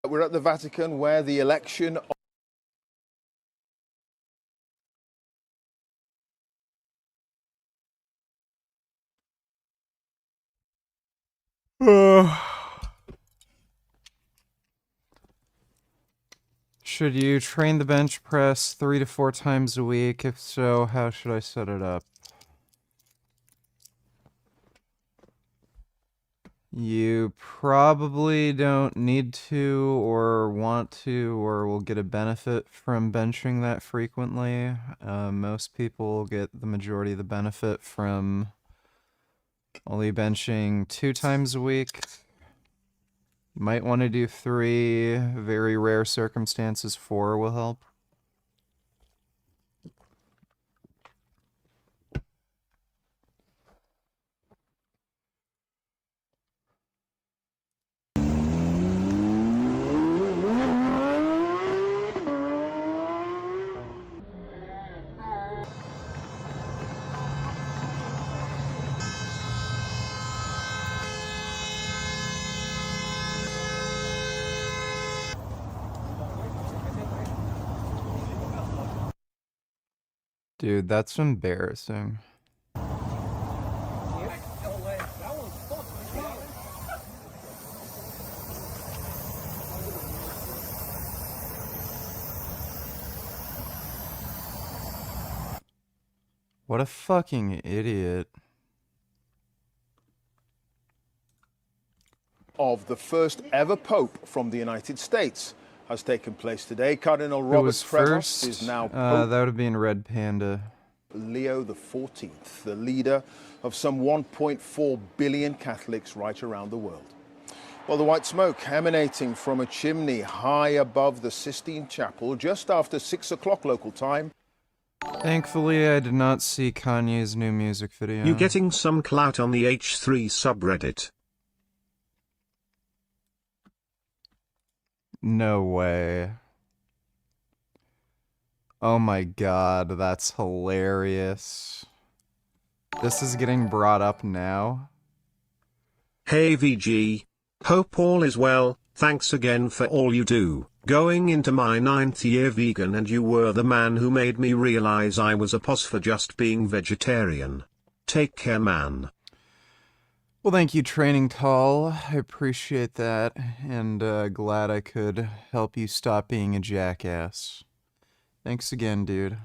We're at the Vatican where the election Should you train the bench press 3 to 4 times a week? If so, how should I set it up? You probably don't need to or want to or will get a benefit from benching that frequently. Most people get the majority of the benefit from only benching 2 times a week. Might want to do 3. Very rare circumstances, 4 will help. Dude, that's embarrassing. What a fucking idiot. of the first ever Pope from the United States has taken place today. Cardinal Robert Prevost is now Pope. That would have been Red Panda. Leo XIV, the leader of some 1.4 billion Catholics right around the world. Well, the white smoke emanating from a chimney high above the Sistine Chapel just after 6 o'clock local time. Thankfully, I did not see Kanye's new music video. You getting some clout on the H3 subreddit? No way. Oh my god, that's hilarious. This is getting brought up now? Hey VG. Hope all is well, thanks again for all you do. Going into my 9th year vegan and you were the man who made me realize I was a pos for just being vegetarian. Take care, man. Well, thank you, Training Tall. I appreciate that, and glad I could help you stop being a jackass. Thanks again, dude.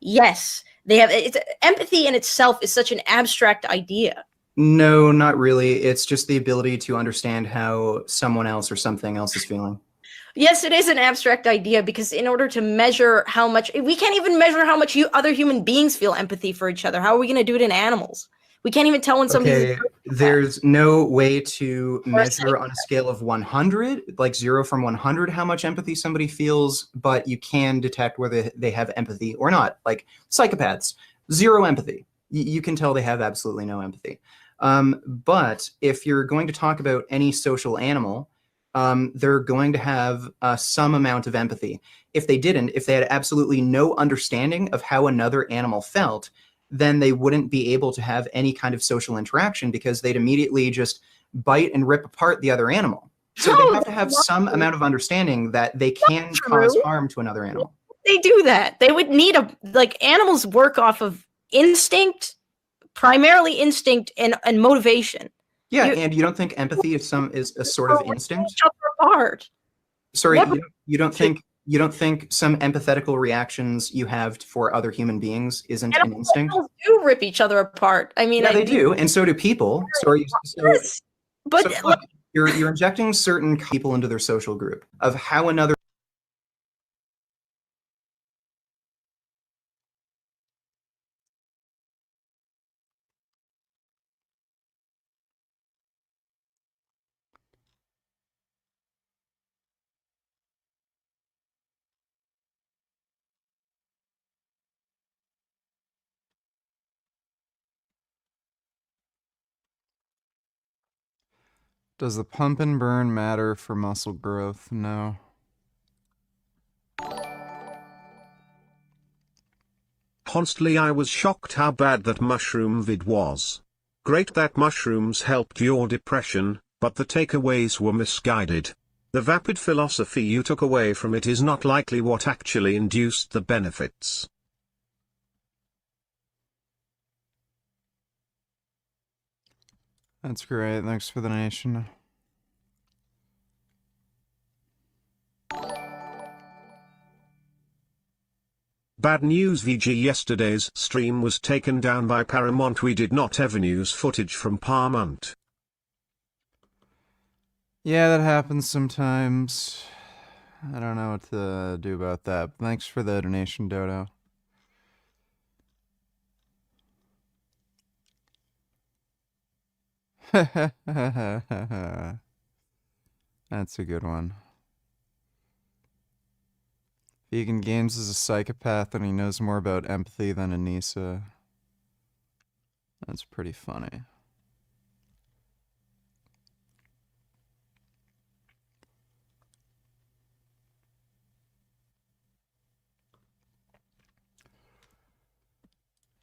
Yes, they have. Empathy in itself is such an abstract idea. No, not really. It's just the ability to understand how someone else or something else is feeling. Yes, it is an abstract idea because in order to measure how much, we can't even measure how much other human beings feel empathy for each other. How are we going to do it in animals? We can't even tell when somebody's... Okay, there's no way to measure on a scale of 100, like 0 from 100, how much empathy somebody feels, but you can detect whether they have empathy or not. Like psychopaths, 0 empathy. You can tell they have absolutely no empathy. But if you're going to talk about any social animal, they're going to have some amount of empathy. If they didn't, if they had absolutely no understanding of how another animal felt, then they wouldn't be able to have any kind of social interaction because they'd immediately just bite and rip apart the other animal. So they have to have some amount of understanding that they can cause harm to another animal. They do that. They would need animals work off of instinct, primarily instinct and motivation. Yeah, and you don't think empathy is a sort of instinct? Each other apart. Sorry, you don't think some empathetical reactions you have for other human beings isn't an instinct? Animals do rip each other apart. I mean, yeah, they do, and so do people. Yes, but so look, you're injecting certain people into their social group of how another. Does the pump and burn matter for muscle growth? No. Honestly, I was shocked how bad that mushroom vid was. Great that mushrooms helped your depression, but the takeaways were misguided. The vapid philosophy you took away from it is not likely what actually induced the benefits. That's great. Thanks for the donation. Bad news VG, yesterday's stream was taken down by Paramount. We did not ever use footage from Paramount. Yeah, that happens sometimes. I don't know what to do about that. Thanks for the donation, Dodo. That's a good one. Vegan Games is a psychopath and he knows more about empathy than Anissa. That's pretty funny.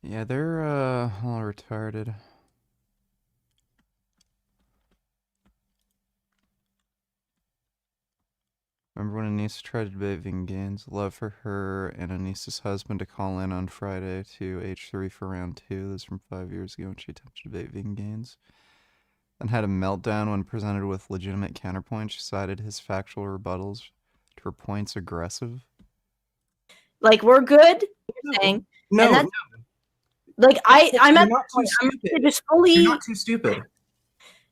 Yeah, they're all retarded. Remember when Anissa tried to debate vegan gains? Love for her and Anissa's husband to call in on Friday to H3 for round 2. This is from 5 years ago when she attempted to debate vegan gains. Then had a meltdown when presented with legitimate counterpoints. She cited his factual rebuttals to her points aggressive. Like, we're good, you're saying. No, and that's, no. Like, I'm You're at not too stupid. just fully. You're not too stupid.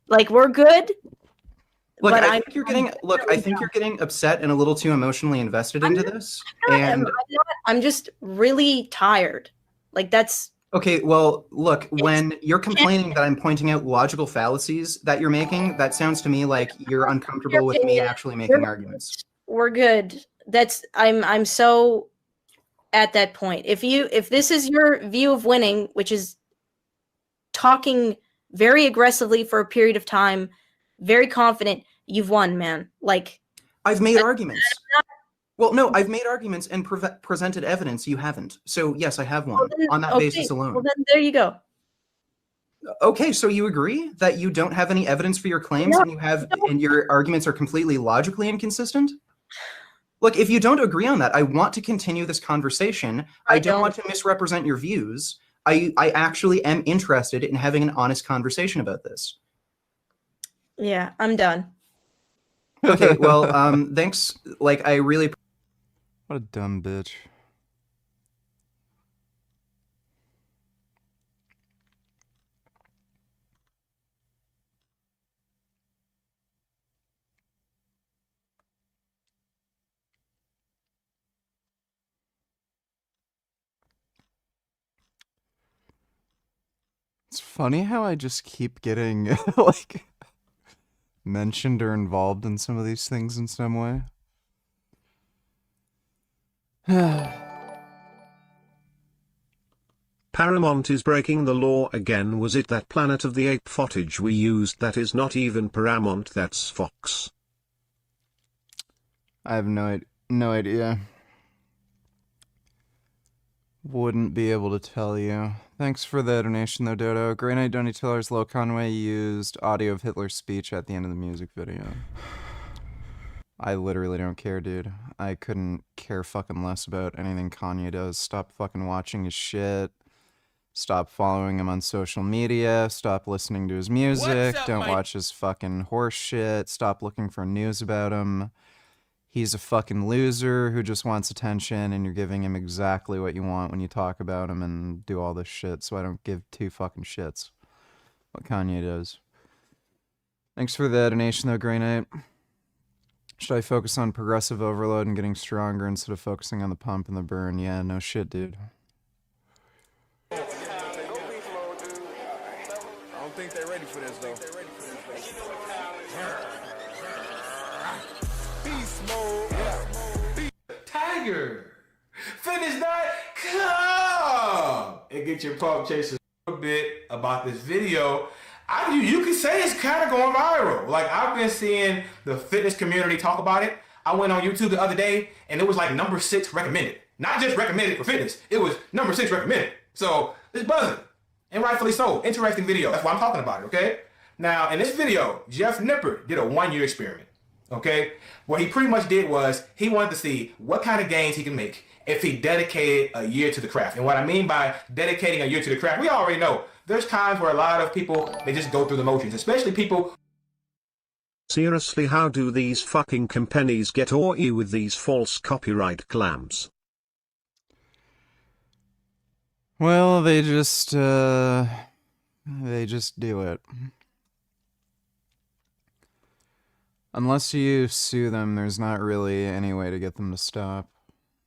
Like, we're good. Look, but I think you're getting. Look, I think you're getting upset and a little too emotionally invested into this. And I'm just really tired. Like, that's okay. Well, look, when you're complaining that I'm pointing out logical fallacies that you're making, that sounds to me like you're uncomfortable with me actually making arguments. We're good. That's I'm so at that point. If this is your view of winning, which is talking very aggressively for a period of time, very confident, you've won, man. Like, I've made arguments. Well, no, I've made arguments and presented evidence. You haven't. So yes, I have won on that basis alone. Well, then there you go. Okay, so you agree that you don't have any evidence for your claims, and your arguments are completely logically inconsistent? Look, if you don't agree on that, I want to continue this conversation. I don't want to misrepresent your views. I actually am interested in having an honest conversation about this. Yeah, I'm done. Okay, well, thanks. Like, I really... What a dumb bitch. It's funny how I just keep getting, like, mentioned or involved in some of these things in some way. Paramount is breaking the law again. Was it that Planet of the Apes footage we used? That is not even Paramount, that's Fox. I have no idea. Wouldn't be able to tell you. Thanks for the donation though, Dodo. Grey Knight Donny Tiller's Low Conway used audio of Hitler's speech at the end of the music video. I literally don't care, dude. I couldn't care fucking less about anything Kanye does. Stop fucking watching his shit. Stop following him on social media. Stop listening to his music. Don't watch his fucking horse shit. Stop looking for news about him. He's a fucking loser who just wants attention, and you're giving him exactly what you want when you talk about him and do all this shit, so I don't give two fucking shits what Kanye does. Thanks for the donation though, Grey Knight. Should I focus on progressive overload and getting stronger instead of focusing on the pump and the burn? Yeah, no shit, dude. I don't think they're ready for this, though. Beast mode. Tiger. Fitness.com and get your pump chasers a bit about this video. You can say it's kind of going viral. Like, I've been seeing the fitness community talk about it. I went on YouTube the other day and it was like number 6 recommended. Not just recommended for fitness. It was number 6 recommended. So it's buzzing. And rightfully so. Interesting video. That's why I'm talking about it, okay? Now, in this video, Jeff Nipper did a 1-year experiment. Okay? What he pretty much did was he wanted to see what kind of gains he can make if he dedicated a year to the craft. And what I mean by dedicating a year to the craft, we already know there's times where a lot of people, they just go through the motions, especially people. Seriously, how do these fucking companies get away with these false copyright claims? Well, they just do it. Unless you sue them, there's not really any way to get them to stop.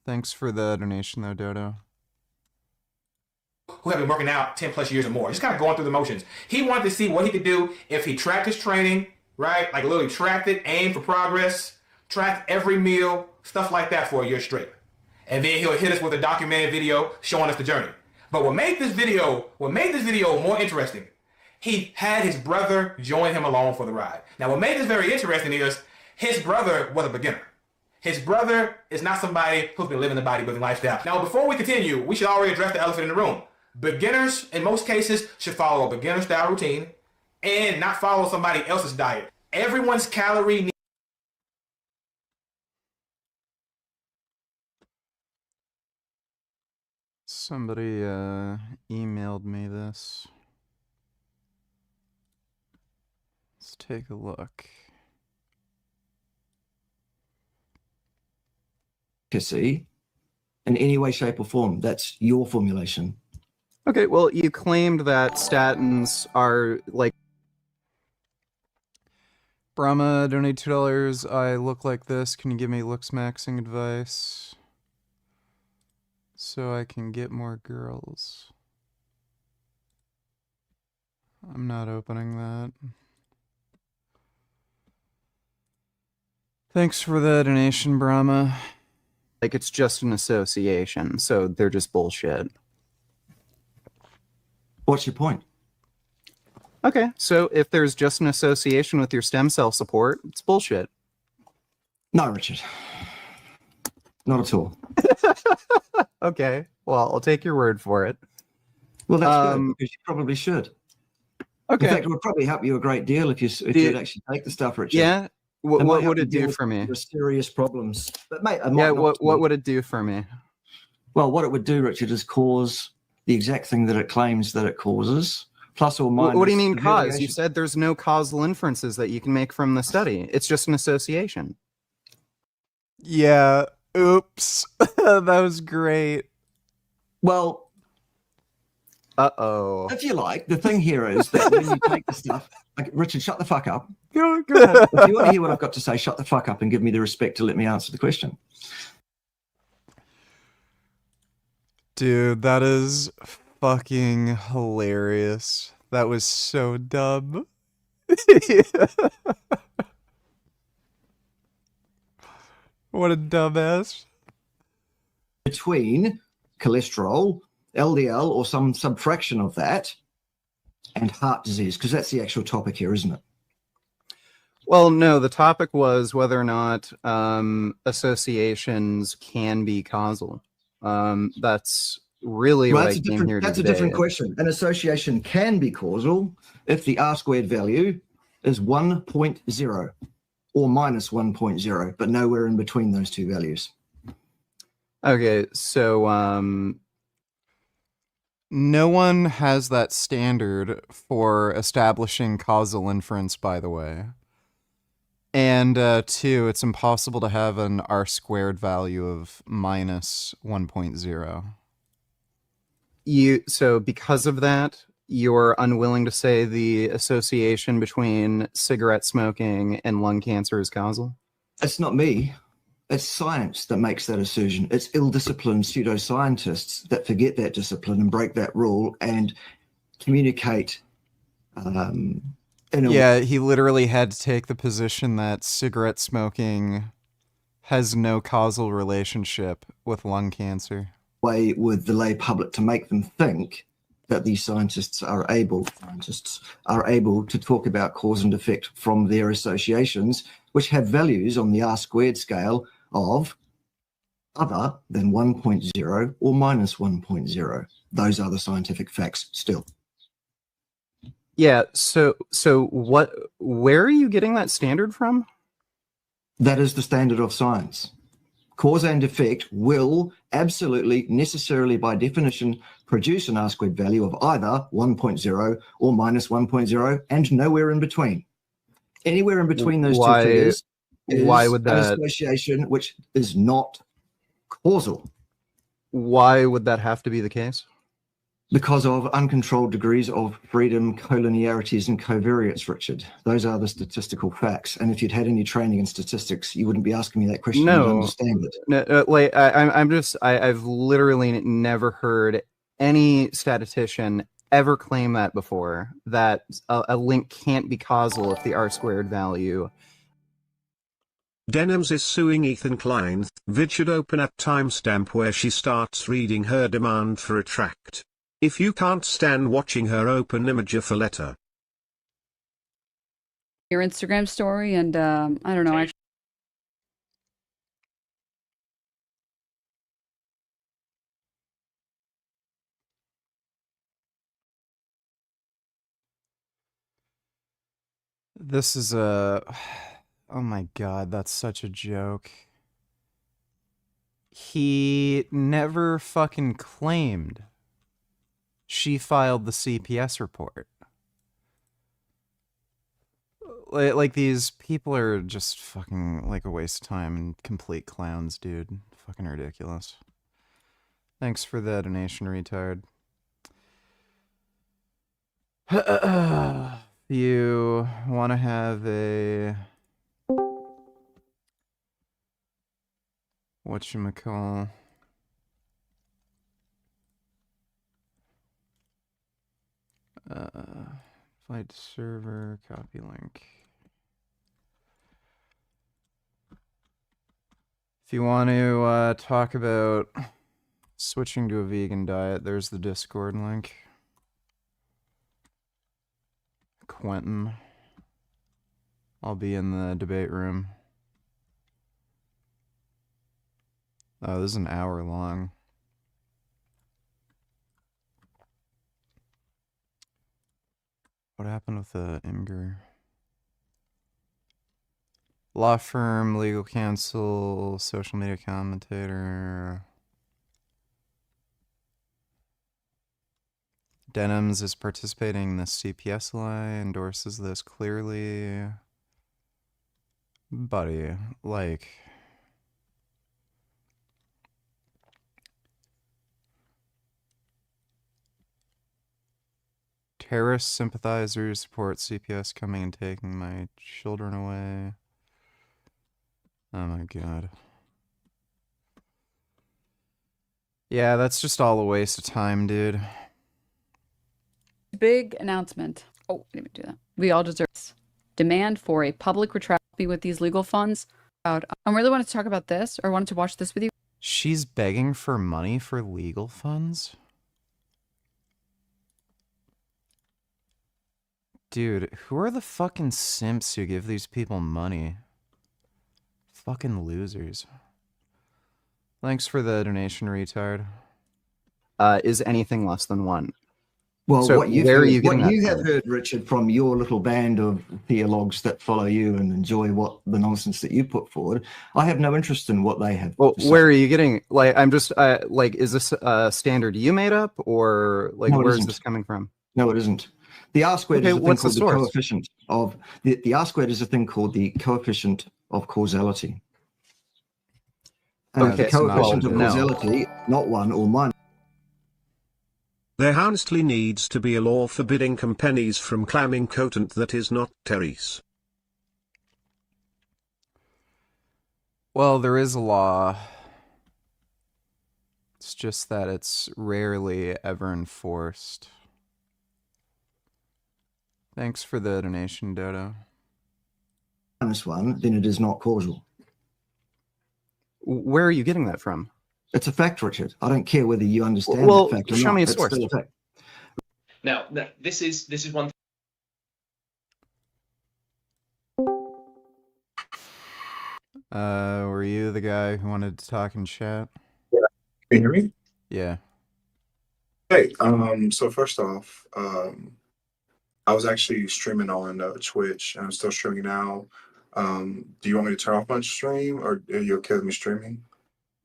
Thanks for the donation, though, Dodo. Who have been working out 10 plus years or more, just kind of going through the motions. He wanted to see what he could do if he tracked his training, right? Like literally tracked it, aimed for progress, tracked every meal, stuff like that for a year straight. And then he'll hit us with a documented video showing us the journey. But what made this video more interesting, he had his brother join him along for the ride. Now, what made this very interesting is his brother was a beginner. His brother is not somebody who's been living the bodybuilding lifestyle. Now, before we continue, we should already address the elephant in the room. Beginners, in most cases, should follow a beginner-style routine and not follow somebody else's diet. Everyone's calorie needs. Somebody emailed me this. Let's take a look. In any way, shape, or form. That's your formulation. Okay, well, you claimed that statins are like. Brahma, donate $2. I look like this. Can you give me looks maxing advice? So I can get more girls. I'm not opening that. Thanks for the donation, Brahma. Like, it's just an association, so they're just bullshit. What's your point? Okay, so if there's just an association with your stem cell support, it's bullshit. No, Richard. Not at all. Okay, well, I'll take your word for it. Well, that's good, because you probably should. Okay. In fact, it would probably help you a great deal if you'd actually take the stuff, Richard. Yeah? What would it do with for me? your serious problems. But mate, What would it do for me? Well, what it would do, Richard, is cause the exact thing that it claims that it causes, plus or minus. What do you mean the cause? variation. You said there's no causal inferences that you can make from the study. It's just an association. Yeah. Oops. That was great. Well, Uh-oh. if you like, the thing here is that when you take the stuff, like, Richard, shut the fuck up. Go ahead. If you want to hear what I've got to say, shut the fuck up and give me the respect to let me answer the question. Dude, that is fucking hilarious. That was so dumb. What a dumbass. Between cholesterol, LDL, or some subfraction of that, and heart disease, because that's the actual topic here, isn't it? Well, no, the topic was whether or not associations can be causal. That's really what I came here That's today. a different question. An association can be causal if the R-squared value is 1.0 or minus 1.0, but nowhere in between those two values. Okay, so no one has that standard for establishing causal inference, by the way. And two, it's impossible to have an R-squared value of minus 1.0. So because of that, you're unwilling to say the association between cigarette smoking and lung cancer is causal? It's not me. It's science that makes that assertion. It's ill-disciplined pseudoscientists that forget that discipline and break that rule and communicate. Yeah, he literally had to take the position that cigarette smoking has no causal relationship with lung cancer. Way with the lay public to make them think that these scientists are able to talk about cause and effect from their associations, which have values on the R-squared scale of other than 1.0 or minus 1.0. Those are the scientific facts still. Yeah. So where are you getting that standard from? That is the standard of science. Cause and effect will absolutely, necessarily, by definition, produce an R-squared value of either 1.0 or minus 1.0 and nowhere in between. Anywhere in between those two figures why is would an that association which is not causal. why would that have to be the case? Because of uncontrolled degrees of freedom, collinearities, and covariates, Richard. Those are the statistical facts. And if you'd had any training in statistics, you wouldn't be asking me that question. No. You'd understand it. No, like I've literally never heard any statistician ever claim that before, that a link can't be causal if the R-squared value. Denims is suing Ethan Klein. Vid should open at timestamp where she starts reading her demand for a tract. If you can't stand watching her, open Imager for letter. Your Instagram story, and I don't know, actually. This is a... Oh my god, that's such a joke. He never fucking claimed she filed the CPS report. Like these people are just fucking like a waste of time and complete clowns, dude. Fucking ridiculous. Thanks for the donation, retard. You want to have a... whatchamacall... flight server, copy link. If you want to talk about switching to a vegan diet, there's the Discord link. Quentin. I'll be in the debate room. Oh, this is an hour long. What happened with the Imgur? Law firm, legal counsel, social media commentator. Denims is participating in the CPS lie, endorses this clearly. Buddy, like... Terrorist sympathizers support CPS coming and taking my children away. Oh my god. Yeah, that's just all a waste of time, dude. Big announcement. Oh, I didn't even do that. We all deserve this. Demand for a public retract with these legal funds. I really wanted to talk about this, or wanted to watch this with you. She's begging for money for legal funds? Dude, who are the fucking simps who give these people money? Fucking losers. Thanks for the donation, retard. Is anything less than 1? Well, So what you that have from? heard, Richard, from your little band of theologues that follow you and enjoy what the nonsense that you put forward, I have no interest in what they have. Well, to say. where are you getting? Like, I'm just like, is this a standard you made up, or like, No, it where is isn't. this coming from? No, it isn't. The R squared is a thing what's the called the source? coefficient of the R squared is a thing called the coefficient of causality. Okay, The coefficient of no. causality, not 1 or minus. There honestly needs to be a law forbidding companies from claiming content that is not Therese. Well, there is a law. It's just that it's rarely ever enforced. Thanks for the donation, Dodo. -1, then it is not causal. Where are you getting that from? It's a fact, Richard. I don't care whether you understand Well, that fact or show not. me a It's source. still a fact. Now, this is one. Were you the guy who wanted to talk in chat? Yeah. Can you hear me? Yeah. Hey, so first off, I was actually streaming on Twitch, and I'm still streaming now. Do you want me to turn off my stream, or are you okay with me streaming?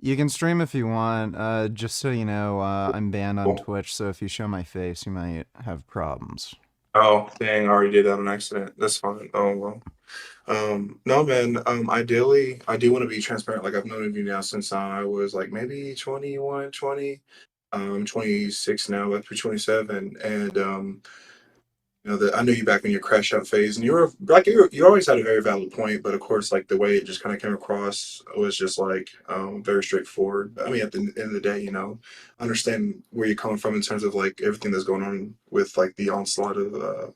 You can stream if you want. Just so you know, I'm banned on Cool. Twitch, so if you show my face, you might have problems. Oh, dang, I already did that on accident. That's fine. Oh, well. No, man, ideally, I do want to be transparent. Like, I've known of you now since I was like maybe 21, 20. 26 now, about to be 27. And, I knew you back in your crash out phase, and you were like, you always had a very valid point, but of course, like the way it just kind of came across was just like very straightforward. I mean, at the end of the day, understand where you're coming from in terms of like everything that's going on with like the onslaught of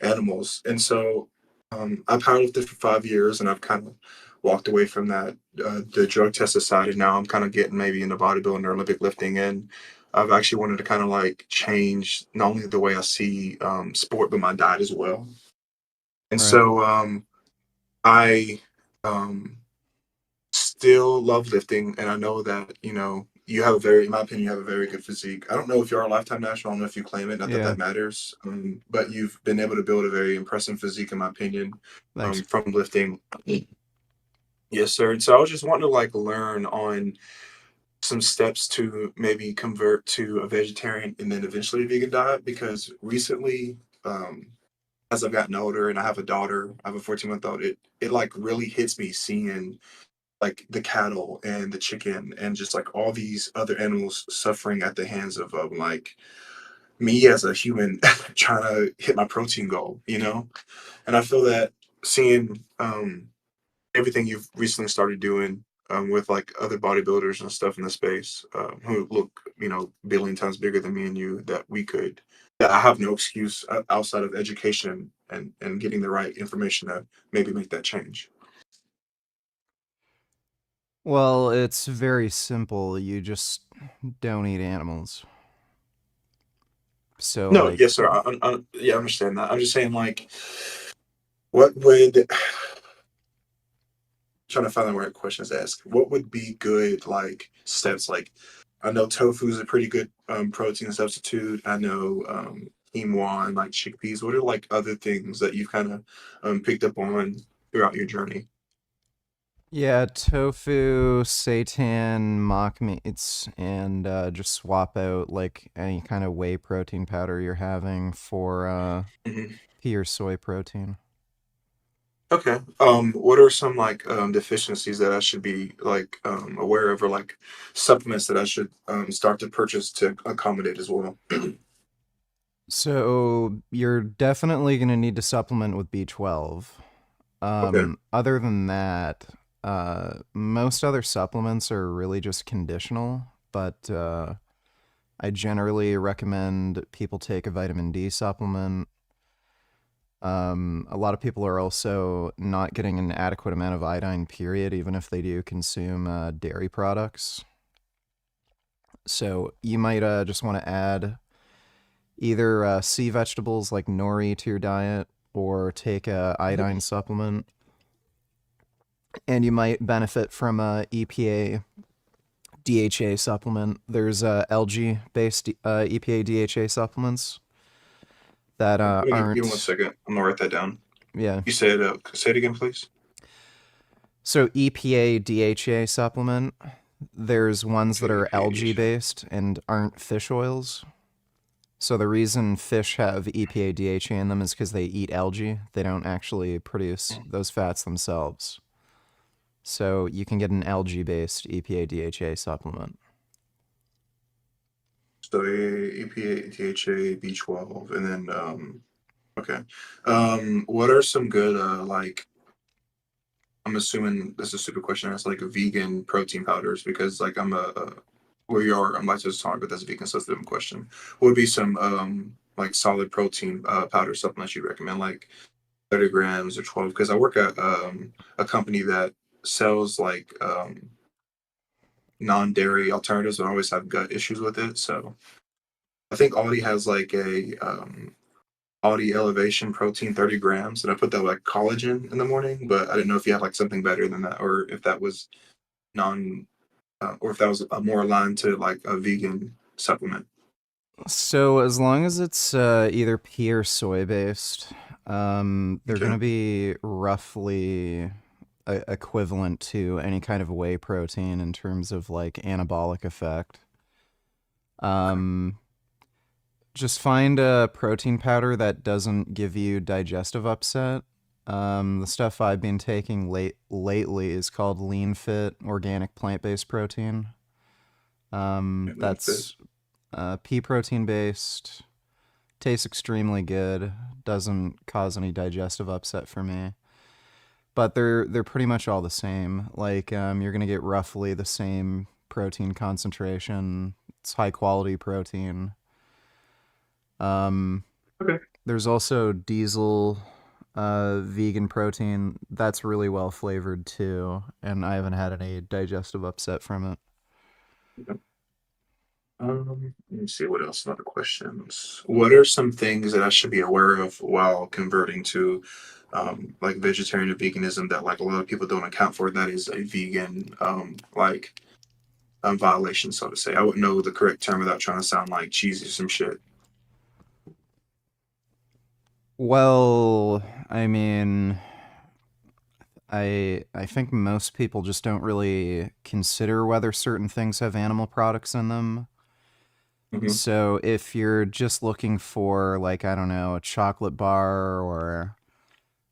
animals. And so I've powerlifted for 5 years, and I've kind of walked away from that the drug tested side, and now I'm kind of getting maybe into bodybuilding or Olympic lifting, and I've actually wanted to kind of like change not only the way I see sport, but my diet as well. And Right. so I um, still love lifting, and I know that you have a very, in my opinion, you have a very good physique. I don't know if you are a lifetime national. I don't know if you claim it. Not that Yeah. that matters, but you've been able to build a very impressive physique, in my opinion, Thanks. from lifting. Yes, sir. And so I was just wanting to like learn on some steps to maybe convert to a vegetarian and then eventually a vegan diet, because recently, as I've gotten older and I have a daughter, I have a 14-month-old, it like really hits me seeing like the cattle and the chicken and just like all these other animals suffering at the hands of like me as a human trying to hit my protein goal, And I feel that seeing everything you've recently started doing with like other bodybuilders and stuff in the space who look, billion times bigger than me and you, that I have no excuse outside of education and getting the right information to maybe make that change. Well, it's very simple. You just don't eat animals. So, No, like, yes, sir. Yeah, I understand that. I'm just saying, like, what would trying to find the right questions to ask. What would be good like steps? Like, I know tofu is a pretty good protein substitute. I know quinoa and like chickpeas. What are like other things that you've kind of picked up on throughout your journey? yeah, tofu, seitan, mock meats, and just swap out like any kind of whey protein powder you're having for Mhm. pea or soy protein. Okay. What are some like deficiencies that I should be like aware of, or like supplements that I should start to purchase to accommodate as well? So you're definitely going to need to supplement with B12. Okay. Other than that, most other supplements are really just conditional, but I generally recommend people take a vitamin D supplement. A lot of people are also not getting an adequate amount of iodine, period, even if they do consume dairy products. So you might just want to add either sea vegetables like nori to your diet or take a iodine supplement. And you might benefit from a EPA DHA supplement. There's algae-based EPA DHA supplements that Give me 1 aren't. second. I'm gonna write that down. Yeah. You said, say it again, please. So EPA DHA supplement, there's ones that are EPA algae-based and aren't fish oils. So the reason fish have EPA DHA in them is because they eat algae. They don't actually produce those fats themselves. So you can get an algae-based EPA DHA supplement. So EPA, DHA, B12, and then okay. What are some good like? I'm assuming this is a stupid question. It's like vegan protein powders, because like where you are, I'm lactose intolerant, but that's a vegan, so that's a different question. What would be some like solid protein powder supplements you recommend, like 30 grams or 12? Because I work at a company that sells like non-dairy alternatives, but I always have gut issues with it. So I think Aldi has like a Aldi Elevation Protein 30 grams, and I put that like collagen in the morning. But I didn't know if you had like something better than that, or if that was non, or if that was more aligned to like a vegan supplement. So as long as it's either pea or soy based, they're going to be roughly equivalent to any kind of whey protein in terms of like anabolic effect. Just find a protein powder that doesn't give you digestive upset. The stuff I've been taking lately is called Lean Fit Organic Plant-Based Protein. That's pea protein based. Tastes extremely good. Doesn't cause any digestive upset for me. But they're pretty much all the same. Like you're gonna get roughly the same protein concentration. It's high quality protein. Okay. There's also diesel vegan protein. That's really well flavored too, and I haven't had any digestive upset from it. Okay. Let me see what else. Other questions. What are some things that I should be aware of while converting to like vegetarian or veganism that like a lot of people don't account for? That is a vegan violation, so to say. I wouldn't know the correct term without trying to sound like cheesy or some shit. Well, I mean, I think most people just don't really consider whether certain things have animal products in them. So if you're just looking for like, I don't know, a chocolate bar or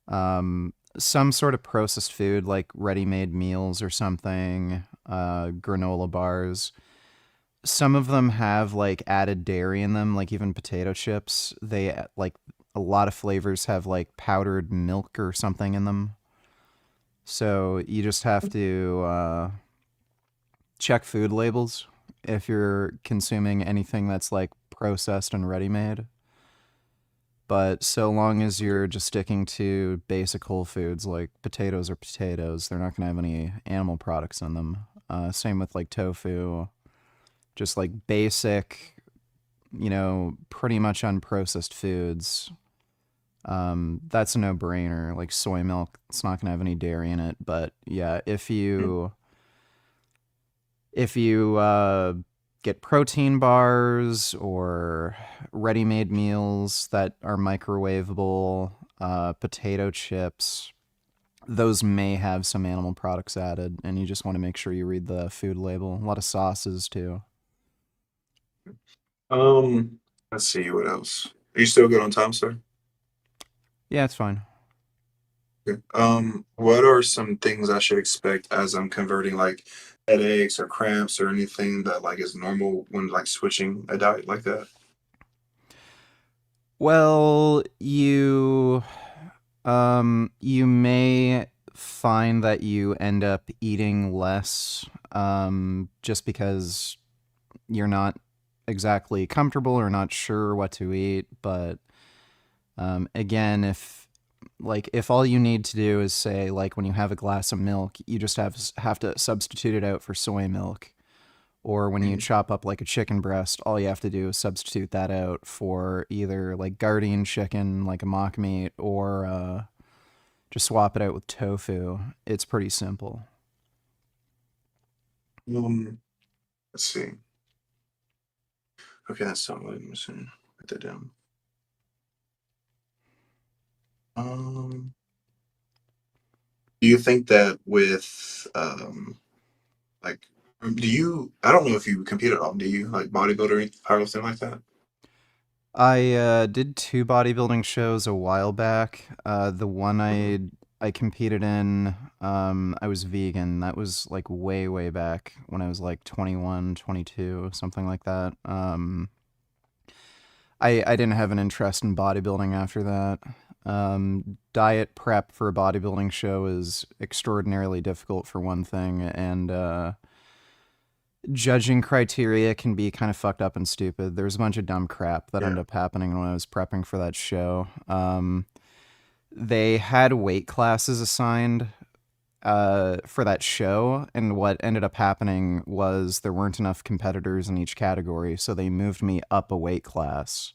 some sort of processed food like ready-made meals or something, granola bars, some of them have like added dairy in them, like even potato chips. They like a lot of flavors have like powdered milk or something in them. So you just have to check food labels if you're consuming anything that's like processed and ready-made. But so long as you're just sticking to basic whole foods like potatoes or potatoes, they're not going to have any animal products in them. Same with like tofu, just like basic, pretty much unprocessed foods. That's a no-brainer. Like soy milk, it's not going to have any dairy in it. But yeah, if you get protein bars or ready-made meals that are microwavable, potato chips, those may have some animal products added, and you just want to make sure you read the food label. A lot of sauces too. Let's see what else. Are you still good on time, sir? Yeah, it's fine. Okay. What are some things I should expect as I'm converting, like headaches or cramps or anything that like is normal when like switching a diet like that? Well, you may find that you end up eating less just because you're not exactly comfortable or not sure what to eat. But again, if all you need to do is say like when you have a glass of milk, you just have to substitute it out for soy milk. Or when you chop up like a chicken breast, all you have to do is substitute that out for either like Guardian chicken, like a mock meat, or just swap it out with tofu. It's pretty simple. Let's see. Okay, that's solid. I'm just gonna write that down. Do you think that with like I don't know if you compete at all, do you? Like bodybuilding, powerlifting like that? I did 2 bodybuilding shows a while back. The one I competed in, I was vegan. That was like way, way back when I was like 21, 22, something like that. I didn't have an interest in bodybuilding after that. Diet prep for a bodybuilding show is extraordinarily difficult for one thing, and judging criteria can be kind of fucked up and stupid. There's a bunch of dumb crap that ended up happening when I was prepping for that show. They had weight classes assigned for that show, and what ended up happening was there weren't enough competitors in each category, so they moved me up a weight class.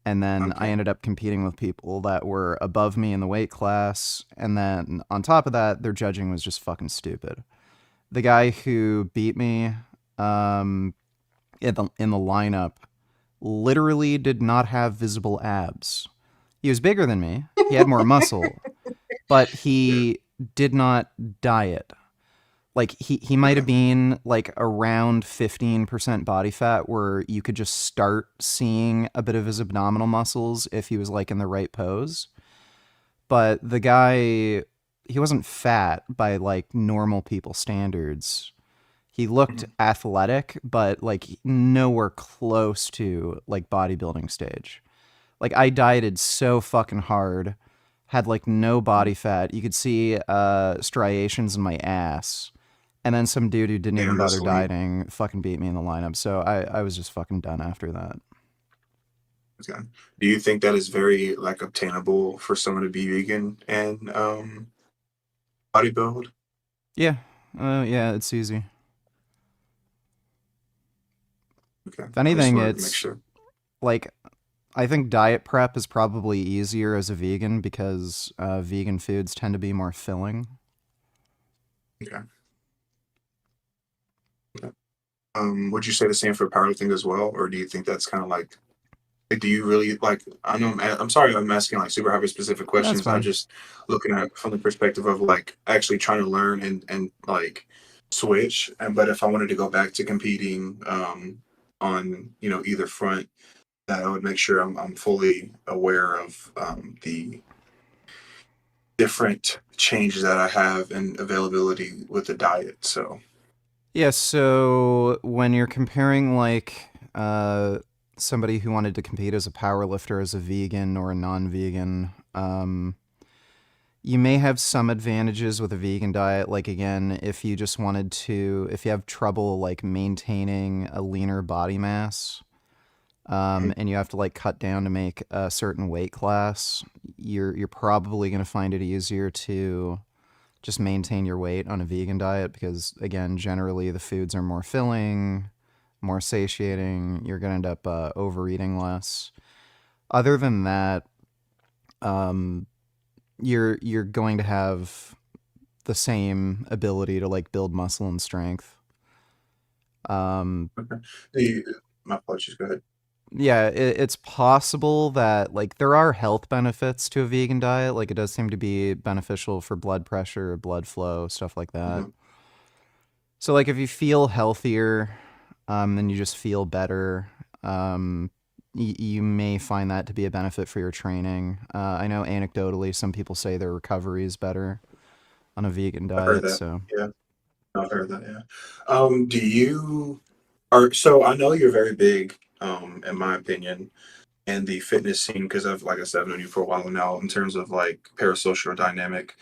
And then I ended up competing with people that were above me in the weight class, and then on top of that, their judging was just fucking stupid. The guy who beat me in the lineup literally did not have visible abs. He was bigger than me. He had more muscle, but he did not diet. Like he might have been like around 15% body fat, where you could just start seeing a bit of his abdominal muscles if he was like in the right pose. But the guy, he wasn't fat by like normal people standards. He looked athletic, but like nowhere close to like bodybuilding stage. Like I dieted so fucking hard, had like no body fat. You could see striations in my ass. And then some dude who didn't even Damn, that's bother sweet. dieting fucking beat me in the lineup. So I was just fucking done after that. Okay. Do you think that is very like obtainable for someone to be vegan and bodybuild? Yeah. Yeah, it's easy. Okay. If I just anything, wanted to make it's sure. like, I think diet prep is probably easier as a vegan because vegan foods tend to be more filling. Okay. Okay. Would you say the same for powerlifting as well, or do you think that's kind of like, do you really like? I know I'm sorry I'm asking like super hyper specific That's questions. I'm fine. just looking at from the perspective of like actually trying to learn and like switch. And but if I wanted to go back to competing on either front, that I would make sure I'm fully aware of the different changes that I have and availability with the diet. So Yeah, so when you're comparing like somebody who wanted to compete as a power lifter as a vegan or a non-vegan, you may have some advantages with a vegan diet. Like again, if you just wanted to, if you have trouble like maintaining a leaner body mass, and you have to like cut down to make a certain weight class, you're probably going to find it easier to just maintain your weight on a vegan diet because again, generally the foods are more filling, more satiating. You're going to end up overeating less. Other than that, you're going to have the same ability to like build muscle and strength. okay. My apologies. Go ahead. Yeah, it's possible that like there are health benefits to a vegan diet. Like it does seem to be beneficial for blood pressure, blood flow, stuff like that. Mhm. So like if you feel healthier, then you just feel better. You may find that to be a benefit for your training. I know anecdotally some people say their recovery is better on a vegan I've heard diet. that. So Yeah, I've heard that. Yeah. Do you are so I know you're very big, in my opinion, in the fitness scene because I've, like I said, I've known you for a while now in terms of like parasocial dynamic.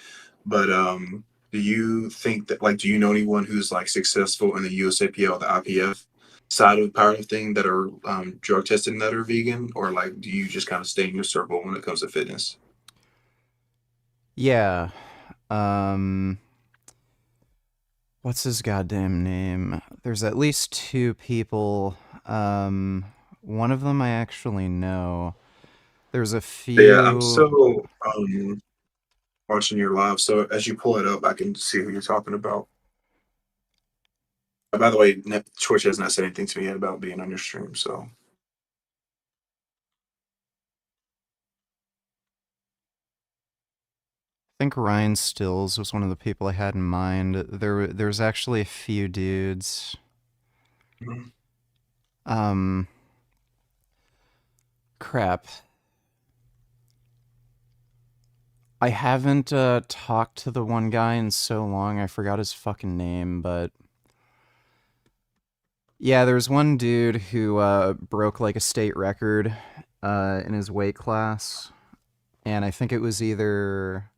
But do you think that like do you know anyone who's like successful in the USAPL, the IPF side of powerlifting that are drug tested and that are vegan, or like do you just kind of stay in your circle when it comes to fitness? yeah, um, what's his goddamn name? There's at least two people. One of them I actually know. There's a Yeah, I'm few. so watching your live. So as you pull it up, I can see who you're talking about. By the way, Twitch has not said anything to me yet about being on your stream. So I think Ryan Stills was one of the people I had in mind. There's actually a few dudes. Mhm. Um, crap. I haven't talked to the one guy in so long. I forgot his fucking name, but yeah, there's one dude who broke like a state record in his weight class, and I think it was either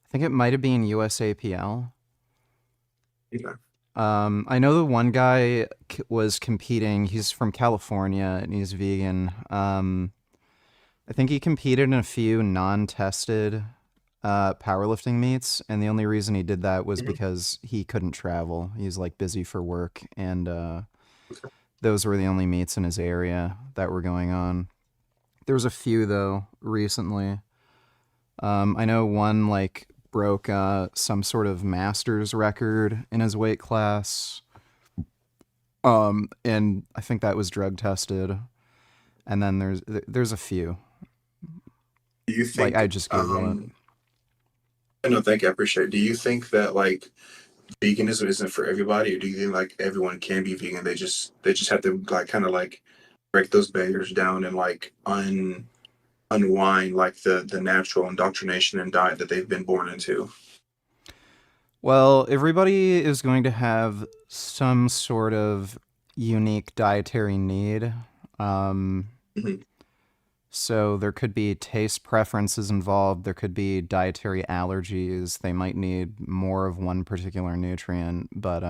I think it might have been USAPL. Okay. I know the one guy was competing. He's from California and he's vegan. I think he competed in a few non-tested powerlifting meets, and the only reason he did that was Mhm. because he couldn't travel. He's like busy for work, and those were the only meets in his area that were going on. There was a few though recently. I know one like broke some sort of master's record in his weight class. And I think that was drug tested. And then there's a few. Do you think? Like I just Google it. No, thank you. I appreciate it. Do you think that like veganism isn't for everybody, or do you think like everyone can be vegan? They just have to like kind of like break those barriers down and like unwind like the natural indoctrination and diet that they've been born into. Well, everybody is going to have some sort of unique dietary need. Mhm. So there could be taste preferences involved. There could be dietary allergies. They might need more of one particular nutrient, but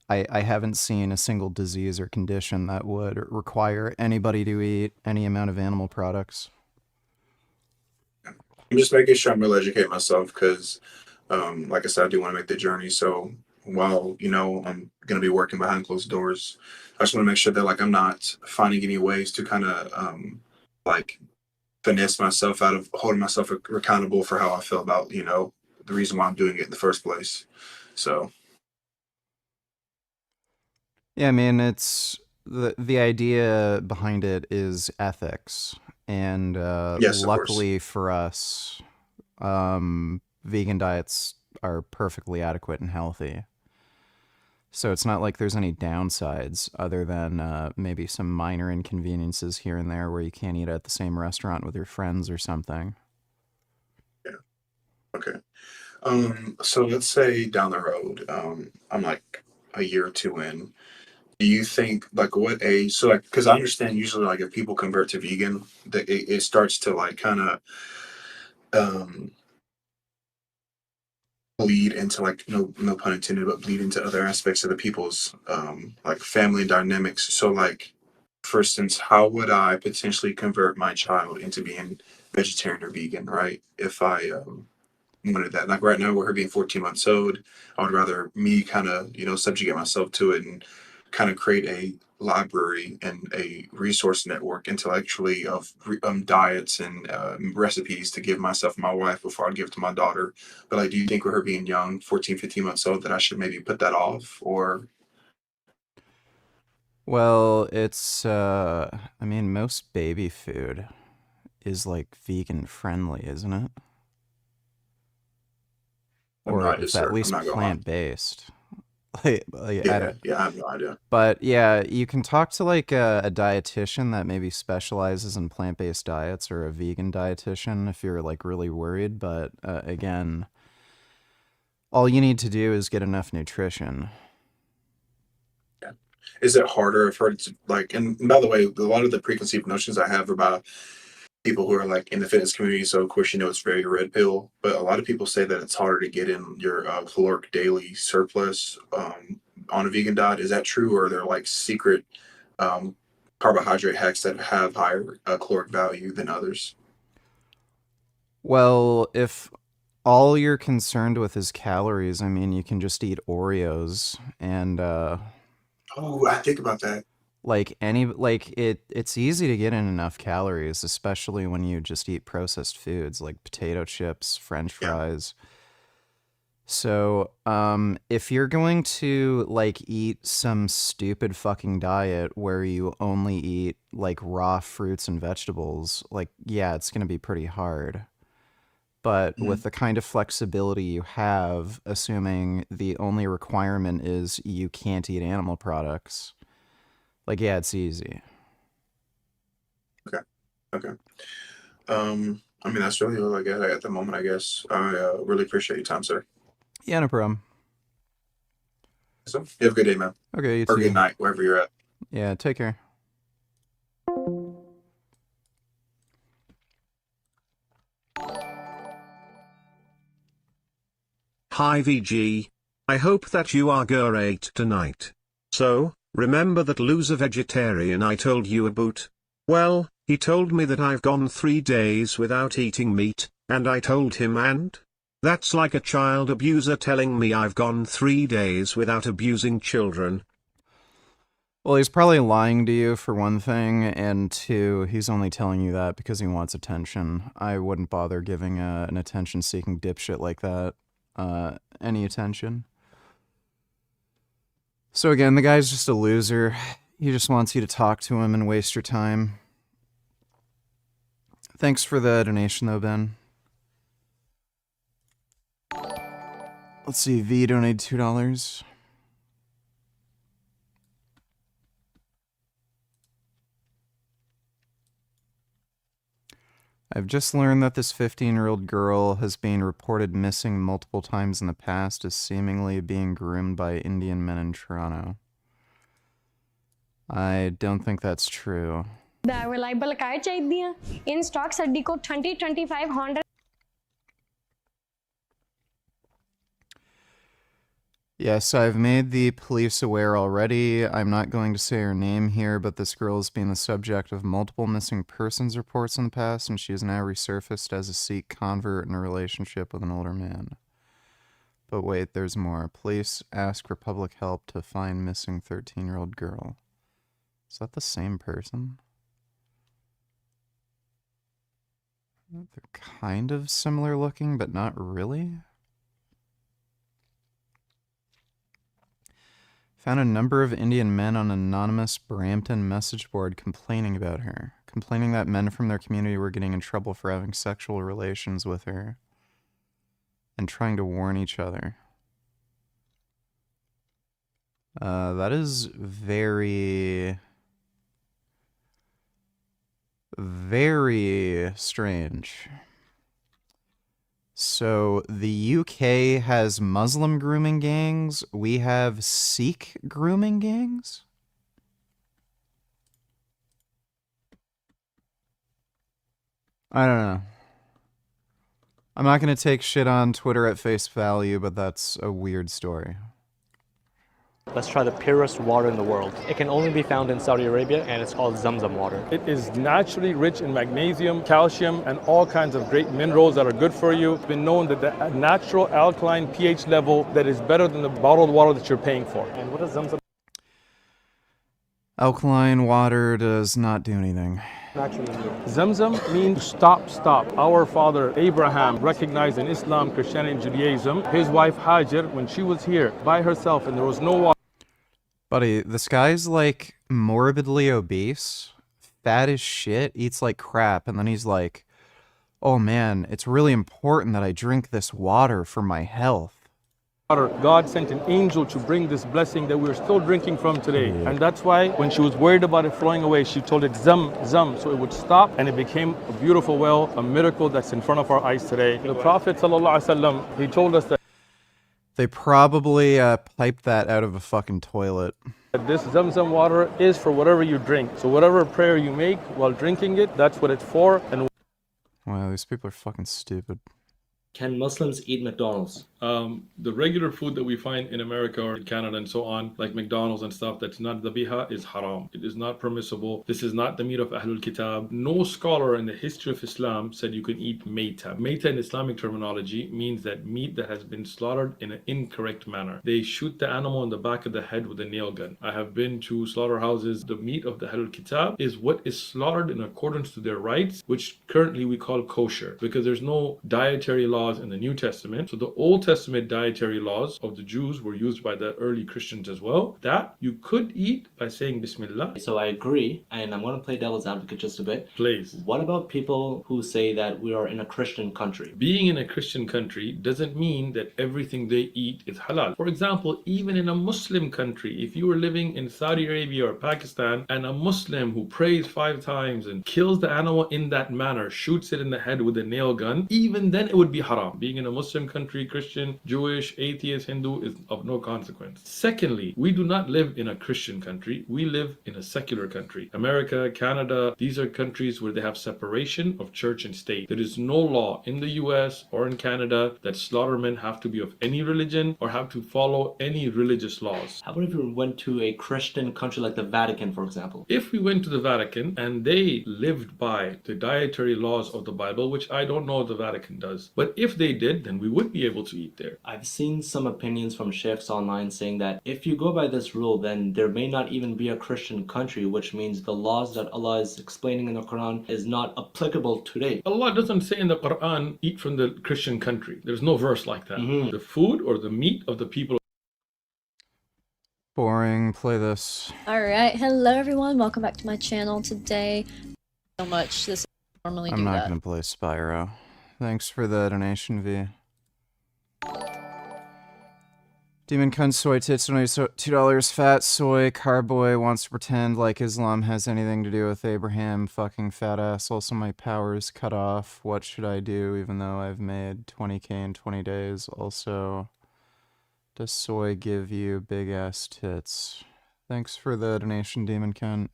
I haven't seen a single disease or condition that would require anybody to eat any amount of animal products. I'm just making sure I'm really educating myself because, like I said, I do want to make the journey. So while I'm going to be working behind closed doors, I just want to make sure that like I'm not finding any ways to kind of like finesse myself out of holding myself accountable for how I feel about the reason why I'm doing it in the first place. So Yeah, I mean, it's the idea behind it is ethics, and yes, of course. luckily for us, vegan diets are perfectly adequate and healthy. So it's not like there's any downsides other than maybe some minor inconveniences here and there where you can't eat at the same restaurant with your friends or something. Yeah. Okay. So let's say down the road, I'm like a year or two in. Do you think like what age? So like, because I understand usually like if people convert to vegan, that it starts to like kind of um bleed into like no pun intended, but bleed into other aspects of the people's like family dynamics. So like for instance, how would I potentially convert my child into being vegetarian or vegan, right? If I wanted that. Like right now, with her being 14 months old, I would rather me kind of, subjugate myself to it and kind of create a library and a resource network intellectually of diets and recipes to give myself and my wife before I give it to my daughter. But like, do you think with her being young, 14, 15 months old, that I should maybe put that off? Or Well, it's I mean, most baby food is like vegan friendly, isn't it? I have no Or idea, it's at sir. I'm least not gonna lie. plant based. Like, I Yeah, don't. yeah, I have no idea. But yeah, you can talk to like a dietitian that maybe specializes in plant-based diets or a vegan dietitian if you're like really worried. But again, all you need to do is get enough nutrition. Yeah. Is it harder? I've heard it's like, and by the way, a lot of the preconceived notions I have about people who are like in the fitness community. So of course, it's very red pill, but a lot of people say that it's harder to get in your caloric daily surplus on a vegan diet. Is that true, or are there like secret um, carbohydrate hacks that have higher caloric value than others? Well, if all you're concerned with is calories, I mean, you can just eat Oreos and Oh, I think about that. it's easy to get in enough calories, especially when you just eat processed foods like potato chips, French Yeah. fries. So, if you're going to like eat some stupid fucking diet where you only eat like raw fruits and vegetables, like yeah, it's going to be pretty hard. But Mhm. with the kind of flexibility you have, assuming the only requirement is you can't eat animal products, like yeah, it's easy. Okay. Okay. I mean, that's really all I got at the moment, I guess. I really appreciate your time, sir. Yeah, no problem. So, you have a good day, man. Okay, you Or good too. night, wherever you're at. Yeah, take care. Hi VG. I hope that you are great tonight. So, remember that loser vegetarian I told you about? Well, he told me that I've gone 3 days without eating meat, and I told him and? That's like a child abuser telling me I've gone 3 days without abusing children. Well, he's probably lying to you for one thing, and two, he's only telling you that because he wants attention. I wouldn't bother giving an attention-seeking dipshit like that any attention. So again, the guy's just a loser. He just wants you to talk to him and waste your time. Thanks for the donation, though, Ben. Let's see, V donated $2. I've just learned that this 15-year-old girl has been reported missing multiple times in the past as seemingly being groomed by Indian men in Toronto. I don't think that's true. The reliable car चाहिए in stock सड्डी को 2025 Honda. Yes, I've made the police aware already. I'm not going to say her name here, but this girl has been the subject of multiple missing persons reports in the past, and she has now resurfaced as a Sikh convert in a relationship with an older man. But wait, there's more. Police ask for public help to find missing 13-year-old girl. Is that the same person? They're kind of similar looking, but not really. Found a number of Indian men on an anonymous Brampton message board complaining about her. Complaining that men from their community were getting in trouble for having sexual relations with her. And trying to warn each other. That is very... very strange. So, the UK has Muslim grooming gangs. We have Sikh grooming gangs? I don't know. I'm not going to take shit on Twitter at face value, but that's a weird story. Let's try the purest water in the world. It can only be found in Saudi Arabia, and it's called Zamzam water. It is naturally rich in magnesium, calcium, and all kinds of great minerals that are good for you. It's been known that the natural alkaline pH level that is better than the bottled water that you're paying for. And what does Zamzam? Alkaline water does not do anything. Zamzam means stop, stop. Our father Abraham recognized in Islam, Christianity, and Judaism, his wife Hajar, when she was here by herself and there was no water. Buddy, this guy's like morbidly obese, fat as shit, eats like crap, and then he's like, oh man, it's really important that I drink this water for my health. God sent an angel to bring this blessing that we're still drinking from today. And that's why when she was worried about it flowing away, she told it Zam, Zam, so it would stop, and it became a beautiful well, a miracle that's in front of our eyes today. The Prophet ﷺ, he told us that they probably piped that out of a fucking toilet. This Zamzam water is for whatever you drink. So whatever prayer you make while drinking it, that's what it's for. And wow, these people are fucking stupid. Can Muslims eat McDonald's? The regular food that we find in America or in Canada and so on, like McDonald's and stuff that's not dhabiha, is haram. It is not permissible. This is not the meat of Ahlul Kitab. No scholar in the history of Islam said you can eat meita. Meita in Islamic terminology means that meat that has been slaughtered in an incorrect manner. They shoot the animal in the back of the head with a nail gun. I have been to slaughterhouses. The meat of the Ahlul Kitab is what is slaughtered in accordance to their rites, which currently we call kosher, because there's no dietary laws in the New Testament. So the Old Testament dietary laws of the Jews were used by the early Christians as well. That you could eat by saying Bismillah. So I agree, and I'm going to play devil's advocate just a bit. Please. What about people who say that we are in a Christian country? Being in a Christian country doesn't mean that everything they eat is halal. For example, even in a Muslim country, if you were living in Saudi Arabia or Pakistan and a Muslim who prays 5 times and kills the animal in that manner, shoots it in the head with a nail gun, even then it would be haram. Being in a Muslim country, Christian, Jewish, atheist, Hindu is of no consequence. Secondly, we do not live in a Christian country. We live in a secular country. America, Canada, these are countries where they have separation of church and state. There is no law in the US or in Canada that slaughtermen have to be of any religion or have to follow any religious laws. How about if we went to a Christian country like the Vatican, for example? If we went to the Vatican and they lived by the dietary laws of the Bible, which I don't know if the Vatican does, but if they did, then we would be able to eat there. I've seen some opinions from sheikhs online saying that if you go by this rule, then there may not even be a Christian country, which means the laws that Allah is explaining in the Quran is not applicable today. Allah doesn't say in the Quran, eat from the Christian country. There's no verse like that. The food or the meat of the people. Boring. Play this. Alright, hello everyone, welcome back to my channel today. So much, this normally I'm do not that. gonna play Spyro. Thanks for the donation, V. Demon Cunt Soy Tits donates $2. Fat Soy Carboy wants to pretend like Islam has anything to do with Abraham. Fucking fat ass. Also, my power's cut off. What should I do even though I've made 20k in 20 days? Also, does soy give you big ass tits? Thanks for the donation, Demon Cunt.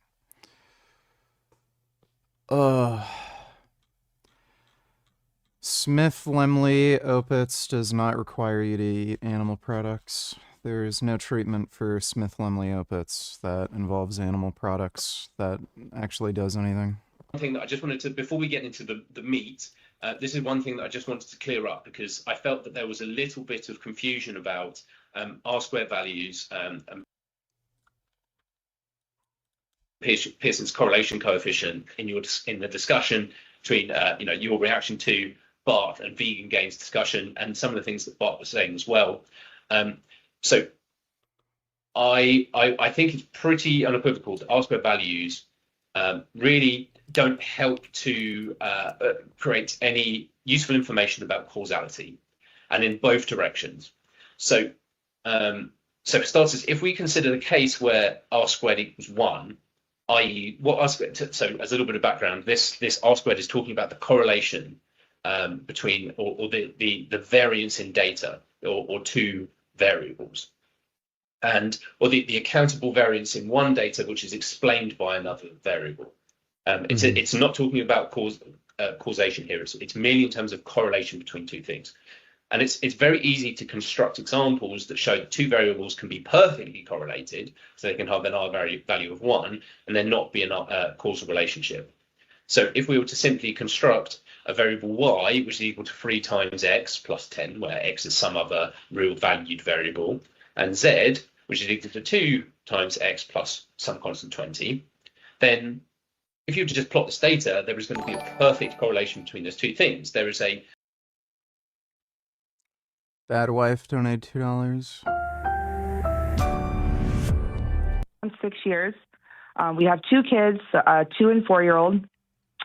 Smith Lemley Opitz does not require you to eat animal products. There is no treatment for Smith Lemley Opitz that involves animal products that actually does anything. One thing that I just wanted to, before we get into the meat, this is one thing that I just wanted to clear up because I felt that there was a little bit of confusion about R-squared values and Pearson's correlation coefficient in the discussion between your reaction to Bart and Vegan Gains discussion and some of the things that Bart was saying as well. So I think it's pretty unequivocal that R-squared values really don't help to create any useful information about causality, and in both directions. So for starters, if we consider the case where R-squared equals 1, i.e. what R-squared, so as a little bit of background, this R-squared is talking about the correlation between or the variance in data or two variables, or the accountable variance in one data which is explained by another variable. It's not talking about causation here. It's merely in terms of correlation between two things. And it's very easy to construct examples that show that two variables can be perfectly correlated, so they can have an R value of 1 and then not be a causal relationship. So if we were to simply construct a variable y, which is equal to 3 times x plus 10, where x is some other real valued variable, and z, which is equal to 2 times x plus some constant 20, then if you were to just plot this data, there is going to be a perfect correlation between those two things. There is a Bad Wife donated $2. 6 years. We have 2 kids, a 2 and 4-year-old.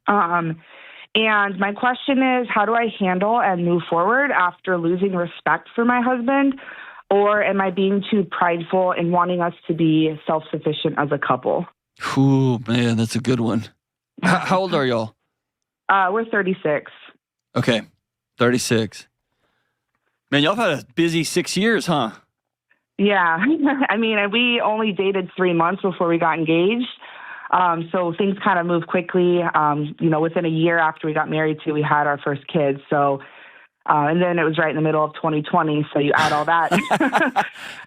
And my question is, how do I handle and move forward after losing respect for my husband? Or am I being too prideful in wanting us to be self-sufficient as a couple? Ooh, man, that's a good one. How old are y'all? We're 36. Okay, 36. Man, y'all have had a busy 6 years, huh? Yeah. I mean, we only dated 3 months before we got engaged. So things kind of moved quickly. Within a year after we got married we had our first kid. So, and then it was right in the middle of 2020. So you add all that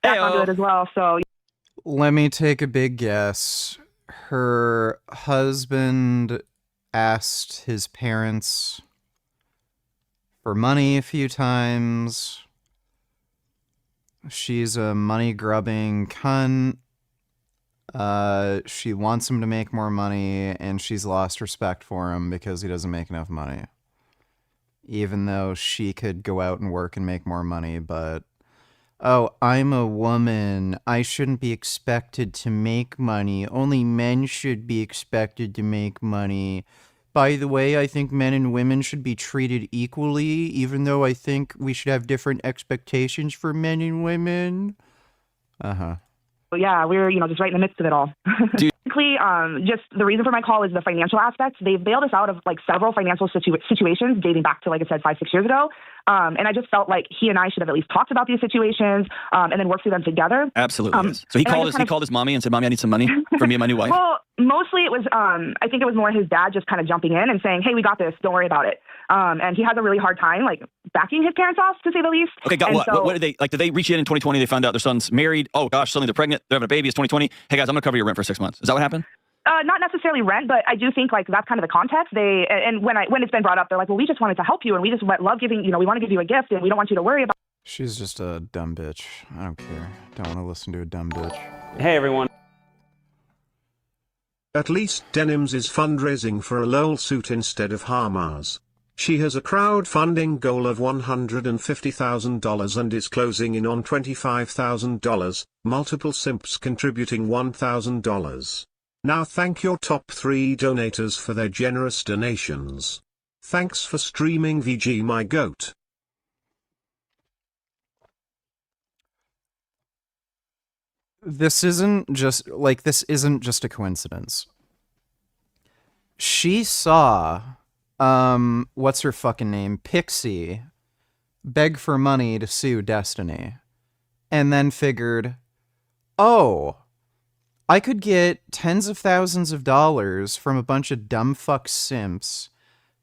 back onto it as well. So Let me take a big guess. Her husband asked his parents for money a few times. She's a money-grubbing cunt. She wants him to make more money, and she's lost respect for him because he doesn't make enough money. Even though she could go out and work and make more money, but... Oh, I'm a woman. I shouldn't be expected to make money. Only men should be expected to make money. By the way, I think men and women should be treated equally, even though I think we should have different expectations for men and women. Uh-huh. yeah, we're, just right in the midst of it all. Basically, just the reason for my call is the financial aspect. They've bailed us out of several financial situations dating back to, like I said, 5-6 years ago. And I just felt like he and I should have at least talked about these situations and then worked through them together. Absolutely. Yes. So he called his mommy and said, "Mommy, I need some money for me and my new wife." Well, mostly it was, I think it was more his dad just kind of jumping in and saying, "Hey, we got this. Don't worry about it." And he has a really hard time, backing his parents off, to say the least. Okay, got and what? So, What did they, did they reach in 2020, they found out their son's married? Oh gosh, suddenly they're pregnant, they're having a baby, it's 2020. Hey guys, I'm gonna cover your rent for 6 months. Is that what happened? Not necessarily rent, but I do think that's kind of the context. And when it's been brought up, they're like, "Well, we just wanted to help you, and we just love giving. We want to give you a gift, and we don't want you to worry about." She's just a dumb bitch. I don't care. Don't want to listen to a dumb bitch. Hey everyone. At least Denims is fundraising for a LOL suit instead of Hamas. She has a crowdfunding goal of $150,000 and is closing in on $25,000, multiple simps contributing $1,000. Now thank your top 3 donators for their generous donations. Thanks for streaming VG my goat. This isn't just a coincidence. She saw what's her fucking name? Pixie beg for money to sue Destiny. And then figured, oh, I could get tens of thousands of dollars from a bunch of dumb fuck simps,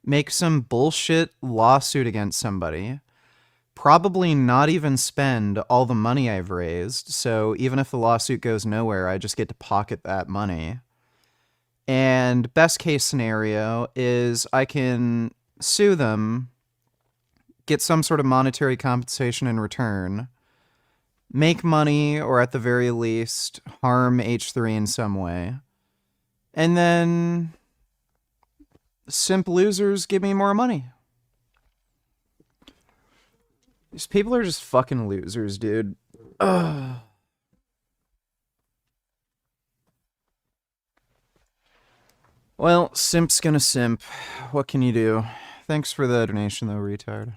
make some bullshit lawsuit against somebody, probably not even spend all the money I've raised, so even if the lawsuit goes nowhere, I just get to pocket that money. And best case scenario is I can sue them, get some sort of monetary compensation in return, make money, or at the very least, harm H3 in some way. And then simp losers give me more money. These people are just fucking losers, dude. Ugh. Well, simp's gonna simp. What can you do? Thanks for the donation, though, retard.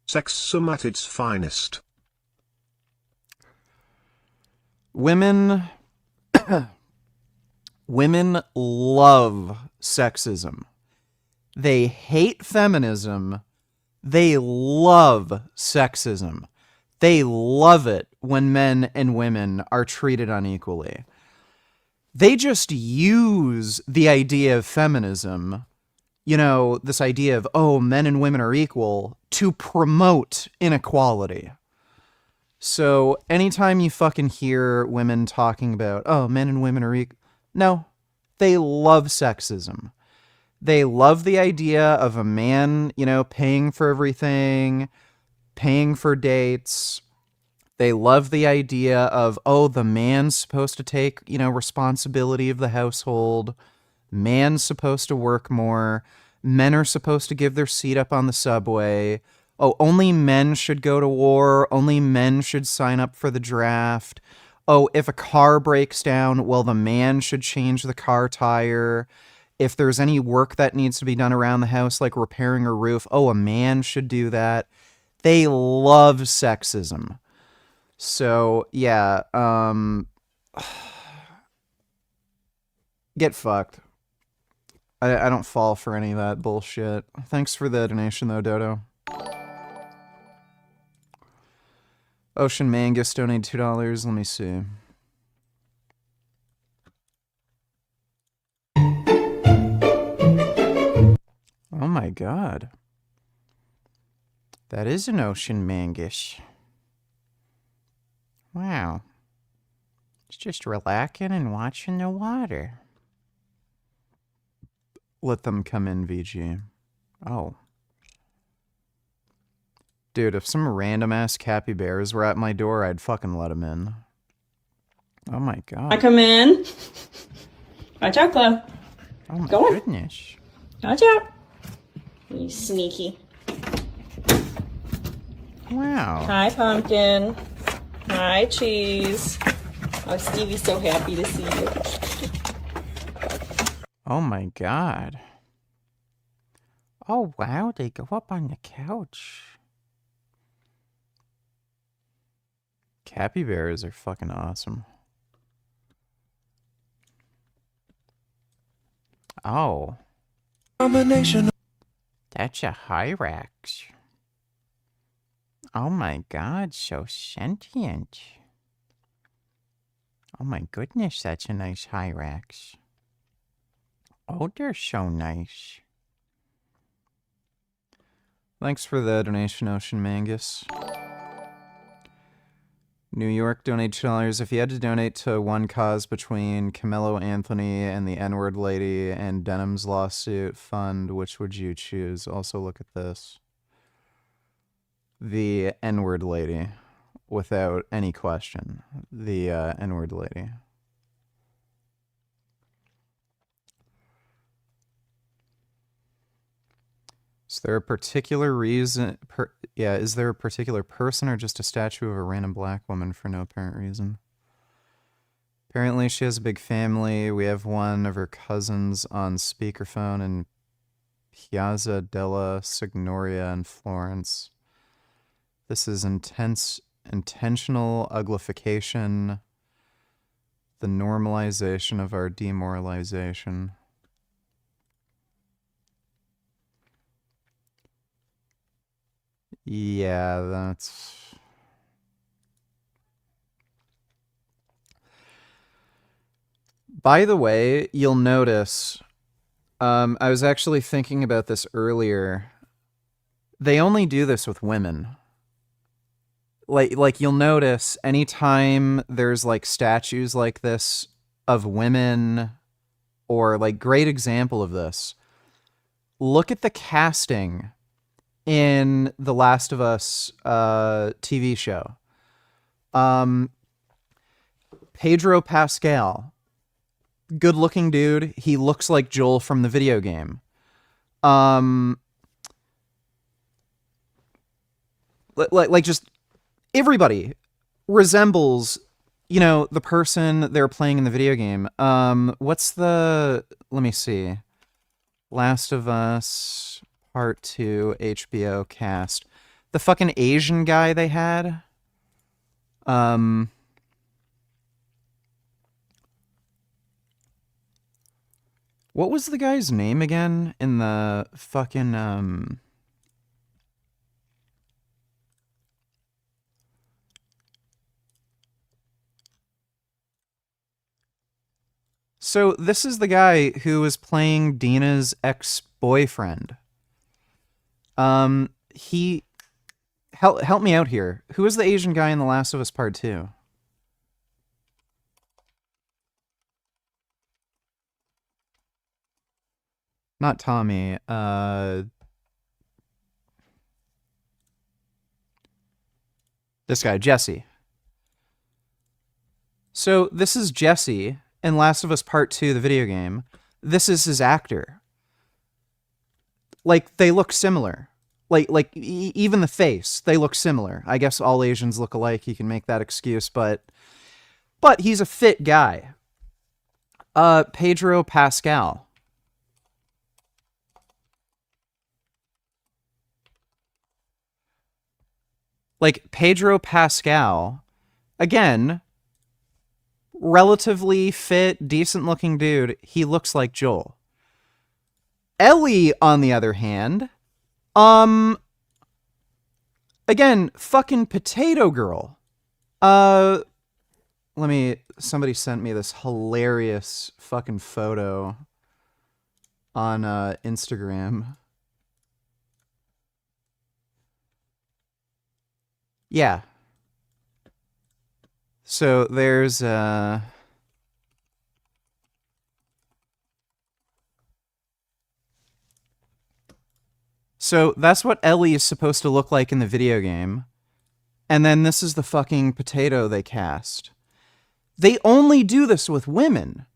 Sexism at its finest. Women... Women love sexism. They hate feminism. They love sexism. They love it when men and women are treated unequally. They just use the idea of feminism, you know, this idea of, oh, men and women are equal, to promote inequality. So anytime you fucking hear women talking about, oh, men and women are equal, no, they love sexism. They love the idea of a man, you know, paying for everything, paying for dates. They love the idea of, oh, the man's supposed to take, you know, responsibility of the household. Man's supposed to work more. Men are supposed to give their seat up on the subway. Oh, only men should go to war. Only men should sign up for the draft. Oh, if a car breaks down, well, the man should change the car tire. If there's any work that needs to be done around the house, like repairing a roof, oh, a man should do that. They love sexism. So, yeah, get fucked. I don't fall for any of that bullshit. Thanks for the donation, though, Dodo. Ocean Mangus donated $2. Let me see. Oh my god. That is an Ocean Mangus. Wow. It's just relaxing and watching the water. Let them come in, VG. Oh. Dude, if some random-ass capybaras were at my door, I'd fucking let them in. Oh my god. I come in. Watch out, Chloe. Oh my Go on. goodness. Watch out. You sneaky. Wow. Hi, Pumpkin. Hi, Cheese. Oh, Stevie's so happy to see you. Oh my god. Oh wow, they go up on the couch. Capybaras are fucking awesome. Oh. Combination. That's a Hyrax. Oh my god, so sentient. Oh my goodness, that's a nice Hyrax. Oh, they're so nice. Thanks for the donation, Ocean Mangus. New York, donate $2. If you had to donate to one cause between Camelo Anthony and the N-word lady and Denham's lawsuit fund, which would you choose? Also look at this. The N-word lady, without any question. The N-word lady. Is there a particular reason? Is there a particular person or just a statue of a random black woman for no apparent reason? Apparently, she has a big family. We have one of her cousins on speakerphone in Piazza della Signoria in Florence. This is intentional uglification, the normalization of our demoralization. Yeah, that's... By the way, you'll notice, I was actually thinking about this earlier. They only do this with women. Like you'll notice anytime there's like statues like this of women, or like great example of this, look at the casting in the Last of Us TV show. Pedro Pascal, good looking dude. He looks like Joel from the video game. Like just everybody resembles, you know, the person they're playing in the video game. What's the, let me see. Last of Us Part 2 HBO cast. The fucking Asian guy they had. What was the guy's name again in the fucking So this is the guy who was playing Dina's ex-boyfriend. He help me out here. Who was the Asian guy in The Last of Us Part 2? Not Tommy. This guy, Jesse. So this is Jesse in Last of Us Part 2, the video game. This is his actor. Like, they look similar. Like even the face, they look similar. I guess all Asians look alike. You can make that excuse, but he's a fit guy. Pedro Pascal. Like, Pedro Pascal, again, relatively fit, decent-looking dude. He looks like Joel. Ellie, on the other hand, again, fucking potato girl. Somebody sent me this hilarious fucking photo on Instagram. Yeah. So there's So that's what Ellie is supposed to look like in the video game. And then this is the fucking potato they cast. They only do this with women.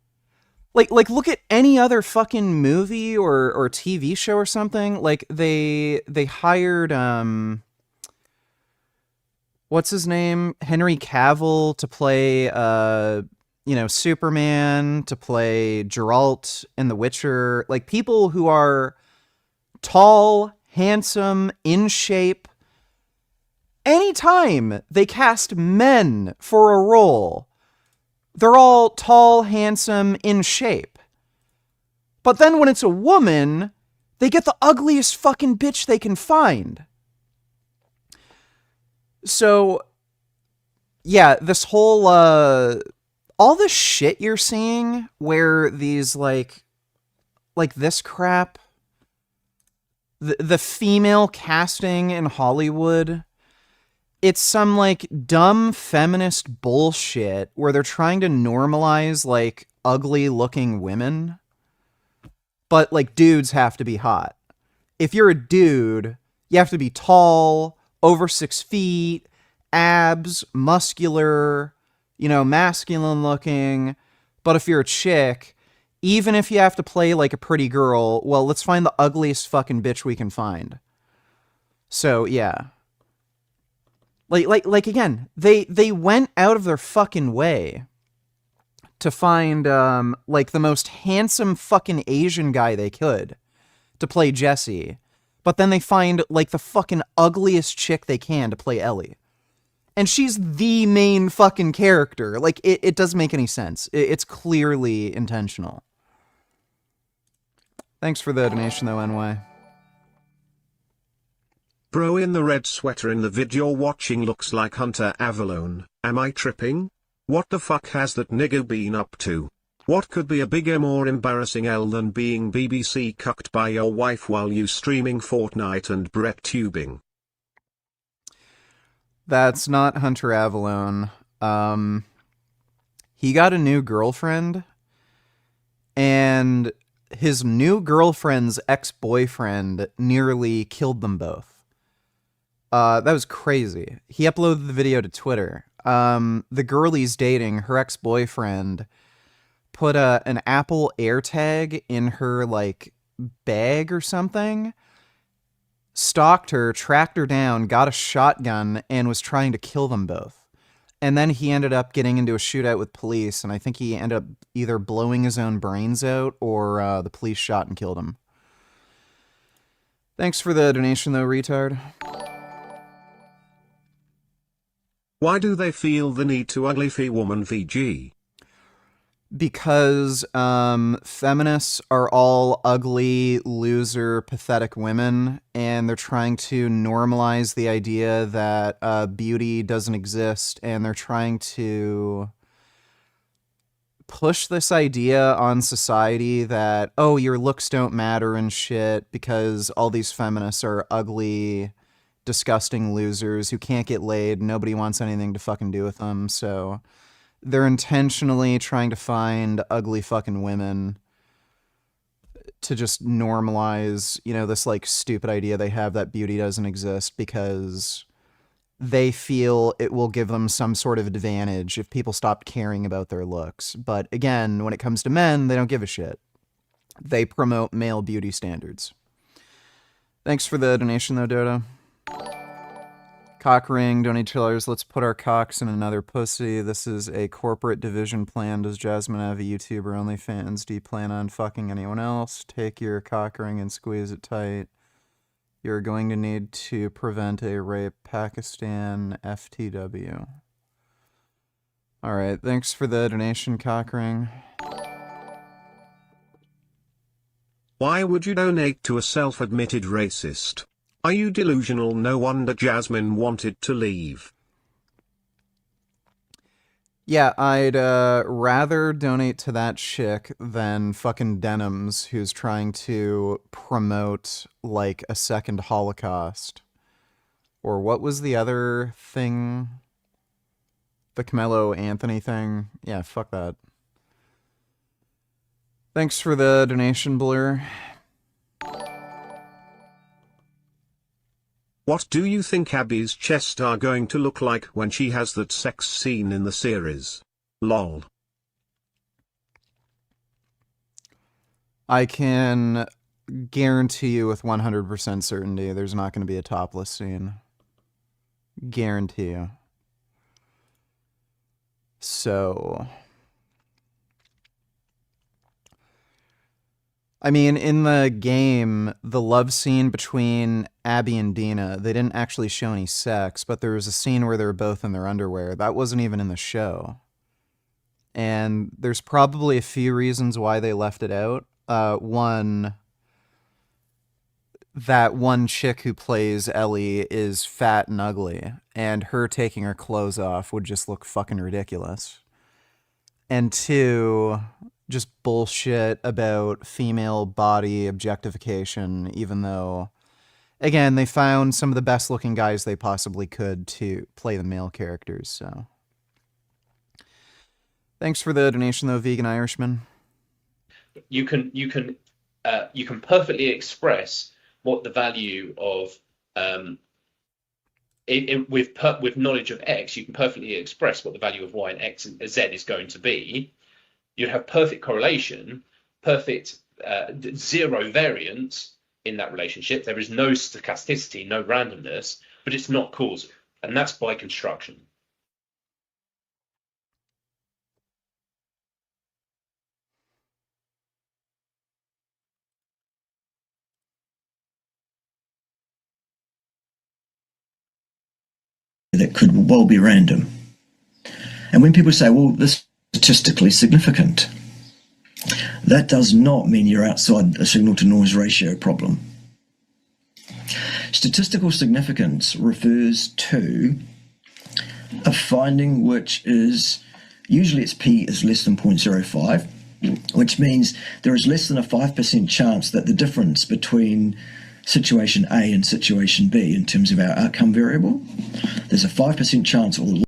Like look at any other fucking movie or TV show or something. Like they hired what's his name? Henry Cavill to play Superman, to play Geralt in The Witcher. Like people who are tall, handsome, in shape. Anytime they cast men for a role, they're all tall, handsome, in shape. But then when it's a woman, they get the ugliest fucking bitch they can find. So, yeah, this whole, all this shit you're seeing where these, like this crap, the female casting in Hollywood, it's some, like, dumb feminist bullshit where they're trying to normalize, like, ugly-looking women. But, like, dudes have to be hot. If you're a dude, you have to be tall, over 6 feet, abs, muscular, masculine looking. But if you're a chick, Even if you have to play like a pretty girl, well, let's find the ugliest fucking bitch we can find. So, yeah. Like again, they went out of their fucking way to find, like, the most handsome fucking Asian guy they could to play Jesse. But then they find, like, the fucking ugliest chick they can to play Ellie. And she's the main fucking character. Like, it doesn't make any sense. It's clearly intentional. Thanks for the donation, though, NY. Bro in the red sweater in the vid you're watching looks like Hunter Avalone. Am I tripping? What the fuck has that nigger been up to? What could be a bigger, more embarrassing L than being BBC cucked by your wife while you streaming Fortnite and Brett tubing? That's not Hunter Avalone. He got a new girlfriend, and his new girlfriend's ex-boyfriend nearly killed them both. That was crazy. He uploaded the video to Twitter. The girl he's dating, her ex-boyfriend, put an Apple AirTag in her, like, bag or something, stalked her, tracked her down, got a shotgun, and was trying to kill them both. And then he ended up getting into a shootout with police, and I think he ended up either blowing his own brains out or the police shot and killed him. Thanks for the donation, though, retard. Why do they feel the need to ugly woman VG? Because feminists are all ugly, loser, pathetic women, and they're trying to normalize the idea that beauty doesn't exist, and they're trying to push this idea on society that, oh, your looks don't matter and shit, because all these feminists are ugly, disgusting losers who can't get laid, nobody wants anything to fucking do with them, so they're intentionally trying to find ugly fucking women to just normalize, you know, this, like, stupid idea they have that beauty doesn't exist because they feel it will give them some sort of advantage if people stop caring about their looks. But again, when it comes to men, they don't give a shit. They promote male beauty standards. Thanks for the donation, though, Dodo. Cock ring, donate $2. Let's put our cocks in another pussy. This is a corporate division plan. Does Jasmine have a YouTuber OnlyFans? Do you plan on fucking anyone else? Take your cock ring and squeeze it tight. You're going to need to prevent a rape. Pakistan FTW. Alright, thanks for the donation, cock ring. Why would you donate to a self-admitted racist? Are you delusional? No wonder Jasmine wanted to leave. Yeah, I'd rather donate to that chick than fucking Denims, who's trying to promote, like, a second Holocaust. Or what was the other thing? The Carmelo Anthony thing? Yeah, fuck that. Thanks for the donation, Blur. What do you think Abby's chests are going to look like when she has that sex scene in the series? Lol. I can guarantee you with 100% certainty there's not going to be a topless scene. Guarantee you. So, I mean, in the game, the love scene between Abby and Dina, they didn't actually show any sex, but there was a scene where they were both in their underwear. That wasn't even in the show. And there's probably a few reasons why they left it out. One, that one chick who plays Ellie is fat and ugly, and her taking her clothes off would just look fucking ridiculous. And two, just bullshit about female body objectification, even though, again, they found some of the best looking guys they possibly could to play the male characters, so. Thanks for the donation, though, Vegan Irishman. You can perfectly express what the value of with knowledge of X, you can perfectly express what the value of Y and X and Z is going to be. You'd have perfect correlation, perfect zero variance in that relationship. There is no stochasticity, no randomness, but it's not causal. And that's by construction. That could well be random. And when people say, well, this is statistically significant, that does not mean you're outside a signal-to-noise ratio problem. Statistical significance refers to a finding which is, usually its p is less than 0.05, which means there is less than a 5% chance that the difference between situation A and situation B in terms of our outcome variable, there's a 5% chance or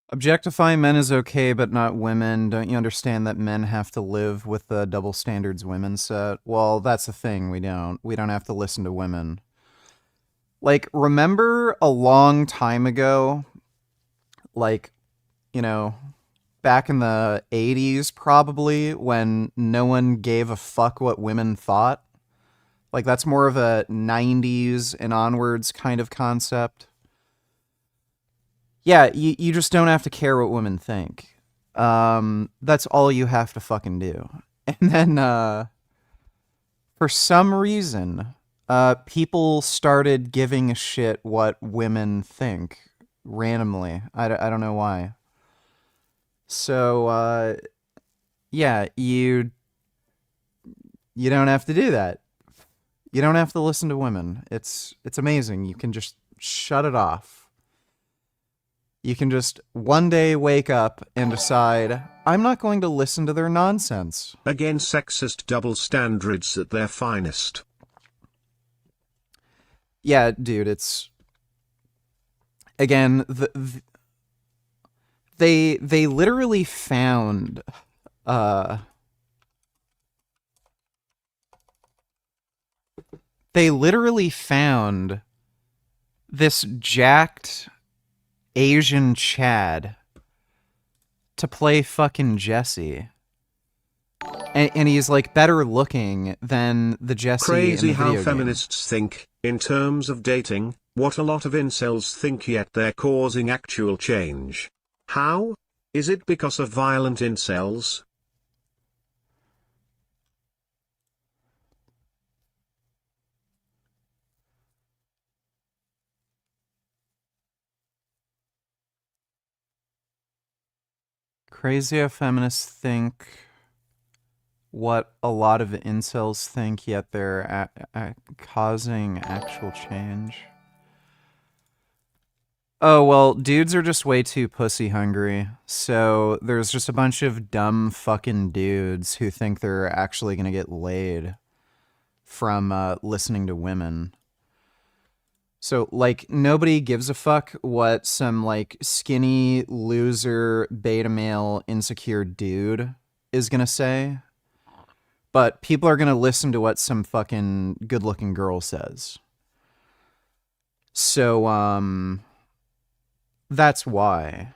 Objectifying men is okay, but not women. Don't you understand that men have to live with the double standards women set? Well, that's the thing. We don't. We don't have to listen to women. Like, remember a long time ago, like, you know, back in the 80s probably, when no one gave a fuck what women thought? Like, that's more of a 90s and onwards kind of concept. Yeah, you just don't have to care what women think. That's all you have to fucking do. And then, for some reason, people started giving a shit what women think randomly. I don't know why. So, yeah, you don't have to do that. You don't have to listen to women. It's amazing. You can just shut it off. You can just one day wake up and decide, I'm not going to listen to their nonsense. Again, sexist double standards at their finest. Yeah, dude, it's... Again, they literally found... They literally found this jacked Asian Chad to play fucking Jesse. And he's like better looking than the Jesse Crazy in the how video feminists think, in terms of dating, what a lot of incels think, yet they're causing actual change. How? Is it because of violent incels? Crazy how feminists think what a lot of incels think, yet they're causing actual change. Oh, well, dudes are just way too pussy hungry. So there's just a bunch of dumb fucking dudes who think they're actually gonna get laid from listening to women. So, like, nobody gives a fuck what some, like, skinny, loser, beta male, insecure dude is gonna say. But people are gonna listen to what some fucking good-looking girl says. So, that's why.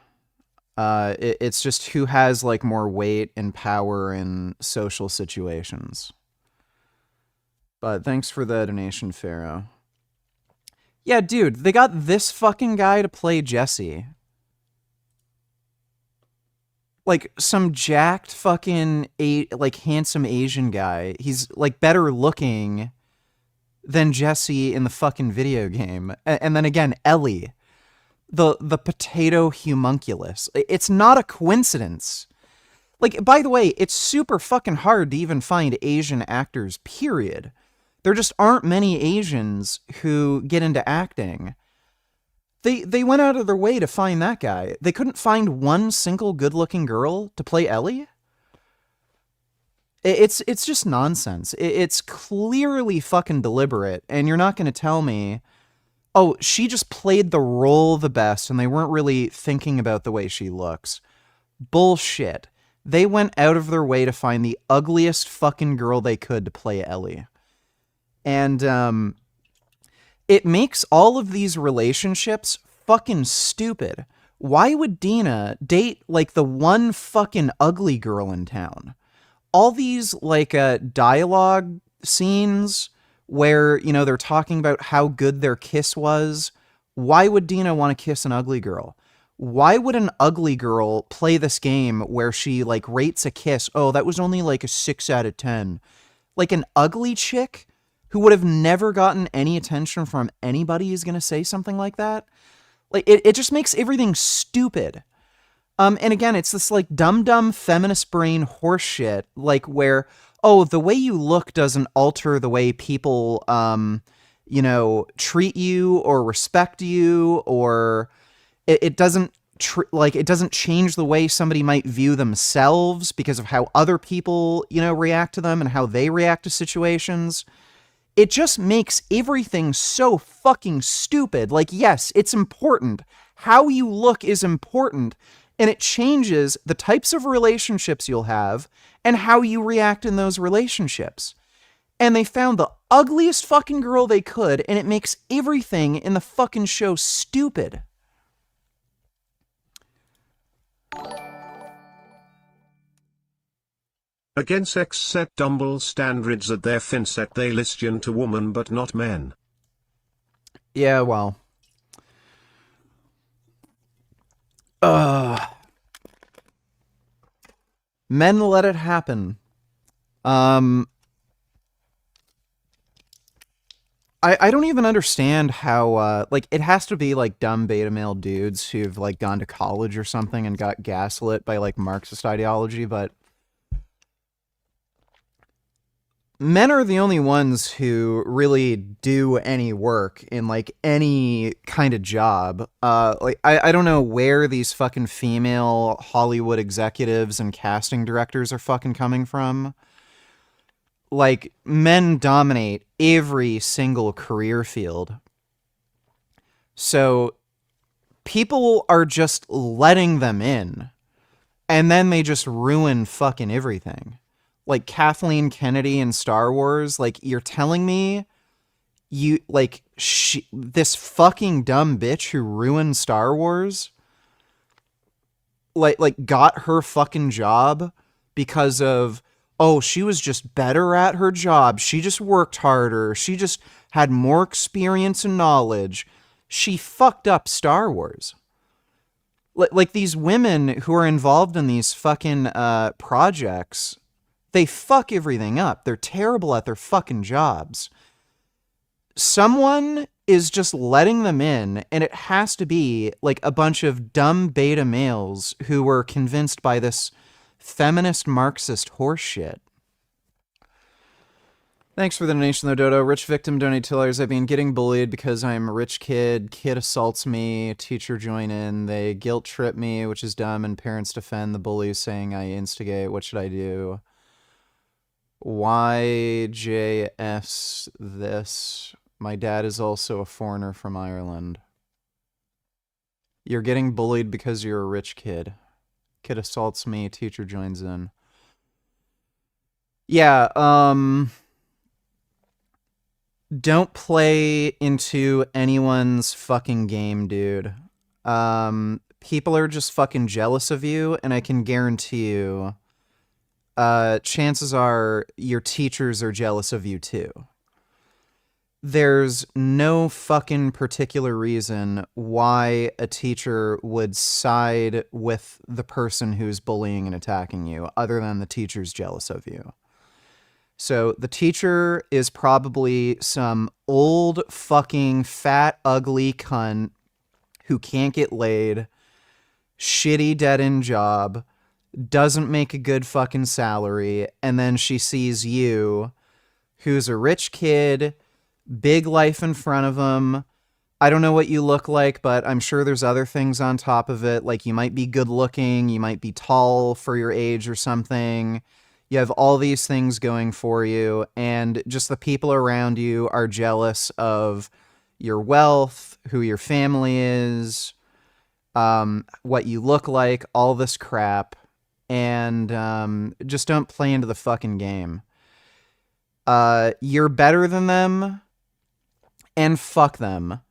It's just who has, like, more weight and power in social situations. But thanks for the donation, Pharaoh. Yeah, dude, they got this fucking guy to play Jesse. Like, some jacked fucking, like, handsome Asian guy. He's, like, better looking than Jesse in the fucking video game. And then again, Ellie. The potato homunculus. It's not a coincidence. Like, by the way, it's super fucking hard to even find Asian actors, period. There just aren't many Asians who get into acting. They went out of their way to find that guy. They couldn't find one single good-looking girl to play Ellie? It's just nonsense. It's clearly fucking deliberate, and you're not going to tell me, oh, she just played the role the best, and they weren't really thinking about the way she looks. Bullshit. They went out of their way to find the ugliest fucking girl they could to play Ellie. And, it makes all of these relationships fucking stupid. Why would Dina date, like, the one fucking ugly girl in town? all these like dialogue scenes where, you know, they're talking about how good their kiss was. Why would Dina want to kiss an ugly girl? Why would an ugly girl play this game where she like rates a kiss? Oh, that was only like a 6 out of 10. Like an ugly chick who would have never gotten any attention from anybody is going to say something like that. Like it just makes everything stupid. And again, it's this like dumb feminist brain horseshit, like where, oh, the way you look doesn't alter the way people, you know, treat you or respect you, or it doesn't it doesn't change the way somebody might view themselves because of how other people, you know, react to them and how they react to situations. It just makes everything so fucking stupid. Like, yes, it's important. How you look is important, and it changes the types of relationships you'll have and how you react in those relationships. And they found the ugliest fucking girl they could, and it makes everything in the fucking show stupid. Again, sex set double standards at their fin set they listen to woman but not men. Yeah, well. Men let it happen. I don't even understand how, like, it has to be, like, dumb beta male dudes who've, like, gone to college or something and got gaslit by, like, Marxist ideology, but men are the only ones who really do any work in, like, any kind of job. Like, I don't know where these fucking female Hollywood executives and casting directors are fucking coming from. Like, men dominate every single career field. So, people are just letting them in. And then they just ruin fucking everything. Like, Kathleen Kennedy in Star Wars, like, you're telling me this fucking dumb bitch who ruined Star Wars, like got her fucking job because of, oh, she was just better at her job. She just worked harder. She just had more experience and knowledge. She fucked up Star Wars. Like these women who are involved in these fucking projects, they fuck everything up. They're terrible at their fucking jobs. Someone is just letting them in, and it has to be like a bunch of dumb beta males who were convinced by this feminist Marxist horseshit. Thanks for the donation though, Dodo. Rich victim donate $2. I've been getting bullied because I'm a rich kid. Kid assaults me. Teacher join in. They guilt trip me, which is dumb, and parents defend the bullies saying I instigate. What should I do? YJS this. My dad is also a foreigner from Ireland. You're getting bullied because you're a rich kid. Kid assaults me, teacher joins in. Yeah, don't play into anyone's fucking game, dude. People are just fucking jealous of you, and I can guarantee you, chances are your teachers are jealous of you too. There's no fucking particular reason why a teacher would side with the person who's bullying and attacking you, other than the teacher's jealous of you. So the teacher is probably some old fucking fat ugly cunt who can't get laid, shitty dead-end job, doesn't make a good fucking salary, and then she sees you, who's a rich kid, big life in front of him. I don't know what you look like, but I'm sure there's other things on top of it. Like, you might be good looking, you might be tall for your age or something. You have all these things going for you, and just the people around you are jealous of your wealth, who your family is, what you look like, all this crap, and just don't play into the fucking game. You're better than them, and fuck them.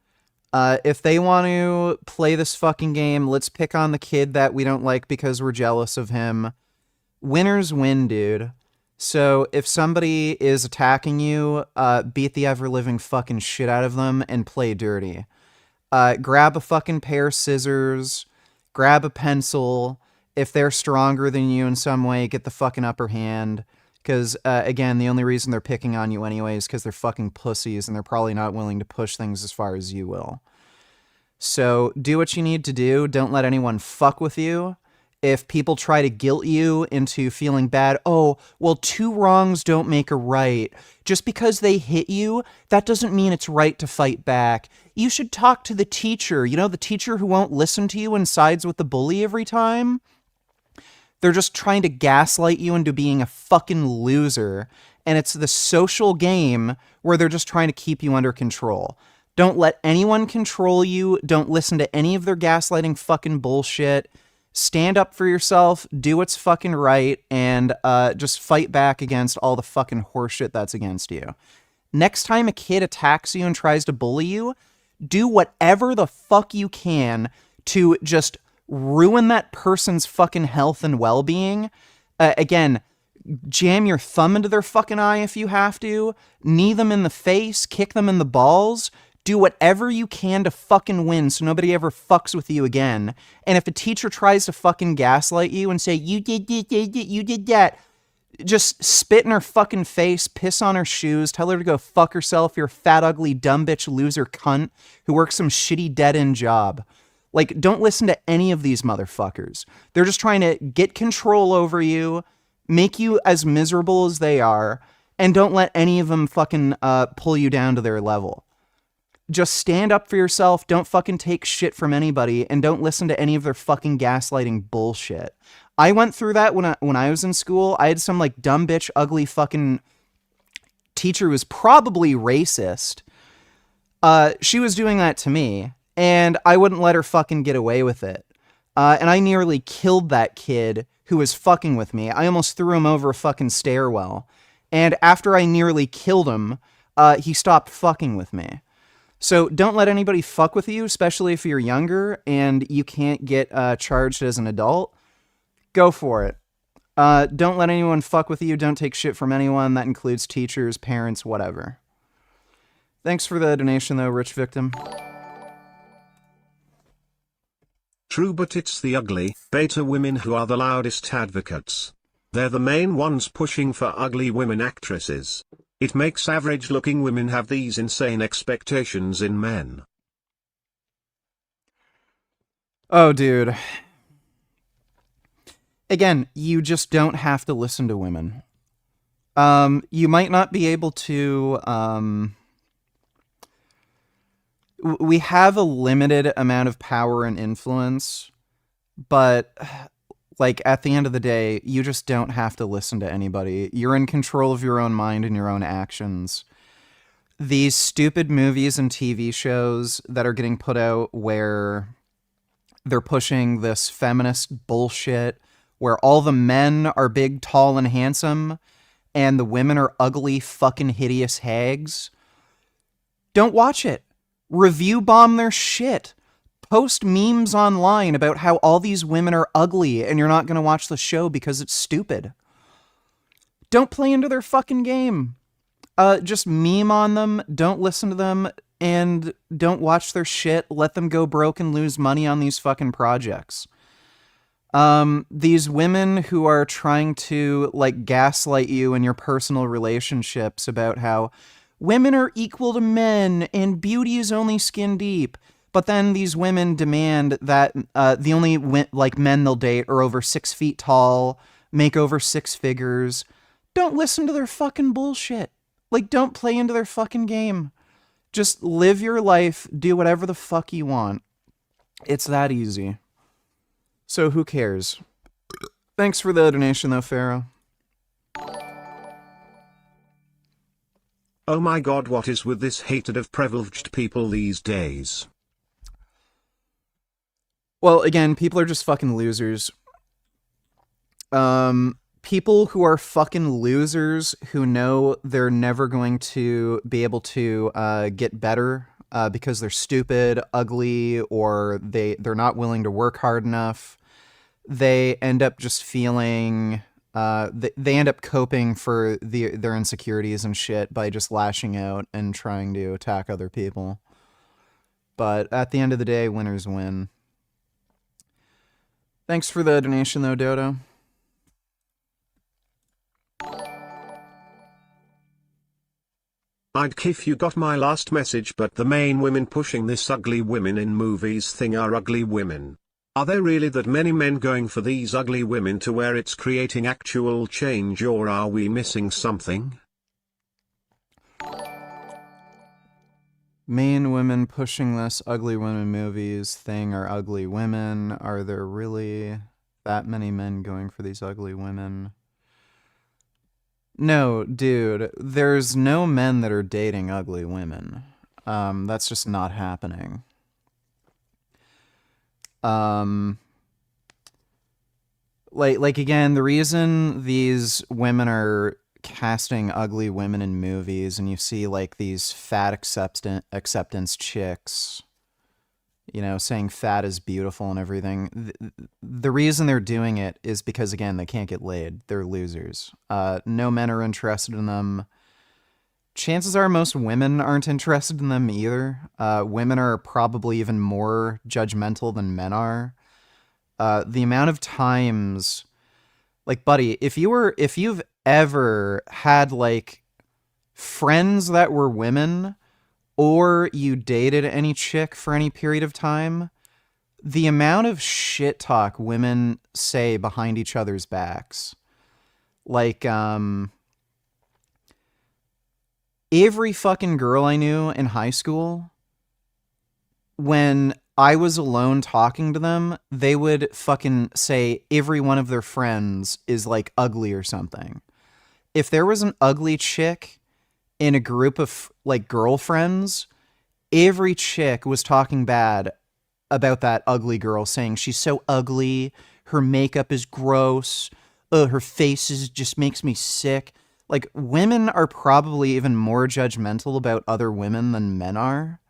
If they want to play this fucking game, let's pick on the kid that we don't like because we're jealous of him. Winners win, dude. So if somebody is attacking you, beat the ever-living fucking shit out of them and play dirty. Grab a fucking pair of scissors, grab a pencil. If they're stronger than you in some way, get the fucking upper hand. Because, again, the only reason they're picking on you anyway is because they're fucking pussies and they're probably not willing to push things as far as you will. So do what you need to do. Don't let anyone fuck with you. If people try to guilt you into feeling bad, oh, well, two wrongs don't make a right. Just because they hit you, that doesn't mean it's right to fight back. You should talk to the teacher. You know, the teacher who won't listen to you and sides with the bully every time? They're just trying to gaslight you into being a fucking loser. And it's the social game where they're just trying to keep you under control. Don't let anyone control you. Don't listen to any of their gaslighting fucking bullshit. Stand up for yourself, do what's fucking right, and just fight back against all the fucking horseshit that's against you. Next time a kid attacks you and tries to bully you, do whatever the fuck you can to just ruin that person's fucking health and well-being. Again, jam your thumb into their fucking eye if you have to, knee them in the face, kick them in the balls. Do whatever you can to fucking win so nobody ever fucks with you again. And if a teacher tries to fucking gaslight you and say, you did this, you did that, just spit in her fucking face, piss on her shoes, tell her to go fuck herself, you're a fat, ugly, dumb bitch, loser cunt who works some shitty dead-end job. Like, don't listen to any of these motherfuckers. They're just trying to get control over you, make you as miserable as they are, and don't let any of them fucking pull you down to their level. Just stand up for yourself, don't fucking take shit from anybody, and don't listen to any of their fucking gaslighting bullshit. I went through that when I was in school. I had some, like, dumb bitch, ugly fucking teacher who was probably racist. She was doing that to me, and I wouldn't let her fucking get away with it. And I nearly killed that kid who was fucking with me. I almost threw him over a fucking stairwell. And after I nearly killed him, he stopped fucking with me. So don't let anybody fuck with you, especially if you're younger and you can't get charged as an adult. Go for it. Don't let anyone fuck with you. Don't take shit from anyone. That includes teachers, parents, whatever. Thanks for the donation, though, Rich Victim. True, but it's the ugly, beta women who are the loudest advocates. They're the main ones pushing for ugly women actresses. It makes average-looking women have these insane expectations in men. Oh, dude. Again, you just don't have to listen to women. You might not be able to... We have a limited amount of power and influence, but... like, at the end of the day, you just don't have to listen to anybody. You're in control of your own mind and your own actions. These stupid movies and TV shows that are getting put out where they're pushing this feminist bullshit, where all the men are big, tall, and handsome, and the women are ugly, fucking hideous hags. Don't watch it. Review bomb their shit. Post memes online about how all these women are ugly and you're not going to watch the show because it's stupid. Don't play into their fucking game. Just meme on them, don't listen to them, and don't watch their shit. Let them go broke and lose money on these fucking projects. These women who are trying to, like, gaslight you in your personal relationships about how women are equal to men and beauty is only skin deep. But then these women demand that the only men they'll date are over 6 feet tall, make over 6 figures. Don't listen to their fucking bullshit. Like, don't play into their fucking game. Just live your life, do whatever the fuck you want. It's that easy. So who cares? Thanks for the donation, though, Pharaoh. Oh my god, what is with this hatred of privileged people these days? Well, again, people are just fucking losers. People who are fucking losers who know they're never going to be able to get better because they're stupid, ugly, or they're not willing to work hard enough. They end up just feeling They end up coping for their insecurities and shit by just lashing out and trying to attack other people. But at the end of the day, winners win. Thanks for the donation, though, Dodo. I'd if you got my last message, but the main women pushing this ugly women in movies thing are ugly women. Are there really that many men going for these ugly women to where it's creating actual change, or are we missing something? Main women pushing this ugly women movies thing are ugly women. Are there really that many men going for these ugly women? No, dude, there's no men that are dating ugly women. That's just not happening. Like again, the reason these women are casting ugly women in movies, and you see like these fat acceptance chicks, you know, saying fat is beautiful and everything. The reason they're doing it is because, again, they can't get laid. They're losers. No men are interested in them. Chances are most women aren't interested in them either. Women are probably even more judgmental than men are. The amount of times, like, buddy, if you've ever had like friends that were women, or you dated any chick for any period of time, the amount of shit talk women say behind each other's backs, like, every fucking girl I knew in high school, when I was alone talking to them, they would fucking say every one of their friends is like ugly or something. If there was an ugly chick in a group of like girlfriends, every chick was talking bad about that ugly girl, saying she's so ugly, her makeup is gross, her face just makes me sick. Like, women are probably even more judgmental about other women than men are.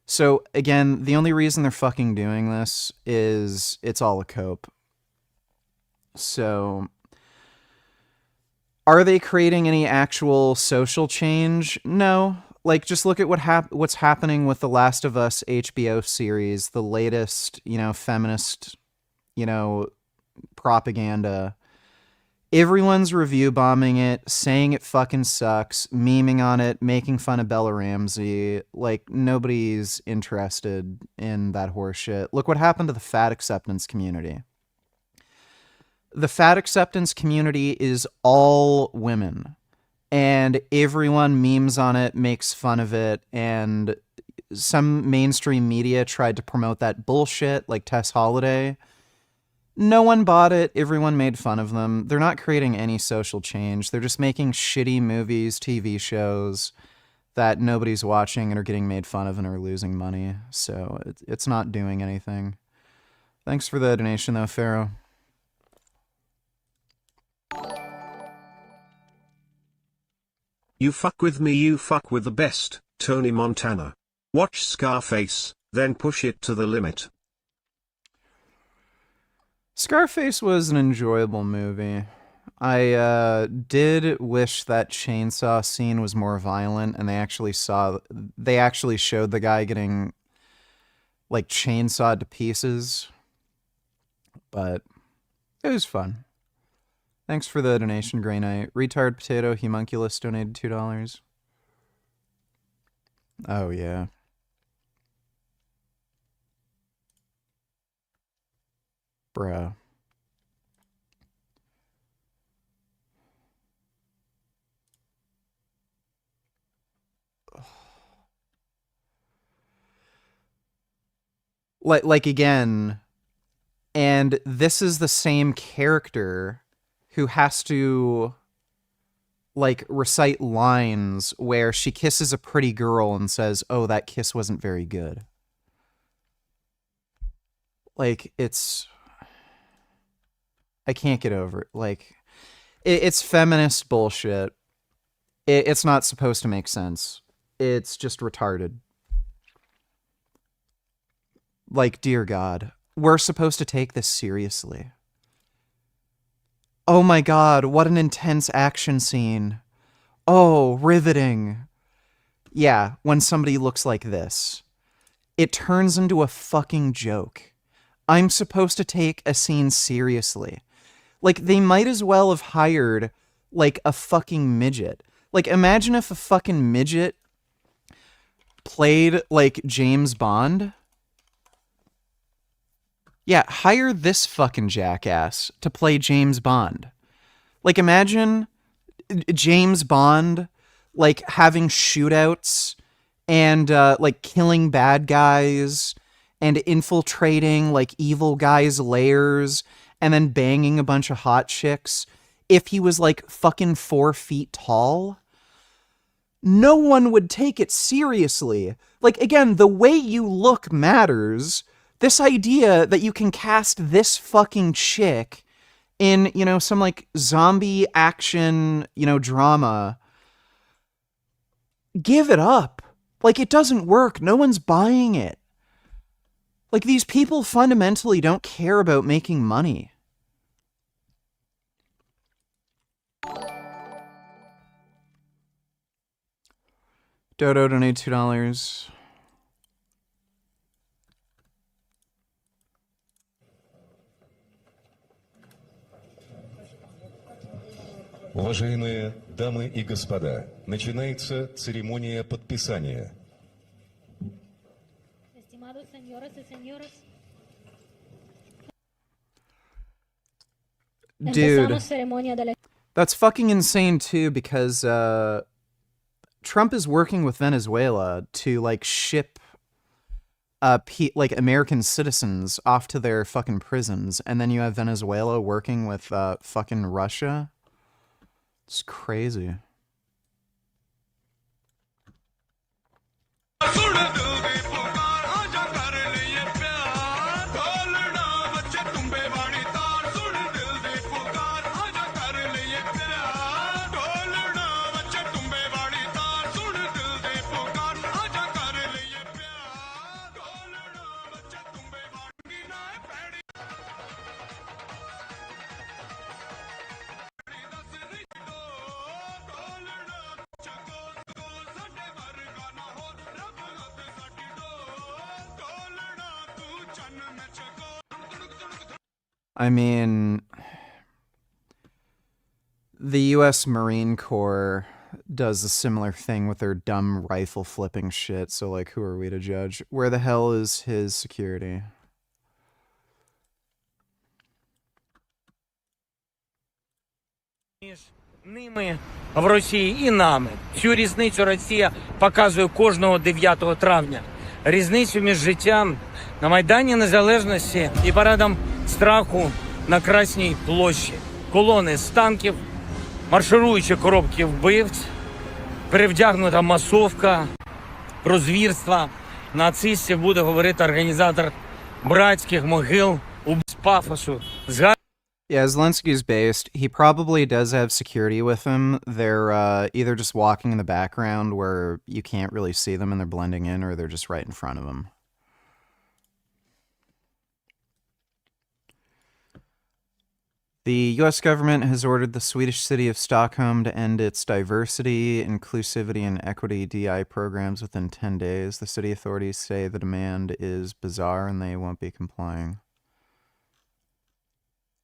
So, again, the only reason they're fucking doing this is it's all a cope. So, are they creating any actual social change? No. Like, just look at what's happening with the Last of Us HBO series, the latest, you know, feminist, you know, propaganda. Everyone's review bombing it, saying it fucking sucks, memeing on it, making fun of Bella Ramsey. Like, nobody's interested in that horseshit. Look what happened to the fat acceptance community. The fat acceptance community is all women, and everyone memes on it, makes fun of it, and some mainstream media tried to promote that bullshit, like Tess Holliday. No one bought it. Everyone made fun of them. They're not creating any social change. They're just making shitty movies, TV shows that nobody's watching and are getting made fun of and are losing money. So it's not doing anything. Thanks for the donation, though, Pharaoh. You fuck with me, you fuck with the best, Tony Montana. Watch Scarface, then push it to the limit. Scarface was an enjoyable movie. I did wish that chainsaw scene was more violent, and they actually showed the guy getting like chainsawed to pieces. But it was fun. Thanks for the donation, Grey Knight. Retard Potato Humunculus donated $2. Oh yeah. Bruh. Like again, and this is the same character who has to like recite lines where she kisses a pretty girl and says, "Oh, that kiss wasn't very good." Like, I can't get over it. Like, it's feminist bullshit. It's not supposed to make sense. It's just retarded. Like, dear God, we're supposed to take this seriously. Oh my god, what an intense action scene. Oh, riveting. Yeah, when somebody looks like this, it turns into a fucking joke. I'm supposed to take a scene seriously. Like, they might as well have hired, like, a fucking midget. Like, imagine if a fucking midget played, like, James Bond. Yeah, hire this fucking jackass to play James Bond. Like, imagine James Bond, like, having shootouts and, like, killing bad guys and infiltrating, like, evil guys' lairs and then banging a bunch of hot chicks if he was, like, fucking 4 feet tall. No one would take it seriously. Like, again, the way you look matters. This idea that you can cast this fucking chick in, you know, some, like, zombie action, you know, drama. Give it up. Like, it doesn't work. No one's buying it. Like, these people fundamentally don't care about making money. Dodo donate $2. Уважаемые дамы и господа, начинается церемония подписания. Dude, that's fucking insane too, because Trump is working with Venezuela to, like, ship like American citizens off to their fucking prisons, and then you have Venezuela working with fucking Russia. It's crazy. I mean, the U.S. Marine Corps does a similar thing with their dumb rifle flipping shit, so, like, who are we to judge? Where the hell is his security? Ними в Росії і нами. Цю різницю Росія показує кожного 9 травня. Різницю між життям на Майдані Незалежності і парадом страху на Красній площі. Колони з танків, маршируючі коробки вбивць, перевдягнута масовка, про звірства нацистів буде говорити організатор братських могил у пафосу. Yeah, Zelensky's based. He probably does have security with him. They're either just walking in the background where you can't really see them and they're blending in, or they're just right in front of him. The U.S. government has ordered the Swedish city of Stockholm to end its diversity, inclusivity, and equity DI programs within 10 days. The city authorities say the demand is bizarre and they won't be complying.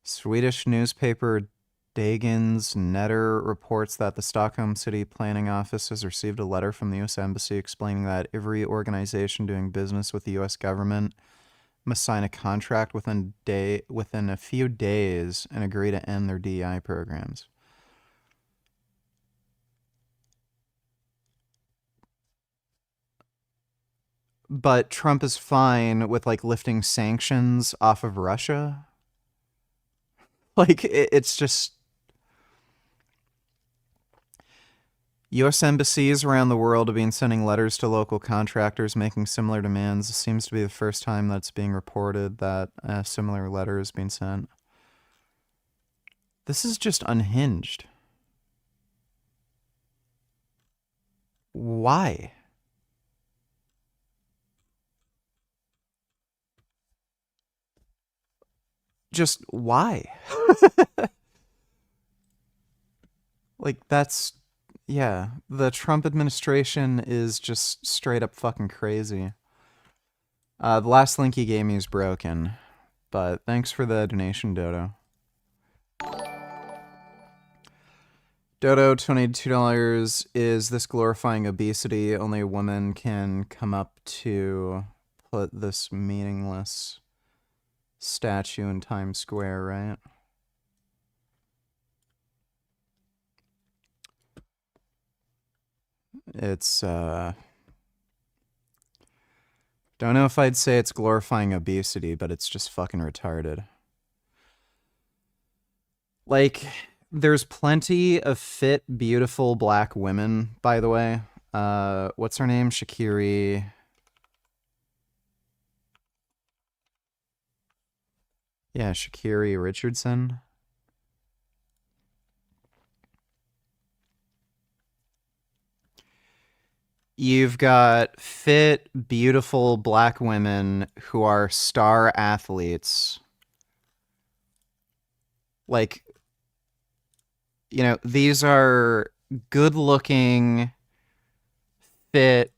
Swedish newspaper Dagens Netter reports that the Stockholm City Planning Office has received a letter from the U.S. Embassy explaining that every organization doing business with the U.S. government must sign a contract within a few days and agree to end their DEI programs. But Trump is fine with, like, lifting sanctions off of Russia. Like, it's just... U.S. embassies around the world have been sending letters to local contractors making similar demands. It seems to be the first time that it's being reported that a similar letter has been sent. This is just unhinged. Why? Just why? Like, that's, yeah, the Trump administration is just straight up fucking crazy. The last link he gave me is broken, but thanks for the donation, Dodo. Dodo, $22. Is this glorifying obesity? Only a woman can come up to put this meaningless statue in Times Square, right? It's, don't know if I'd say it's glorifying obesity, but it's just fucking retarded. Like, there's plenty of fit, beautiful black women, by the way. What's her name? Sha'Carri. Yeah, Sha'Carri Richardson. You've got fit, beautiful black women who are star athletes. Like, you know, these are good-looking, fit,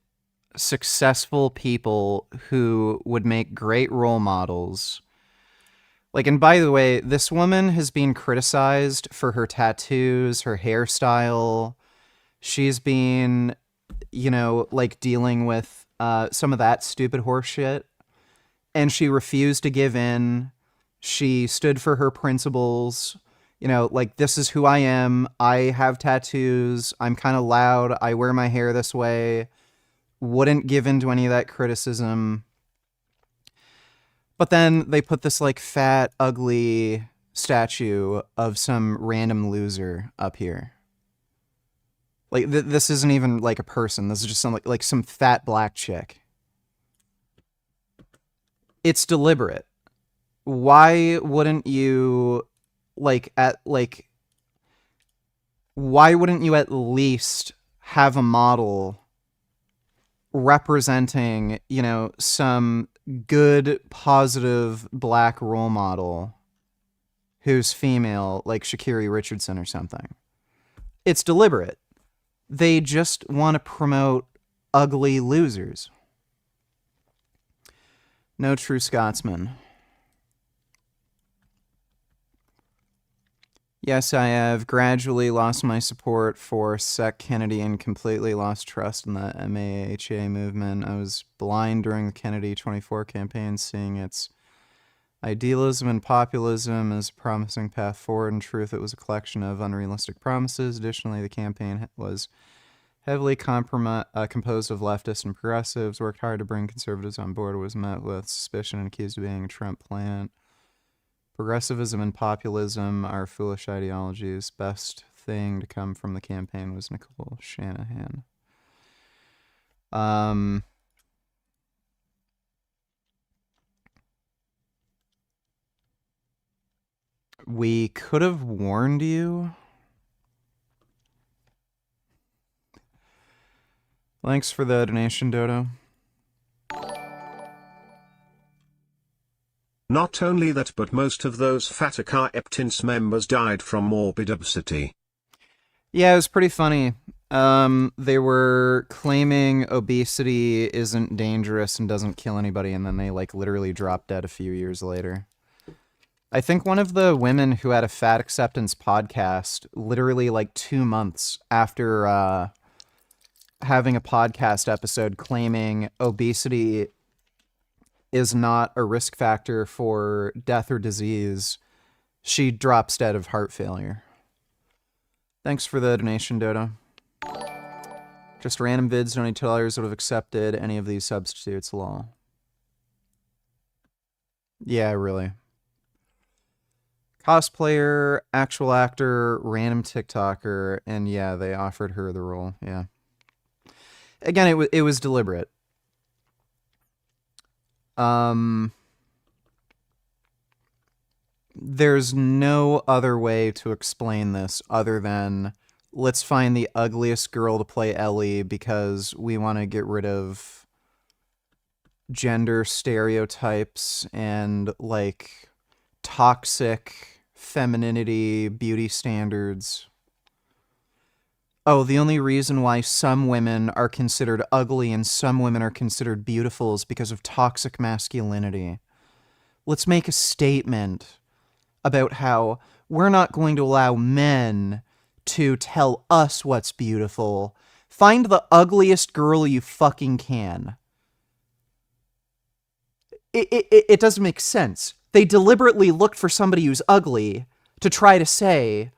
successful people who would make great role models. Like, and by the way, this woman has been criticized for her tattoos, her hairstyle. She's been, you know, like dealing with some of that stupid horse shit. And she refused to give in. She stood for her principles. You know, like, this is who I am. I have tattoos. I'm kind of loud. I wear my hair this way. Wouldn't give in to any of that criticism. But then they put this, like, fat, ugly statue of some random loser up here. Like, this isn't even, like, a person. This is just some, like some fat black chick. It's deliberate. Why wouldn't you, why wouldn't you at least have a model representing, you know, some good, positive black role model who's female, like Sha'Carri Richardson or something? It's deliberate. They just want to promote ugly losers. No true Scotsman. Yes, I have gradually lost my support for Sec Kennedy and completely lost trust in the MAHA movement. I was blind during the Kennedy 24 campaign, seeing its idealism and populism as a promising path forward. In truth, it was a collection of unrealistic promises. Additionally, the campaign was heavily composed of leftists and progressives, worked hard to bring conservatives on board, was met with suspicion and accused of being a Trump plant. Progressivism and populism are foolish ideologies. Best thing to come from the campaign was Nicole Shanahan. We could have warned you. Thanks for the donation, Dodo. Not only that, but most of those Fataka Eptins members died from morbid obesity. Yeah, it was pretty funny. They were claiming obesity isn't dangerous and doesn't kill anybody, and then they, like, literally dropped dead a few years later. I think one of the women who had a Fat Acceptance podcast, literally, like, 2 months after having a podcast episode claiming obesity is not a risk factor for death or disease, she drops dead of heart failure. Thanks for the donation, Dodo. Just random vids, only $2 would have accepted any of these substitutes, lol. Yeah, really. Cosplayer, actual actor, random TikToker, and yeah, they offered her the role, yeah. Again, it was deliberate. There's no other way to explain this other than let's find the ugliest girl to play Ellie because we want to get rid of gender stereotypes and, like, toxic femininity beauty standards. oh, the only reason why some women are considered ugly and some women are considered beautiful is because of toxic masculinity. Let's make a statement about how we're not going to allow men to tell us what's beautiful. Find the ugliest girl you fucking can. It doesn't make sense. They deliberately looked for somebody who's ugly to try to say,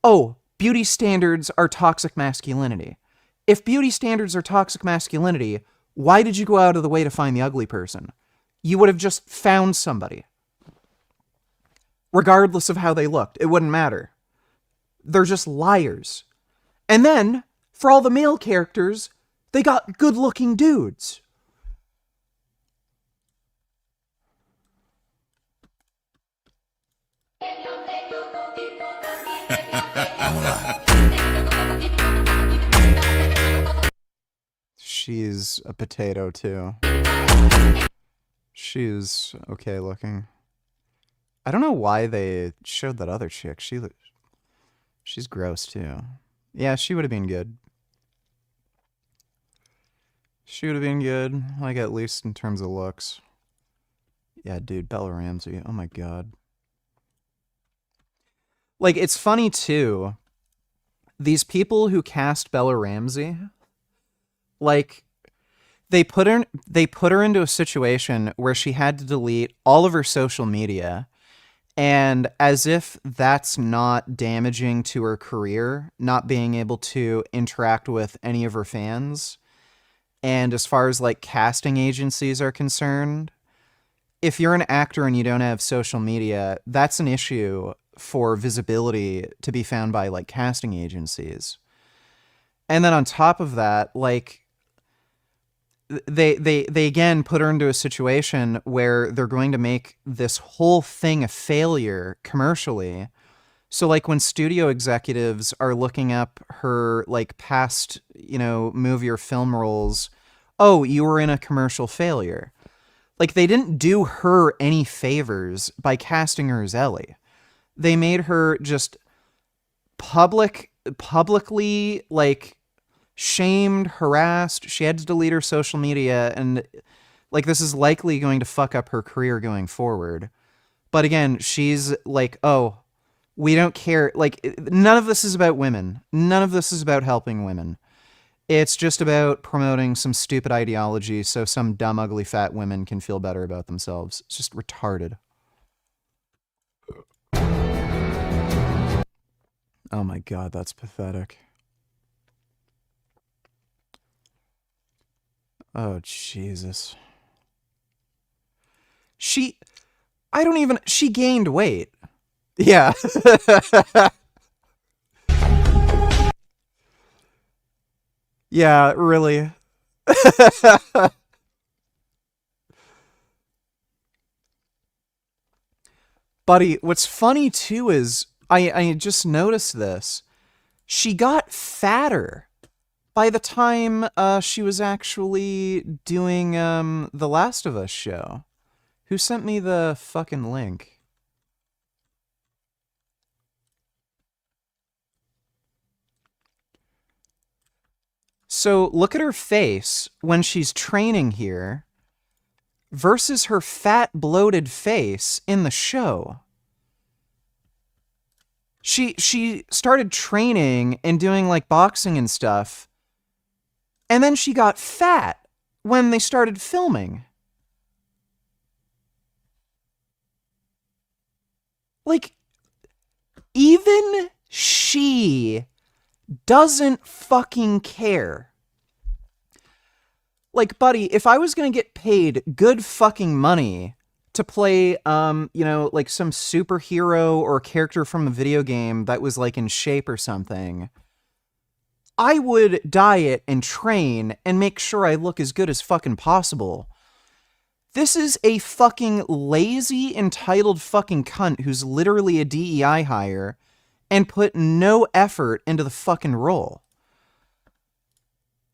oh, beauty standards are toxic masculinity. If beauty standards are toxic masculinity, why did you go out of the way to find the ugly person? You would have just found somebody. Regardless of how they looked, it wouldn't matter. They're just liars. And then, for all the male characters, they got good-looking dudes. She's a potato, too. She's okay looking. I don't know why they showed that other chick. She's gross, too. Yeah, she would have been good. She would have been good, like, at least in terms of looks. Yeah, dude, Bella Ramsey. Oh, my God. Like, it's funny, too. These people who cast Bella Ramsey, like, they put her into a situation where she had to delete all of her social media, and as if that's not damaging to her career, not being able to interact with any of her fans, and as far as, like, casting agencies are concerned, if you're an actor and you don't have social media, that's an issue for visibility to be found by, like, casting agencies. And then on top of that, like, they again put her into a situation where they're going to make this whole thing a failure commercially. So, like, when studio executives are looking up her, like, past, movie or film roles, oh, you were in a commercial failure. Like, they didn't do her any favors by casting her as Ellie. They made her just publicly, like, shamed, harassed. She had to delete her social media, and, like, this is likely going to fuck up her career going forward. But again, she's like, oh, we don't care. Like, none of this is about women. None of this is about helping women. It's just about promoting some stupid ideology so some dumb, ugly, fat women can feel better about themselves. It's just retarded. Oh my God, that's pathetic. Oh, Jesus. She gained weight. Yeah. Yeah, really. Buddy, what's funny too is I just noticed this. She got fatter by the time she was actually doing the Last of Us show. Who sent me the fucking link? So look at her face when she's training here versus her fat, bloated face in the show. She started training and doing, like, boxing and stuff, and then she got fat when they started filming. Like, even she doesn't fucking care. Like, buddy, if I was gonna get paid good fucking money to play, like, some superhero or character from a video game that was, like, in shape or something, I would diet and train and make sure I look as good as fucking possible. This is a fucking lazy, entitled fucking cunt who's literally a DEI hire and put no effort into the fucking role.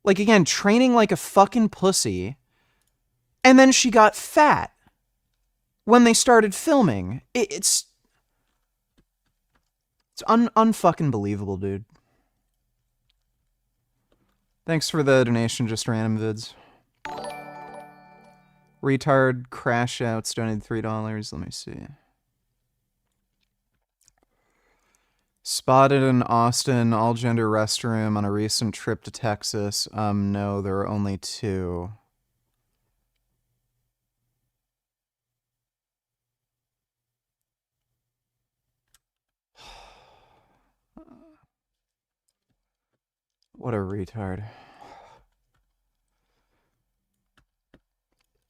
Like, again, training like a fucking pussy, and then she got fat when they started filming. It's unfucking believable, dude. Thanks for the donation, just random vids. Retard Crash Outs donated $3. Let me see. Spotted in Austin all-gender restroom on a recent trip to Texas. No, there are only 2. What a retard.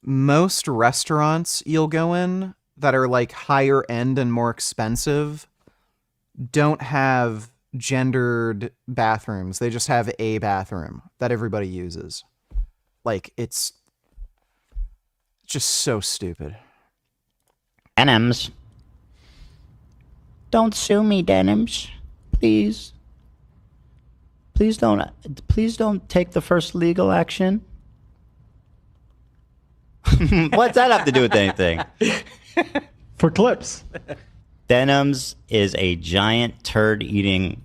Most restaurants you'll go in that are like higher end and more expensive don't have gendered bathrooms. They just have a bathroom that everybody uses. Like, it's just so stupid. Denims. Don't sue me, Denims. Please. Please don't take the first legal action. What's that have to do with anything? For clips. Denims is a giant turd-eating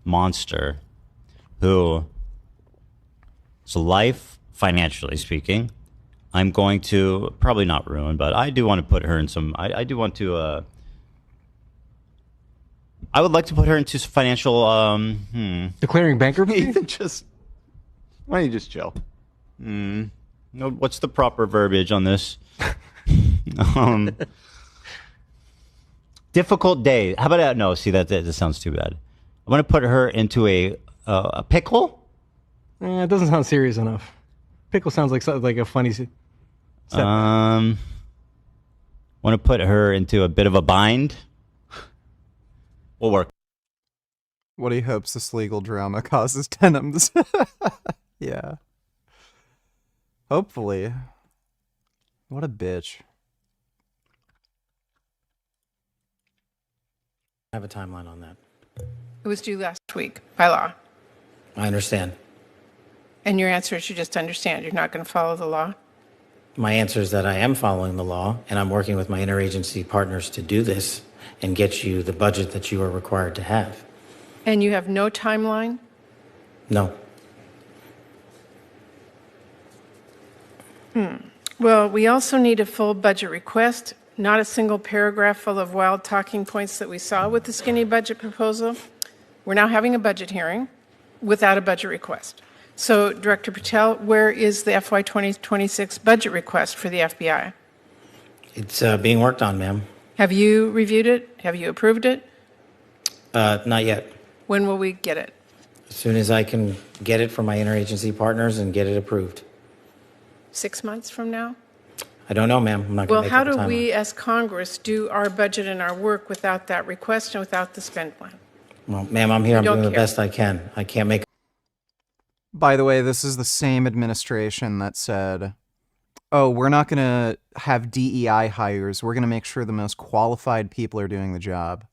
monster whose life, financially speaking, I'm going to probably not ruin, but I do want to put her in some. I do want to. I would like to put her into some financial. Declaring bankruptcy. Just why don't you just chill? No, what's the proper verbiage on this? Difficult day. How about no? See that sounds too bad. I'm gonna put her into a pickle. It doesn't sound serious enough. Pickle sounds like something like a funny. Want to put her into a bit of a bind. We'll work. What he hopes this legal drama causes Denims. Yeah. Hopefully. What a bitch. I have a timeline on that. It was due last week by law. I understand. And your answer is you just understand. You're not going to follow the law? My answer is that I am following the law, and I'm working with my interagency partners to do this and get you the budget that you are required to have. And you have no timeline? No. Well, we also need a full budget request, not a single paragraph full of wild talking points that we saw with the skinny budget proposal. We're now having a budget hearing without a budget request. So, Director Patel, where is the FY 2026 budget request for the FBI? It's being worked on, ma'am. Have you reviewed it? Have you approved it? Not yet. When will we get it? As soon as I can get it from my interagency partners and get it approved. 6 months from now? I don't know, ma'am. I'm not Well, going to how make up do a timeline. we as Congress do our budget and our work without that request and without the spend plan? Well, ma'am, I'm here. I'm don't doing the care. best I can. I can't make. By the way, this is the same administration that said, oh, we're not going to have DEI hires. We're going to make sure the most qualified people are doing the job.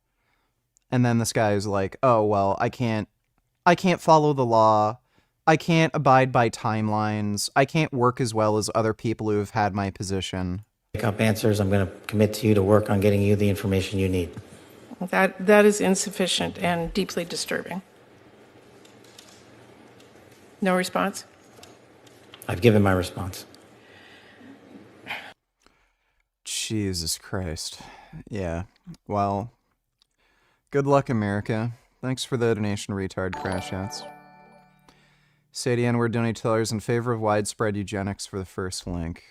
And then this guy is like, oh, well, I can't follow the law. I can't abide by timelines. I can't work as well as other people who have had my position. Make up answers. I'm going to commit to you to work on getting you the information you need. That is insufficient and deeply disturbing. No response? I've given my response. Jesus Christ. Yeah. Well, good luck, America. Thanks for the donation, retard crash outs. Sadie N. Word donate $2 in favor of widespread eugenics for the first link.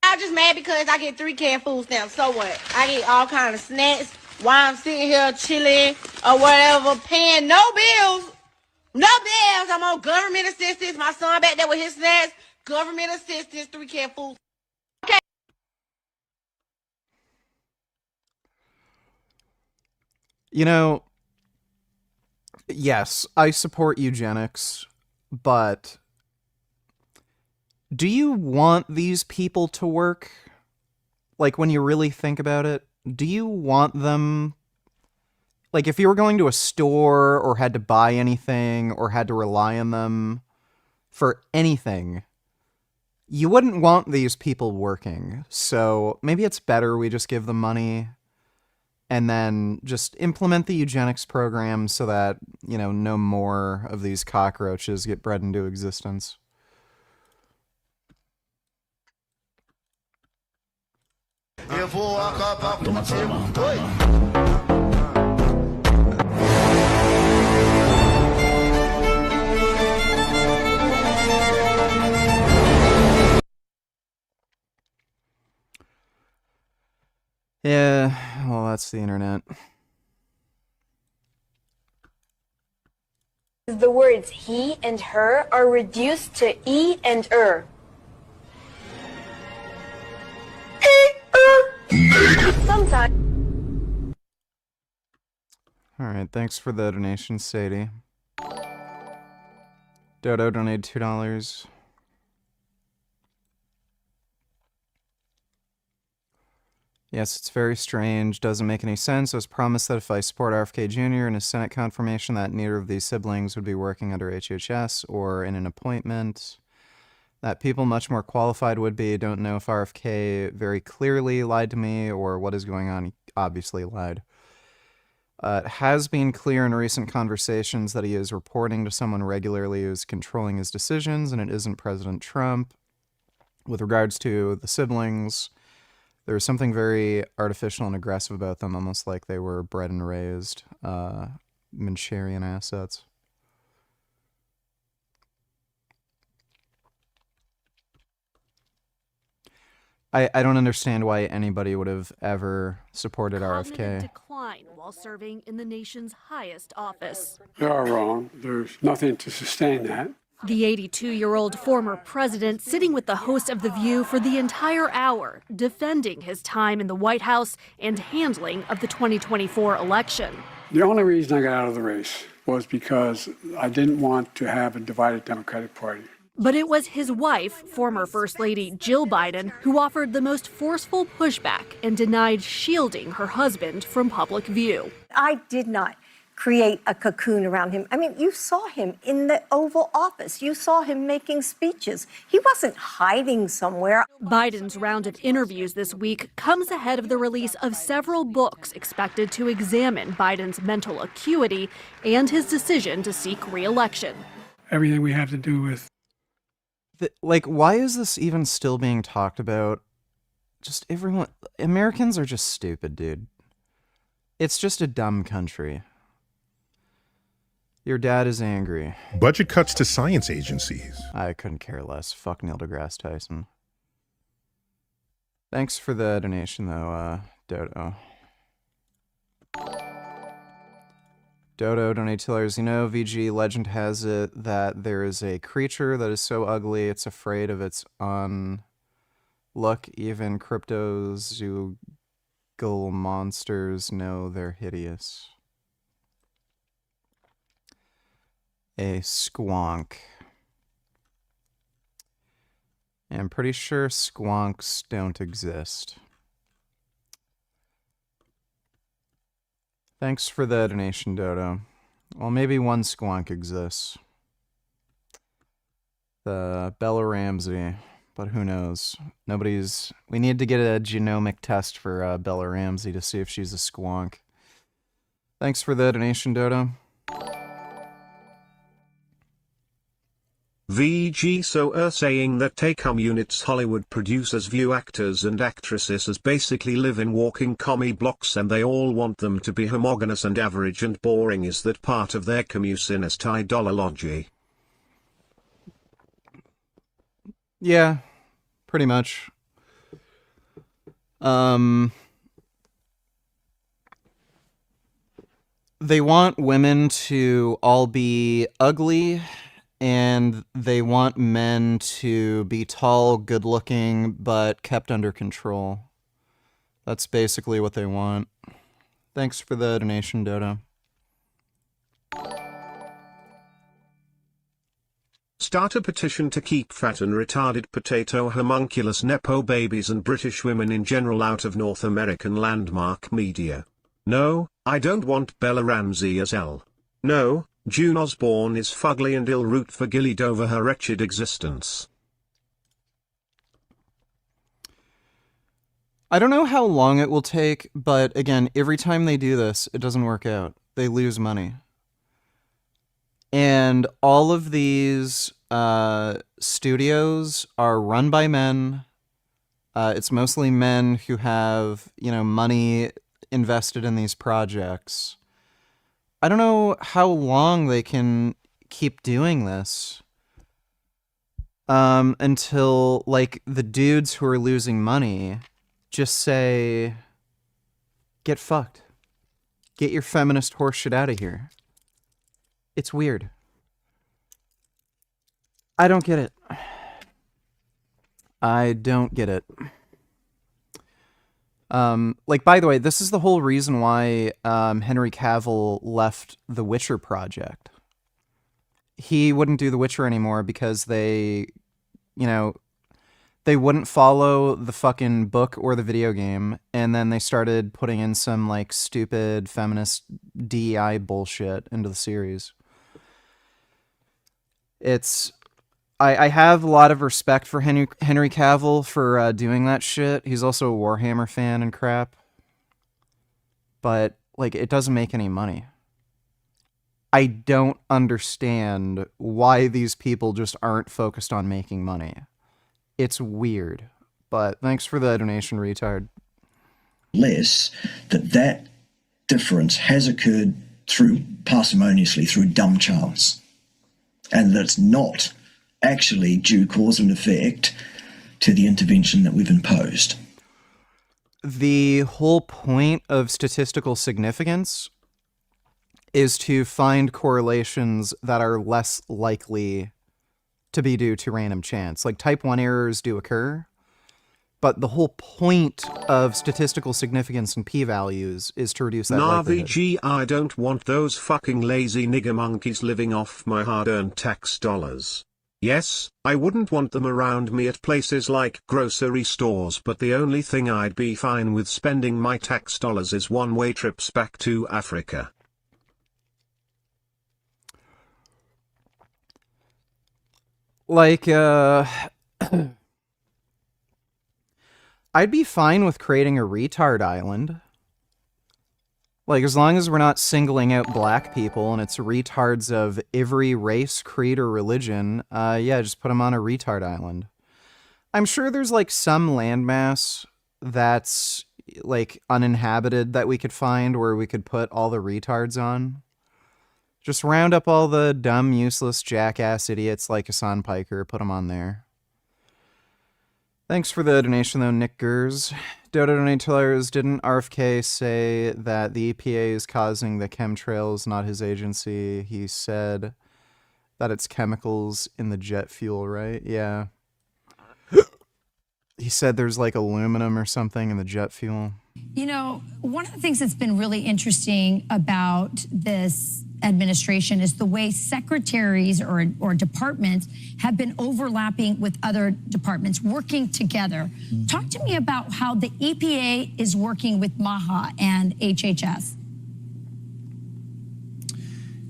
I'm just mad because I get 3 canned food stamps. So what? I get all kind of snacks while I'm sitting here chilling or whatever, paying no bills. No bills. I'm on government assistance. My son back there with his snacks. Government assistance, 3 canned food. Okay. You know, yes, I support eugenics, but do you want these people to work? Like, when you really think about it, do you want them... Like, if you were going to a store or had to buy anything or had to rely on them for anything, you wouldn't want these people working. So maybe it's better we just give them money and then just implement the eugenics program so that, you know, no more of these cockroaches get bred into existence. Eu vou acabar contigo. Oi! Yeah, well, that's the internet. The words he and her are reduced to e and er. Sometimes. Alright, thanks for the donation, Sadie. Dodo donated $2. Yes, it's very strange. Doesn't make any sense. I was promised that if I support RFK Jr. in his Senate confirmation that neither of these siblings would be working under HHS or in an appointment. That people much more qualified would be. Don't know if RFK very clearly lied to me or what is going on. He obviously lied. It has been clear in recent conversations that he is reporting to someone regularly who's controlling his decisions, and it isn't President Trump. With regards to the siblings, there's something very artificial and aggressive about them, almost like they were bred and raised Manchurian assets. I don't understand why anybody would have ever supported RFK. Decline while serving in the nation's highest office. You are wrong. There's nothing to sustain that. The 82-year-old former president sitting with the host of The View for the entire hour, defending his time in the White House and handling of the 2024 election. The only reason I got out of the race was because I didn't want to have a divided Democratic Party. But it was his wife, former First Lady Jill Biden, who offered the most forceful pushback and denied shielding her husband from public view. I did not create a cocoon around him. I mean, you saw him in the Oval Office. You saw him making speeches. He wasn't hiding somewhere. Biden's round of interviews this week comes ahead of the release of several books expected to examine Biden's mental acuity and his decision to seek re-election. Everything we have to do with... Like, why is this even still being talked about? Just everyone... Americans are just stupid, dude. It's just a dumb country. Your dad is angry. Budget cuts to science agencies. I couldn't care less. Fuck Neil deGrasse Tyson. Thanks for the donation, though, Dodo. Dodo donate $2. You know, VG legend has it that there is a creature that is so ugly it's afraid of its own look. Even cryptozoological monsters know they're hideous. A squonk. I'm pretty sure squonks don't exist. Thanks for the donation, Dodo. Well, maybe one squonk exists. The Bella Ramsey, but who knows? We need to get a genomic test for Bella Ramsey to see if she's a squonk. Thanks for the donation, Dodo. VG so saying that take-home units Hollywood producers view actors and actresses as basically live-in walking commie blocks and they all want them to be homogeneous and average and boring. Is that part of their commucinist ideology? Yeah, pretty much. They want women to all be ugly, and they want men to be tall, good-looking, but kept under control. That's basically what they want. Thanks for the donation, Dodo. Start a petition to keep fat and retarded potato homunculus nepo babies and British women in general out of North American landmark media. No, I don't want Bella Ramsey as Elle. No, June Osborne is fugly and ill root for Gillied over her wretched existence. I don't know how long it will take, but again, every time they do this, it doesn't work out. They lose money. And all of these studios are run by men. It's mostly men who have, money invested in these projects. I don't know how long they can keep doing this. Until, like, the dudes who are losing money just say, get fucked. Get your feminist horse shit out of here. It's weird. I don't get it. I don't get it. Like, by the way, this is the whole reason why Henry Cavill left the Witcher project. He wouldn't do The Witcher anymore because they wouldn't follow the fucking book or the video game, and then they started putting in some, like, stupid feminist DEI bullshit into the series. I have a lot of respect for Henry Cavill for doing that shit. He's also a Warhammer fan and crap. But, like, it doesn't make any money. I don't understand why these people just aren't focused on making money. It's weird. But thanks for the donation, retard. Less that difference has occurred through parsimoniously through dumb chance, and that it's not actually due cause and effect to the intervention that we've imposed. The whole point of statistical significance is to find correlations that are less likely to be due to random chance. Like, type 1 errors do occur, but the whole point of statistical significance and p-values is to reduce that likelihood. VG, I don't want those fucking lazy nigger monkeys living off my hard-earned tax dollars. Yes, I wouldn't want them around me at places like grocery stores, but the only thing I'd be fine with spending my tax dollars is one-way trips back to Africa. Like, I'd be fine with creating a retard island. Like, as long as we're not singling out black people and it's retards of every race, creed, or religion, yeah, just put them on a retard island. I'm sure there's, like, some landmass that's, like, uninhabited that we could find where we could put all the retards on. Just round up all the dumb, useless, jackass idiots like Hassan Piker, put them on there. Thanks for the donation, though, Nick Gers. Dodo donators, didn't RFK say that the EPA is causing the chemtrails, not his agency? He said that it's chemicals in the jet fuel, right? Yeah. He said there's, like, aluminum or something in the jet fuel. You know, one of the things that's been really interesting about this administration is the way secretaries or departments have been overlapping with other departments, working together. Talk to me about how the EPA is working with MAHA and HHS.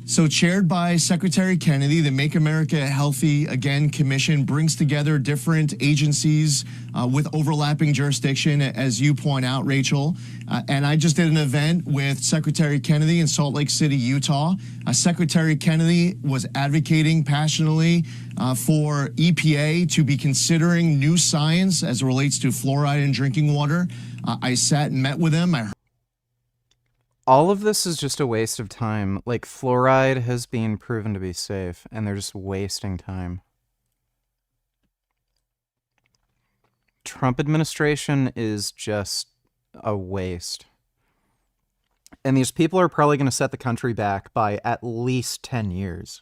So chaired by Secretary Kennedy, the Make America Healthy Again Commission brings together different agencies with overlapping jurisdiction, as you point out, Rachel. And I just did an event with Secretary Kennedy in Salt Lake City, Utah. Secretary Kennedy was advocating passionately for EPA to be considering new science as it relates to fluoride in drinking water. I sat and met with him. All of this is just a waste of time. Like, fluoride has been proven to be safe, and they're just wasting time. Trump administration is just a waste. And these people are probably going to set the country back by at least 10 years.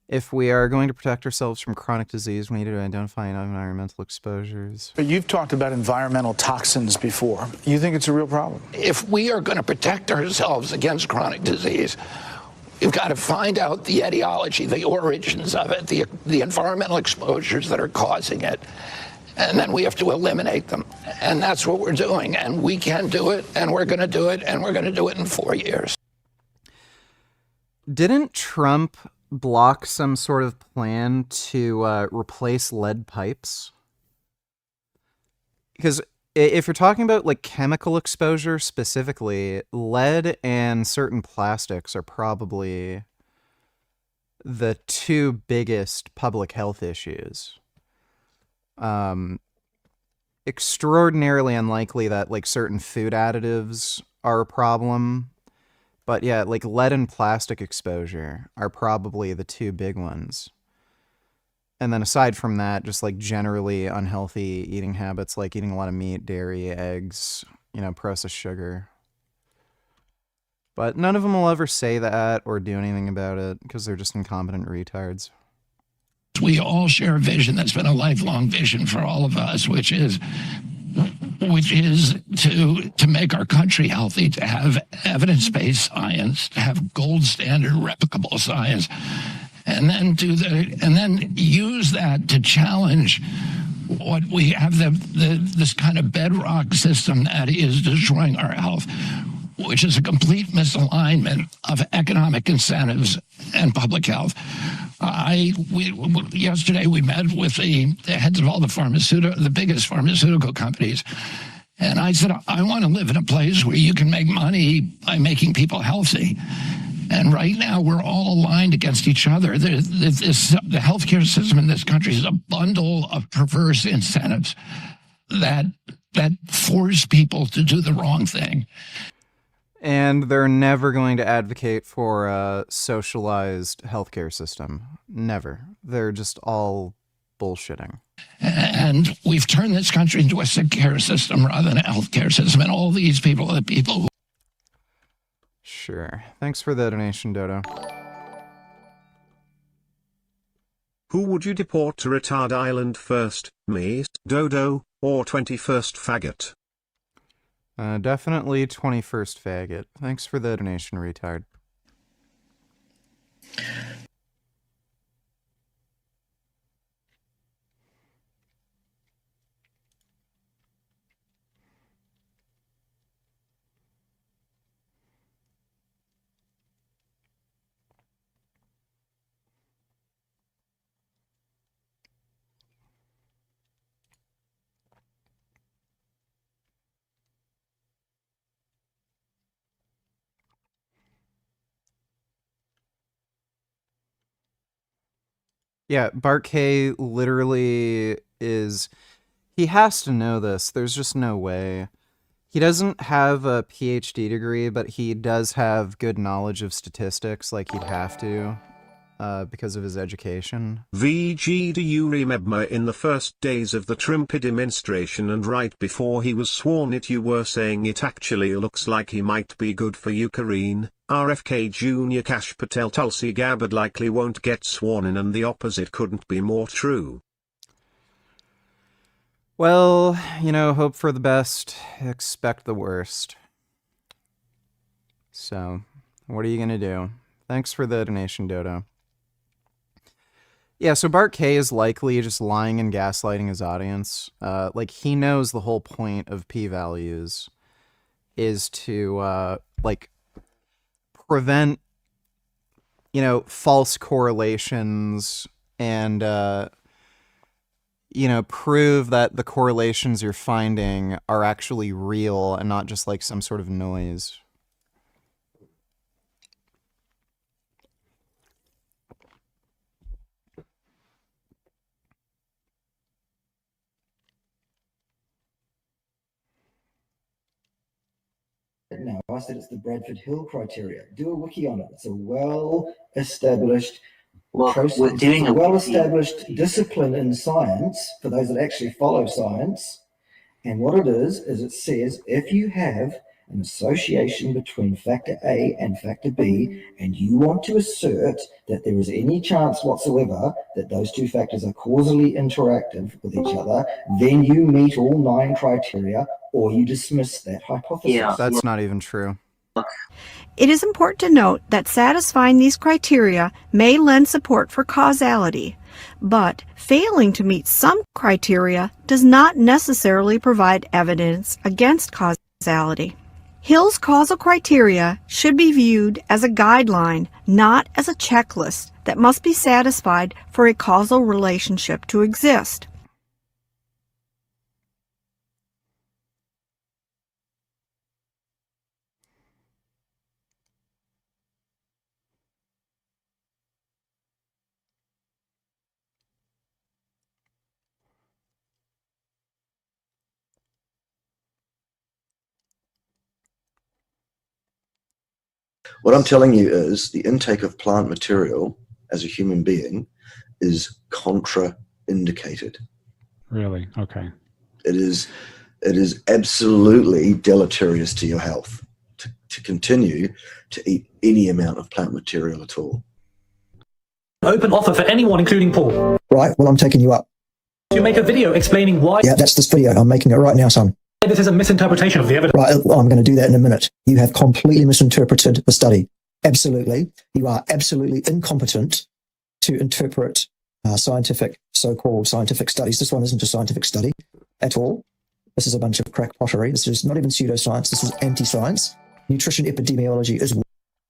If we are going to protect ourselves from chronic disease, we need to identify environmental exposures. But you've talked about environmental toxins before. You think it's a real problem? If we are going to protect ourselves against chronic disease, we've got to find out the etiology, the origins of it, the environmental exposures that are causing it. And then we have to eliminate them. And that's what we're doing. And we can do it, and we're going to do it, and we're going to do it in 4 years. Didn't Trump block some sort of plan to replace lead pipes? Because If you're talking about like chemical exposure specifically, lead and certain plastics are probably the two biggest public health issues. Extraordinarily unlikely that like certain food additives are a problem, but yeah, like lead and plastic exposure are probably the two big ones. And then aside from that, just like generally unhealthy eating habits, like eating a lot of meat, dairy, eggs, processed sugar. But none of them will ever say that or do anything about it because they're just incompetent retards. We all share a vision that's been a lifelong vision for all of us, which is to make our country healthy, to have evidence-based science, to have gold standard replicable science, and then use that to challenge what we have this kind of bedrock system that is destroying our health, which is a complete misalignment of economic incentives and public health. Yesterday we met with the heads of all the biggest pharmaceutical companies, and I said, I want to live in a place where you can make money by making people healthy. And right now we're all aligned against each other. The healthcare system in this country is a bundle of perverse incentives that force people to do the wrong thing. And they're never going to advocate for a socialized healthcare system. Never. They're just all bullshitting. And we've turned this country into a sick care system rather than a healthcare system. And all these people are the people who... Sure. Thanks for the donation, Dodo. Who would you deport to Retard Island first, me, Dodo, or 21st Faggot? Definitely 21st Faggot. Thanks for the donation, retard. Yeah, Bart K literally is... He has to know this. There's just no way. He doesn't have a PhD degree, but he does have good knowledge of statistics, like he'd have to, because of his education. VG, do you remember in the first days of the Trump administration and right before he was sworn in, you were saying it actually looks like he might be good for Ukraine? RFK Jr. Kash Patel Tulsi Gabbard likely won't get sworn in, and the opposite couldn't be more true. Well, hope for the best, expect the worst. So, what are you gonna do? Thanks for the donation, Dodo. Yeah, so Bart K is likely just lying and gaslighting his audience. He knows the whole point of p-values is to, prevent, false correlations and, prove that the correlations you're finding are actually real and not just like some sort of noise. No, I said it's the Bradford Hill criteria. Do a wiki on it. It's a well-established process. We're doing a well-established discipline in science for those that actually follow science. And what it is it says if you have an association between factor A and factor B, and you want to assert that there is any chance whatsoever that those two factors are causally interactive with each other, then you meet all 9 criteria, or you dismiss that hypothesis. Yeah, that's not even true. It is important to note that satisfying these criteria may lend support for causality, but failing to meet some criteria does not necessarily provide evidence against causality. Hill's causal criteria should be viewed as a guideline, not as a checklist that must be satisfied for a causal relationship to exist. What I'm telling you is the intake of plant material as a human being is contraindicated. Really? Okay. It is absolutely deleterious to your health to continue to eat any amount of plant material at all. Open offer for anyone, including Paul. Right, well, I'm taking you up. To make a video explaining why. Yeah, that's this video. I'm making it right now, son. This is a misinterpretation of the evidence. Right, well, I'm going to do that in a minute. You have completely misinterpreted the study. Absolutely. You are absolutely incompetent to interpret so-called scientific studies. This one isn't a scientific study at all. This is a bunch of crackpottery. This is not even pseudoscience. This is anti-science. Nutrition epidemiology is...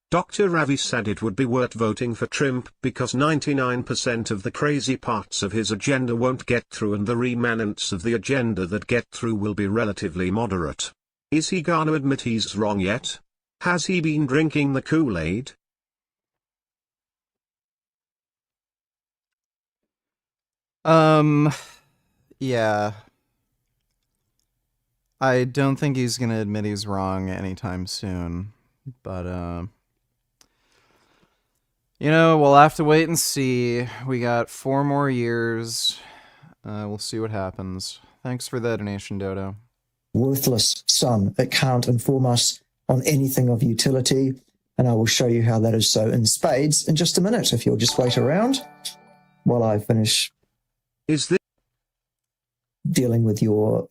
Dr. Ravi said it would be worth voting for Trump because 99% of the crazy parts of his agenda won't get through and the remanents of the agenda that get through will be relatively moderate. Is he gonna admit he's wrong yet? Has he been drinking the Kool-Aid? Yeah. I don't think he's going to admit he's wrong anytime soon, but, you know, we'll have to wait and see. We got 4 more years. We'll see what happens. Thanks for the donation, Dodo. Worthless, son. It can't inform us on anything of utility, and I will show you how that is so in spades in just a minute, if you'll just wait around while I finish dealing with your,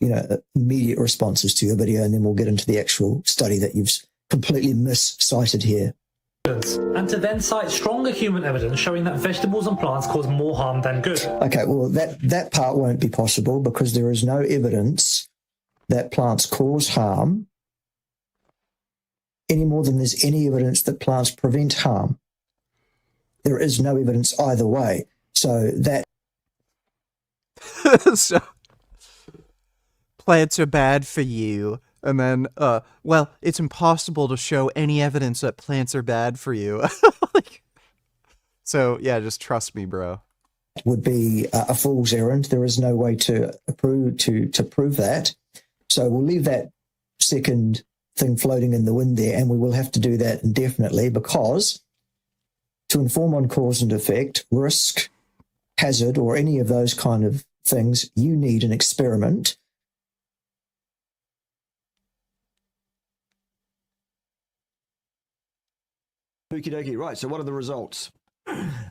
immediate responses to your video, and then we'll get into the actual study that you've completely miscited here. And to then cite stronger human evidence showing that vegetables and plants cause more harm than good. Okay, well, that part won't be possible because there is no evidence that plants cause harm any more than there's any evidence that plants prevent harm. There is no evidence either way. So that... So, plants are bad for you. And then, well, it's impossible to show any evidence that plants are bad for you. So, yeah, just trust me, bro. Would be a fool's errand. There is no way to prove that. So we'll leave that second thing floating in the wind there, and we will have to do that indefinitely because to inform on cause and effect, risk, hazard, or any of those kind of things, you need an experiment. Okie dokie, right, so what are the results?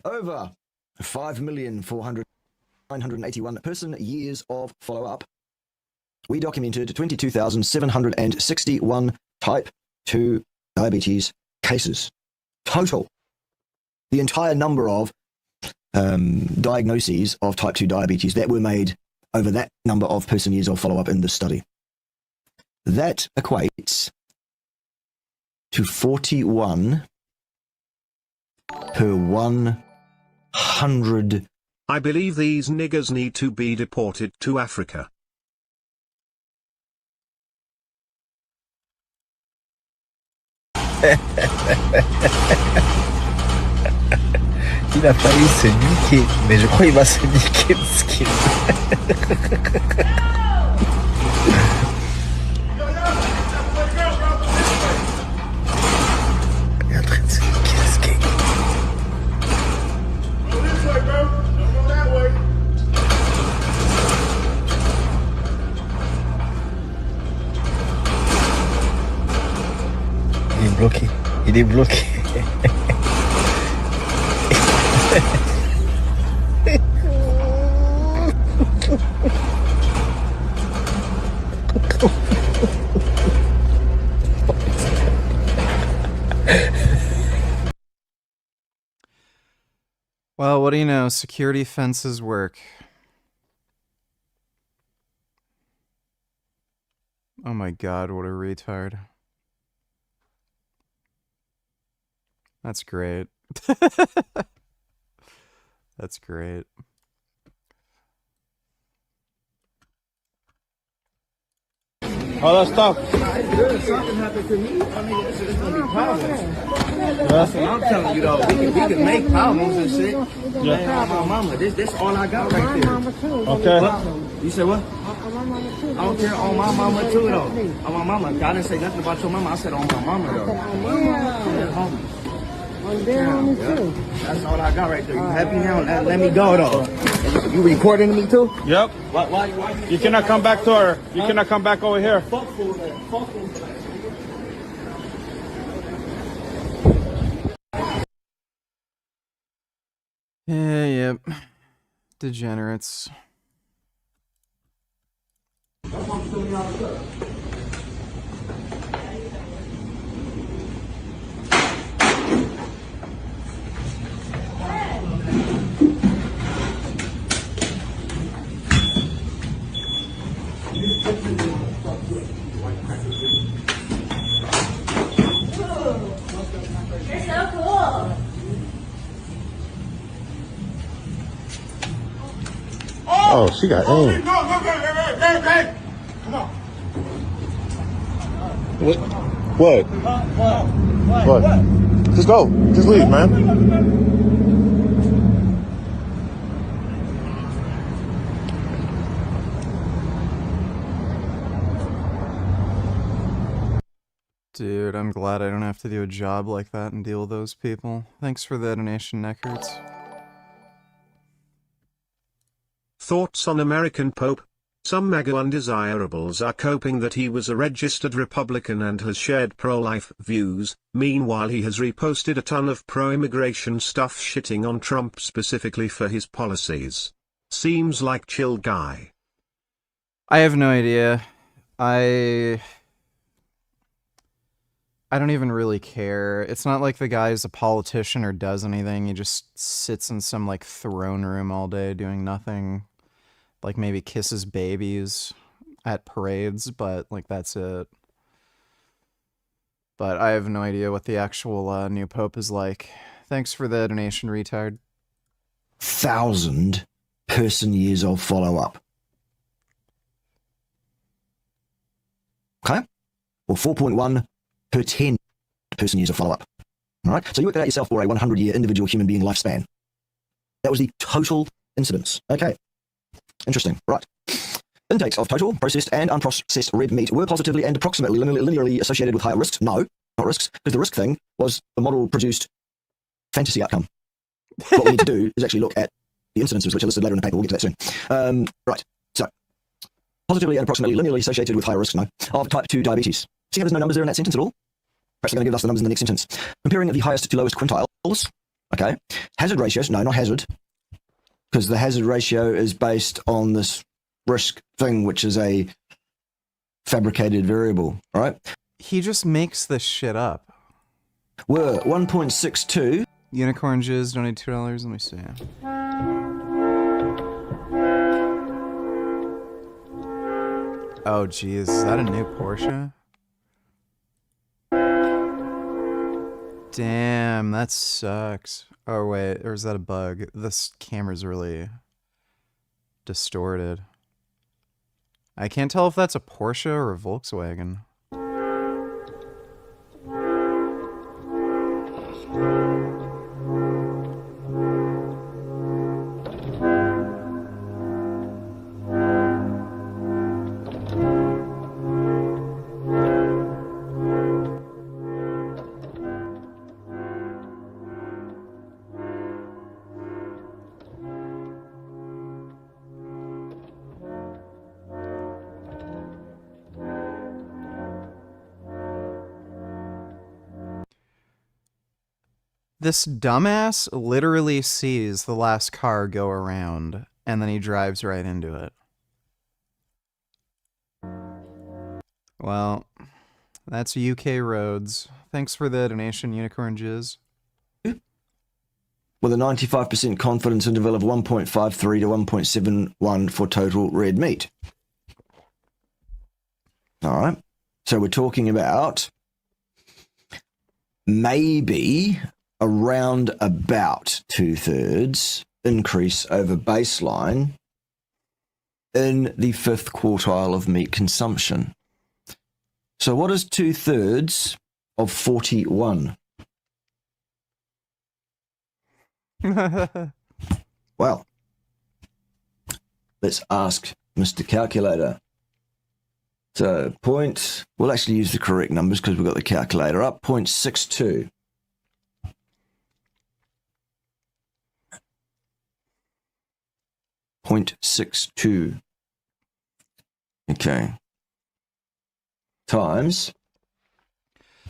Over 5,400,981 person years of follow-up, we documented 22,761 type 2 diabetes cases. Total. The entire number of diagnoses of type 2 diabetes that were made over that number of person years of follow-up in this study. That equates to 41 per 100. I believe these niggers need to be deported to Africa. Il a failli se niquer, mais je crois qu'il va se niquer le skin. Il est en train de se niquer le skin. Il est bloqué. Il est bloqué. Well, what do you know? Security fences work. Oh my god, what a retard. That's great. That's great. Oh, that's tough. Something happened to me. I mean, it's gonna be problems. That's what I'm telling you, though. We can make problems and shit. Yeah. Man, my mama, this all I got right there. Okay. What? You said what? I don't care on my mama too though. On my mama. I didn't say nothing about your mama. I said on my mama though. Yeah, homie. On their homie too. That's all I got right there. You happy now? Let me go though. You recording me too? Yep. Why You cannot come back to her. You cannot come back over here. Yeah, yep. Degenerates. You're so cool. Oh, she got aim. Come on. What? What? Just go. Just leave, man. Dude, I'm glad I don't have to do a job like that and deal with those people. Thanks for the donation, Neckards. Thoughts on American Pope? Some MAGA undesirables are coping that he was a registered Republican and has shared pro-life views. Meanwhile, he has reposted a ton of pro-immigration stuff shitting on Trump specifically for his policies. Seems like chill guy. I have no idea. I don't even really care. It's not like the guy's a politician or does anything. He just sits in some, like, throne room all day doing nothing. Like, maybe kisses babies at parades, but, like, that's it. But I have no idea what the actual new pope is like. Thanks for the donation, retard. 1,000 person years of follow-up. Okay? Or 4.1 per 10 person years of follow-up. All right? So you work that out yourself for a 100-year individual human being lifespan. That was the total incidence. Okay. Interesting. Right. Intakes of total, processed, and unprocessed red meat were positively and approximately linearly associated with higher risks. No, not risks, because the risk thing was the model-produced fantasy outcome. What we need to do is actually look at the incidences, which are listed later in the paper. We'll get to that soon. Right. So, positively and approximately linearly associated with higher risks, no, of type 2 diabetes. See how there's no numbers there in that sentence at all? Perhaps they're going to give us the numbers in the next sentence. Comparing the highest to lowest quintiles. Okay. Hazard ratios. No, not hazard. Because the hazard ratio is based on this risk thing, which is a fabricated variable, right? He just makes this shit up. Were 1.62. Unicorn Jizz donated $2. Let me see. Oh, geez. Is that a new Porsche? Damn, that sucks. Oh, wait. Or is that a bug? This camera's really distorted. I can't tell if that's a Porsche or a Volkswagen. This dumbass literally sees the last car go around, and then he drives right into it. Well, that's UK roads. Thanks for the donation, Unicorn Jizz. With a 95% confidence interval of 1.53 to 1.71 for total red meat. All right. So we're talking about maybe around about 2/3 increase over baseline in the fifth quartile of meat consumption. So what is 2/3 of 41? Well, let's ask Mr. Calculator. So we'll actually use the correct numbers because we've got the calculator up. 0.62. .62. Okay. Times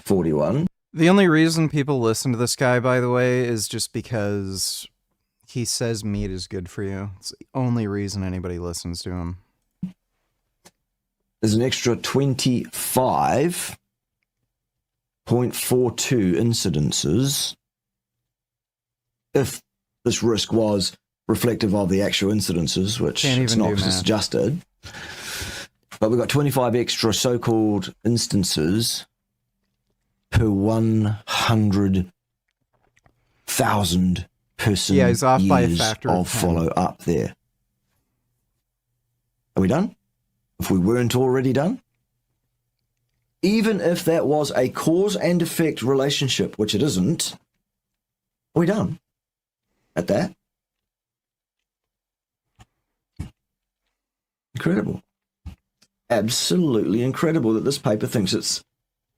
41. The only reason people listen to this guy, by the way, is just because he says meat is good for you. It's the only reason anybody listens to him. There's an extra 25.42 incidences if this risk was reflective of the actual incidences, which it's not because it's adjusted. But we've got 25 extra so-called instances per 100,000 person he's off by a years factor of 10. follow-up there. Are we done? If we weren't already done? Even if that was a cause and effect relationship, which it isn't, are we done at that? Incredible. Absolutely incredible that this paper thinks it's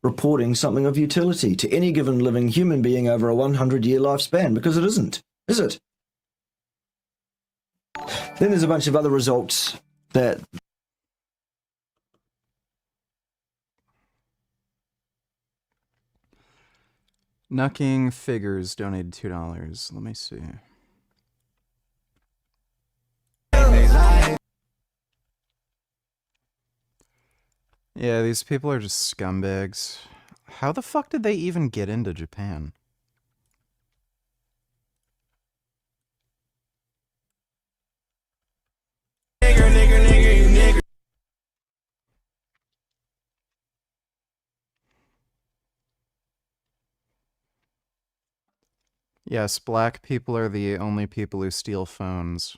reporting something of utility to any given living human being over a 100-year lifespan, because it isn't, is it? Then there's a bunch of other results that Knucking Figures donated $2. Let me see. Yeah, these people are just scumbags. How the fuck did they even get into Japan? Yes, black people are the only people who steal phones.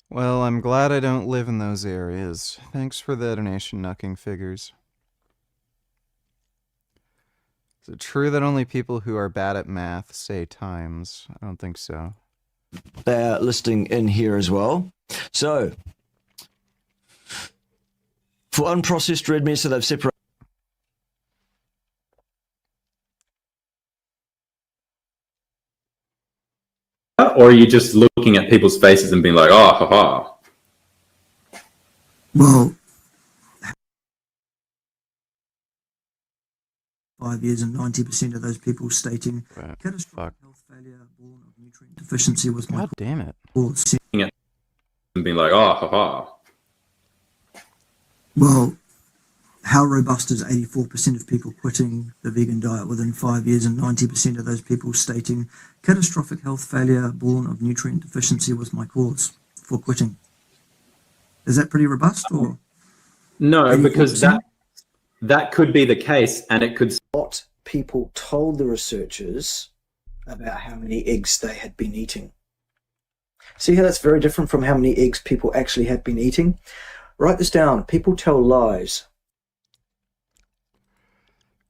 Well, I'm glad I don't live in those areas. Thanks for the donation, Knucking Figures. Is it true that only people who are bad at math say times? I don't think so. they're listing in here as well. So, for unprocessed red meat, so they've separated. Or are you just looking at people's faces and being like, oh, haha? Well, 5 years and 90% of those people stating catastrophic health failure born of nutrient deficiency was my God damn it. And being like, oh, haha. Well, how robust is 84% of people quitting the vegan diet within 5 years and 90% of those people stating catastrophic health failure born of nutrient deficiency was my cause for quitting? Is that pretty robust or? No, 84%? because that could be the case, and it could. What people told the researchers about how many eggs they had been eating. See how that's very different from how many eggs people actually had been eating? Write this down. People tell lies.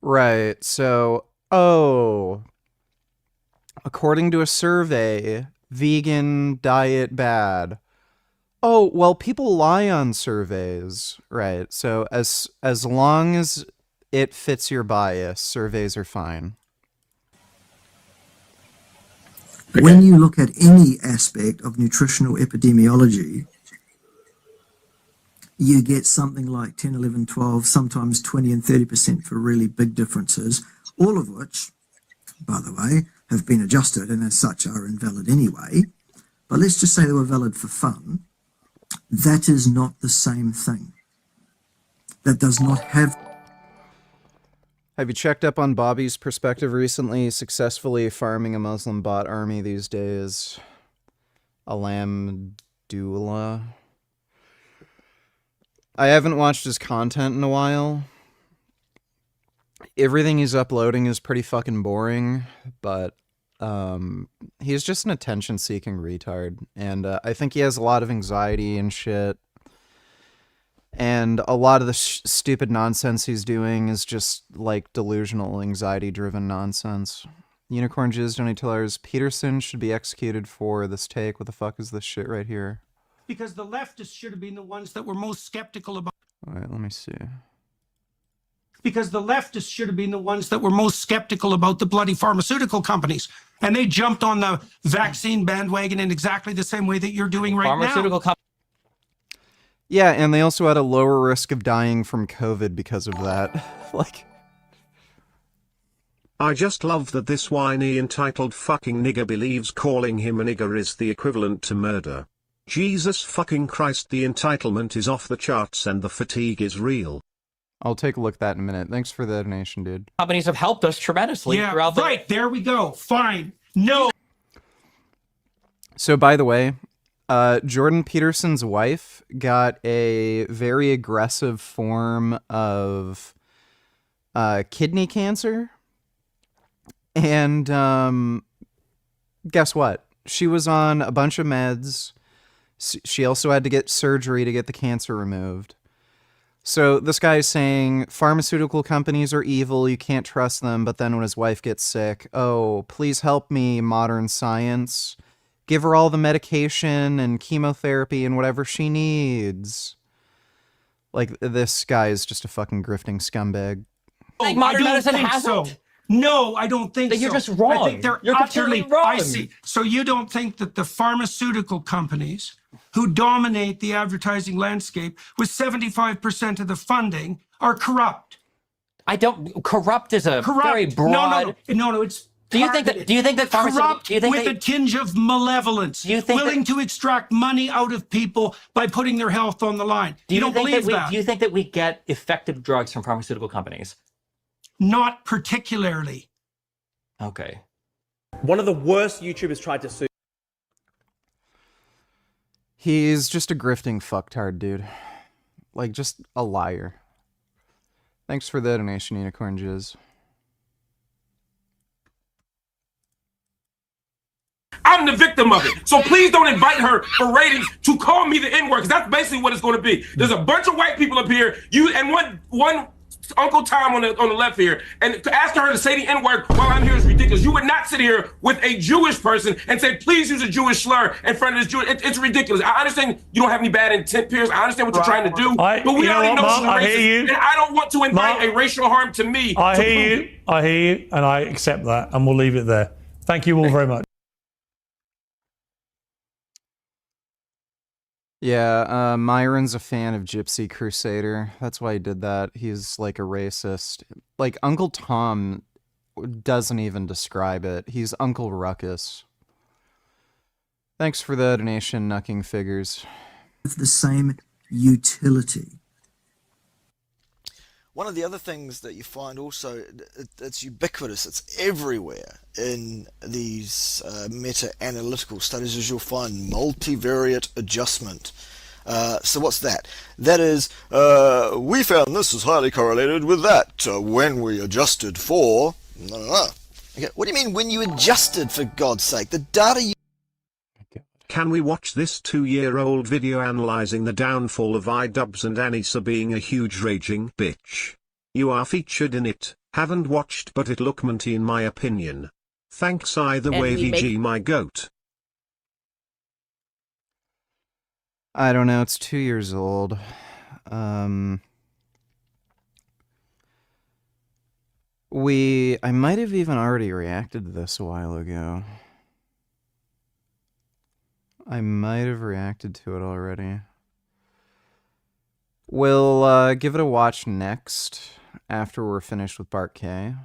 Right, so, according to a survey, vegan diet bad. Oh, well, people lie on surveys, right? So as long as it fits your bias, surveys are fine. When you look at any aspect of nutritional epidemiology, you get something like 10, 11, 12, sometimes 20 and 30% for really big differences, all of which, by the way, have been adjusted and as such are invalid anyway. But let's just say they were valid for fun. That is not the same thing. That does not have... Have you checked up on Bobby's perspective recently? Successfully farming a Muslim bot army these days. Alhamdulillah. I haven't watched his content in a while. Everything he's uploading is pretty fucking boring, but he's just an attention-seeking retard, and I think he has a lot of anxiety and shit. And a lot of the stupid nonsense he's doing is just, like, delusional, anxiety-driven nonsense. Unicorn Jizz, $20. Peterson should be executed for this take. What the fuck is this shit right here? Because the leftists should have been the ones that were most skeptical about... Alright, let me see. Because the leftists should have been the ones that were most skeptical about the bloody pharmaceutical companies. And they jumped on the vaccine bandwagon in exactly the same way that you're doing right now. Yeah, and they also had a lower risk of dying from COVID because of that. Like... I just love that this whiny entitled fucking nigger believes calling him a nigger is the equivalent to murder. Jesus fucking Christ, the entitlement is off the charts and the fatigue is real. I'll take a look at that in a minute. Thanks for the donation, dude. Companies have helped us tremendously throughout the... Right, there we go. Fine. No. So, by the way, Jordan Peterson's wife got a very aggressive form of kidney cancer. And guess what? She was on a bunch of meds. She also had to get surgery to get the cancer removed. So this guy is saying pharmaceutical companies are evil, you can't trust them, but then when his wife gets sick, oh, please help me, modern science. Give her all the medication and chemotherapy and whatever she needs. Like, this guy is just a fucking grifting scumbag. Oh, modern medicine hasn't. So. No, I don't think so. You're just wrong. I think they're You're utterly wrong. I see. So you don't think that the pharmaceutical companies who dominate the advertising landscape with 75% of the funding are corrupt? I don't. Corrupt is a very broad. No, it's. Do you think that corrupt with a tinge of malevolence? Do you think willing to extract money out of people by putting their health on the line? You don't believe that? Do you think that we get effective drugs from pharmaceutical companies? Not particularly. Okay. One of the worst YouTubers tried to sue. He's just a grifting fucktard, dude. Like, just a liar. Thanks for the donation, Unicorn Jizz. I'm the victim of it. So please don't invite her for ratings to call me the N-word, because that's basically what it's going to be. There's a bunch of white people up here, you and one Uncle Tom on the left here, and to ask her to say the N-word while I'm here is ridiculous. You would not sit here with a Jewish person and say, please use a Jewish slur in front of this Jewish. It's ridiculous. I understand you don't have any bad intent, Pierce. I understand what you're trying to do, but we already know she's racist, and I don't want to invite a racial harm to me. I hear you, and I accept that, and we'll leave it there. Thank you all very much. Yeah, Myron's a fan of Gypsy Crusader. That's why he did that. He's like a racist. Like, Uncle Tom doesn't even describe it. He's Uncle Ruckus. Thanks for the donation, Knucking Figures. The same utility. One of the other things that you find also, it's ubiquitous, it's everywhere in these meta-analytical studies, is you'll find multivariate adjustment. So what's that? That is, we found this is highly correlated with that when we adjusted for... Okay, what do you mean when you adjusted, for God's sake? The data you... Can we watch this 2-year-old video analyzing the downfall of iDubbbz and Anissa being a huge raging bitch? You are featured in it, haven't watched but it look minty in my opinion. Thanks either way VG my goat. I don't know, it's 2 years old. I might have even already reacted to this a while ago. I might have reacted to it already. We'll give it a watch next, after we're finished with Bart K,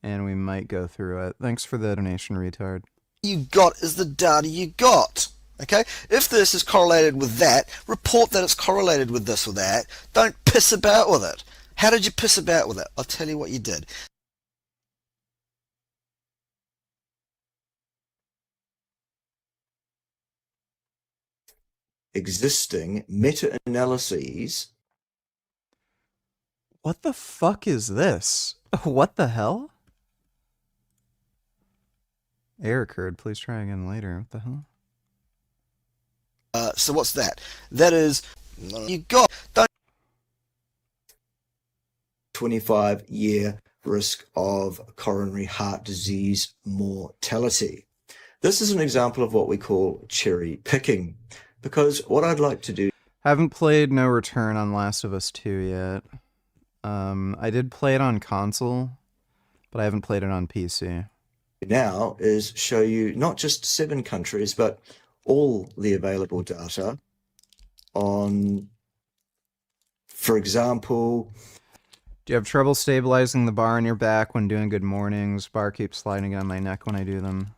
and we might go through it. Thanks for the donation, retard. You got is the data you got. Okay? If this is correlated with that, report that it's correlated with this or that. Don't piss about with it. How did you piss about with it? I'll tell you what you did. Existing meta-analyses. What the fuck is this? What the hell? Error occurred. Please try again later. What the hell? So what's that? That is, you got 25-year risk of coronary heart disease mortality. This is an example of what we call cherry picking, because what I'd like to do... Haven't played No Return on Last of Us 2 yet. I did play it on console, but I haven't played it on PC. Now is show you not just 7 countries, but all the available data on, for example... Do you have trouble stabilizing the bar on your back when doing good mornings? Bar keeps sliding on my neck when I do them.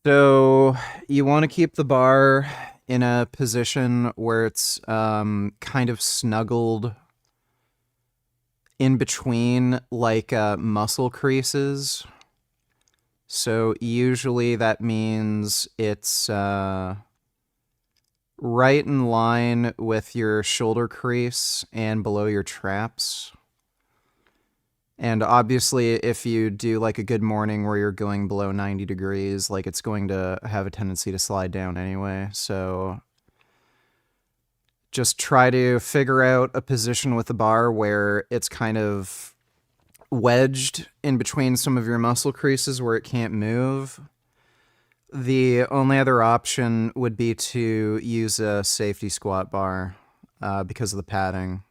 So you want to keep the bar in a position where it's kind of snuggled in between like muscle creases. So usually that means it's right in line with your shoulder crease and below your traps. And obviously, if you do like a good morning where you're going below 90 degrees, like it's going to have a tendency to slide down anyway. So just try to figure out a position with the bar where it's kind of wedged in between some of your muscle creases where it can't move. The only other option would be to use a safety squat bar because of the padding.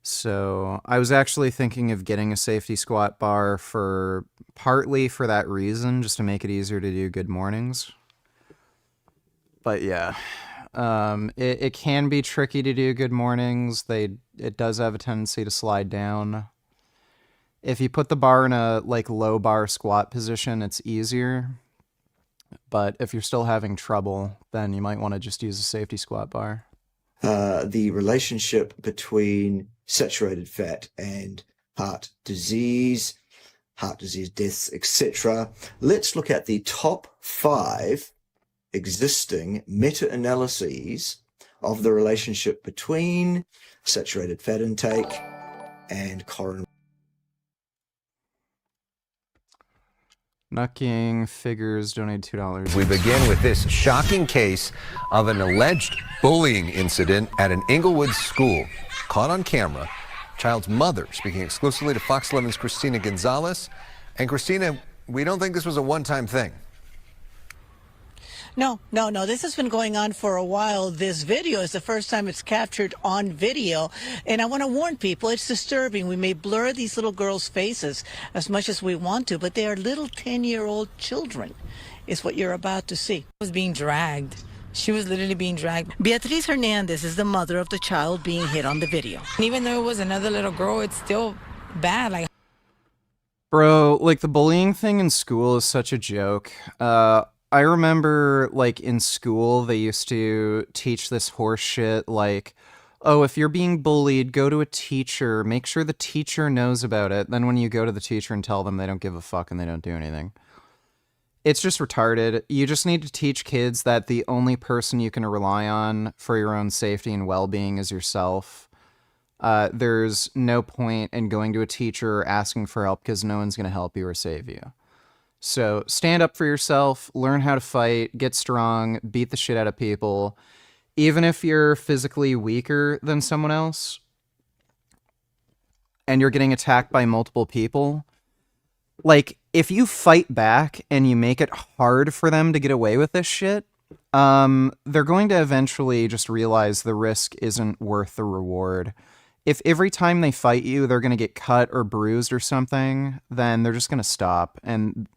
So I was actually thinking of getting a safety squat bar partly for that reason, just to make it easier to do good mornings. But yeah, it can be tricky to do good mornings. It does have a tendency to slide down. If you put the bar in a like low bar squat position, it's easier. But if you're still having trouble, then you might want to just use a safety squat bar. The relationship between saturated fat and heart disease deaths, etc. Let's look at the top 5 existing meta-analyses of the relationship between saturated fat intake and coronary. Nucking Figures donated $2. We begin with this shocking case of an alleged bullying incident at an Inglewood school. Caught on camera, child's mother speaking exclusively to Fox 11's Christina Gonzalez. And Christina, we don't think this was a one-time thing. No. This has been going on for a while. This video is the first time it's captured on video. And I want to warn people, it's disturbing. We may blur these little girls' faces as much as we want to, but they are little 10-year-old children, is what you're about to see. Was being dragged. She was literally being dragged. Beatriz Hernandez is the mother of the child being hit on the video. And even though it was another little girl, it's still bad. Like, bro, like the bullying thing in school is such a joke. I remember, like, in school, they used to teach this horse shit, like, oh, if you're being bullied, go to a teacher, make sure the teacher knows about it. Then when you go to the teacher and tell them, they don't give a fuck and they don't do anything. It's just retarded. You just need to teach kids that the only person you can rely on for your own safety and well-being is yourself. There's no point in going to a teacher or asking for help because no one's going to help you or save you. So stand up for yourself, learn how to fight, get strong, beat the shit out of people. Even if you're physically weaker than someone else and you're getting attacked by multiple people, like, if you fight back and you make it hard for them to get away with this shit, they're going to eventually just realize the risk isn't worth the reward. If every time they fight you, they're going to get cut or bruised or something, then they're just going to stop. And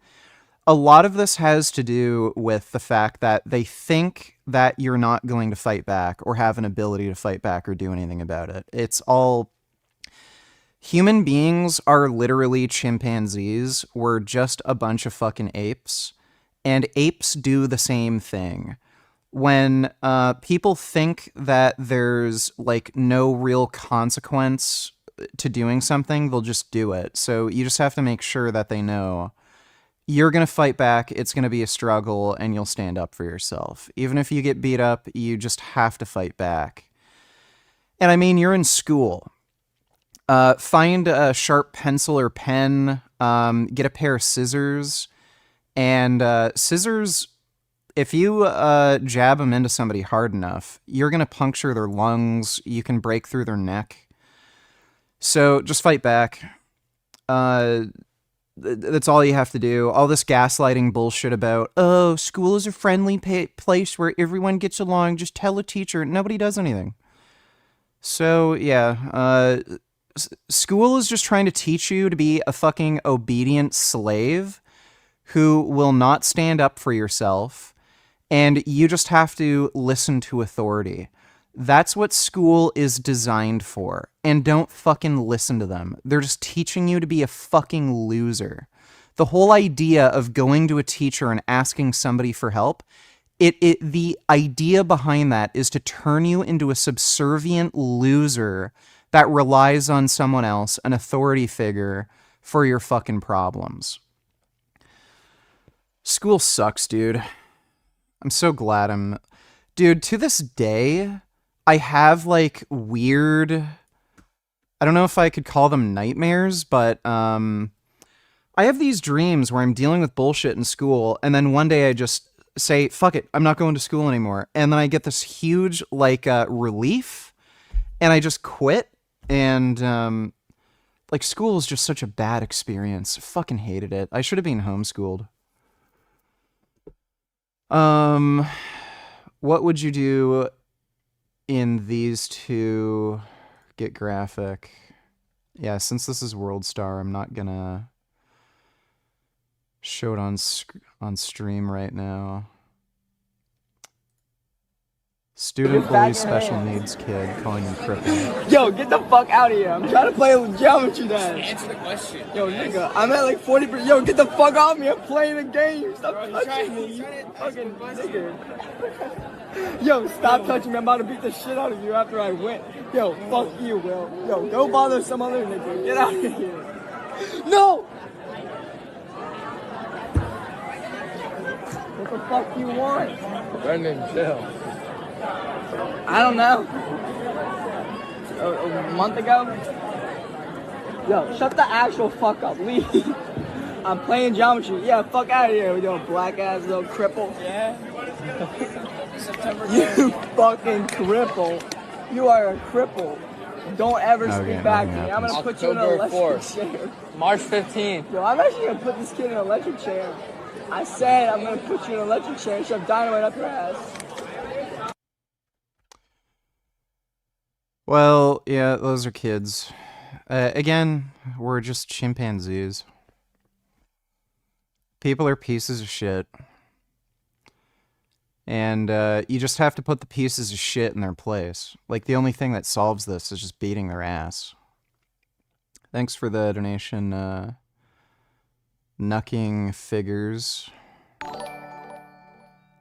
a lot of this has to do with the fact that they think that you're not going to fight back or have an ability to fight back or do anything about it. It's all... Human beings are literally chimpanzees. We're just a bunch of fucking apes. And apes do the same thing. When people think that there's like no real consequence to doing something, they'll just do it. So you just have to make sure that they know you're going to fight back. It's going to be a struggle and you'll stand up for yourself. Even if you get beat up, you just have to fight back. And I mean, you're in school. Find a sharp pencil or pen, get a pair of scissors, and scissors, if you jab them into somebody hard enough, you're going to puncture their lungs. You can break through their neck. So just fight back. That's all you have to do. All this gaslighting bullshit about, oh, school is a friendly place where everyone gets along. Just tell a teacher. Nobody does anything. So, yeah, school is just trying to teach you to be a fucking obedient slave who will not stand up for yourself, and you just have to listen to authority. That's what school is designed for, and don't fucking listen to them. They're just teaching you to be a fucking loser. The whole idea of going to a teacher and asking somebody for help, the idea behind that is to turn you into a subservient loser that relies on someone else, an authority figure, for your fucking problems. School sucks, dude. I'm so glad Dude, to this day, I have, like, weird... I don't know if I could call them nightmares, but, I have these dreams where I'm dealing with bullshit in school, and then one day I just say, fuck it, I'm not going to school anymore. And then I get this huge, like, relief, and I just quit, and, like, school is just such a bad experience. I fucking hated it. I should have been homeschooled. What would you do in these two? Get graphic. Yeah, since this is World Star, I'm not gonna show it on stream right now. Student bully special needs kid calling him crippled. Yo, get the fuck out of here. I'm trying to play with geometry then. Answer the question. Yo, nigga, I'm at like 40%. Yo, get the fuck off me. I'm playing a game. Stop touching me, you fucking nigga. Yo, stop touching me. I'm about to beat the shit out of you after I win. Yo, fuck you, Will. Yo, go bother some other nigga. Get out of here. No! What the fuck do you want? Brendan, chill. I don't know. A month ago? Yo, shut the actual fuck up. Leave. I'm playing geometry. Yeah, fuck out of here with your black ass little cripple. Yeah? September 3rd. You fucking cripple. You are a cripple. Don't ever speak back to me. I'm gonna put you in an electric chair. March 15th. Yo, I'm actually gonna put this kid in an electric chair. I said I'm gonna put you in an electric chair and shove dynamite up your ass. Well, yeah, those are kids. Again, we're just chimpanzees. People are pieces of shit. And you just have to put the pieces of shit in their place. Like, the only thing that solves this is just beating their ass. Thanks for the donation, Knucking Figures.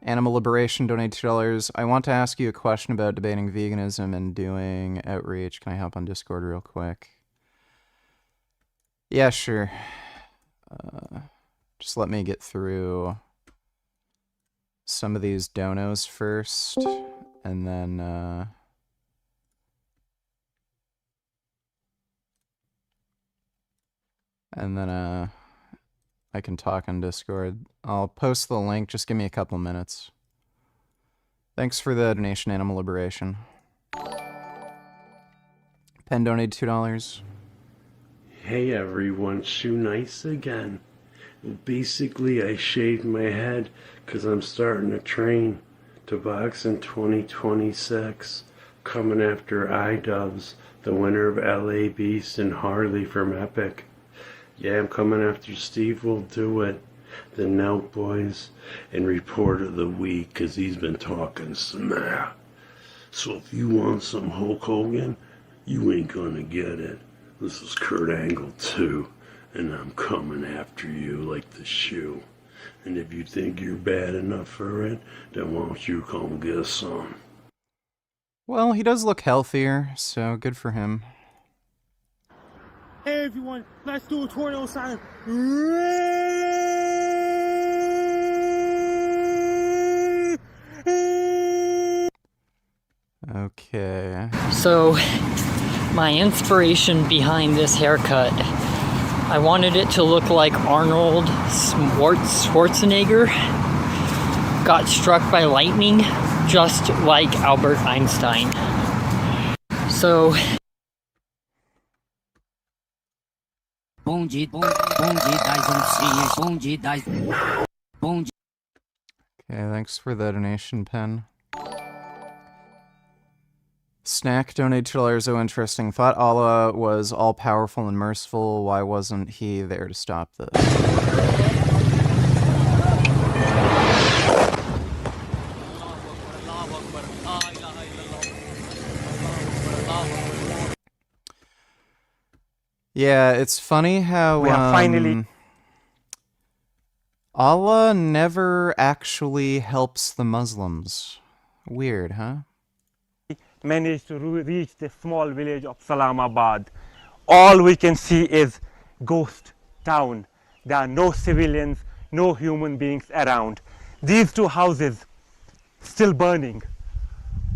Animal Liberation donated $2. I want to ask you a question about debating veganism and doing outreach. Can I hop on Discord real quick? Yeah, sure. Just let me get through some of these donos first, and then I can talk on Discord. I'll post the link, just give me a couple minutes. Thanks for the donation, Animal Liberation. Pen donated $2. Hey everyone, Shoe Nice again. Basically, I shaved my head because I'm starting to train to box in 2026, coming after iDubbbz, the winner of LA Beast and Harley from Epic. Yeah, I'm coming after Steve Will Do It, the Nout Boys, and Report of the Week, because he's been talking smack. So if you want some Hulk Hogan, you ain't gonna get it. This is Kurt Angle too, and I'm coming after you like the shoe. And if you think you're bad enough for it, then why don't you come get some? Well, he does look healthier, so good for him. Hey everyone, let's do a tornado sign. Okay. So, my inspiration behind this haircut, I wanted it to look like Arnold Schwarzenegger got struck by lightning, just like Albert Einstein. So, Okay, thanks for the donation, Pen. Snack donated $2. Oh, interesting. Thought Allah was all-powerful and merciful. Why wasn't he there to stop this? Yeah, it's funny how We have finally... Allah never actually helps the Muslims. Weird, huh? managed to reach the small village of Salamabad. All we can see is ghost town. There are no civilians, no human beings around. These two houses still burning.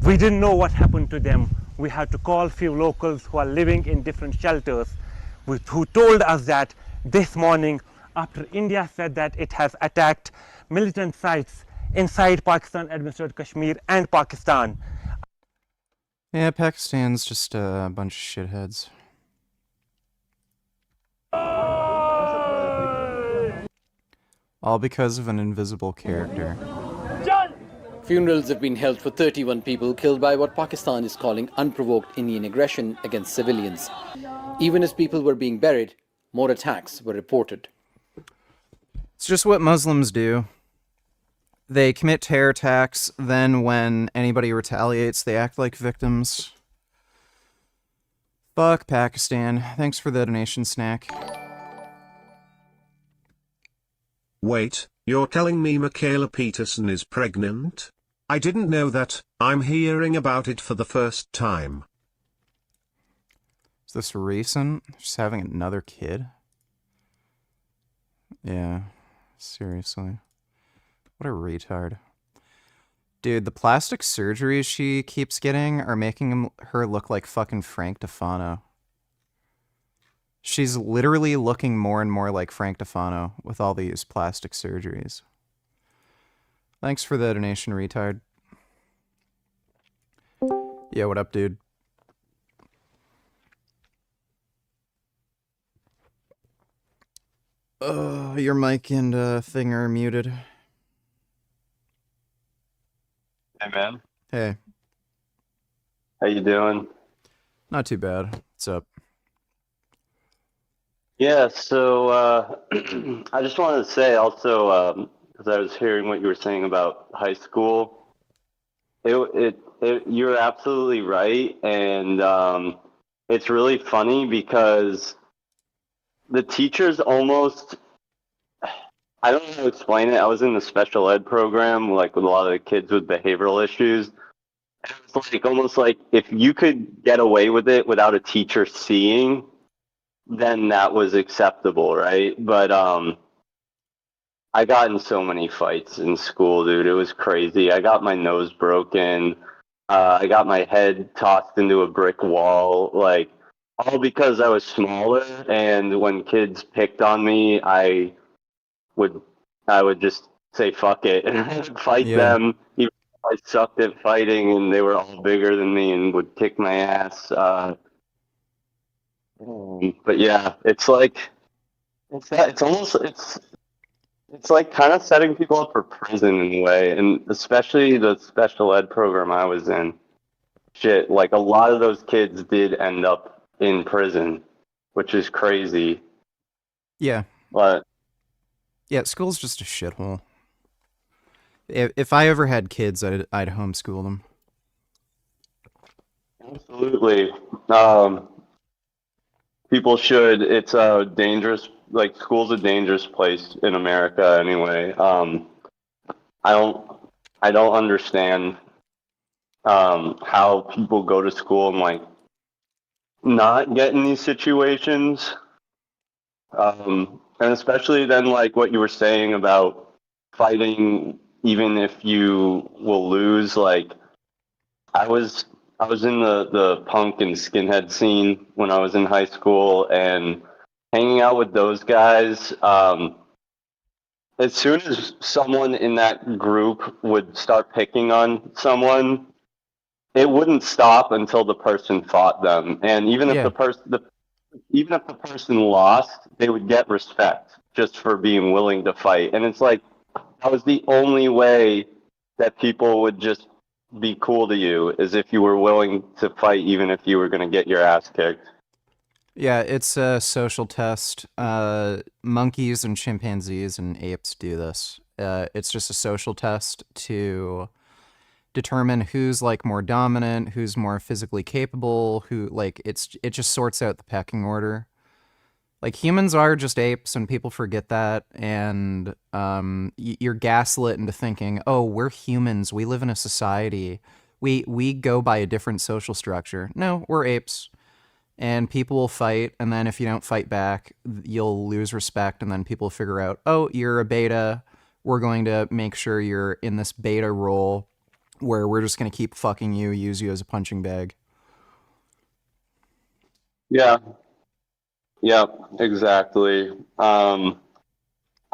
We didn't know what happened to them. We had to call few locals who are living in different shelters, who told us that this morning, after India said that it has attacked militant sites inside Pakistan administered Kashmir and Pakistan. Yeah, Pakistan's just a bunch of shitheads. All because of an invisible character. Funerals have been held for 31 people killed by what Pakistan is calling unprovoked Indian aggression against civilians. Even as people were being buried, more attacks were reported. It's just what Muslims do. They commit terror attacks, then when anybody retaliates, they act like victims. Fuck Pakistan. Thanks for the donation, Snack. Wait, you're telling me Michaela Peterson is pregnant? I didn't know that. I'm hearing about it for the first time. Is this recent? She's having another kid? Yeah, seriously. What a retard. Dude, the plastic surgeries she keeps getting are making her look like fucking Frank Defano. She's literally looking more and more like Frank Defano with all these plastic surgeries. Thanks for the donation, retard. Yeah, what up, dude? Your mic and thing are muted. Hey, man. Hey. How you doing? Not too bad. What's up? Yeah, so I just wanted to say also, because I was hearing what you were saying about high school, you're absolutely right, and it's really funny because the teachers almost, I don't know how to explain it. I was in the special ed program, like with a lot of the kids with behavioral issues. And it was like almost like if you could get away with it without a teacher seeing, then that was acceptable, right? But I got in so many fights in school, dude. It was crazy. I got my nose broken. I got my head tossed into a brick wall, like all because I was smaller. And when kids picked on me, I would just say fuck it and fight them. Even if I sucked at fighting, and they were all bigger than me and would kick my ass. But yeah, it's like it's like kind of setting people up for prison in a way, and especially the special ed program I was in. Shit, like a lot of those kids did end up in prison, which is crazy. Yeah. But yeah, school's just a shithole. If I ever had kids, I'd homeschool them. Absolutely. People should. It's a dangerous like school's a dangerous place in America anyway. I don't understand how people go to school and like not get in these situations. And especially then like what you were saying about fighting even if you will lose. Like I was in the punk and skinhead scene when I was in high school, and hanging out with those guys. As soon as someone in that group would start picking on someone, it wouldn't stop until the person fought them. And even if Yeah. even if the person lost, they would get respect just for being willing to fight. And it's like that was the only way that people would just be cool to you, is if you were willing to fight, even if you were going to get your ass kicked. Yeah, it's a social test. Monkeys and chimpanzees and apes do this. It's just a social test to determine who's like more dominant, who's more physically capable, who like it just sorts out the pecking order. Like humans are just apes, and people forget that, and you're gaslit into thinking, oh, we're humans. We live in a society. We go by a different social structure. No, we're apes. And people will fight, and then if you don't fight back, you'll lose respect, and then people figure out, oh, you're a beta. We're going to make sure you're in this beta role where we're just going to keep fucking you, use you as a punching bag. Yeah. Yeah, exactly. I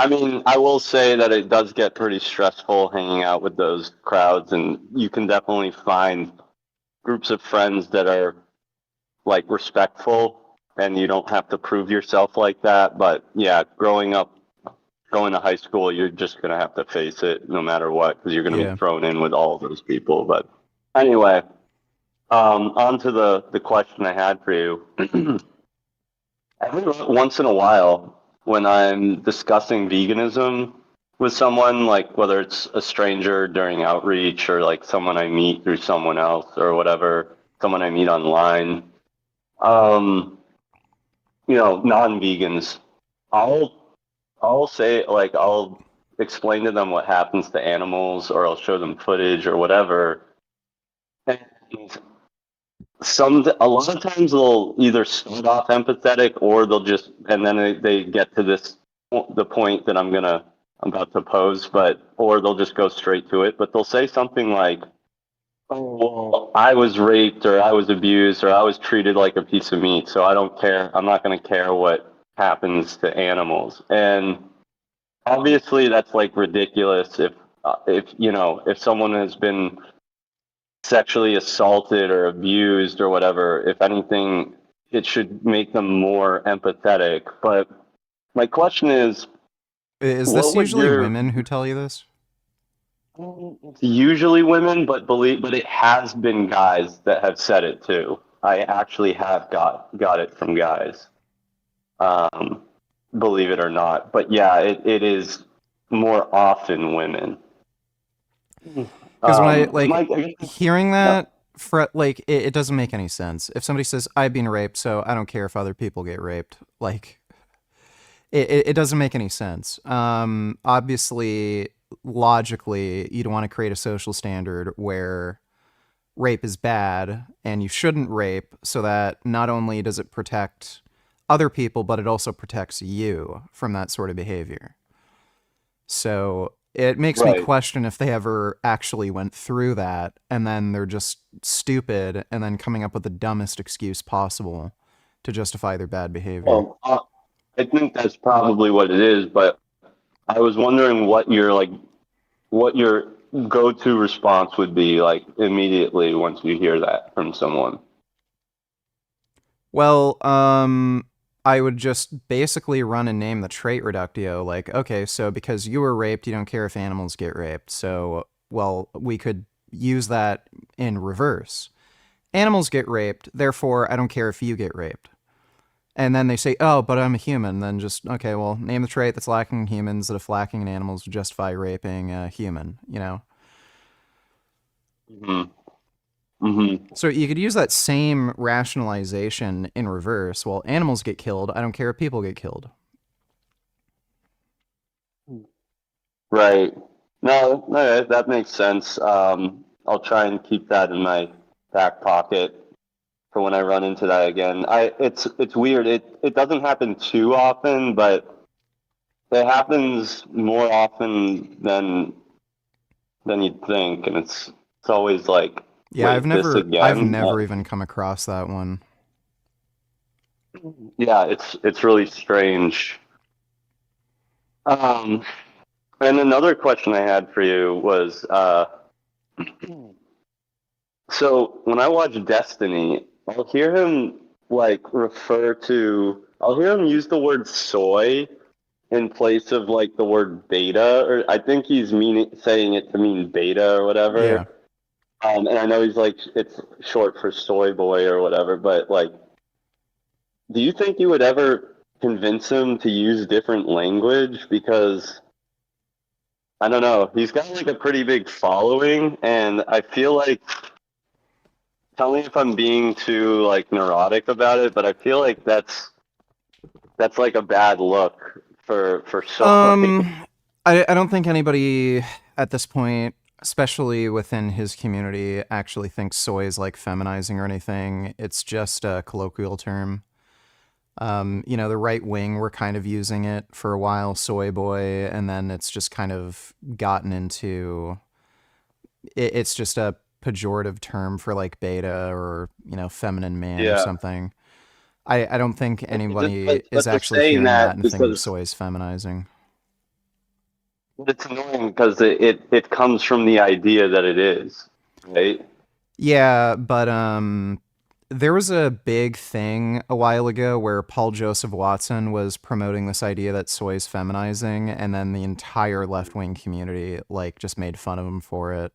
mean, I will say that it does get pretty stressful hanging out with those crowds, and you can definitely find groups of friends that are like respectful, and you don't have to prove yourself like that. But yeah, growing up, going to high school, you're just going to have to face it no matter what, because you're going to Yeah. be thrown in with all of those people. But anyway, on to the question I had for you. Every once in a while, when I'm discussing veganism with someone, like whether it's a stranger during outreach or like someone I meet through someone else or whatever, someone I meet online, you know, non-vegans, I'll say, like, I'll explain to them what happens to animals, or I'll show them footage or whatever. And a lot of times they'll either start off empathetic, or they'll just, and then they get to the point that I'm about to pose, or they'll just go straight to it. But they'll say something like, oh, well, I was raped, or I was abused, or I was treated like a piece of meat, so I don't care. I'm not going to care what happens to animals. And obviously that's like ridiculous. If you know, if someone has been sexually assaulted or abused or whatever, if anything, it should make them more empathetic. But my question is this what would usually your women who tell you this? It's usually women, but it has been guys that have said it too. I actually have got it from guys, believe it or not. But yeah, it is more often women. Because when I like Mike, hearing that, like it doesn't make any sense. If somebody says I've been raped, so I don't care if other people get raped, like it doesn't make any sense. Obviously, logically, you don't want to create a social standard where rape is bad and you shouldn't rape, so that not only does it protect other people, but it also protects you from that sort of behavior. So it makes me question if they ever actually went through that, and then they're just stupid and then coming up with the dumbest excuse possible to justify their bad behavior. Well, I think that's probably what it is, but I was wondering what your go-to response would be, like, immediately once you hear that from someone. Well, I would just basically run and name the trait reductio. Like, okay, so because you were raped, you don't care if animals get raped. So, well, we could use that in reverse. Animals get raped, therefore I don't care if you get raped. And then they say, oh, but I'm a human. Then just, okay, well, name the trait that's lacking in humans that if lacking in animals would justify raping a human, you know? So you could use that same rationalization in reverse. Well, animals get killed. I don't care if people get killed. Right. No, no, that makes sense. I'll try and keep that in my back pocket for when I run into that again. It's weird. It doesn't happen too often, but it happens more often than you'd think, and it's always like, Yeah, wait, this I've again? never even come across that one. Yeah, it's really strange. And another question I had for you was, so when I watch Destiny, I'll hear him I'll hear him use the word soy in place of like the word beta, or I think he's saying it to mean beta or Yeah. whatever. And I know he's like, it's short for soy boy or whatever, but like, do you think you would ever convince him to use different language? Because I don't know, he's got like a pretty big following, and I feel like, tell me if I'm being too like neurotic about it, but I feel like that's like a bad look for soy. I don't think anybody at this point, especially within his community, actually thinks soy is like feminizing or anything. It's just a colloquial term. The right wing were kind of using it for a while, soy boy, and then it's just kind of gotten into it's just a pejorative term for like beta or, feminine man or something. I don't think anybody is actually hearing that and thinking soy is feminizing. It's annoying because it comes from the idea that it is, right? Yeah, but there was a big thing a while ago where Paul Joseph Watson was promoting this idea that soy is feminizing, and then the entire left-wing community like just made fun of him for it.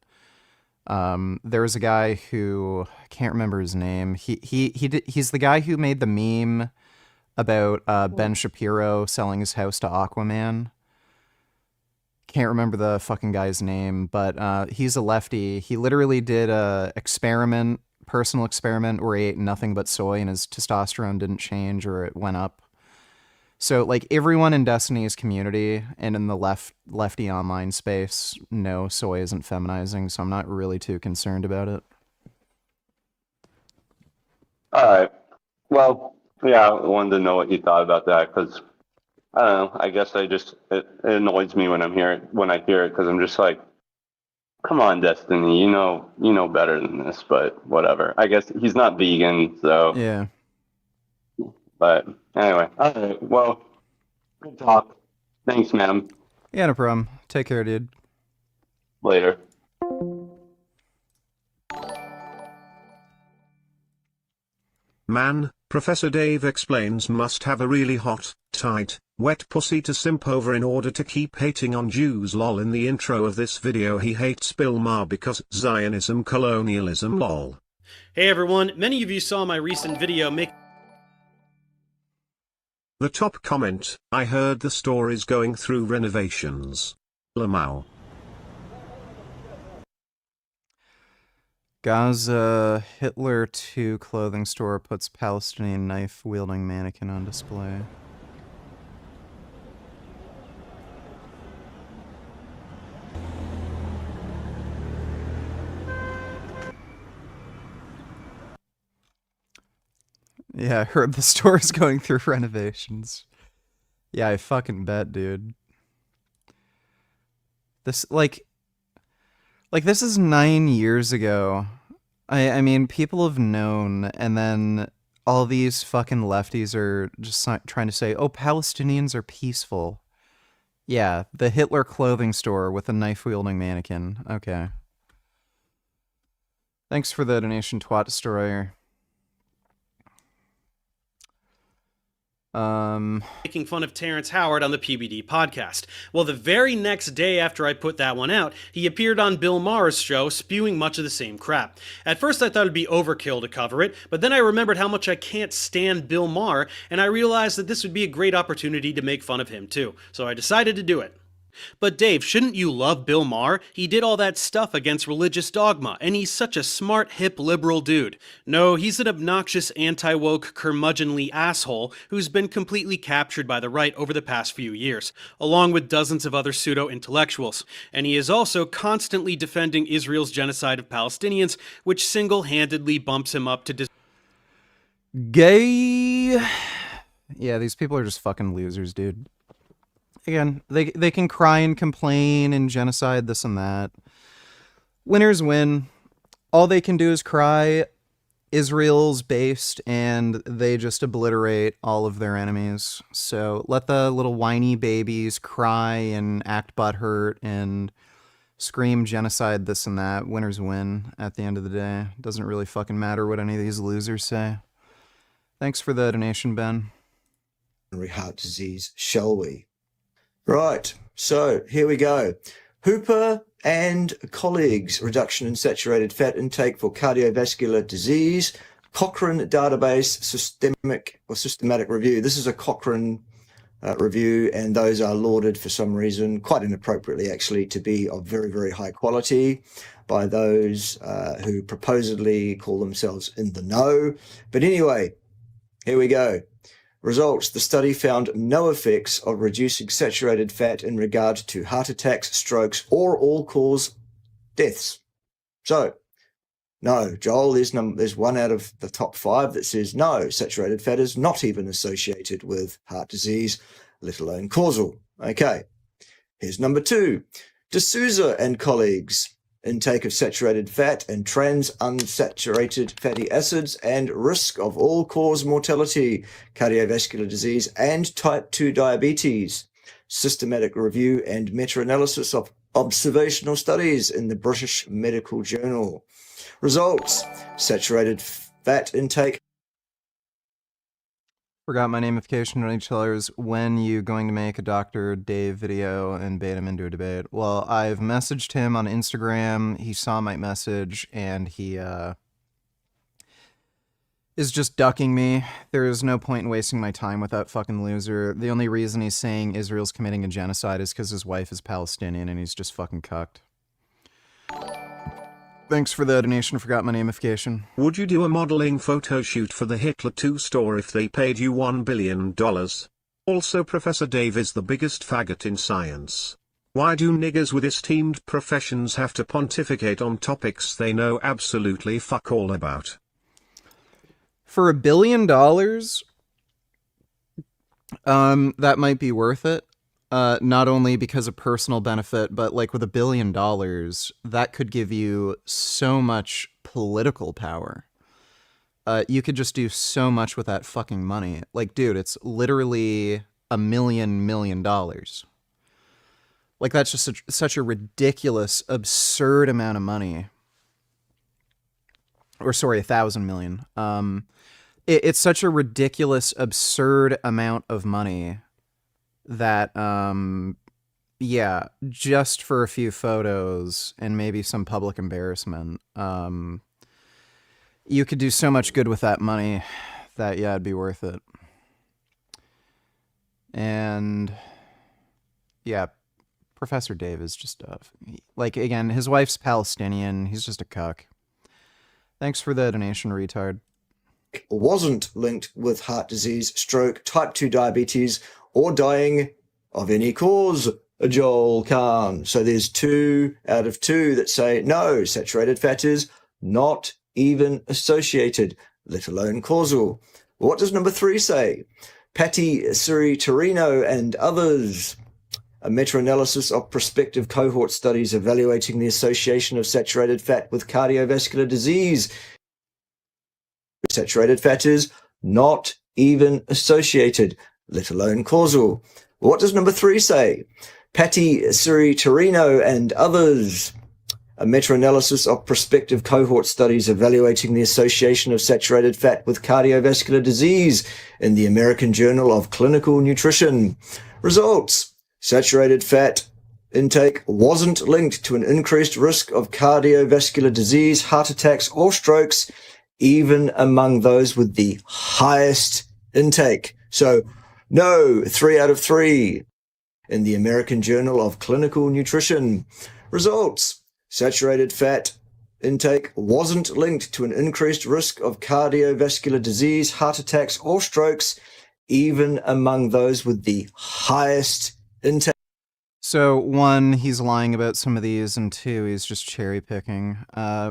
There was a guy who I can't remember his name. He's the guy who made the meme about Ben Shapiro selling his house to Aquaman. Can't remember the fucking guy's name, but he's a lefty. He literally did a personal experiment where he ate nothing but soy and his testosterone didn't change or it went up. So like everyone in Destiny's community and in the lefty online space know soy isn't feminizing, so I'm not really too concerned about it. All right. Well, yeah, I wanted to know what you thought about that because I don't know. I guess it annoys me when I hear it because I'm just like, come on, Destiny, you know better than this, but whatever. I guess he's not vegan, so yeah. But anyway, all right. Well, good talk. Thanks, man. Yeah, no problem. Take care, dude. Later. Man, Professor Dave explains must have a really hot, tight, wet pussy to simp over in order to keep hating on Jews lol. In the intro of this video he hates Bill Maher because Zionism colonialism lol. Hey everyone, many of you saw my recent video The top comment, I heard the store is going through renovations. Lamau. Gaza Hitler 2 clothing store puts Palestinian knife-wielding mannequin on display. Yeah, I heard the store is going through renovations. Yeah, I fucking bet, dude. This, like this is 9 years ago. I mean, people have known, and then all these fucking lefties are just trying to say, oh, Palestinians are peaceful. Yeah, the Hitler clothing store with a knife-wielding mannequin. Okay. Thanks for the donation, Twat Destroyer. making fun of Terrence Howard on the PBD podcast. Well, the very next day after I put that one out, he appeared on Bill Maher's show spewing much of the same crap. At first I thought it'd be overkill to cover it, but then I remembered how much I can't stand Bill Maher, and I realized that this would be a great opportunity to make fun of him too, so I decided to do it. But Dave, shouldn't you love Bill Maher? He did all that stuff against religious dogma, and he's such a smart, hip, liberal dude. No, he's an obnoxious, anti-woke, curmudgeonly asshole who's been completely captured by the right over the past few years, along with dozens of other pseudo-intellectuals. And he is also constantly defending Israel's genocide of Palestinians, which single-handedly bumps him up to gay. Yeah, these people are just fucking losers, dude. Again, they can cry and complain and genocide this and that. Winners win. All they can do is cry. Israel's based, and they just obliterate all of their enemies. So let the little whiny babies cry and act butthurt and scream genocide this and that. Winners win at the end of the day. Doesn't really fucking matter what any of these losers say. Thanks for the donation, Ben. Heart disease, shall we? Right, so here we go. Hooper and colleagues, reduction in saturated fat intake for cardiovascular disease, Cochrane database systematic review. This is a Cochrane review, and those are lauded for some reason, quite inappropriately actually, to be of very, very high quality by those who proposedly call themselves in the know. But anyway, here we go. Results. The study found no effects of reducing saturated fat in regard to heart attacks, strokes, or all-cause deaths. So, no, Joel, there's one out of the top 5 that says no, saturated fat is not even associated with heart disease, let alone causal. Okay, here's number 2. D'Souza and colleagues. Intake of saturated fat and trans-unsaturated fatty acids and risk of all-cause mortality, cardiovascular disease, and type 2 diabetes. Systematic review and meta-analysis of observational studies in the British Medical Journal. Results. Saturated fat intake. Forgot my namification on each other's. When you going to make a Dr. Dave video and bait him into a debate? Well, I've messaged him on Instagram. He saw my message and he is just ducking me. There is no point in wasting my time with that fucking loser. The only reason he's saying Israel's committing a genocide is because his wife is Palestinian and he's just fucking cucked. Thanks for the donation. Forgot my namification. Would you do a modeling photo shoot for the Hitler 2 store if they paid you $1 billion? Also, Professor Dave is the biggest faggot in science. Why do niggers with esteemed professions have to pontificate on topics they know absolutely fuck all about? For $1 billion, that might be worth it. Not only because of personal benefit, but like with $1 billion, that could give you so much political power. You could just do so much with that fucking money. Like, dude, it's literally $1 million. Like, that's just such a ridiculous, absurd amount of money. Or sorry, 1,000 million. It's such a ridiculous, absurd amount of money that, yeah, just for a few photos and maybe some public embarrassment, you could do so much good with that money that, yeah, it'd be worth it. And, yeah, Professor Dave is just, like, again, his wife's Palestinian. He's just a cuck. Thanks for the donation, retard. Wasn't linked with heart disease, stroke, type 2 diabetes, or dying of any cause, Joel Kahn. So there's 2 out of 2 that say no, saturated fat is not even associated, let alone causal. What does number 3 say? Patty Siri-Torino and others. A meta-analysis of prospective cohort studies evaluating the association of saturated fat with cardiovascular disease. Saturated fat is not even associated, let alone causal. What does number 3 say? Patty Siri-Torino and others. A meta-analysis of prospective cohort studies evaluating the association of saturated fat with cardiovascular disease in the American Journal of Clinical Nutrition. Results. Saturated fat intake wasn't linked to an increased risk of cardiovascular disease, heart attacks, or strokes, even among those with the highest intake. So, no, 3 out of 3. in the American Journal of Clinical Nutrition. Results: saturated fat intake wasn't linked to an increased risk of cardiovascular disease, heart attacks, or strokes, even among those with the highest intake. So, one, he's lying about some of these, and two, he's just cherry picking.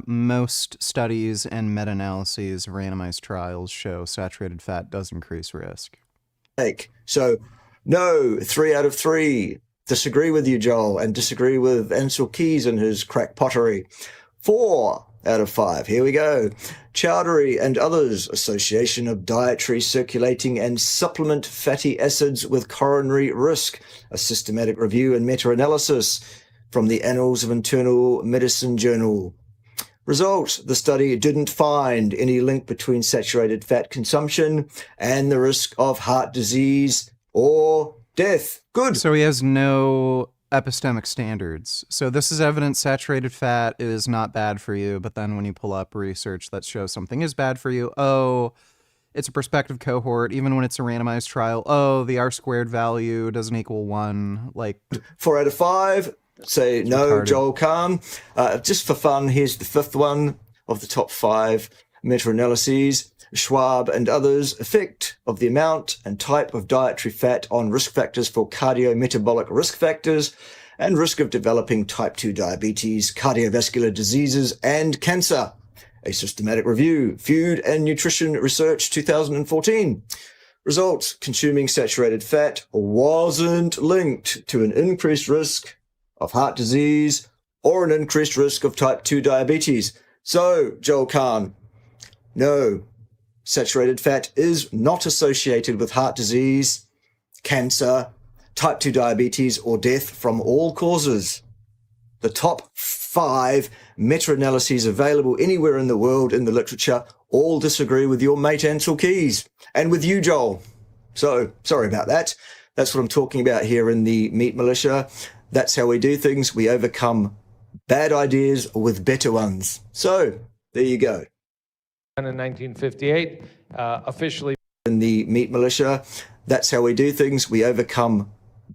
Most studies and meta-analyses of randomized trials show saturated fat does increase risk. So, no, 3 out of 3. Disagree with you, Joel, and disagree with Ansel Keys and his crack pottery. 4 out of 5. Here we go. Chowdhury and others. Association of dietary, circulating, and supplement fatty acids with coronary risk. A systematic review and meta-analysis from the Annals of Internal Medicine Journal. Result: the study didn't find any link between saturated fat consumption and the risk of heart disease or death. Good. So he has no epistemic standards. So this is evidence saturated fat is not bad for you, but then when you pull up research that shows something is bad for you, oh, it's a prospective cohort, even when it's a randomized trial, oh, the R-squared value doesn't equal 1, like... 4 out of 5, say no, retarded. Joel Kahn. Just for fun, here's the 5th one of the top 5 meta-analyses. Schwab and others, effect of the amount and type of dietary fat on risk factors for cardiometabolic risk factors and risk of developing type 2 diabetes, cardiovascular diseases, and cancer. A systematic review, Food and Nutrition Research 2014. Results: consuming saturated fat wasn't linked to an increased risk of heart disease or an increased risk of type 2 diabetes. So, Joel Kahn, no. Saturated fat is not associated with heart disease, cancer, type 2 diabetes, or death from all causes. The top 5 meta-analyses available anywhere in the world in the literature all disagree with your mate Ansel Keys and with you, Joel. So, sorry about that. That's what I'm talking about here in the Meat Militia. That's how we do things. We overcome bad ideas with better ones. So, there you go. In 1958, officially in the Meat Militia. That's how we do things. We overcome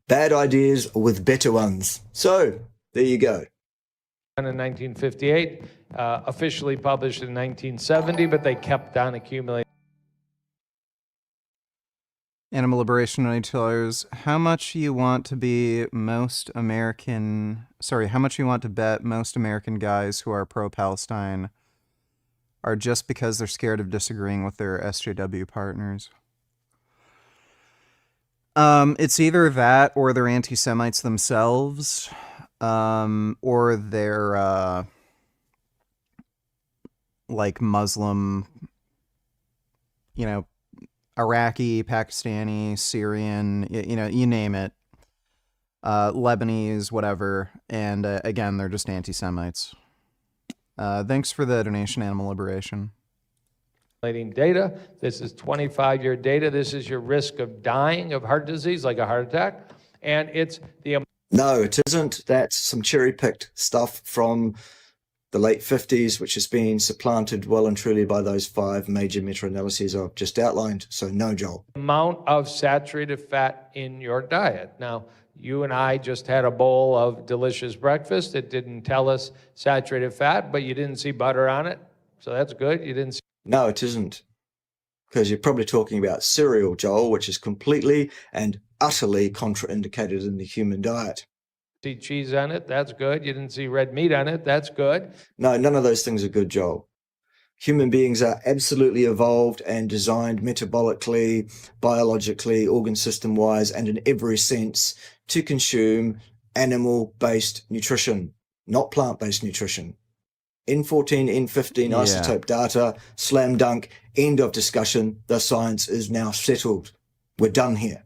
bad ideas with better ones. So, there you go. In 1958, officially published in 1970, but they kept on accumulating. Animal Liberation $90. How much you want to be most American... Sorry, how much you want to bet most American guys who are pro-Palestine are just because they're scared of disagreeing with their SJW partners? It's either that or they're anti-Semites themselves, or they're like Muslim, you know, Iraqi, Pakistani, Syrian, you know, you name it, Lebanese, whatever, and again, they're just anti-Semites. Thanks for the donation, Animal Liberation. Data. This is 25-year data. This is your risk of dying of heart disease, like a heart attack. And it's the... No, it isn't. That's some cherry-picked stuff from the late 50s, which has been supplanted well and truly by those 5 major meta-analyses I've just outlined. So no, Joel. Amount of saturated fat in your diet. Now, you and I just had a bowl of delicious breakfast. It didn't tell us saturated fat, but you didn't see butter on it. So that's good. You didn't see... No, it isn't. Because you're probably talking about cereal, Joel, which is completely and utterly contraindicated in the human diet. See cheese on it. That's good. You didn't see red meat on it. That's good. No, none of those things are good, Joel. Human beings are absolutely evolved and designed metabolically, biologically, organ system-wise, and in every sense to consume animal-based nutrition, not plant-based nutrition. N14, N15 isotope data, slam dunk, end of discussion. The science is now settled. We're done here.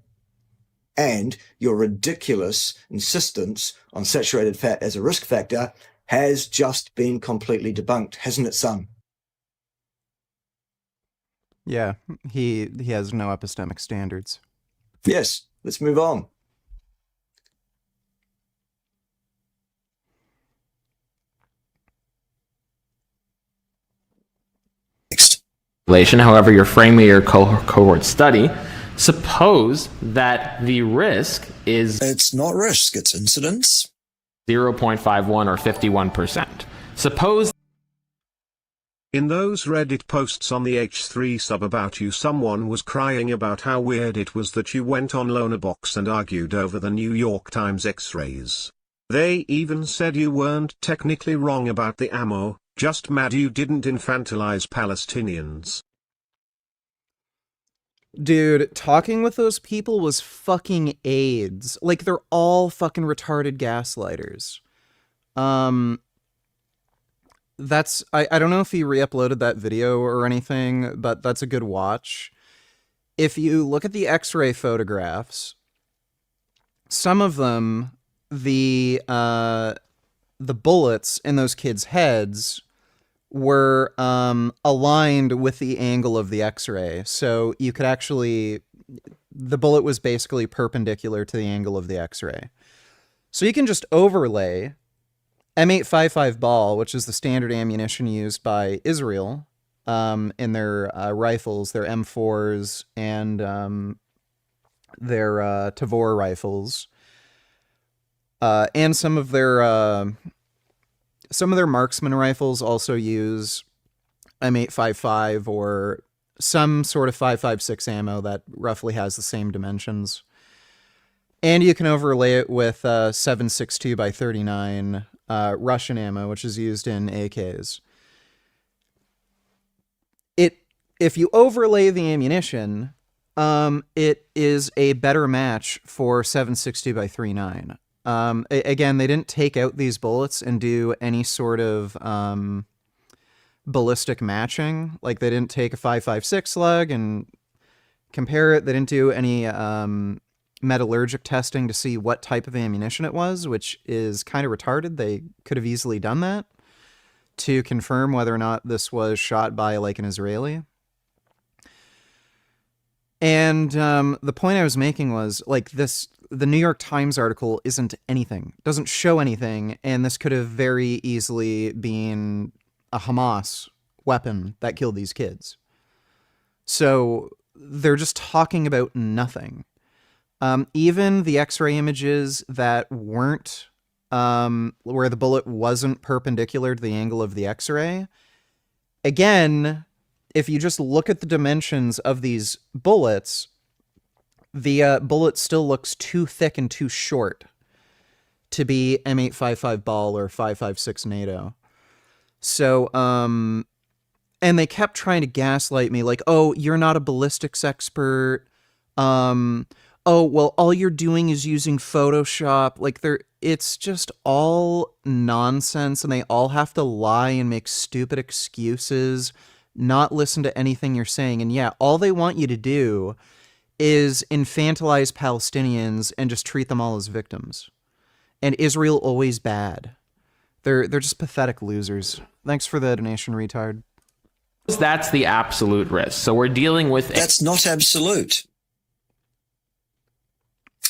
And your ridiculous insistence on saturated fat as a risk factor has just been completely debunked, hasn't it, son? Yeah, he has no epistemic standards. Yes, let's move on. However, your framing your cohort study Suppose that the risk is... It's not risk, it's incidence. 0.51 or 51%. Suppose... In those Reddit posts on the H3 sub about you, someone was crying about how weird it was that you went on Lonerbox and argued over the New York Times X-rays. They even said you weren't technically wrong about the ammo, just mad you didn't infantilize Palestinians. Dude, talking with those people was fucking AIDS. Like, they're all fucking retarded gaslighters. I don't know if he re-uploaded that video or anything, but that's a good watch. If you look at the X-ray photographs, some of them, the bullets in those kids' heads were aligned with the angle of the X-ray. So you could actually, the bullet was basically perpendicular to the angle of the X-ray. So you can just overlay M855 ball, which is the standard ammunition used by Israel in their rifles, their M4s and their Tavor rifles, and some of their marksman rifles also use M855 or some sort of 5.56 ammo that roughly has the same dimensions. And you can overlay it with 7.62 by 39 Russian ammo, which is used in AKs. If you overlay the ammunition, it is a better match for 7.62 by 39. Again, they didn't take out these bullets and do any sort of ballistic matching. Like, they didn't take a 5.56 slug and compare it. They didn't do any metallurgic testing to see what type of ammunition it was, which is kind of retarded. They could have easily done that to confirm whether or not this was shot by, like, an Israeli. And the point I was making was, like, the New York Times article isn't anything, doesn't show anything, and this could have very easily been a Hamas weapon that killed these kids. So they're just talking about nothing. Even the X-ray images that weren't, where the bullet wasn't perpendicular to the angle of the X-ray, again, if you just look at the dimensions of these bullets, the bullet still looks too thick and too short to be M855 ball or 5.56 NATO. So, and they kept trying to gaslight me, like, oh, you're not a ballistics expert. Oh, well, all you're doing is using Photoshop. Like, it's just all nonsense, and they all have to lie and make stupid excuses, not listen to anything you're saying. And yeah, all they want you to do is infantilize Palestinians and just treat them all as victims. And Israel always bad. They're just pathetic losers. Thanks for the donation, retard. That's the absolute risk. So we're dealing with... That's not absolute.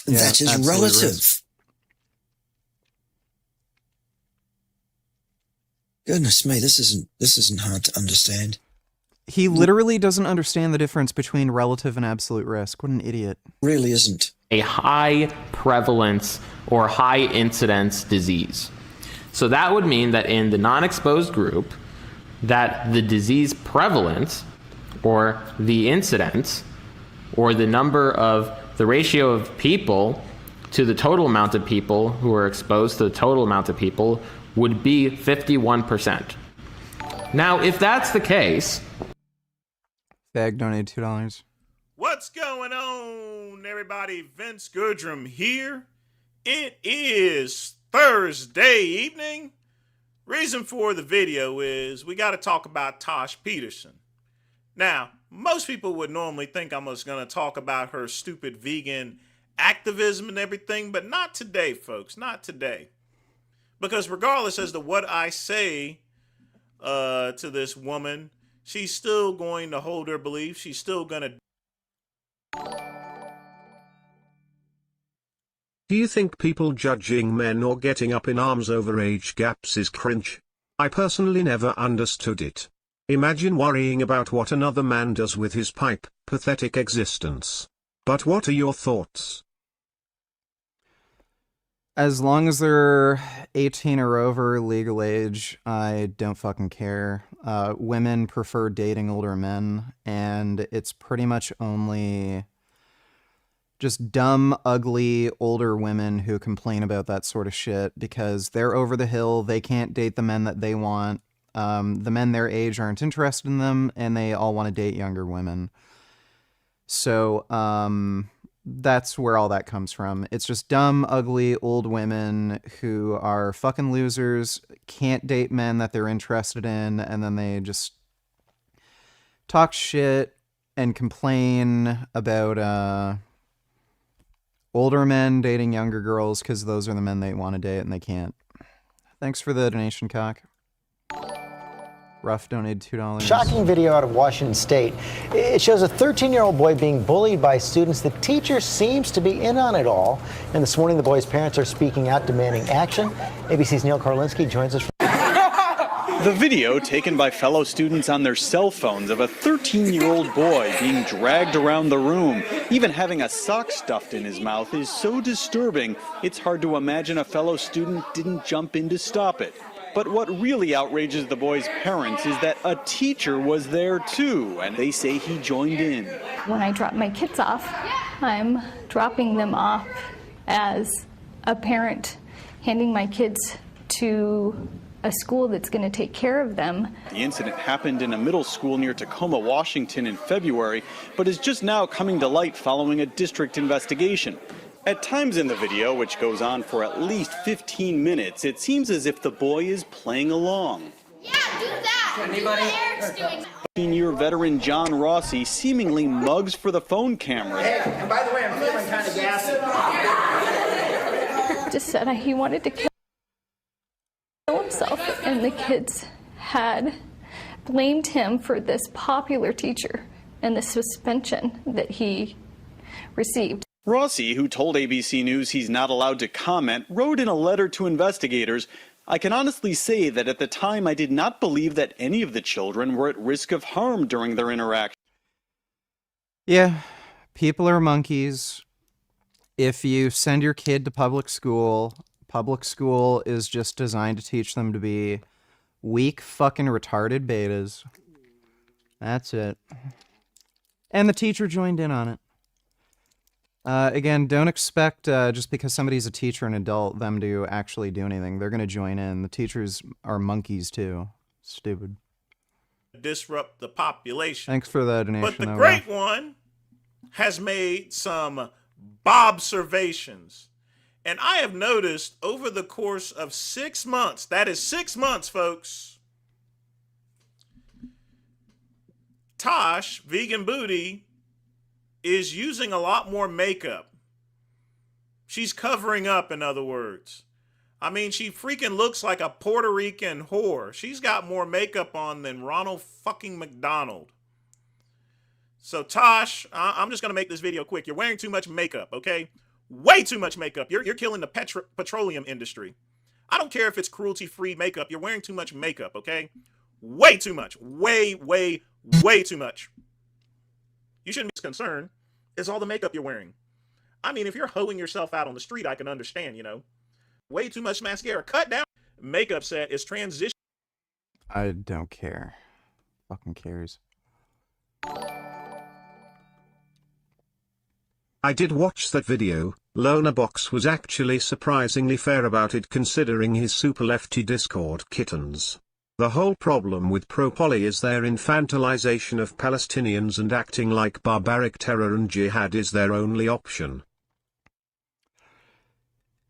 Yeah, that is relative. Risk. Goodness me, this isn't hard to understand. He literally doesn't understand the difference between relative and absolute risk. What an idiot. Really isn't. A high prevalence or high incidence disease. So that would mean that in the non-exposed group, that the disease prevalence or the incidence or the number of the ratio of people to the total amount of people who are exposed to the total amount of people would be 51%. Now, if that's the case... Bag donated $2. What's going on, everybody? Vince Goodrum here. It is Thursday evening. Reason for the video is we got to talk about Tosh Peterson. Now, most people would normally think I'm just going to talk about her stupid vegan activism and everything, but not today, folks. Not today. Because regardless as to what I say to this woman, she's still going to hold her belief. She's still going to... Do you think people judging men or getting up in arms over age gaps is cringe? I personally never understood it. Imagine worrying about what another man does with his pipe, pathetic existence. But what are your thoughts? As long as they're 18 or over, legal age, I don't fucking care. Women prefer dating older men, and it's pretty much only just dumb, ugly, older women who complain about that sort of shit because they're over the hill, they can't date the men that they want. The men their age aren't interested in them, and they all want to date younger women. So, that's where all that comes from. It's just dumb, ugly, old women who are fucking losers, can't date men that they're interested in, and then they just talk shit and complain about older men dating younger girls because those are the men they want to date and they can't. Thanks for the donation, Cock. Rough donated $2. Shocking video out of Washington State. It shows a 13-year-old boy being bullied by students. The teacher seems to be in on it all. And this morning, the boy's parents are speaking out, demanding action. ABC's Neil Karlinski joins us. The video taken by fellow students on their cell phones of a 13-year-old boy being dragged around the room, even having a sock stuffed in his mouth, is so disturbing, it's hard to imagine a fellow student didn't jump in to stop it. But what really outrages the boy's parents is that a teacher was there too, and they say he joined in. When I drop my kids off, I'm dropping them off as a parent, handing my kids to a school that's going to take care of them. The incident happened in a middle school near Tacoma, Washington in February, but is just now coming to light following a district investigation. At times in the video, which goes on for at least 15 minutes, it seems as if the boy is playing along. Yeah, do that! Anybody? 15-year veteran John Rossi seemingly mugs for the phone cameras. Hey, and by the way, I'm feeling kind of gassy. Just said he wanted to kill himself, and the kids had blamed him for this popular teacher and the suspension that he received. Rossi, who told ABC News he's not allowed to comment, wrote in a letter to investigators, "I can honestly say that at the time I did not believe that any of the children were at risk of harm during their interaction." Yeah, people are monkeys. If you send your kid to public school is just designed to teach them to be weak, fucking retarded betas. That's it. And the teacher joined in on it. Again, don't expect just because somebody's a teacher and adult them to actually do anything. They're going to join in. The teachers are monkeys too. Stupid. Disrupt the population. Thanks for the donation. But the great one has made some observations. And I have noticed over the course of 6 months, that is 6 months, folks, Tosh, Vegan Booty, is using a lot more makeup. She's covering up, in other words. I mean, she freaking looks like a Puerto Rican whore. She's got more makeup on than Ronald fucking McDonald. So Tosh, I'm just going to make this video quick. You're wearing too much makeup, okay? Way too much makeup. You're killing the petroleum industry. I don't care if it's cruelty-free makeup. You're wearing too much makeup, okay? Way too much. Way too much. You shouldn't be concerned. It's all the makeup you're wearing. I mean, if you're hoeing yourself out on the street, I can understand, you know. Way too much mascara. Cut down. Makeup set is transition. I don't care. Fucking cares. I did watch that video. Loner Box was actually surprisingly fair about it considering his super lefty Discord kittens. The whole problem with pro-poly is their infantilization of Palestinians and acting like barbaric terror and jihad is their only option.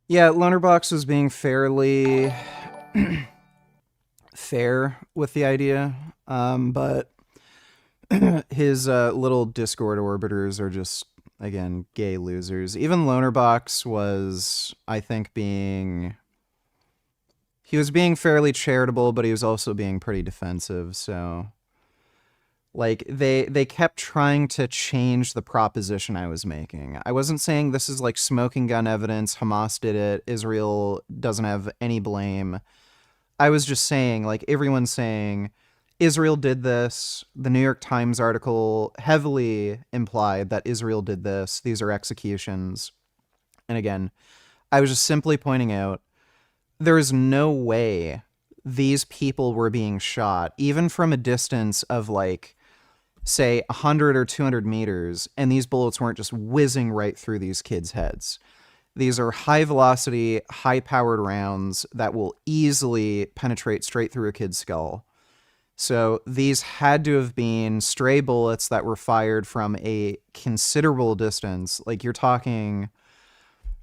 Yeah, Lonerbox was being fairly fair with the idea, but his little Discord orbiters are just, again, gay losers. Even Lonerbox was, I think, he was being fairly charitable, but he was also being pretty defensive, so... Like, they kept trying to change the proposition I was making. I wasn't saying this is like smoking gun evidence, Hamas did it, Israel doesn't have any blame. I was just saying, like, everyone's saying, Israel did this. The New York Times article heavily implied that Israel did this. These are executions. And again, I was just simply pointing out there is no way these people were being shot, even from a distance of like, say, 100 or 200 meters, and these bullets weren't just whizzing right through these kids' heads. These are high-velocity, high-powered rounds that will easily penetrate straight through a kid's skull. So these had to have been stray bullets that were fired from a considerable distance. Like, you're talking,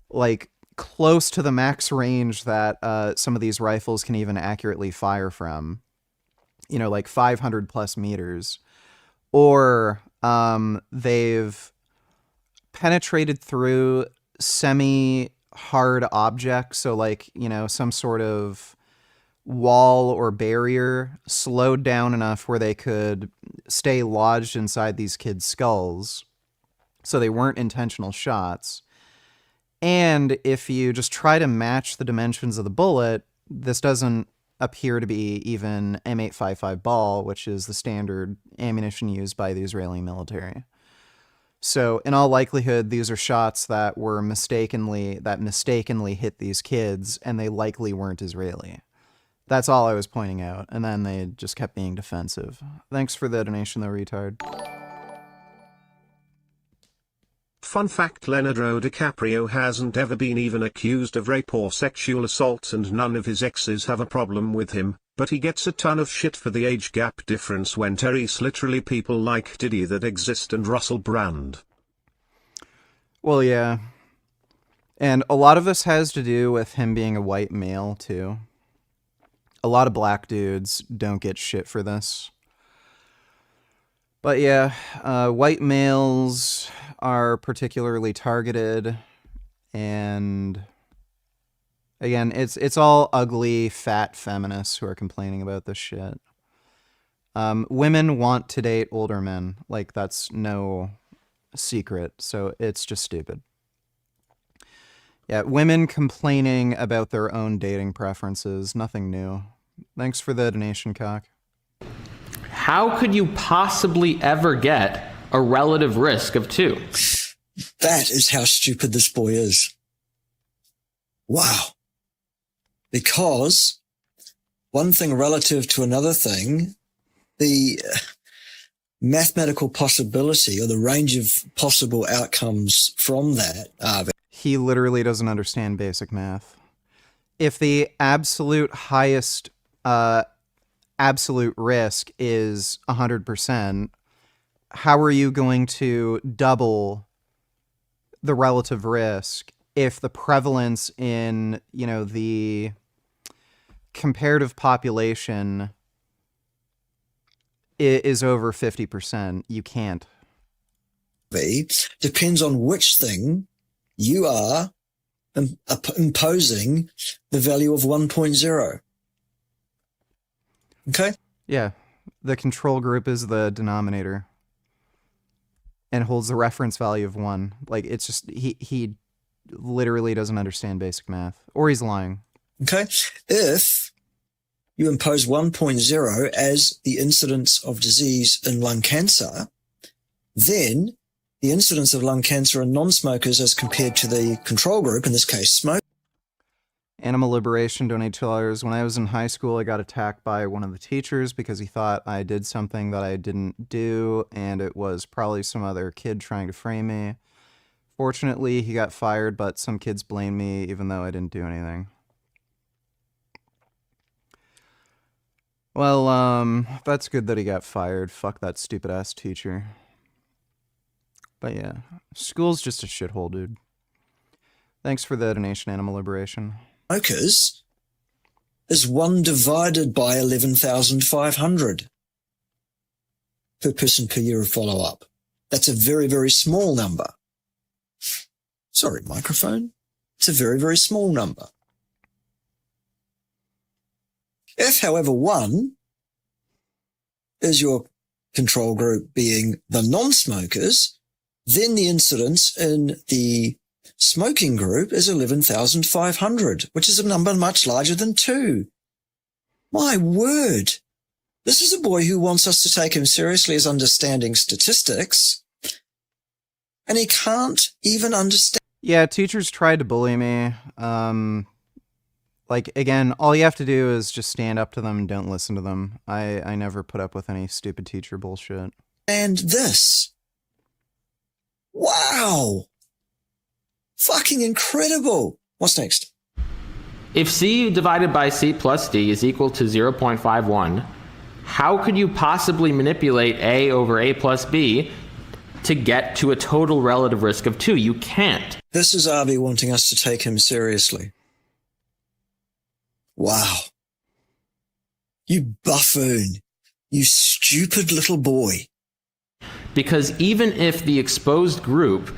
like, close to the max range that some of these rifles can even accurately fire from. You know, like 500 plus meters. Or they've penetrated through semi-hard objects, so like, you know, some sort of wall or barrier slowed down enough where they could stay lodged inside these kids' skulls, so they weren't intentional shots. And if you just try to match the dimensions of the bullet, this doesn't appear to be even M855 ball, which is the standard ammunition used by the Israeli military. So in all likelihood, these are shots that were mistakenly hit these kids, and they likely weren't Israeli. That's all I was pointing out, and then they just kept being defensive. Thanks for the donation, though, retard. Fun fact: Leonardo DiCaprio hasn't ever been even accused of rape or sexual assault, and none of his exes have a problem with him, but he gets a ton of shit for the age gap difference when Terry's literally people like Diddy that exist and Russell Brand. Well, yeah. And a lot of this has to do with him being a white male, too. A lot of black dudes don't get shit for this. But yeah, white males are particularly targeted, and again, it's all ugly, fat feminists who are complaining about this shit. Women want to date older men, like that's no secret, so it's just stupid. Yeah, women complaining about their own dating preferences, nothing new. Thanks for the donation, Cock. How could you possibly ever get a relative risk of 2? That is how stupid this boy is. Wow. Because one thing relative to another thing, the mathematical possibility or the range of possible outcomes from that are... He literally doesn't understand basic math. If the absolute highest absolute risk is 100%, how are you going to double the relative risk if the prevalence in, you know, the comparative population is over 50%? You can't. Depends on which thing you are imposing the value of 1.0. Okay? Yeah. The control group is the denominator and holds the reference value of 1. Like, it's just, he literally doesn't understand basic math. Or he's lying. Okay? If you impose 1.0 as the incidence of disease in lung cancer, then the incidence of lung cancer in non-smokers as compared to the control group, in this case smoke. Animal Liberation, donate $2. When I was in high school, I got attacked by one of the teachers because he thought I did something that I didn't do, and it was probably some other kid trying to frame me. Fortunately, he got fired, but some kids blamed me even though I didn't do anything. Well, that's good that he got fired. Fuck that stupid-ass teacher. But yeah, school's just a shithole, dude. Thanks for the donation, Animal Liberation. Smokers is 1 divided by 11,500 per person per year of follow-up. That's a very, very small number. Sorry, microphone. It's a very, very small number. If, however, 1 is your control group being the non-smokers, then the incidence in the smoking group is 11,500, which is a number much larger than 2. My word. This is a boy who wants us to take him seriously as understanding statistics, and he can't even understand. Yeah, teachers tried to bully me. Like, again, all you have to do is just stand up to them and don't listen to them. I never put up with any stupid teacher bullshit. And this. Wow. Fucking incredible. What's next? If C divided by C plus D is equal to 0.51, how could you possibly manipulate A over A plus B to get to a total relative risk of 2? You can't. This is Avi wanting us to take him seriously. Wow. You buffoon. You stupid little boy. Because even if the exposed group,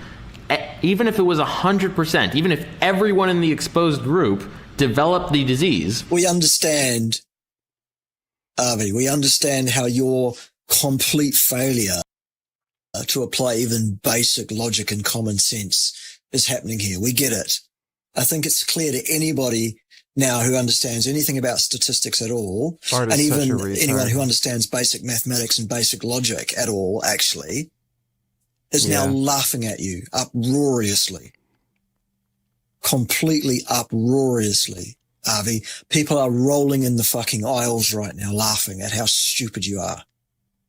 even if it was 100%, even if everyone in the exposed group developed the disease. We understand, Avi, we understand how your complete failure to apply even basic logic and common sense is happening here. We get it. I think it's clear to anybody now who understands anything about statistics at all, Bart and is even such a retard. anyone who understands basic mathematics and basic logic at all, actually, is now laughing at you uproariously. Completely uproariously, Avi. People are rolling in the fucking aisles right now laughing at how stupid you are.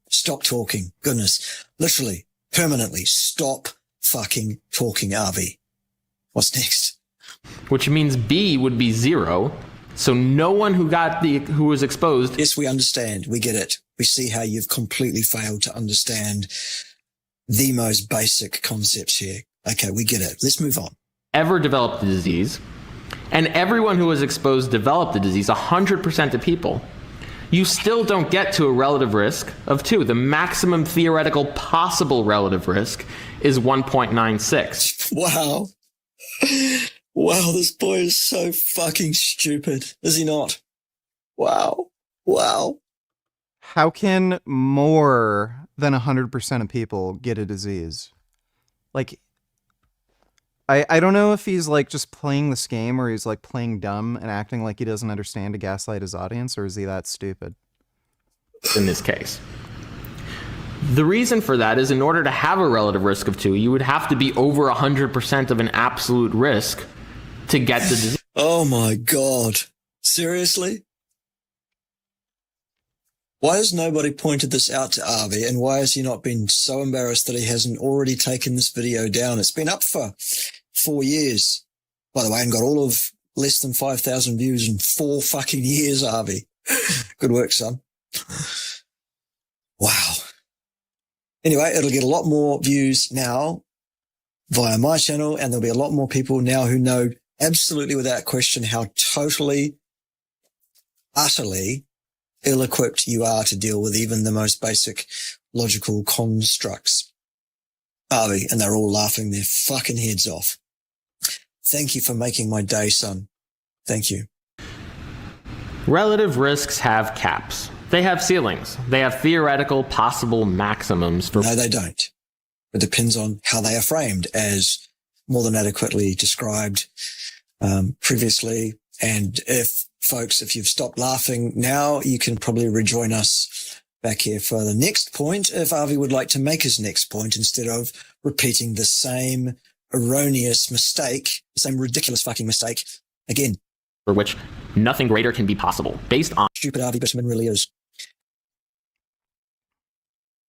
Stop talking. Goodness. Literally, permanently, stop fucking talking, Avi. What's next? Which means B would be 0. So no one who was exposed. Yes, we understand. We get it. We see how you've completely failed to understand the most basic concepts here. Okay, we get it. Let's move on. Ever developed the disease, and everyone who was exposed developed the disease, 100% of people, you still don't get to a relative risk of 2. The maximum theoretical possible relative risk is 1.96. Wow. Wow, this boy is so fucking stupid. Is he not? Wow. Wow. How can more than 100% of people get a disease? Like, I don't know if he's like just playing this game or he's like playing dumb and acting like he doesn't understand to gaslight his audience, or is he that stupid? In this case. The reason for that is in order to have a relative risk of 2, you would have to be over 100% of an absolute risk to get the disease. Oh my God. Seriously? Why has nobody pointed this out to Avi, and why has he not been so embarrassed that he hasn't already taken this video down? It's been up for 4 years, by the way, and got all of less than 5,000 views in 4 fucking years, Avi. Good work, son. Wow. Anyway, it'll get a lot more views now via my channel, and there'll be a lot more people now who know absolutely without question how totally, utterly ill-equipped you are to deal with even the most basic logical constructs. Avi, and they're all laughing their fucking heads off. Thank you for making my day, son. Thank you. Relative risks have caps. They have ceilings. They have theoretical possible maximums for... No, they don't. It depends on how they are framed, as more than adequately described previously. And if you've stopped laughing now, you can probably rejoin us back here for the next point if Avi would like to make his next point instead of repeating the same erroneous mistake, the same ridiculous fucking mistake again. For which nothing greater can be possible, based on... Stupid Avi Bitterman really is.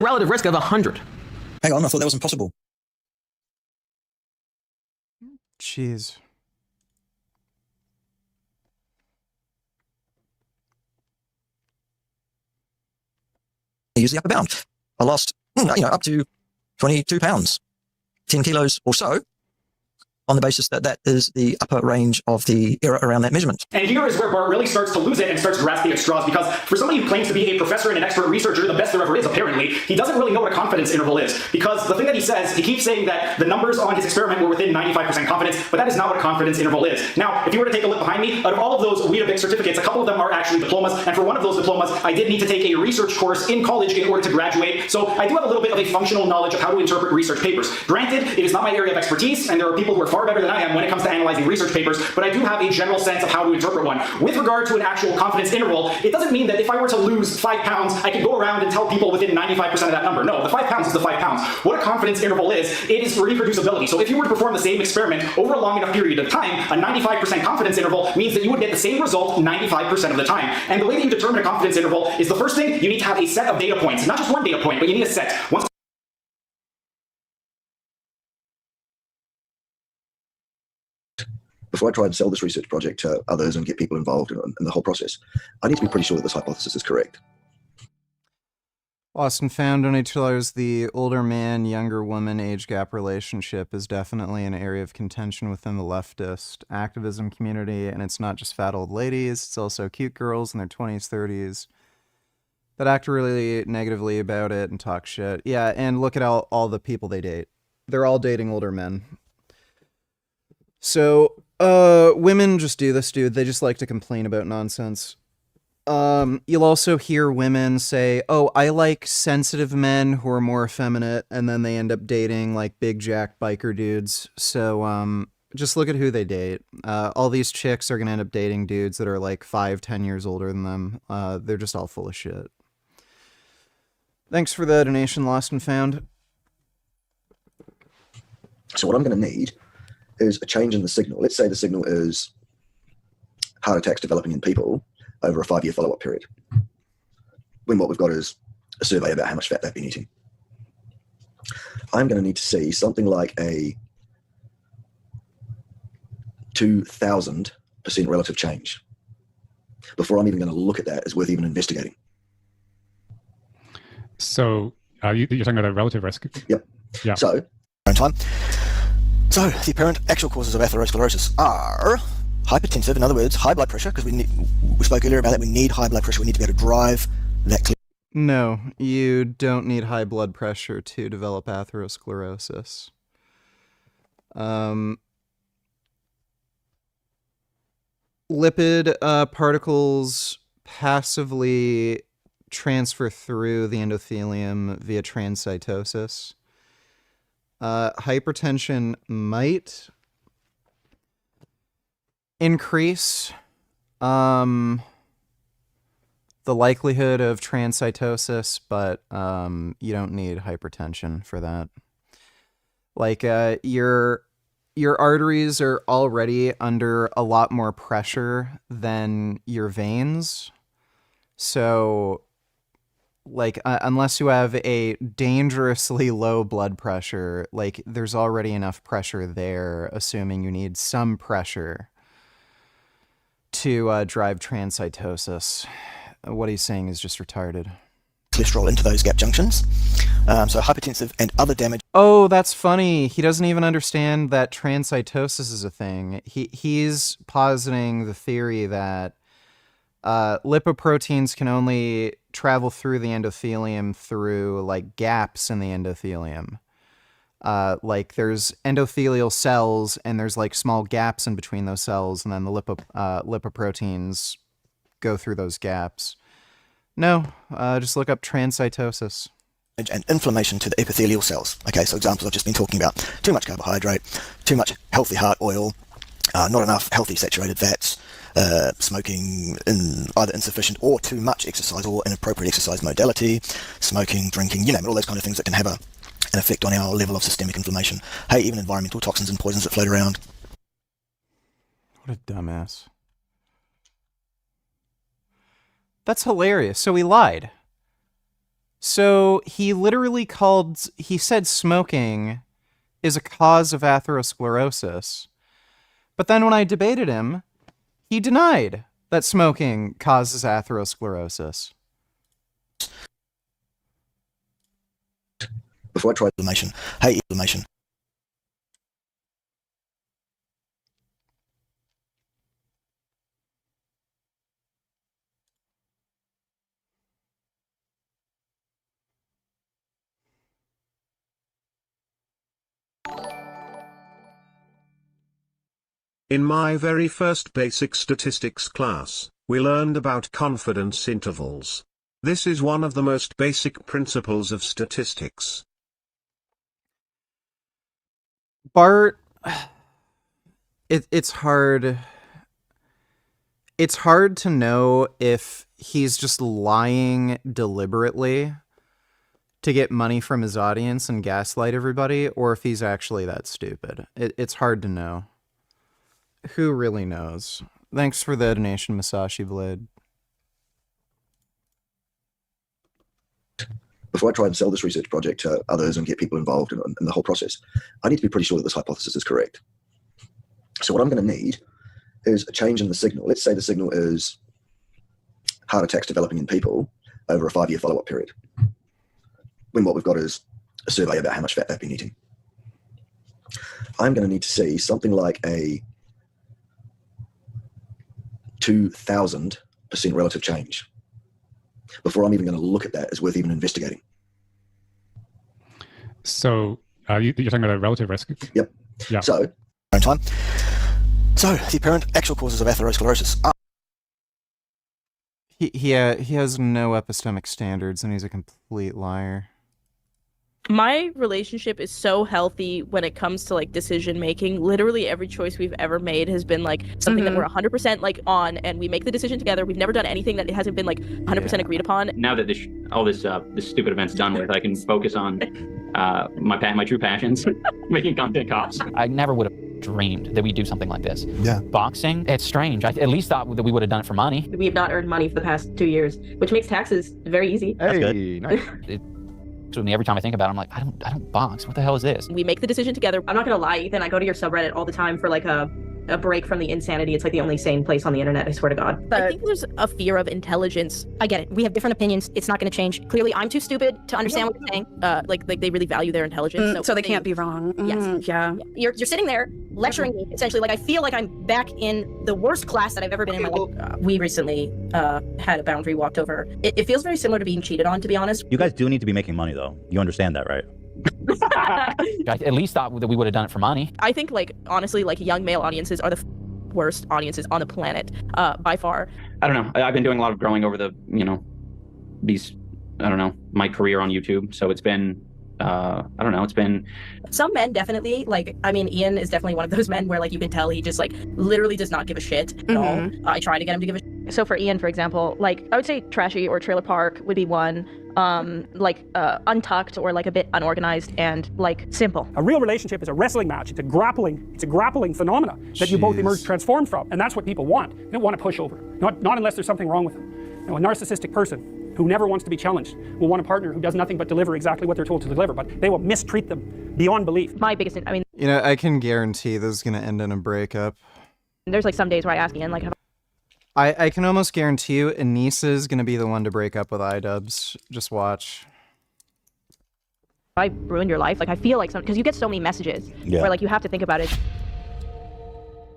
Relative risk of 100. Hang on, I thought that wasn't possible. Jeez. Use the upper bound. I lost, up to 22 pounds, 10 kilos or so, on the basis that that is the upper range of the error around that measurement. And here is where Bart really starts to lose it and starts grasping at straws, because for somebody who claims to be a professor and an expert researcher, the best there ever is, apparently, he doesn't really know what a confidence interval is. Because the thing that he says, he keeps saying that the numbers on his experiment were within 95% confidence, but that is not what a confidence interval is. Now, if you were to take a look behind me, out of all of those Weetabix certificates, a couple of them are actually diplomas, and for one of those diplomas, I did need to take a research course in college in order to graduate, so I do have a little bit of a functional knowledge of how to interpret research papers. Granted, it is not my area of expertise, and there are people who are far far better than I am when it comes to analyzing research papers, but I do have a general sense of how to interpret one. With regard to an actual confidence interval, it doesn't mean that if I were to lose 5 pounds, I can go around and tell people within 95% of that number. No, the 5 pounds is the 5 pounds. What a confidence interval is, it is reproducibility. So if you were to perform the same experiment over a long enough period of time, a 95% confidence interval means that you would get the same result 95% of the time. And the way that you determine a confidence interval is the first thing, you need to have a set of data points. Not just one data point, but you need a set. Before I try and sell this research project to others and get people involved in the whole process, I need to be pretty sure that this hypothesis is correct. Lost and Found only shows the older man, younger woman age gap relationship is definitely an area of contention within the leftist activism community, and it's not just fat old ladies, it's also cute girls in their 20s, 30s that act really negatively about it and talk shit. Yeah, and look at all the people they date. They're all dating older men. So, women just do this, dude. They just like to complain about nonsense. You'll also hear women say, oh, I like sensitive men who are more effeminate, and then they end up dating, like, big jack biker dudes. So, just look at who they date. All these chicks are gonna end up dating dudes that are, like, 5-10 years older than them. They're just all full of shit. Thanks for the donation, Lost and Found. So what I'm going to need is a change in the signal. Let's say the signal is heart attacks developing in people over a 5-year follow-up period, when what we've got is a survey about how much fat they've been eating. I'm going to need to see something like a 2,000% relative change before I'm even going to look at that as worth even investigating. So you're talking about a relative risk? Yep. Yeah. So, time. So the apparent actual causes of atherosclerosis are hypertensive, in other words, high blood pressure, because we spoke earlier about that. We need high blood pressure. We need to be able to drive that. No, you don't need high blood pressure to develop atherosclerosis. Lipid particles passively transfer through the endothelium via transcytosis. Hypertension might increase the likelihood of transcytosis, but you don't need hypertension for that. Like your arteries are already under a lot more pressure than your veins, so like unless you have a dangerously low blood pressure, like there's already enough pressure there, assuming you need some pressure to drive transcytosis. What he's saying is just retarded. Cholesterol into those gap junctions, so hypertensive and other damage. Oh, that's funny. He doesn't even understand that transcytosis is a thing. He's positing the theory that lipoproteins can only travel through the endothelium through like gaps in the endothelium. Like there's endothelial cells and there's like small gaps in between those cells, and then the lipoproteins go through those gaps. No, just look up transcytosis. And inflammation to the epithelial cells. Okay, so examples I've just been talking about: too much carbohydrate, too much healthy heart oil, not enough healthy saturated fats, smoking, either insufficient or too much exercise or inappropriate exercise modality, smoking, drinking, you name it, all those kind of things that can have an effect on our level of systemic inflammation. Hey, even environmental toxins and poisons that float around. What a dumbass. That's hilarious. So he lied. So he literally he said smoking is a cause of atherosclerosis. But then when I debated him, he denied that smoking causes atherosclerosis. Before I try inflammation, hey, inflammation. In my very first basic statistics class, we learned about confidence intervals. This is one of the most basic principles of statistics. Bart, It's hard. It's hard to know if he's just lying deliberately to get money from his audience and gaslight everybody, or if he's actually that stupid. It's hard to know. Who really knows? Thanks for the donation, Masashi Blade. Before I try and sell this research project to others and get people involved in the whole process, I need to be pretty sure that this hypothesis is correct. So what I'm going to need is a change in the signal. Let's say the signal is heart attacks developing in people over a 5-year follow-up period, when what we've got is a survey about how much fat they've been eating. I'm going to need to see something like a 2,000% relative change before I'm even going to look at that as worth even investigating. So you're talking about a relative risk? Yep. Yeah. So, time. So, the apparent actual causes of atherosclerosis are... He has no epistemic standards, and he's a complete liar. My relationship is so healthy when it comes to like decision making. Literally every choice we've ever made has been like something that we're 100% like on, and we make the decision together. We've never done anything that hasn't been like 100% agreed upon. Now that this stupid event's done with, I can focus on my true passions, making content cops. I never would have dreamed that we'd do something like this. Yeah. Boxing, it's strange. I at least thought that we would have done it for money. We have not earned money for the past 2 years, which makes taxes very easy. Hey, nice. To me, every time I think about it, I'm like, I don't box. What the hell is this? We make the decision together. I'm not gonna lie, Ethan, I go to your subreddit all the time for like a break from the insanity. It's like the only sane place on the internet, I swear to God. I think there's a fear of intelligence. I get it. We have different opinions. It's not going to change. Clearly, I'm too stupid to understand what you're saying. Like they really value their intelligence. So they can't be wrong. Yes. Yeah. You're sitting there lecturing me, essentially. Like, I feel like I'm back in the worst class that I've ever been in my life. We recently had a boundary walked over. It feels very similar to being cheated on, to be honest. You guys do need to be making money, though. You understand that, right? I at least thought that we would have done it for money. I think, like, honestly, like, young male audiences are the worst audiences on the planet, by far. I don't know. I've been doing a lot of growing over my career on YouTube. So it's been, it's been... Some men definitely, like, I mean, Ian is definitely one of those men where, like, you can tell he just, like, literally does not give a shit at all. I try to get him to give a shit. So for Ian, for example, like, I would say Trashy or Trailer Park would be one. Untucked or like a bit unorganized and like simple. A real relationship is a wrestling match. It's a grappling phenomena that you both emerge transformed from, and that's what people want. They don't want to push over. Not unless there's something wrong with them. You know, a narcissistic person who never wants to be challenged will want a partner who does nothing but deliver exactly what they're told to deliver, but they will mistreat them beyond belief. My biggest, I mean, you know, I can guarantee this is gonna end in a breakup. There's like some days where I ask Ian, like, I can almost guarantee you Anissa's gonna be the one to break up with iDubbbz. Just watch. I ruined your life. Like, I feel like because you get so many messages where like you have to think about it.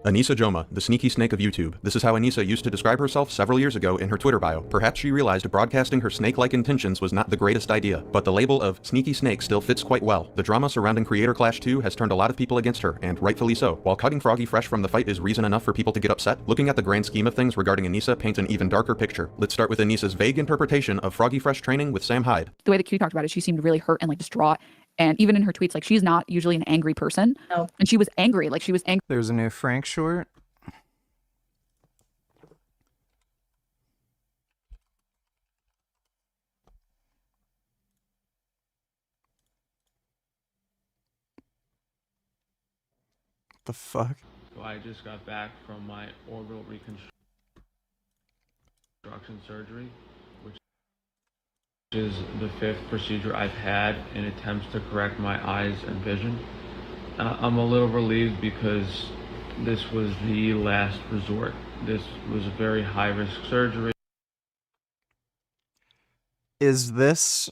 Anissa Joma, the sneaky snake of YouTube. This is how Anissa used to describe herself several years ago in her Twitter bio. Perhaps she realized broadcasting her snake-like intentions was not the greatest idea, but the label of sneaky snake still fits quite well. The drama surrounding Creator Clash 2 has turned a lot of people against her, and rightfully so. While cutting Froggy fresh from the fight is reason enough for people to get upset, looking at the grand scheme of things regarding Anissa paints an even darker picture. Let's start with Anissa's vague interpretation of Froggy Fresh training with Sam Hyde. The way that Q talked about it, she seemed really hurt and like distraught. And even in her tweets, like, she's not usually an angry person. No. And she was angry. Like, she was angry. There's a new Frank short. The fuck? So I just got back from my orbital reconstruction surgery, which is the 5th procedure I've had in attempts to correct my eyes and vision. I'm a little relieved because this was the last resort. This was a very high-risk surgery. Is this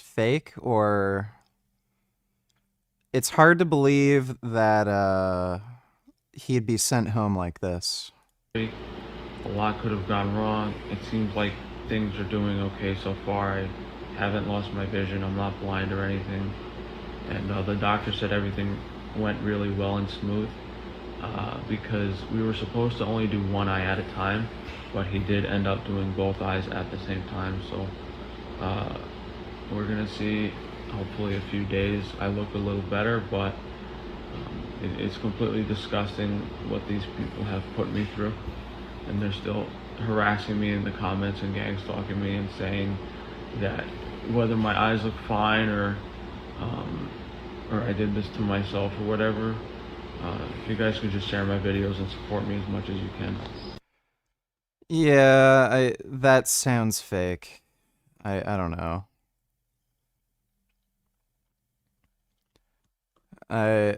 fake, or... It's hard to believe that he'd be sent home like this. A lot could have gone wrong. It seems like things are doing okay so far. I haven't lost my vision. I'm not blind or anything. And the doctor said everything went really well and smooth because we were supposed to only do one eye at a time, but he did end up doing both eyes at the same time. So we're gonna see. Hopefully a few days I look a little better, but It's completely disgusting what these people have put me through, and they're still harassing me in the comments and gang stalking me and saying that whether my eyes look fine or I did this to myself or whatever. If you guys could just share my videos and support me as much as you can. Yeah, that sounds fake. I don't know. I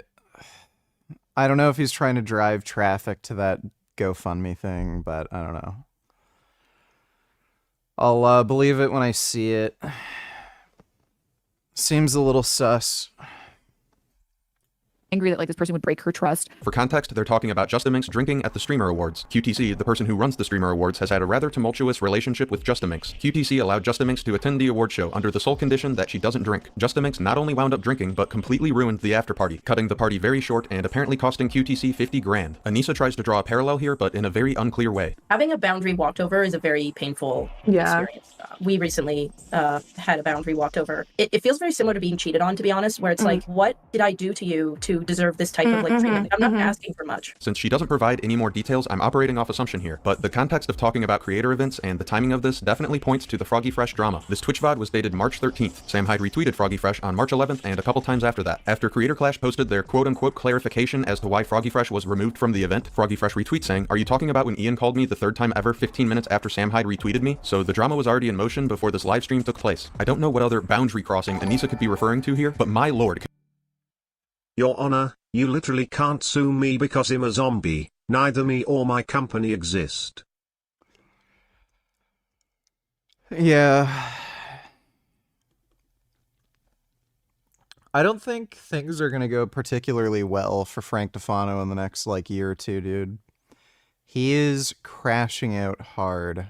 don't know if he's trying to drive traffic to that GoFundMe thing, but I don't know. I'll believe it when I see it. Seems a little sus. Angry that like this person would break her trust. For context, they're talking about Justaminx drinking at the Streamer Awards. QTC, the person who runs the Streamer Awards, has had a rather tumultuous relationship with Justaminx. QTC allowed Justaminx to attend the award show under the sole condition that she doesn't drink. Justaminx not only wound up drinking, but completely ruined the after party, cutting the party very short and apparently costing QTC 50 grand. Anissa tries to draw a parallel here, but in a very unclear way. Having a boundary walked over is a very painful experience. We recently had a boundary walked over. It feels very similar to being cheated on, to be honest, where it's like, what did I do to you to deserve this type of like treatment? I'm not asking for much. Since she doesn't provide any more details, I'm operating off assumption here, but the context of talking about creator events and the timing of this definitely points to the Froggy Fresh drama. This Twitch VOD was dated March 13th. Sam Hyde retweeted Froggy Fresh on March 11th and a couple times after that. After Creator Clash posted their quote-unquote clarification as to why Froggy Fresh was removed from the event, Froggy Fresh retweets saying, "Are you talking about when Ian called me the third time ever 15 minutes after Sam Hyde retweeted me?" So the drama was already in motion before this live stream took place. I don't know what other boundary crossing Anissa could be referring to here, but my lord. Your Honor, you literally can't sue me because I'm a zombie. Neither me or my company exist. Yeah. I don't think things are gonna go particularly well for Frank Tufano in the next, like, year or two, dude. He is crashing out hard.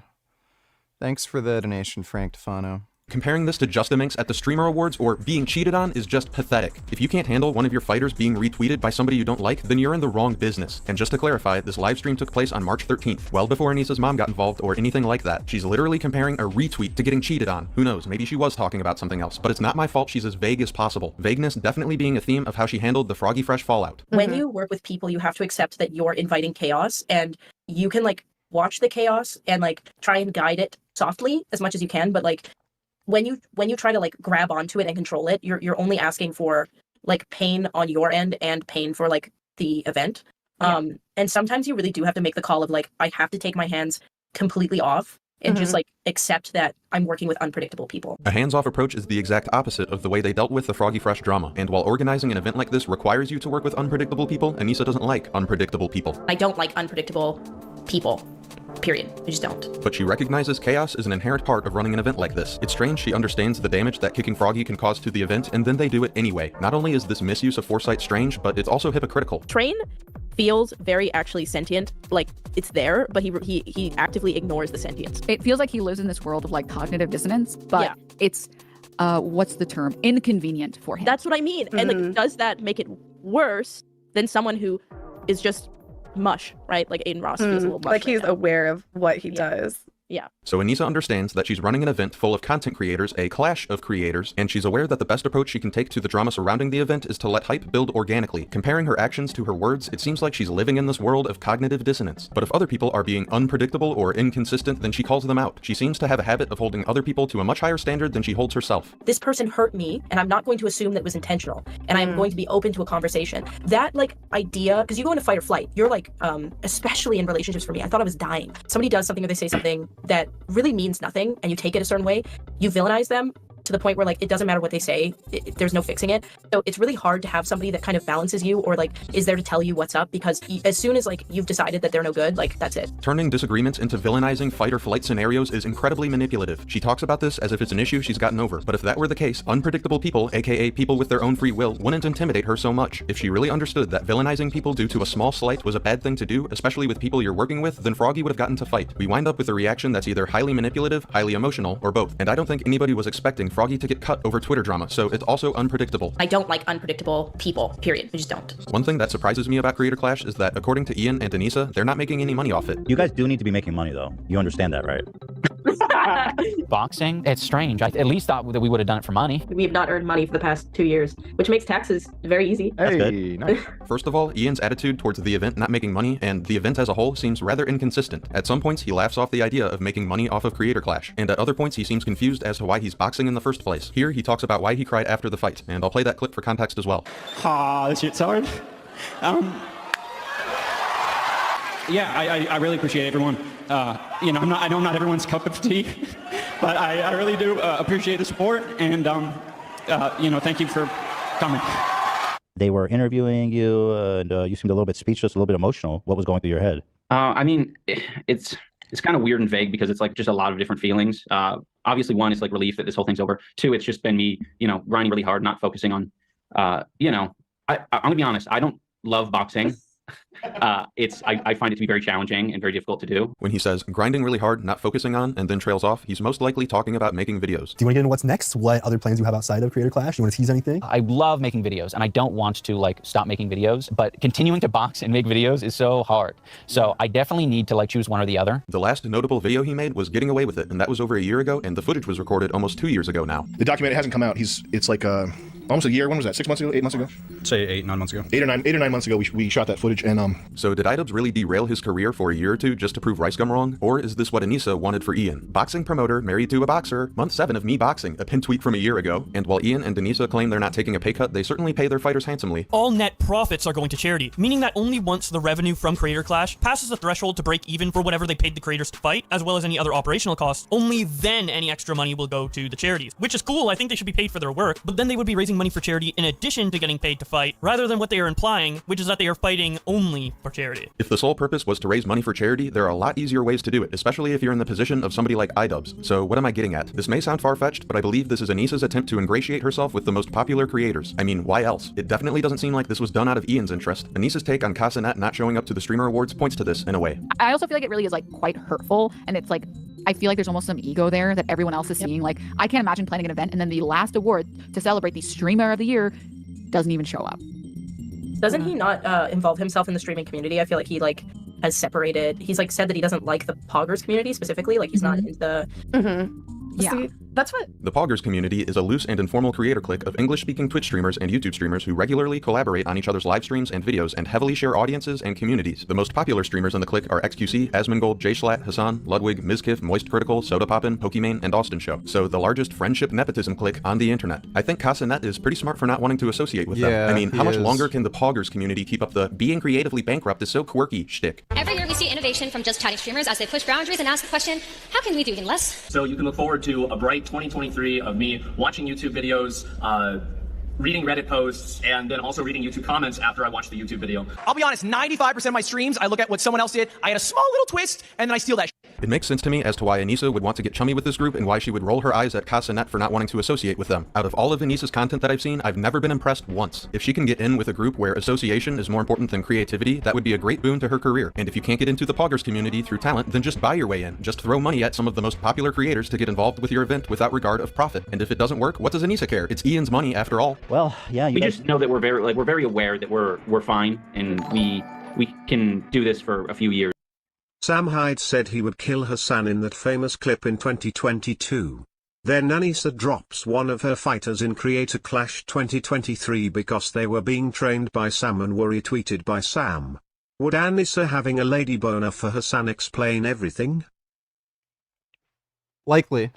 Thanks for the donation, Frank Tufano. Comparing this to Justaminx at the Streamer Awards or being cheated on is just pathetic. If you can't handle one of your fighters being retweeted by somebody you don't like, then you're in the wrong business. And just to clarify, this live stream took place on March 13th, well before Anissa's mom got involved or anything like that. She's literally comparing a retweet to getting cheated on. Who knows, maybe she was talking about something else, but it's not my fault she's as vague as possible. Vagueness definitely being a theme of how she handled the Froggy Fresh fallout. When you work with people, you have to accept that you're inviting chaos, and you can like watch the chaos and like try and guide it softly as much as you can, but like when you try to like grab onto it and control it, you're only asking for like pain on your end and pain for like the event. And sometimes you really do have to make the call of like, I have to take my hands completely off and just like accept that I'm working with unpredictable people. A hands-off approach is the exact opposite of the way they dealt with the Froggy Fresh drama. And while organizing an event like this requires you to work with unpredictable people, Anissa doesn't like unpredictable people. I don't like unpredictable people. Period. I just don't. But she recognizes chaos is an inherent part of running an event like this. It's strange she understands the damage that kicking Froggy can cause to the event, and then they do it anyway. Not only is this misuse of foresight strange, but it's also hypocritical. Train feels very actually sentient, like it's there, but he actively ignores the sentience. It feels like he lives in this world of like cognitive dissonance, but it's what's the term? Inconvenient for him. That's what I mean. And like, does that make it worse than someone who is just mush, right? Like Aiden Ross feels a little mush. Like he's aware of what he does. Yeah. So Anissa understands that she's running an event full of content creators, a clash of creators, and she's aware that the best approach she can take to the drama surrounding the event is to let hype build organically. Comparing her actions to her words, it seems like she's living in this world of cognitive dissonance. But if other people are being unpredictable or inconsistent, then she calls them out. She seems to have a habit of holding other people to a much higher standard than she holds herself. This person hurt me, and I'm not going to assume that it was intentional, and I'm going to be open to a conversation. That like idea, because you go into fight or flight, you're like, especially in relationships for me, I thought I was dying. Somebody does something or they say something that really means nothing, and you take it a certain way, you villainize them to the point where like it doesn't matter what they say, there's no fixing it. So it's really hard to have somebody that kind of balances you or like is there to tell you what's up, because as soon as like you've decided that they're no good, like that's it. Turning disagreements into villainizing fight or flight scenarios is incredibly manipulative. She talks about this as if it's an issue she's gotten over, but if that were the case, unpredictable people, aka people with their own free will, wouldn't intimidate her so much. If she really understood that villainizing people due to a small slight was a bad thing to do, especially with people you're working with, then Froggy would have gotten to fight. We wind up with a reaction that's either highly manipulative, highly emotional, or both. And I don't think anybody was expecting Froggy to get cut over Twitter drama, so it's also unpredictable. I don't like unpredictable people, period. I just don't. One thing that surprises me about Creator Clash is that according to Ian and Anissa, they're not making any money off it. You guys do need to be making money though. You understand that, right? Boxing, it's strange. I at least thought that we would have done it for money. We have not earned money for the past 2 years, which makes taxes very easy. Hey, nice. First of all, Ian's attitude towards the event not making money and the event as a whole seems rather inconsistent. At some points, he laughs off the idea of making money off of Creator Clash, and at other points, he seems confused as to why he's boxing in the first place. Here, he talks about why he cried after the fight, and I'll play that clip for context as well. This shit's hard. Yeah, I really appreciate everyone. You know, I know I'm not everyone's cup of tea, but I really do appreciate the support, and you know, thank you for coming. They were interviewing you, and you seemed a little bit speechless, a little bit emotional. What was going through your head? I mean, it's kind of weird and vague because it's like just a lot of different feelings. Obviously, one is like relief that this whole thing's over. Two, it's just been me, you know, grinding really hard, not focusing on, you know, I'm gonna be honest, I don't love boxing. I find it to be very challenging and very difficult to do. When he says grinding really hard, not focusing on, and then trails off, he's most likely talking about making videos. Do you want to get into what's next? What other plans you have outside of Creator Clash? You want to tease anything? I love making videos, and I don't want to like stop making videos, but continuing to box and make videos is so hard. So I definitely need to like choose one or the other. The last notable video he made was getting away with it, and that was over a year ago, and the footage was recorded almost 2 years ago now. The documentary hasn't come out. It's like almost a year. When was that? 6 months ago? 8 months ago? Say 8, 9 months ago. 8 or 9 months ago, we shot that footage, and So did iDubbbz really derail his career for a year or two just to prove Rice Gum wrong? Or is this what Anissa wanted for Ian? Boxing promoter, married to a boxer, month 7 of me boxing, a pinned tweet from a year ago. And while Ian and Anissa claim they're not taking a pay cut, they certainly pay their fighters handsomely. All net profits are going to charity, meaning that only once the revenue from Creator Clash passes the threshold to break even for whatever they paid the creators to fight, as well as any other operational costs, only then any extra money will go to the charities. Which is cool, I think they should be paid for their work, but then they would be raising money for charity in addition to getting paid to fight, rather than what they are implying, which is that they are fighting only for charity. If the sole purpose was to raise money for charity, there are a lot easier ways to do it, especially if you're in the position of somebody like iDubbbz. So what am I getting at? This may sound far-fetched, but I believe this is Anissa's attempt to ingratiate herself with the most popular creators. I mean, why else? It definitely doesn't seem like this was done out of Ian's interest. Anissa's take on Casanet not showing up to the Streamer Awards points to this in a way. I also feel like it really is like quite hurtful, and it's like I feel like there's almost some ego there that everyone else is seeing. Like I can't imagine planning an event and then the last award to celebrate the Streamer of the Year doesn't even show up. Doesn't he not involve himself in the streaming community? I feel like he like has separated. He's like said that he doesn't like the Poggers community specifically. Like he's not into the. Yeah. See, that's what. The Poggers community is a loose and informal creator clique of English-speaking Twitch streamers and YouTube streamers who regularly collaborate on each other's live streams and videos and heavily share audiences and communities. The most popular streamers in the clique are XQC, Asmongold, Jschlat, Hassan, Ludwig, Mizkif, Moist Critical, Soda Poppin', Pokimane, and Austin Show. So the largest friendship nepotism clique on the internet. I think Casanet is pretty smart for not wanting to associate with them. I mean, how much longer can the Poggers community keep up the being creatively bankrupt is so quirky shtick? Every year we see innovation from just chatting streamers as they push boundaries and ask the question, how can we do even less? So you can look forward to a bright 2023 of me watching YouTube videos, reading Reddit posts, and then also reading YouTube comments after I watch the YouTube video. I'll be honest, 95% of my streams, I look at what someone else did, I had a small little twist, and then I steal that shit. It makes sense to me as to why Anissa would want to get chummy with this group and why she would roll her eyes at Casanet for not wanting to associate with them. Out of all of Anissa's content that I've seen, I've never been impressed once. If she can get in with a group where association is more important than creativity, that would be a great boon to her career. And if you can't get into the Poggers community through talent, then just buy your way in. Just throw money at some of the most popular creators to get involved with your event without regard of profit. And if it doesn't work, what does Anissa care? It's Ian's money after all. Well, yeah, we just know that we're very aware that we're fine and we can do this for a few years. Sam Hyde said he would kill Hassan in that famous clip in 2022. Then Anissa drops one of her fighters in Creator Clash 2023 because they were being trained by Sam and were retweeted by Sam. Would Anissa having a lady boner for Hassan explain everything? Likely.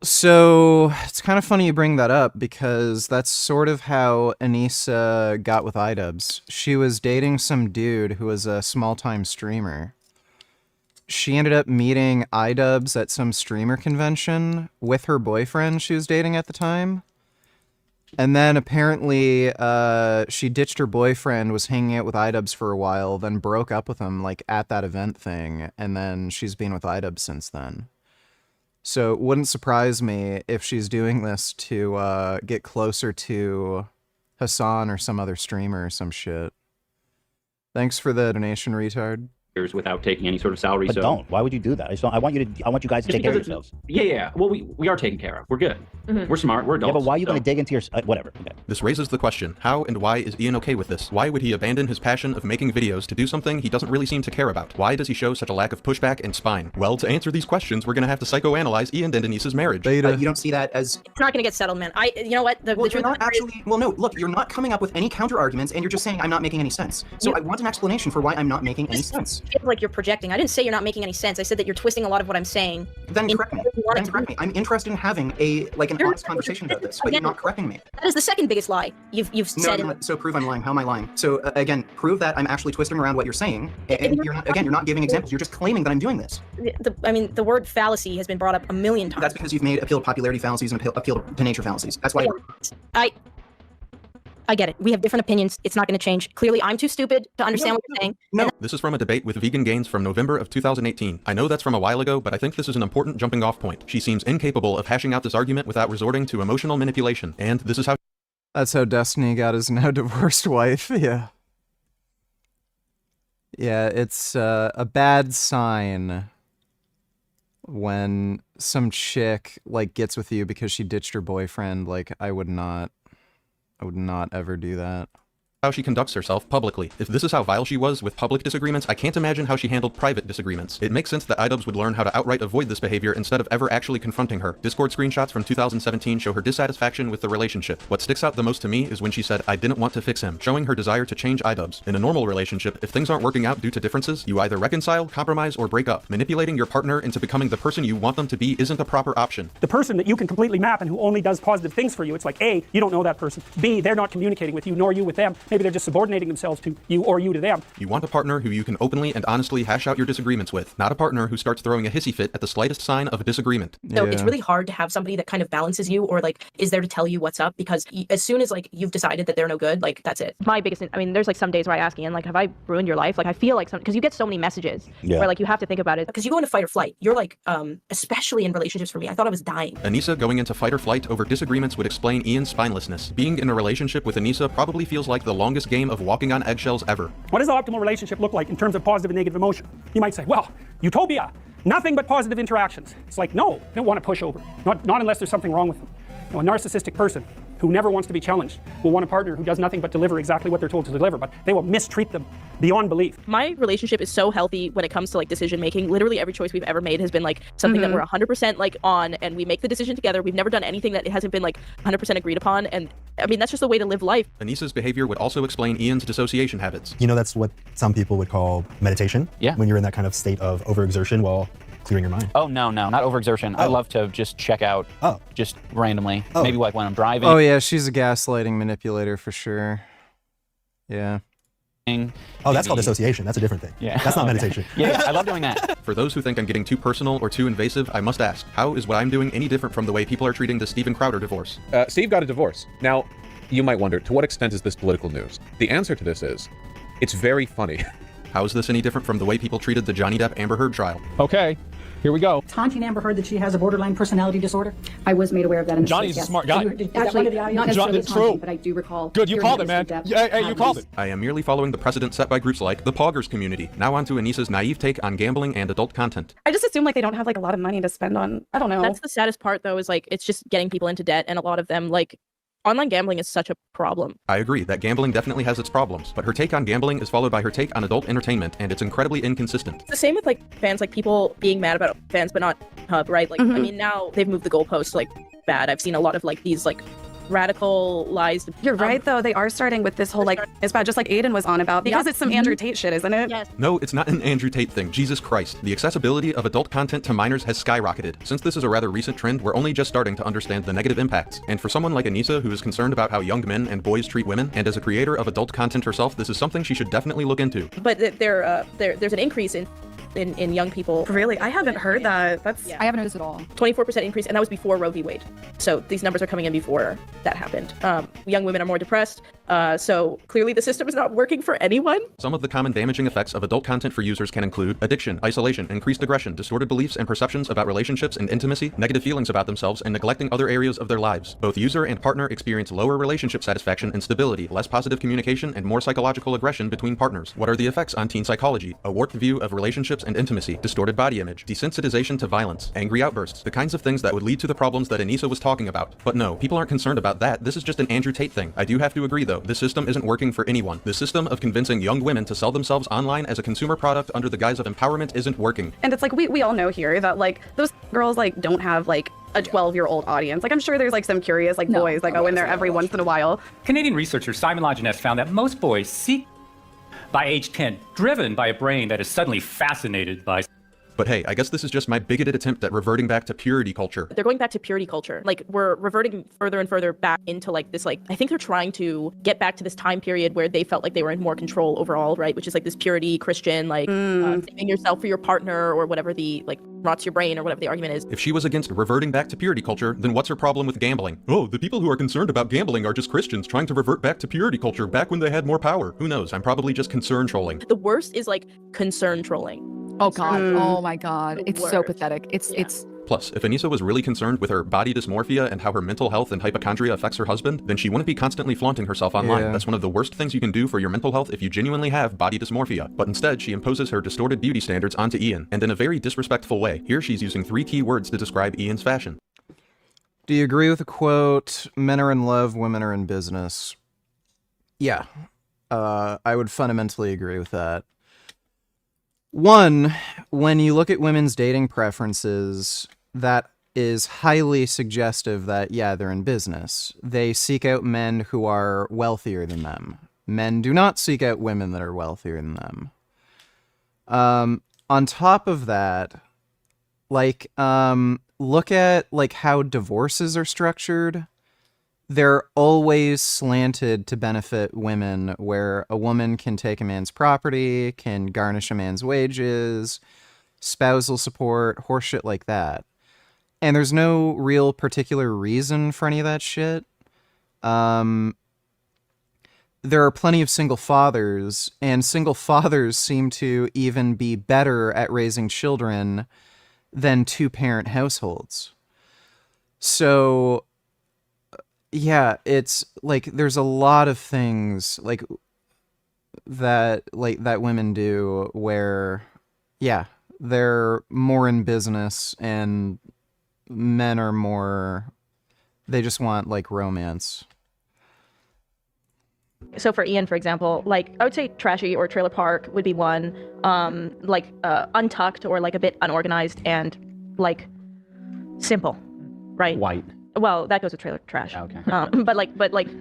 So it's kind of funny you bring that up because that's sort of how Anissa got with iDubbbz. She was dating some dude who was a small-time streamer. She ended up meeting iDubbbz at some streamer convention with her boyfriend she was dating at the time. And then apparently she ditched her boyfriend, was hanging out with iDubbbz for a while, then broke up with him like at that event thing, and then she's been with iDubbbz since then. So it wouldn't surprise me if she's doing this to get closer to Hassan or some other streamer or some shit. Thanks for the donation, retard. years without taking any sort of salary. But so don't. Why would you do that? I want you guys to Just take care of because yourselves. Yeah. Well, we are taken care of. We're good. We're smart. We're adults. Yeah, but why are you so. going to dig into your whatever? Okay. This raises the question, how and why is Ian okay with this? Why would he abandon his passion of making videos to do something he doesn't really seem to care about? Why does he show such a lack of pushback and spine? Well, to answer these questions, we're going to have to psychoanalyze Ian and Denise's marriage. You don't see that as... It's not gonna get settled, man. You know what? Well, you're not actually... Well, no, look, you're not coming up with any counter arguments, and you're just saying I'm not making any sense. So I want an explanation for why I'm not making any sense. Feels like you're projecting. I didn't say you're not making any sense. I said that you're twisting a lot of what I'm saying. Then correct me. I'm interested in having an honest conversation about this, but you're not correcting me. That is the second biggest lie you've said. So prove I'm lying. How am I lying? So again, prove that I'm actually twisting around what you're saying, and you're not giving examples. You're just claiming that I'm doing this. The word fallacy has been brought up a million times. That's because you've made appeal to popularity fallacies and appeal to nature fallacies. That's why. I get it. We have different opinions. It's not going to change. Clearly, I'm too stupid to understand what you're saying. No. This is from a debate with Vegan Gains from November of 2018. I know that's from a while ago, but I think this is an important jumping off point. She seems incapable of hashing out this argument without resorting to emotional manipulation, and this is how... That's how Destiny got his now divorced wife, yeah. Yeah, it's a bad sign when some chick, like, gets with you because she ditched her boyfriend. Like, I would not ever do that. How she conducts herself publicly. If this is how vile she was with public disagreements, I can't imagine how she handled private disagreements. It makes sense that iDubbbz would learn how to outright avoid this behavior instead of ever actually confronting her. Discord screenshots from 2017 show her dissatisfaction with the relationship. What sticks out the most to me is when she said, "I didn't want to fix him," showing her desire to change iDubbbz. In a normal relationship, if things aren't working out due to differences, you either reconcile, compromise, or break up. Manipulating your partner into becoming the person you want them to be isn't a proper option. The person that you can completely map and who only does positive things for you, it's like A, you don't know that person. B, they're not communicating with you, nor you with them. Maybe they're just subordinating themselves to you or you to them. You want a partner who you can openly and honestly hash out your disagreements with, not a partner who starts throwing a hissy fit at the slightest sign of a disagreement. So it's really hard to have somebody that kind of balances you or like is there to tell you what's up, because as soon as like you've decided that they're no good, like that's it. My biggest, I mean, there's like some days where I ask Ian, like, have I ruined your life? Like, I feel like because you get so many messages where like you have to think about it. Because you go into fight or flight. You're like, especially in relationships for me, I thought I was dying. Anissa going into fight or flight over disagreements would explain Ian's spinelessness. Being in a relationship with Anissa probably feels like the longest game of walking on eggshells ever. What does the optimal relationship look like in terms of positive and negative emotion? You might say, well, utopia, nothing but positive interactions. It's like, no, I don't want to push over. Not unless there's something wrong with them. You know, a narcissistic person who never wants to be challenged will want a partner who does nothing but deliver exactly what they're told to deliver, but they will mistreat them beyond belief. My relationship is so healthy when it comes to like decision making. Literally every choice we've ever made has been like something that we're 100% like on, and we make the decision together. We've never done anything that it hasn't been like 100% agreed upon, and I mean that's just the way to live life. Anissa's behavior would also explain Ian's dissociation habits. You know, that's what some people would call meditation. Yeah. When you're in that kind of state of overexertion while clearing your mind. Oh, no, not overexertion. I love to just check out just randomly. Maybe like when I'm driving. Oh yeah, she's a gaslighting manipulator for sure. Yeah. Oh, that's called dissociation. That's a different thing. Yeah. That's not meditation. Yeah, I love doing that. For those who think I'm getting too personal or too invasive, I must ask, how is what I'm doing any different from the way people are treating the Steven Crowder divorce? Steve got a divorce. Now, you might wonder, to what extent is this political news? The answer to this is, it's very funny. How is this any different from the way people treated the Johnny Depp Amber Heard trial? Okay, here we go. Taunting Amber Heard that she has a borderline personality disorder? I was made aware of that in the Johnny's States, a smart guy. Actually, not necessarily it's taunting, true. but I do recall. Good, you hearing called that it, man. Mr. Depp Yeah, you called it. I am merely following the precedent set by groups like the Poggers community. Now on to Anissa's naive take on gambling and adult content. I just assume like they don't have like a lot of money to spend on, I don't know. That's the saddest part though, is like it's just getting people into debt, and a lot of them like online gambling is such a problem. I agree that gambling definitely has its problems, but her take on gambling is followed by her take on adult entertainment, and it's incredibly inconsistent. It's the same with like fans, like people being mad about fans but not Hub, right? Like I mean now they've moved the goalposts like bad. I've seen a lot of like these like radicalized. You're right though, they are starting with this whole like it's bad, just like Aiden was on about, because it's some Andrew Tate shit, isn't it? Yes. No, it's not an Andrew Tate thing. Jesus Christ. The accessibility of adult content to minors has skyrocketed. Since this is a rather recent trend, we're only just starting to understand the negative impacts. And for someone like Anissa, who is concerned about how young men and boys treat women, and as a creator of adult content herself, this is something she should definitely look into. But there's an increase in in young people. Really? I haven't heard that. That's I haven't noticed at all. 24% increase, and that was before Roe v. Wade. So these numbers are coming in before that happened. Young women are more depressed. So clearly the system is not working for anyone. Some of the common damaging effects of adult content for users can include addiction, isolation, increased aggression, distorted beliefs and perceptions about relationships and intimacy, negative feelings about themselves, and neglecting other areas of their lives. Both user and partner experience lower relationship satisfaction and stability, less positive communication, and more psychological aggression between partners. What are the effects on teen psychology? A warped view of relationships and intimacy, distorted body image, desensitization to violence, angry outbursts, the kinds of things that would lead to the problems that Anissa was talking about. But no, people aren't concerned about that. This is just an Andrew Tate thing. I do have to agree though, this system isn't working for anyone. The system of convincing young women to sell themselves online as a consumer product under the guise of empowerment isn't working. And it's like, we all know here that like those girls like don't have like a 12-year-old audience. Like I'm sure there's like some curious like boys that go in there every once in a while. Canadian researcher Simon Lajeunesse found that most boys seek by age 10, driven by a brain that is suddenly fascinated by. But hey, I guess this is just my bigoted attempt at reverting back to purity culture. They're going back to purity culture. Like we're reverting further and further back into like this, like, I think they're trying to get back to this time period where they felt like they were in more control overall, right? Which is like this purity Christian, like saving yourself for your partner or whatever the, like, rots your brain or whatever the argument is. If she was against reverting back to purity culture, then what's her problem with gambling? Oh, the people who are concerned about gambling are just Christians trying to revert back to purity culture back when they had more power. Who knows? I'm probably just concern trolling. The worst is like concern trolling. Oh God. Oh my God. It's so pathetic. It's Plus, if Anissa was really concerned with her body dysmorphia and how her mental health and hypochondria affects her husband, then she wouldn't be constantly flaunting herself online. Yeah. That's one of the worst things you can do for your mental health if you genuinely have body dysmorphia. But instead, she imposes her distorted beauty standards onto Ian, and in a very disrespectful way. Here she's using 3 key words to describe Ian's fashion. Do you agree with the quote, men are in love, women are in business? Yeah, I would fundamentally agree with that. One, when you look at women's dating preferences, that is highly suggestive that, yeah, they're in business. They seek out men who are wealthier than them. Men do not seek out women that are wealthier than them. On top of that, like, look at, like, how divorces are structured. They're always slanted to benefit women, where a woman can take a man's property, can garnish a man's wages, spousal support, horseshit like that. And there's no real particular reason for any of that shit. There are plenty of single fathers, and single fathers seem to even be better at raising children than 2-parent households. So yeah, it's like there's a lot of things like that women do where, yeah, they're more in business and men are more, they just want like romance. So for Ian, for example, like I would say trashy or trailer park would be one, like untucked or like a bit unorganized and like simple, right? White. Well, that goes with trailer trash. Okay. But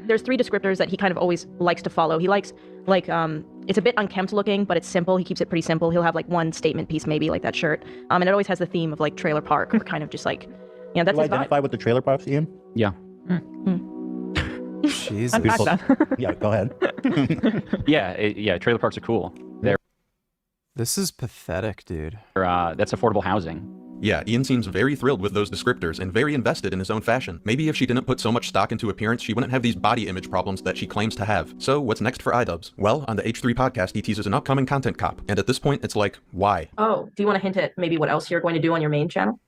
there's 3 descriptors that he kind of always likes to follow. He likes like it's a bit unkempt looking, but it's simple. He keeps it pretty simple. He'll have like one statement piece maybe, like that shirt, and it always has the theme of like trailer park or kind of just like, you know, that's Do you his vibe. identify with the trailer parks, Ian? Yeah. Jesus. Yeah, go ahead. Yeah, trailer parks are cool. This is pathetic, dude. That's affordable housing. Yeah, Ian seems very thrilled with those descriptors and very invested in his own fashion. Maybe if she didn't put so much stock into appearance, she wouldn't have these body image problems that she claims to have. So what's next for iDubbbz? Well, on the H3 podcast, he teases an upcoming content cop. And at this point, it's like, why? Oh, do you want to hint at maybe what else you're going to do on your main channel?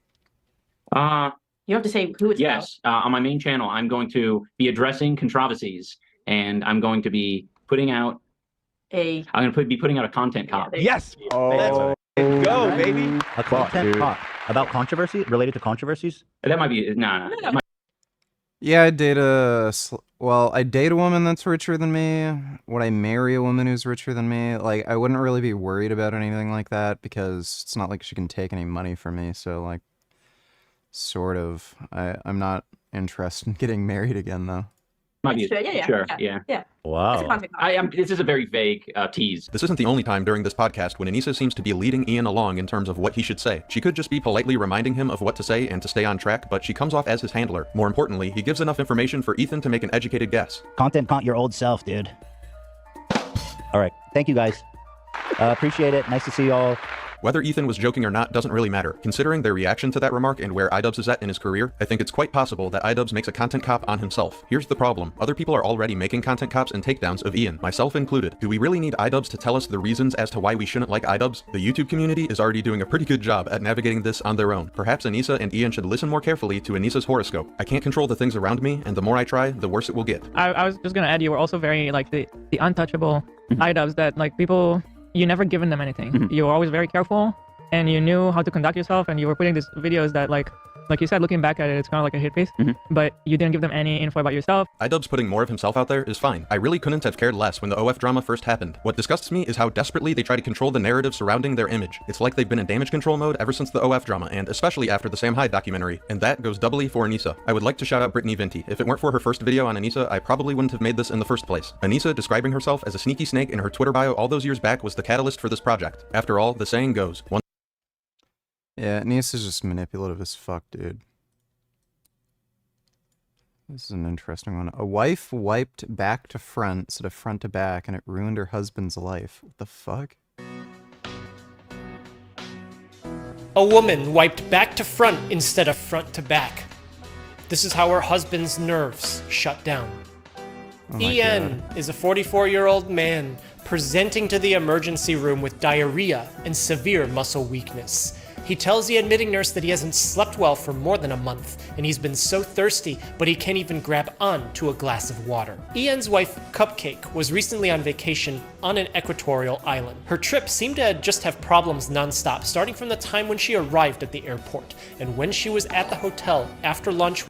You have to say who it's Yes, on my main channel, I'm going to be addressing controversies, and I'm going to be putting out I'm going to be putting out a content cop. Yes. Oh, let's go, baby. A content cop about controversy, related to controversies? That might be no. Yeah, I'd date a woman that's richer than me. Would I marry a woman who's richer than me? Like, I wouldn't really be worried about anything like that because it's not like she can take any money from me. So, like, sort of. I'm not interested in getting married again, though. Might be, Sure, yeah. Wow. This is a very vague tease. This isn't the only time during this podcast when Anissa seems to be leading Ian along in terms of what he should say. She could just be politely reminding him of what to say and to stay on track, but she comes off as his handler. More importantly, he gives enough information for Ethan to make an educated guess. Content your old self, dude. All right. Thank you, guys. Appreciate it. Nice to see y'all. Whether Ethan was joking or not doesn't really matter. Considering their reaction to that remark and where iDubbbz is at in his career, I think it's quite possible that iDubbbz makes a content cop on himself. Here's the problem. Other people are already making content cops and takedowns of Ian, myself included. Do we really need iDubbbz to tell us the reasons as to why we shouldn't like iDubbbz? The YouTube community is already doing a pretty good job at navigating this on their own. Perhaps Anissa and Ian should listen more carefully to Anissa's horoscope. I can't control the things around me, and the more I try, the worse it will get. I was just gonna add, you were also very like the untouchable iDubbbz that like people, you never given them anything. You were always very careful, and you knew how to conduct yourself, and you were putting these videos that like you said, looking back at it, it's kind of like a hit piece, but you didn't give them any info about yourself. iDubbbz putting more of himself out there is fine. I really couldn't have cared less when the OF drama first happened. What disgusts me is how desperately they try to control the narrative surrounding their image. It's like they've been in damage control mode ever since the OF drama, and especially after the Sam Hyde documentary, and that goes doubly for Anissa. I would like to shout out Brittany Vinti. If it weren't for her first video on Anissa, I probably wouldn't have made this in the first place. Anissa describing herself as a sneaky snake in her Twitter bio all those years back was the catalyst for this project. After all, the saying goes, Yeah, Anissa's just manipulative as fuck, dude. This is an interesting one. A wife wiped back to front instead of front to back, and it ruined her husband's life. What the fuck? A woman wiped back to front instead of front to back. This is how her husband's nerves shut down. Oh Ian is a 44-year-old man presenting to the emergency room with diarrhea and severe muscle weakness. He tells the admitting nurse that he hasn't slept well for more than a month, and he's been so thirsty, but he can't even grab on to a glass of water. Ian's wife, Cupcake, was recently on vacation on an equatorial island. Her trip seemed to just have problems nonstop, starting from the time when she arrived at the airport, and when she was at the hotel after lunch.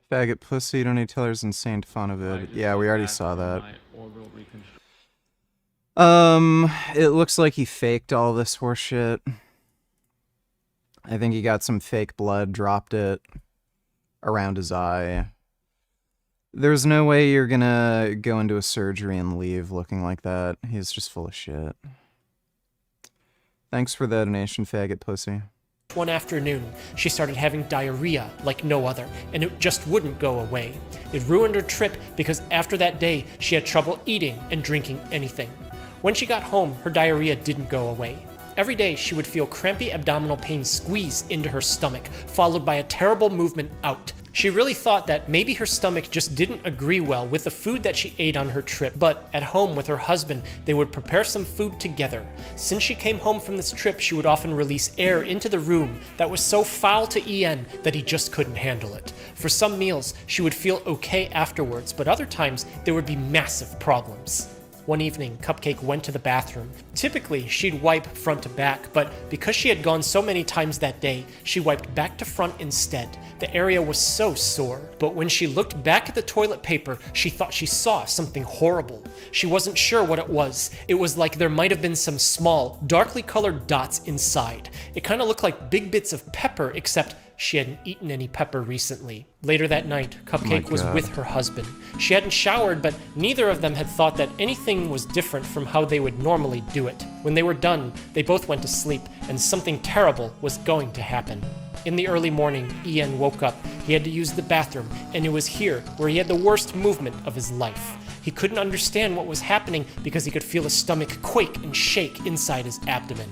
Faggot pussy, don't need to tell her it's insane Fonovid. Yeah, we already saw that. It looks like he faked all this horseshit. I think he got some fake blood, dropped it around his eye. There's no way you're gonna go into a surgery and leave looking like that. He's just full of shit. Thanks for the donation, faggot pussy. One afternoon, she started having diarrhea like no other, and it just wouldn't go away. It ruined her trip because after that day, she had trouble eating and drinking anything. When she got home, her diarrhea didn't go away. Every day, she would feel crampy abdominal pain squeeze into her stomach, followed by a terrible movement out. She really thought that maybe her stomach just didn't agree well with the food that she ate on her trip, but at home with her husband, they would prepare some food together. Since she came home from this trip, she would often release air into the room that was so foul to Ian that he just couldn't handle it. For some meals, she would feel okay afterwards, but other times, there would be massive problems. One evening, Cupcake went to the bathroom. Typically, she'd wipe front to back, but because she had gone so many times that day, she wiped back to front instead. The area was so sore, but when she looked back at the toilet paper, she thought she saw something horrible. She wasn't sure what it was. It was like there might have been some small, darkly colored dots inside. It kind of looked like big bits of pepper, except she hadn't eaten any pepper recently. Later that night, Cupcake was with her husband. She hadn't showered, but neither of them had thought that anything was different from how they would normally do it. When they were done, they both went to sleep, and something terrible was going to happen. In the early morning, Ian woke up. He had to use the bathroom, and it was here where he had the worst movement of his life. He couldn't understand what was happening because he could feel his stomach quake and shake inside his abdomen.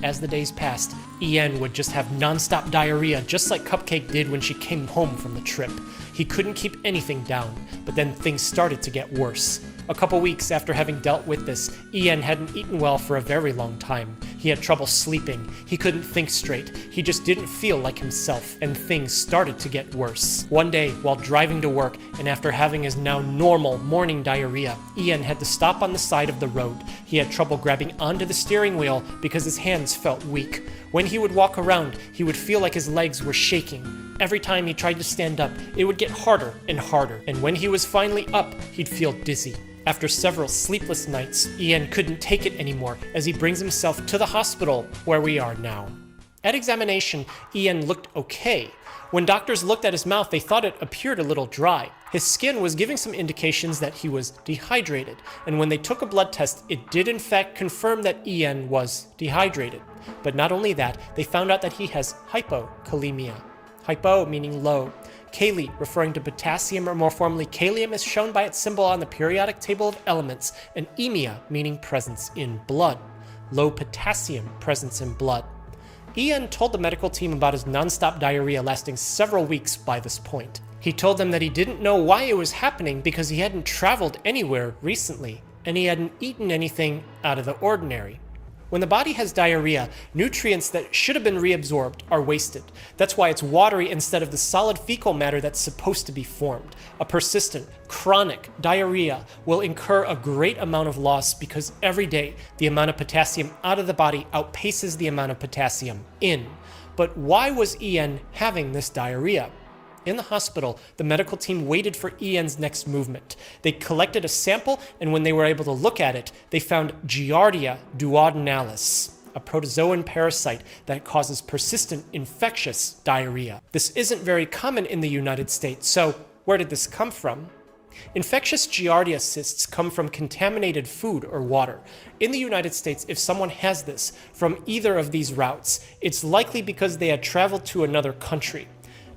As the days passed, Ian would just have nonstop diarrhea just like Cupcake did when she came home from the trip. He couldn't keep anything down, but then things started to get worse. A couple weeks after having dealt with this, Ian hadn't eaten well for a very long time. He had trouble sleeping, he couldn't think straight, he just didn't feel like himself, and things started to get worse. One day, while driving to work, and after having his now normal morning diarrhea, Ian had to stop on the side of the road. He had trouble grabbing onto the steering wheel because his hands felt weak. When he would walk around, he would feel like his legs were shaking. Every time he tried to stand up, it would get harder and harder, and when he was finally up, he'd feel dizzy. After several sleepless nights, Ian couldn't take it anymore as he brings himself to the hospital where we are now. At examination, Ian looked okay. When doctors looked at his mouth, they thought it appeared a little dry. His skin was giving some indications that he was dehydrated, and when they took a blood test, it did in fact confirm that Ian was dehydrated. But not only that, they found out that he has hypokalemia. Hypo meaning low. Kali, referring to potassium, or more formally kalium, is shown by its symbol on the periodic table of elements, and emia, meaning presence in blood. low potassium presence in blood. Ian told the medical team about his nonstop diarrhea lasting several weeks by this point. He told them that he didn't know why it was happening because he hadn't traveled anywhere recently, and he hadn't eaten anything out of the ordinary. When the body has diarrhea, nutrients that should have been reabsorbed are wasted. That's why it's watery instead of the solid fecal matter that's supposed to be formed. A persistent, chronic diarrhea will incur a great amount of loss because every day the amount of potassium out of the body outpaces the amount of potassium in. But why was Ian having this diarrhea? In the hospital, the medical team waited for Ian's next movement. They collected a sample, and when they were able to look at it, they found Giardia duodenalis, a protozoan parasite that causes persistent infectious diarrhea. This isn't very common in the United States, so where did this come from? Infectious Giardia cysts come from contaminated food or water. In the United States, if someone has this from either of these routes, it's likely because they had traveled to another country.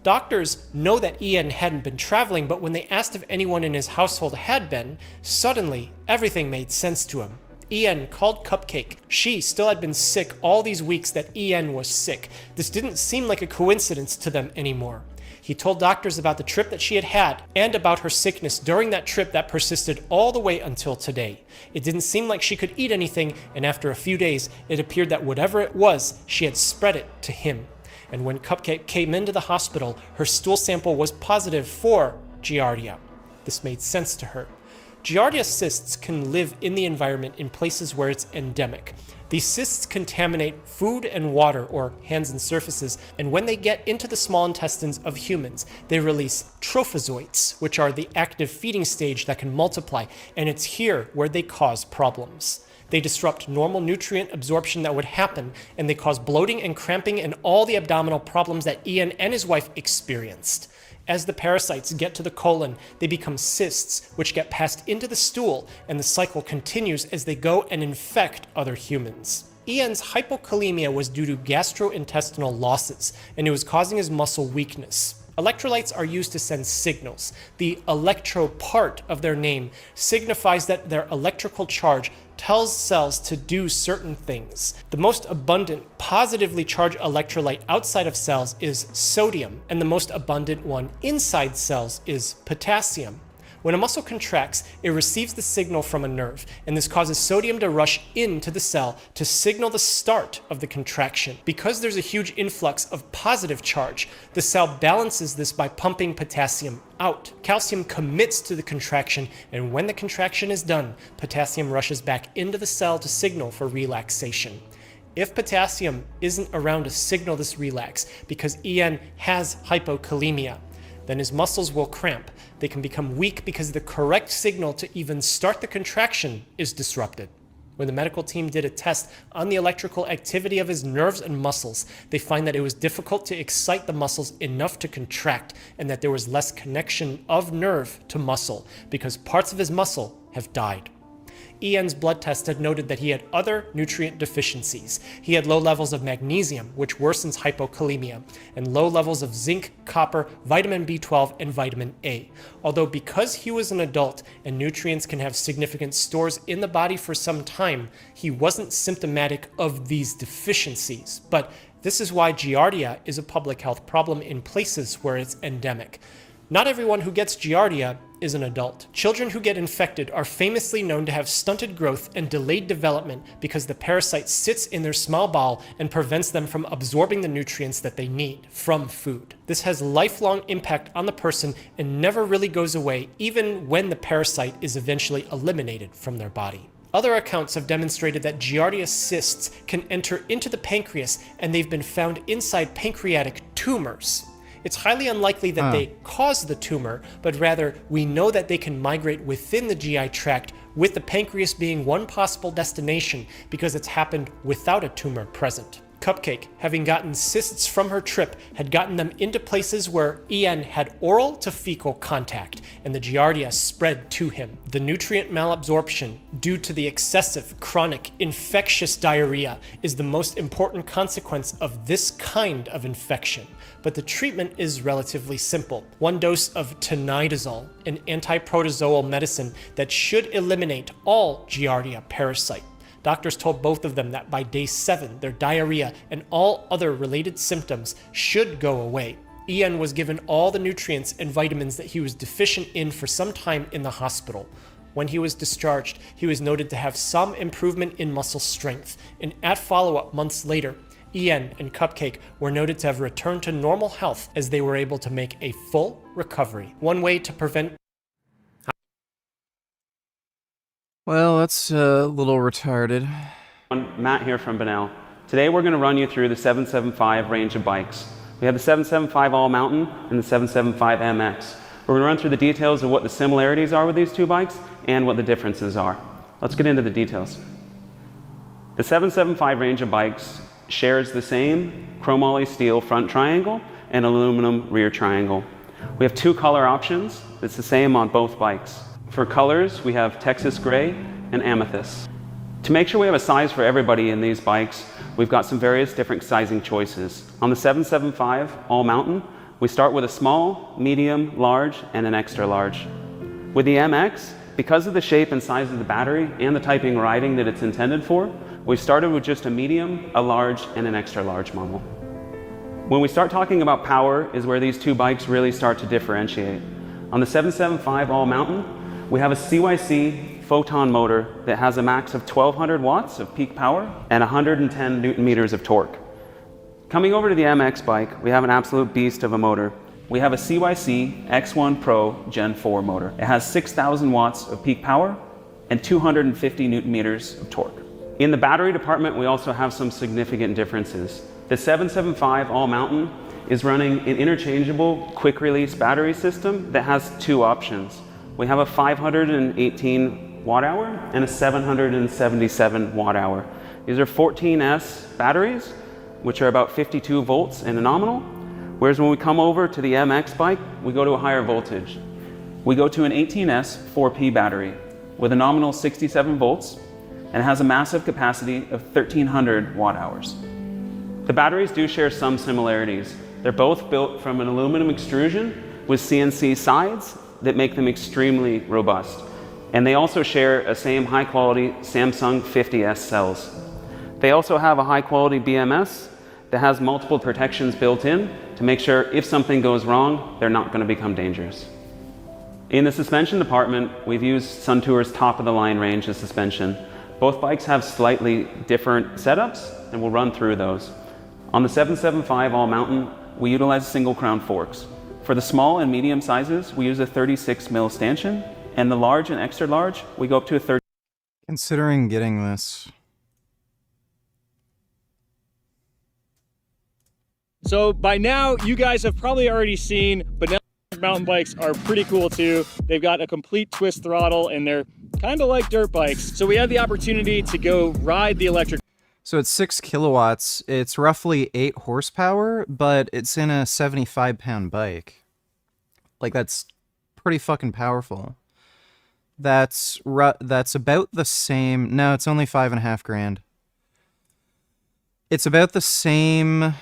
Doctors know that Ian hadn't been traveling, but when they asked if anyone in his household had been, suddenly everything made sense to him. Ian called Cupcake. She still had been sick all these weeks that Ian was sick. This didn't seem like a coincidence to them anymore. He told doctors about the trip that she had had and about her sickness during that trip that persisted all the way until today. It didn't seem like she could eat anything, and after a few days, it appeared that whatever it was, she had spread it to him. And when Cupcake came into the hospital, her stool sample was positive for Giardia. This made sense to her. Giardia cysts can live in the environment in places where it's endemic. These cysts contaminate food and water, or hands and surfaces, and when they get into the small intestines of humans, they release trophozoites, which are the active feeding stage that can multiply, and it's here where they cause problems. They disrupt normal nutrient absorption that would happen, and they cause bloating and cramping and all the abdominal problems that Ian and his wife experienced. As the parasites get to the colon, they become cysts, which get passed into the stool, and the cycle continues as they go and infect other humans. Ian's hypokalemia was due to gastrointestinal losses, and it was causing his muscle weakness. Electrolytes are used to send signals. The electro part of their name signifies that their electrical charge tells cells to do certain things. The most abundant positively charged electrolyte outside of cells is sodium, and the most abundant one inside cells is potassium. When a muscle contracts, it receives the signal from a nerve, and this causes sodium to rush into the cell to signal the start of the contraction. Because there's a huge influx of positive charge, the cell balances this by pumping potassium out. Calcium commits to the contraction, and when the contraction is done, potassium rushes back into the cell to signal for relaxation. If potassium isn't around to signal this relax, because Ian has hypokalemia, then his muscles will cramp. They can become weak because the correct signal to even start the contraction is disrupted. When the medical team did a test on the electrical activity of his nerves and muscles, they find that it was difficult to excite the muscles enough to contract, and that there was less connection of nerve to muscle because parts of his muscle have died. Ian's blood test had noted that he had other nutrient deficiencies. He had low levels of magnesium, which worsens hypokalemia, and low levels of zinc, copper, vitamin B12, and vitamin A. Although because he was an adult and nutrients can have significant stores in the body for some time, he wasn't symptomatic of these deficiencies. But this is why Giardia is a public health problem in places where it's endemic. Not everyone who gets Giardia is an adult. Children who get infected are famously known to have stunted growth and delayed development because the parasite sits in their small bowel and prevents them from absorbing the nutrients that they need from food. This has lifelong impact on the person and never really goes away, even when the parasite is eventually eliminated from their body. Other accounts have demonstrated that Giardia cysts can enter into the pancreas, and they've been found inside pancreatic tumors. It's highly unlikely that they cause the tumor, but rather we know that they can migrate within the GI tract, with the pancreas being one possible destination because it's happened without a tumor present. Cupcake, having gotten cysts from her trip, had gotten them into places where Ian had oral to fecal contact, and the Giardia spread to him. The nutrient malabsorption due to the excessive, chronic, infectious diarrhea is the most important consequence of this kind of infection. But the treatment is relatively simple. One dose of tinidazole, an antiprotozoal medicine that should eliminate all Giardia parasite. Doctors told both of them that by day 7, their diarrhea and all other related symptoms should go away. Ian was given all the nutrients and vitamins that he was deficient in for some time in the hospital. When he was discharged, he was noted to have some improvement in muscle strength, and at follow-up months later, Ian and Cupcake were noted to have returned to normal health as they were able to make a full recovery. One way to prevent... Well, that's a little retarded. Matt here from Benel. Today we're going to run you through the 775 range of bikes. We have the 775 All Mountain and the 775 MX. We're going to run through the details of what the similarities are with these two bikes and what the differences are. Let's get into the details. The 775 range of bikes shares the same chromoly steel front triangle and aluminum rear triangle. We have 2 color options. It's the same on both bikes. For colors, we have Texas Gray and Amethyst. To make sure we have a size for everybody in these bikes, we've got some various different sizing choices. On the 775 All Mountain, we start with a small, medium, large, and an extra large. With the MX, because of the shape and size of the battery and the typing riding that it's intended for, we've started with just a medium, a large, and an extra large model. When we start talking about power is where these two bikes really start to differentiate. On the 775 All Mountain, we have a CYC Photon motor that has a max of 1200 watts of peak power and 110 Newton meters of torque. Coming over to the MX bike, we have an absolute beast of a motor. We have a CYC X1 Pro Gen 4 motor. It has 6,000 watts of peak power and 250 Newton meters of torque. In the battery department, we also have some significant differences. The 775 All Mountain is running an interchangeable quick release battery system that has 2 options. We have a 518 watt hour and a 777 watt hour. These are 14S batteries, which are about 52 volts in a nominal. Whereas when we come over to the MX bike, we go to a higher voltage. We go to an 18S 4P battery with a nominal 67 volts and has a massive capacity of 1300 watt hours. The batteries do share some similarities. They're both built from an aluminum extrusion with CNC sides that make them extremely robust. And they also share a same high quality Samsung 50S cells. They also have a high quality BMS that has multiple protections built in to make sure if something goes wrong, they're not going to become dangerous. In the suspension department, we've used Suntour's top of the line range of suspension. Both bikes have slightly different setups, and we'll run through those. On the 775 All Mountain, we utilize single crown forks. For the small and medium sizes, we use a 36 mil stanchion, and the large and extra large, we go up to a 30. Considering getting this. So by now, you guys have probably already seen, but now mountain bikes are pretty cool too. They've got a complete twist throttle and they're kind of like dirt bikes. So we had the opportunity to go ride the electric. So it's 6 kilowatts. It's roughly 8 horsepower, but it's in a 75-pound bike. Like, that's pretty fucking powerful. That's about the same. No, it's only 5.5 grand. It's about the same.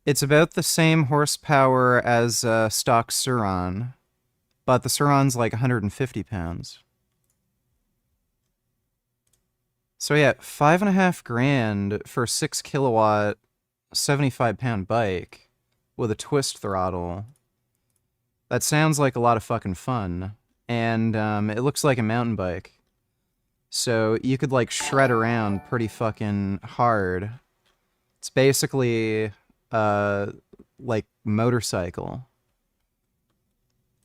It's about the same horsepower as stock Suron, but the Suron's like 150 pounds. So yeah, 5.5 grand for a 6 kilowatt, 75-pound bike with a twist throttle. That sounds like a lot of fucking fun, and it looks like a mountain bike. So you could like shred around pretty fucking hard. It's basically like motorcycle,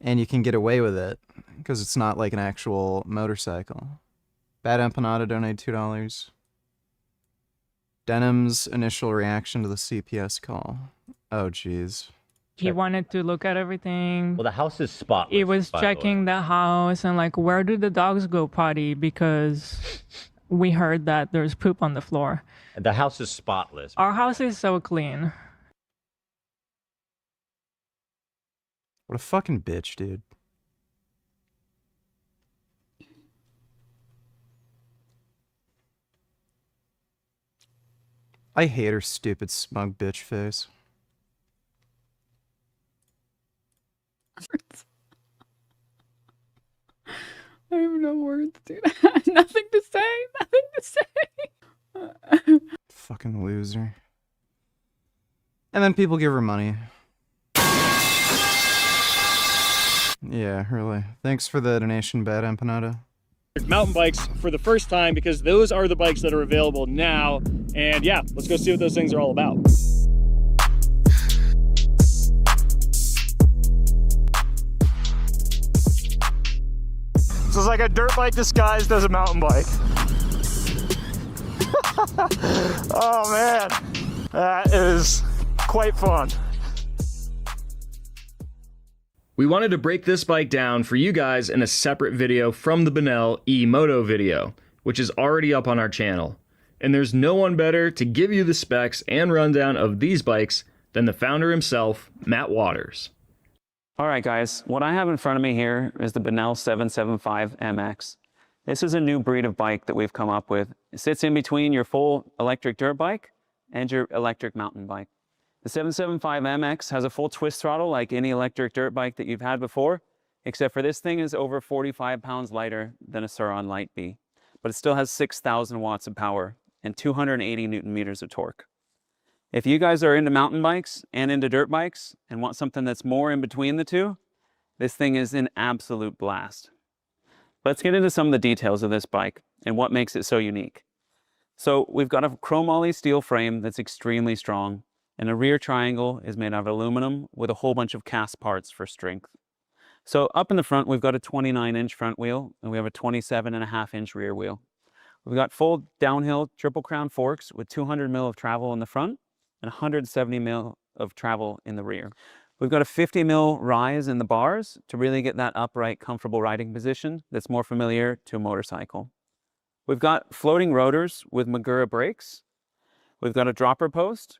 and you can get away with it because it's not like an actual motorcycle. Bad Empanada donated $2. Denim's initial reaction to the CPS call. Oh, jeez. He wanted to look at everything. Well, the house is spotless. He was checking the house and like, where do the dogs go potty? Because we heard that there's poop on the floor. The house is spotless. Our house is so clean. What a fucking bitch, dude. I hate her stupid smug bitch face. I have no words, dude. Nothing to say. Nothing to say. Fucking loser. And then people give her money. Yeah, really. Thanks for the donation, Bad Empanada. Mountain bikes for the first time because those are the bikes that are available now. And yeah, let's go see what those things are all about. So it's like a dirt bike disguised as a mountain bike. Oh man, that is quite fun. We wanted to break this bike down for you guys in a separate video from the Benel E-Moto video, which is already up on our channel. And there's no one better to give you the specs and rundown of these bikes than the founder himself, Matt Waters. All right, guys, what I have in front of me here is the Benel 775 MX. This is a new breed of bike that we've come up with. It sits in between your full electric dirt bike and your electric mountain bike. The 775 MX has a full twist throttle like any electric dirt bike that you've had before, except for this thing is over 45 pounds lighter than a Sur-Ron Light B, but it still has 6,000 watts of power and 280 Newton meters of torque. If you guys are into mountain bikes and into dirt bikes and want something that's more in between the two, this thing is an absolute blast. Let's get into some of the details of this bike and what makes it so unique. So we've got a chromoly steel frame that's extremely strong, and the rear triangle is made out of aluminum with a whole bunch of cast parts for strength. So up in the front, we've got a 29-inch front wheel, and we have a 27.5-inch rear wheel. We've got full downhill triple crown forks with 200 mil of travel in the front and 170 mil of travel in the rear. We've got a 50 mil rise in the bars to really get that upright, comfortable riding position that's more familiar to a motorcycle. We've got floating rotors with Magura brakes. We've got a dropper post.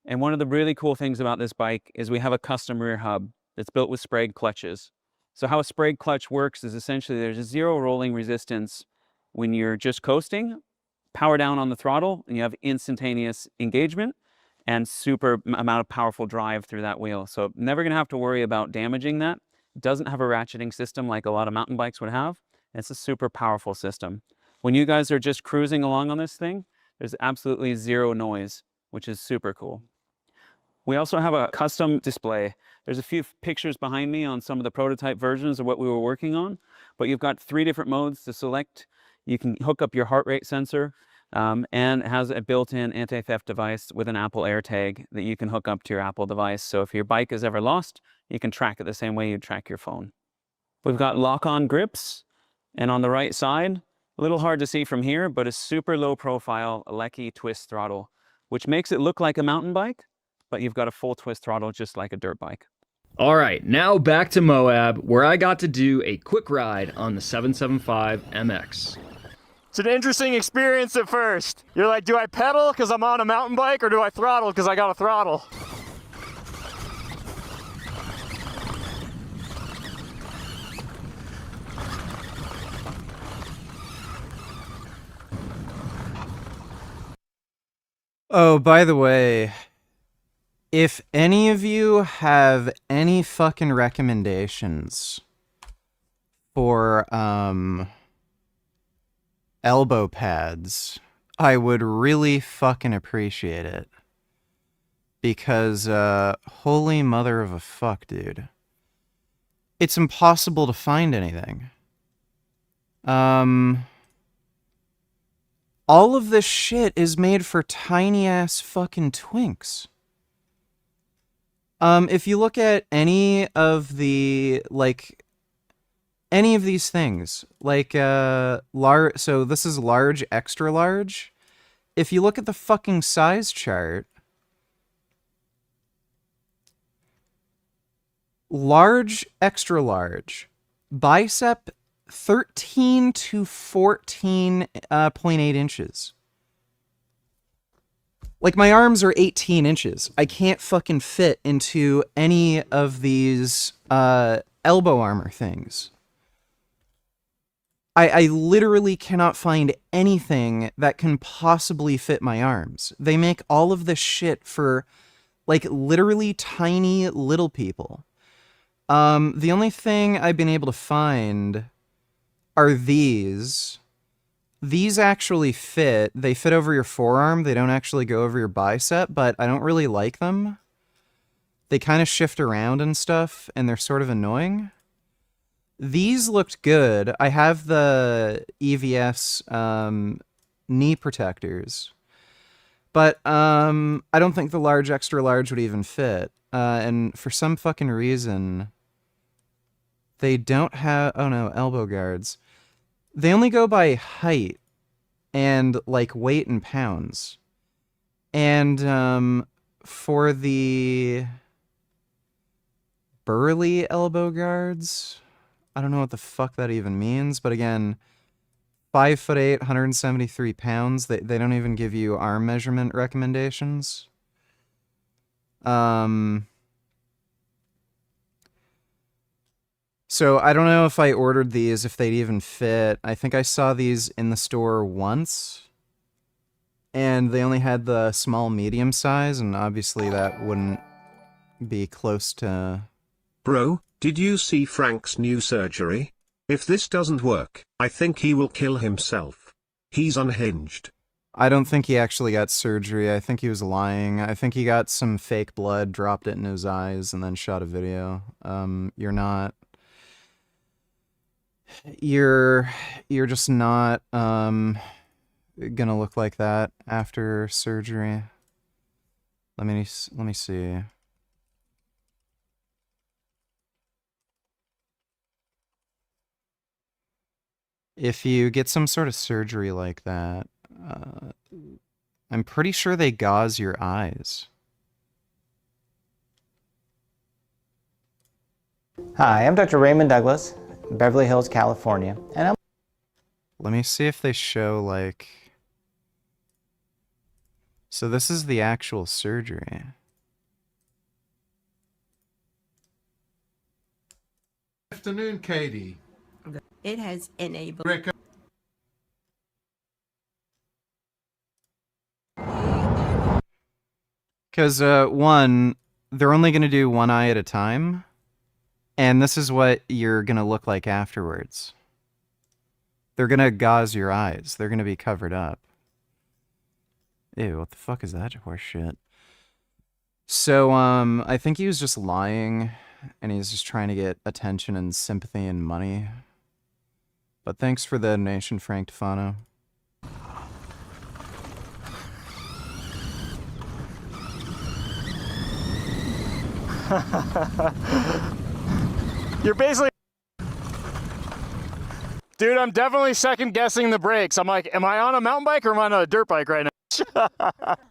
And one of the really cool things about this bike is we have a custom rear hub that's built with sprayed clutches. So how a sprayed clutch works is essentially there's a zero rolling resistance when you're just coasting, power down on the throttle, and you have instantaneous engagement and super amount of powerful drive through that wheel. So never gonna have to worry about damaging that. It doesn't have a ratcheting system like a lot of mountain bikes would have. It's a super powerful system. When you guys are just cruising along on this thing, there's absolutely zero noise, which is super cool. We also have a custom display. There's a few pictures behind me on some of the prototype versions of what we were working on, but you've got 3 different modes to select. You can hook up your heart rate sensor, and it has a built-in anti-theft device with an Apple AirTag that you can hook up to your Apple device. So if your bike is ever lost, you can track it the same way you track your phone. We've got lock-on grips, and on the right side, a little hard to see from here, but a super low-profile Alecki twist throttle, which makes it look like a mountain bike, but you've got a full twist throttle just like a dirt bike. All right, now back to Moab, where I got to do a quick ride on the 775 MX. It's an interesting experience at first. You're like, do I pedal because I'm on a mountain bike, or do I throttle because I got a throttle? Oh, by the way, if any of you have any fucking recommendations for, elbow pads, I would really fucking appreciate it. Because, holy mother of a fuck, dude. It's impossible to find anything. All of this shit is made for tiny-ass fucking twinks. If you look at any of the, like, any of these things, like, so this is large, extra large. If you look at the fucking size chart, large, extra large, bicep 13 to 14.8 inches. Like, my arms are 18 inches. I can't fucking fit into any of these elbow armor things. I literally cannot find anything that can possibly fit my arms. They make all of this shit for, like, literally tiny little people. The only thing I've been able to find are these. These actually fit. They fit over your forearm. They don't actually go over your bicep, but I don't really like them. They kind of shift around and stuff, and they're sort of annoying. These looked good. I have the EVS knee protectors, but I don't think the large extra large would even fit. And for some fucking reason, they don't have, oh no, elbow guards. They only go by height and like weight in pounds. And for the burly elbow guards, I don't know what the fuck that even means, but again, 5'8", 173 pounds. They don't even give you arm measurement recommendations. So I don't know if I ordered these, if they'd even fit. I think I saw these in the store once, and they only had the small medium size, and obviously that wouldn't be close to... Bro, did you see Frank's new surgery? If this doesn't work, I think he will kill himself. He's unhinged. I don't think he actually got surgery. I think he was lying. I think he got some fake blood, dropped it in his eyes, and then shot a video. You're just not gonna look like that after surgery. Let me see. If you get some sort of surgery like that, I'm pretty sure they gauze your eyes. Hi, I'm Dr. Raymond Douglas, Beverly Hills, California, and I'm... Let me see if they show, like... So this is the actual surgery. Afternoon, Katie. It has enabled... Because, one, they're only going to do one eye at a time. And this is what you're going to look like afterwards. They're going to gauze your eyes. They're going to be covered up. Ew, what the fuck is that horse shit? So, I think he was just lying, and he's just trying to get attention and sympathy and money. But thanks for the donation, Frank Tefano. You're basically... Dude, I'm definitely second guessing the brakes. I'm like, am I on a mountain bike or am I on a dirt bike right now?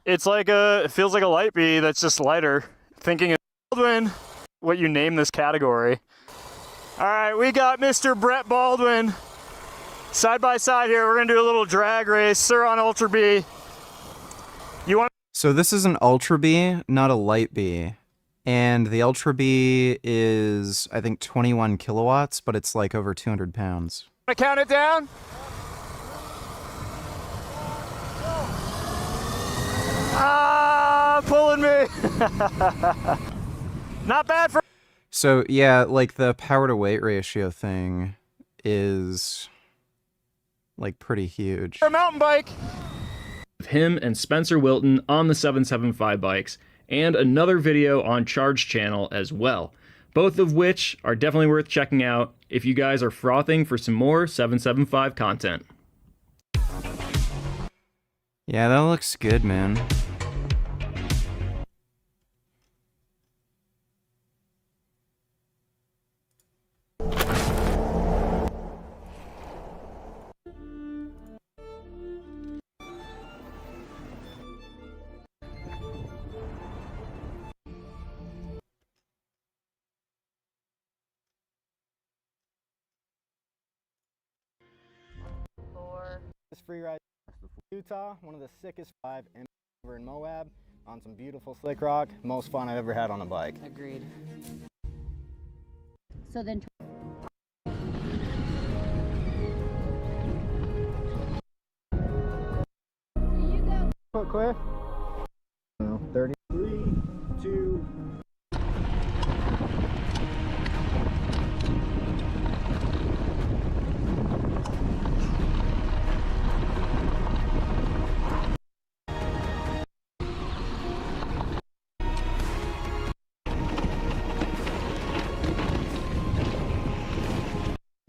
It's like it feels like a light bee that's just lighter. Thinking it's Baldwin, what you name this category. All right, we got Mr. Brett Baldwin. Side by side here, we're gonna do a little drag race. Sir on Ultra B. You want... So this is an Ultra B, not a light B. And the Ultra B is, I think, 21 kilowatts, but it's like over 200 pounds. Want to count it down? Ah, pulling me. Not bad for... So, yeah, like the power to weight ratio thing is, like, pretty huge. For a mountain bike. Him and Spencer Wilton on the 775 bikes, and another video on Charge Channel as well, both of which are definitely worth checking out if you guys are frothing for some more 775 content. Yeah, that looks good, man. This free ride Utah, one of the sickest 5 over in Moab, on some beautiful slick rock. Most fun I've ever had on a bike. Agreed. So then... Clear? 33, 2...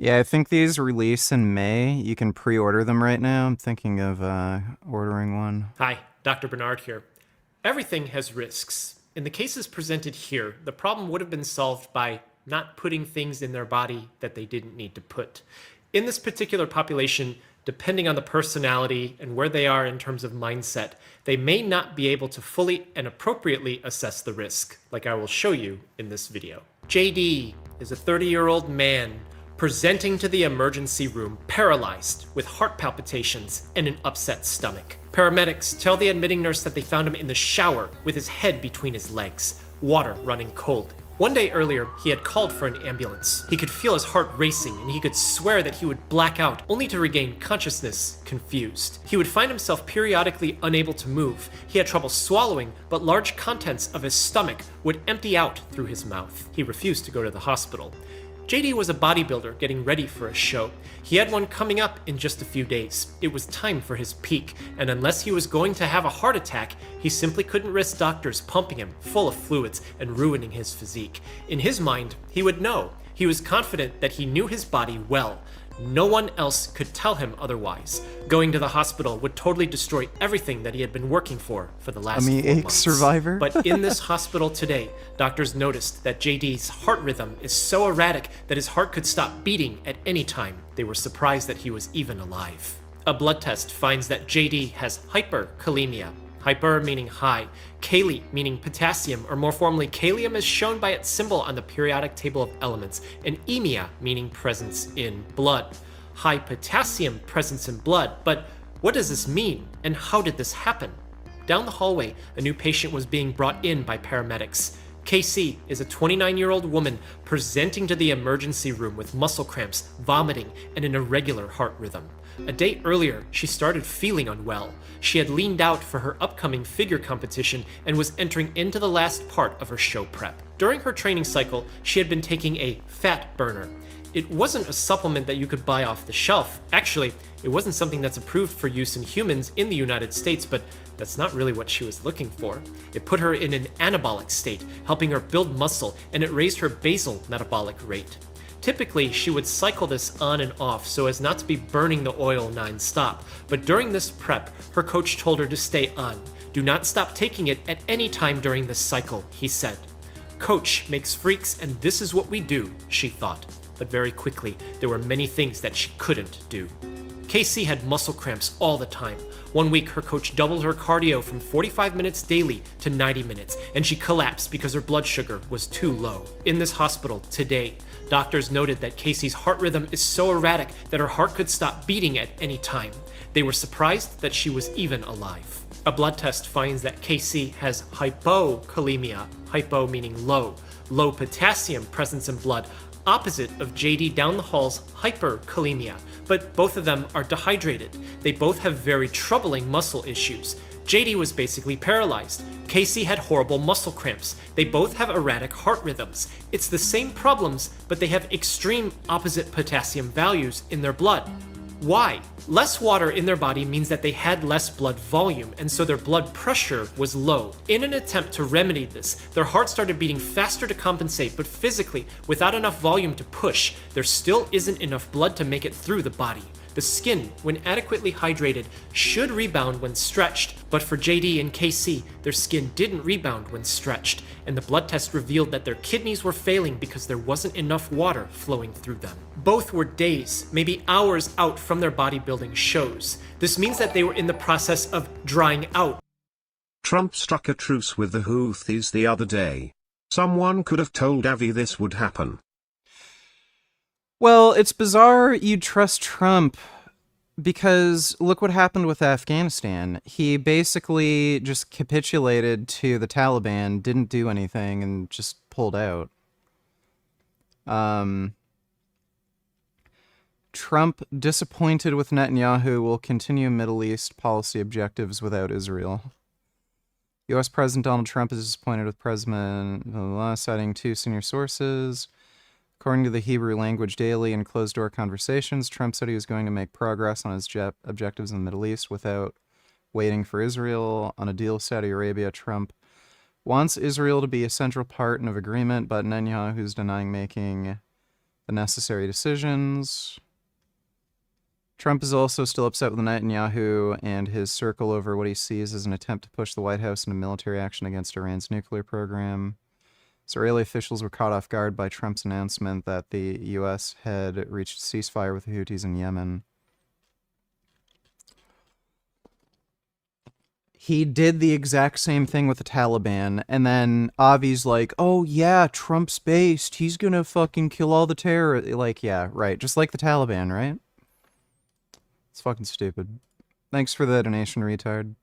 Yeah, I think these release in May. You can pre-order them right now. I'm thinking of ordering one. Hi, Dr. Bernard here. Everything has risks. In the cases presented here, the problem would have been solved by not putting things in their body that they didn't need to put. In this particular population, depending on the personality and where they are in terms of mindset, they may not be able to fully and appropriately assess the risk, like I will show you in this video. JD is a 30-year-old man presenting to the emergency room paralyzed with heart palpitations and an upset stomach. Paramedics tell the admitting nurse that they found him in the shower with his head between his legs, water running cold. One day earlier, he had called for an ambulance. He could feel his heart racing, and he could swear that he would black out, only to regain consciousness confused. He would find himself periodically unable to move. He had trouble swallowing, but large contents of his stomach would empty out through his mouth. He refused to go to the hospital. JD was a bodybuilder getting ready for a show. He had one coming up in just a few days. It was time for his peak, and unless he was going to have a heart attack, he simply couldn't risk doctors pumping him full of fluids and ruining his physique. In his mind, he would know. He was confident that he knew his body well. No one else could tell him otherwise. Going to the hospital would totally destroy everything that he had been working for the last 4 months. Survivor. But in this hospital today, doctors noticed that JD's heart rhythm is so erratic that his heart could stop beating at any time. They were surprised that he was even alive. A blood test finds that JD has hyperkalemia. Hyper meaning high, kali meaning potassium, or more formally kalium is shown by its symbol on the periodic table of elements, and emia meaning presence in blood. High potassium presence in blood, but what does this mean, and how did this happen? Down the hallway, a new patient was being brought in by paramedics. KC is a 29-year-old woman presenting to the emergency room with muscle cramps, vomiting, and an irregular heart rhythm. A day earlier, she started feeling unwell. She had leaned out for her upcoming figure competition and was entering into the last part of her show prep. During her training cycle, she had been taking a fat burner. It wasn't a supplement that you could buy off the shelf. Actually, it wasn't something that's approved for use in humans in the United States, but that's not really what she was looking for. It put her in an anabolic state, helping her build muscle, and it raised her basal metabolic rate. Typically, she would cycle this on and off so as not to be burning the oil non-stop, but during this prep, her coach told her to stay on. Do not stop taking it at any time during this cycle, he said. Coach makes freaks and this is what we do, she thought. But very quickly, there were many things that she couldn't do. Casey had muscle cramps all the time. One week, her coach doubled her cardio from 45 minutes daily to 90 minutes, and she collapsed because her blood sugar was too low. In this hospital today, doctors noted that Casey's heart rhythm is so erratic that her heart could stop beating at any time. They were surprised that she was even alive. A blood test finds that Casey has hypokalemia, hypo meaning low potassium presence in blood, opposite of JD down the hall's hyperkalemia, but both of them are dehydrated. They both have very troubling muscle issues. JD was basically paralyzed. Casey had horrible muscle cramps. They both have erratic heart rhythms. It's the same problems, but they have extreme opposite potassium values in their blood. Why? Less water in their body means that they had less blood volume, and so their blood pressure was low. In an attempt to remedy this, their heart started beating faster to compensate, but physically, without enough volume to push, there still isn't enough blood to make it through the body. The skin, when adequately hydrated, should rebound when stretched, but for JD and KC, their skin didn't rebound when stretched, and the blood test revealed that their kidneys were failing because there wasn't enough water flowing through them. Both were days, maybe hours out from their bodybuilding shows. This means that they were in the process of drying out. Trump struck a truce with the Houthis the other day. Someone could have told Avi this would happen. Well, it's bizarre you'd trust Trump because look what happened with Afghanistan. He basically just capitulated to the Taliban, didn't do anything, and just pulled out. Trump, disappointed with Netanyahu, will continue Middle East policy objectives without Israel. U.S. President Donald Trump is disappointed with President, citing two senior sources. According to the Hebrew Language Daily in closed-door conversations, Trump said he was going to make progress on his objectives in the Middle East without waiting for Israel. On a deal with Saudi Arabia, Trump wants Israel to be a central part of agreement, but Netanyahu is denying making the necessary decisions. Trump is also still upset with Netanyahu and his circle over what he sees as an attempt to push the White House into military action against Iran's nuclear program. Israeli officials were caught off guard by Trump's announcement that the U.S. had reached a ceasefire with the Houthis in Yemen. He did the exact same thing with the Taliban, and then Avi's like, oh yeah, Trump's based, he's gonna fucking kill all the terror. Like, yeah, right, just like the Taliban, right? It's fucking stupid. Thanks for the donation, retard.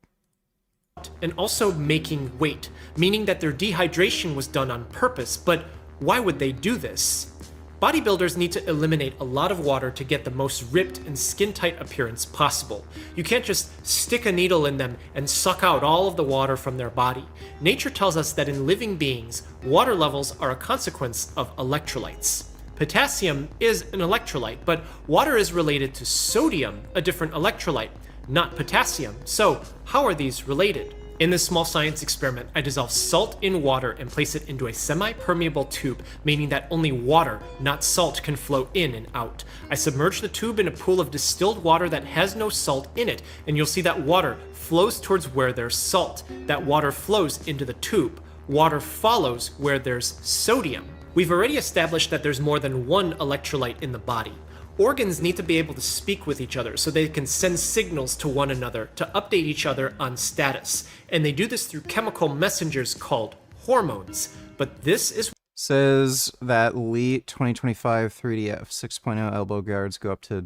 And also making weight, meaning that their dehydration was done on purpose, but why would they do this? Bodybuilders need to eliminate a lot of water to get the most ripped and skin-tight appearance possible. You can't just stick a needle in them and suck out all of the water from their body. Nature tells us that in living beings, water levels are a consequence of electrolytes. Potassium is an electrolyte, but water is related to sodium, a different electrolyte, not potassium. So how are these related? In this small science experiment, I dissolve salt in water and place it into a semi-permeable tube, meaning that only water, not salt, can flow in and out. I submerge the tube in a pool of distilled water that has no salt in it, and you'll see that water flows towards where there's salt. That water flows into the tube. Water follows where there's sodium. We've already established that there's more than one electrolyte in the body. Organs need to be able to speak with each other so they can send signals to one another to update each other on status. And they do this through chemical messengers called hormones. But this is... Says that Elite 2025 3DF 6.0 elbow guards go up to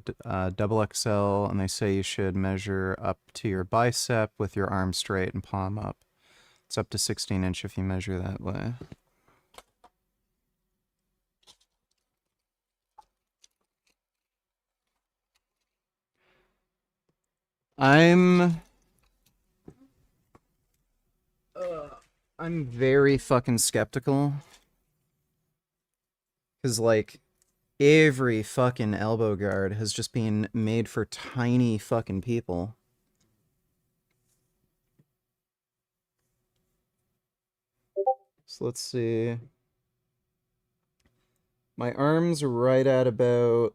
double XL, and they say you should measure up to your bicep with your arm straight and palm up. It's up to 16 inch if you measure that way. I'm very fucking skeptical. Because, like, every fucking elbow guard has just been made for tiny fucking people. So let's see. My arm's right at about...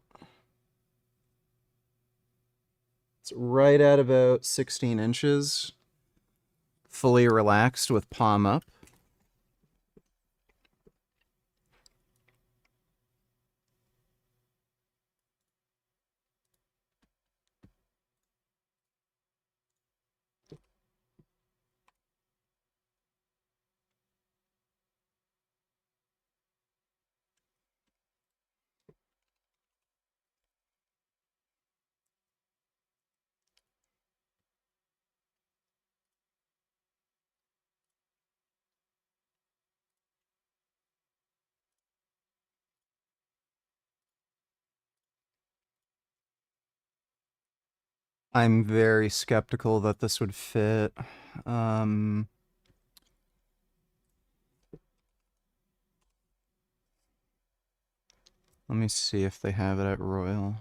It's right at about 16 inches. Fully relaxed with palm up. I'm very skeptical that this would fit. Let me see if they have it at Royal.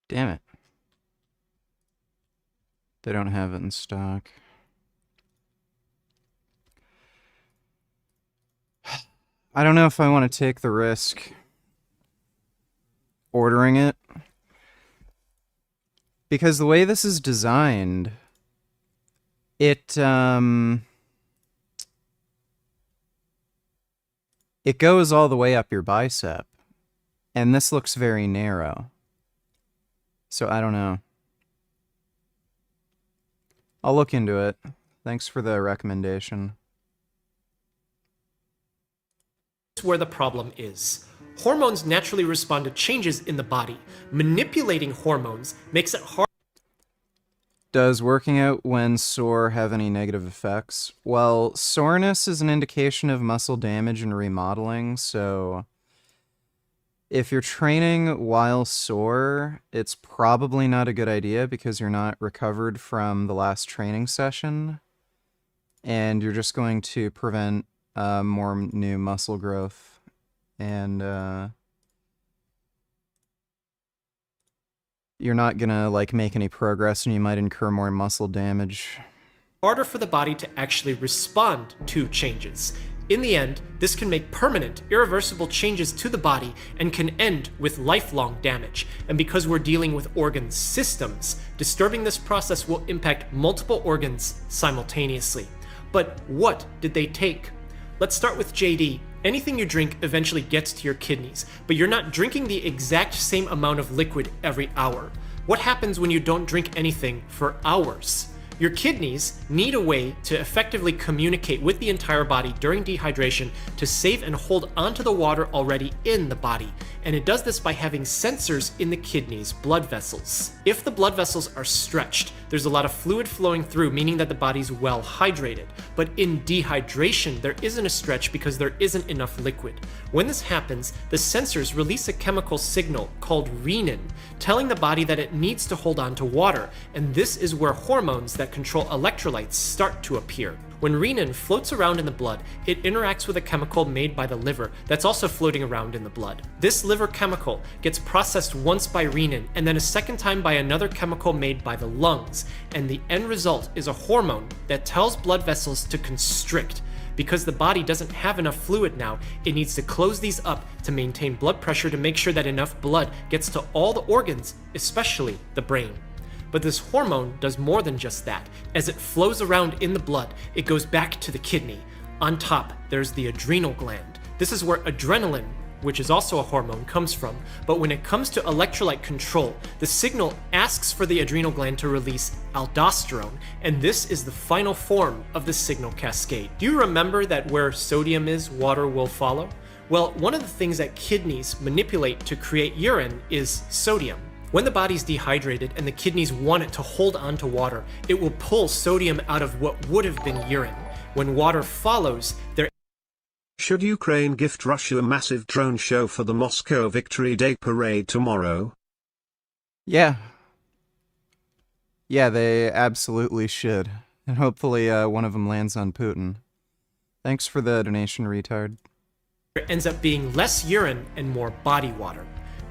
Damn it. They don't have it in stock. I don't know if I want to take the risk ordering it. Because the way this is designed, it goes all the way up your bicep. And this looks very narrow. So I don't know. I'll look into it. Thanks for the recommendation. Where the problem is. Hormones naturally respond to changes in the body. Manipulating hormones makes it hard. Does working out when sore have any negative effects? Well, soreness is an indication of muscle damage and remodeling, so if you're training while sore, it's probably not a good idea because you're not recovered from the last training session, and you're just going to prevent more new muscle growth, and you're not gonna like make any progress, and you might incur more muscle damage. Harder for the body to actually respond to changes. In the end, this can make permanent, irreversible changes to the body and can end with lifelong damage. And because we're dealing with organ systems, disturbing this process will impact multiple organs simultaneously. But what did they take? Let's start with JD. Anything you drink eventually gets to your kidneys, but you're not drinking the exact same amount of liquid every hour. What happens when you don't drink anything for hours? Your kidneys need a way to effectively communicate with the entire body during dehydration to save and hold onto the water already in the body, and it does this by having sensors in the kidneys' blood vessels. If the blood vessels are stretched, there's a lot of fluid flowing through, meaning that the body's well hydrated. But in dehydration, there isn't a stretch because there isn't enough liquid. When this happens, the sensors release a chemical signal called renin, telling the body that it needs to hold on to water, and this is where hormones that control electrolytes start to appear. When renin floats around in the blood, it interacts with a chemical made by the liver that's also floating around in the blood. This liver chemical gets processed once by renin and then a second time by another chemical made by the lungs, and the end result is a hormone that tells blood vessels to constrict. Because the body doesn't have enough fluid now, it needs to close these up to maintain blood pressure to make sure that enough blood gets to all the organs, especially the brain. But this hormone does more than just that. As it flows around in the blood, it goes back to the kidney. On top, there's the adrenal gland. This is where adrenaline, which is also a hormone, comes from. But when it comes to electrolyte control, the signal asks for the adrenal gland to release aldosterone, and this is the final form of the signal cascade. Do you remember that where sodium is, water will follow? Well, one of the things that kidneys manipulate to create urine is sodium. When the body's dehydrated and the kidneys want it to hold on to water, it will pull sodium out of what would have been urine. When water follows, there. Should Ukraine gift Russia a massive drone show for the Moscow Victory Day parade tomorrow? Yeah. Yeah, they absolutely should. And hopefully one of them lands on Putin. Thanks for the donation, retard. There ends up being less urine and more body water.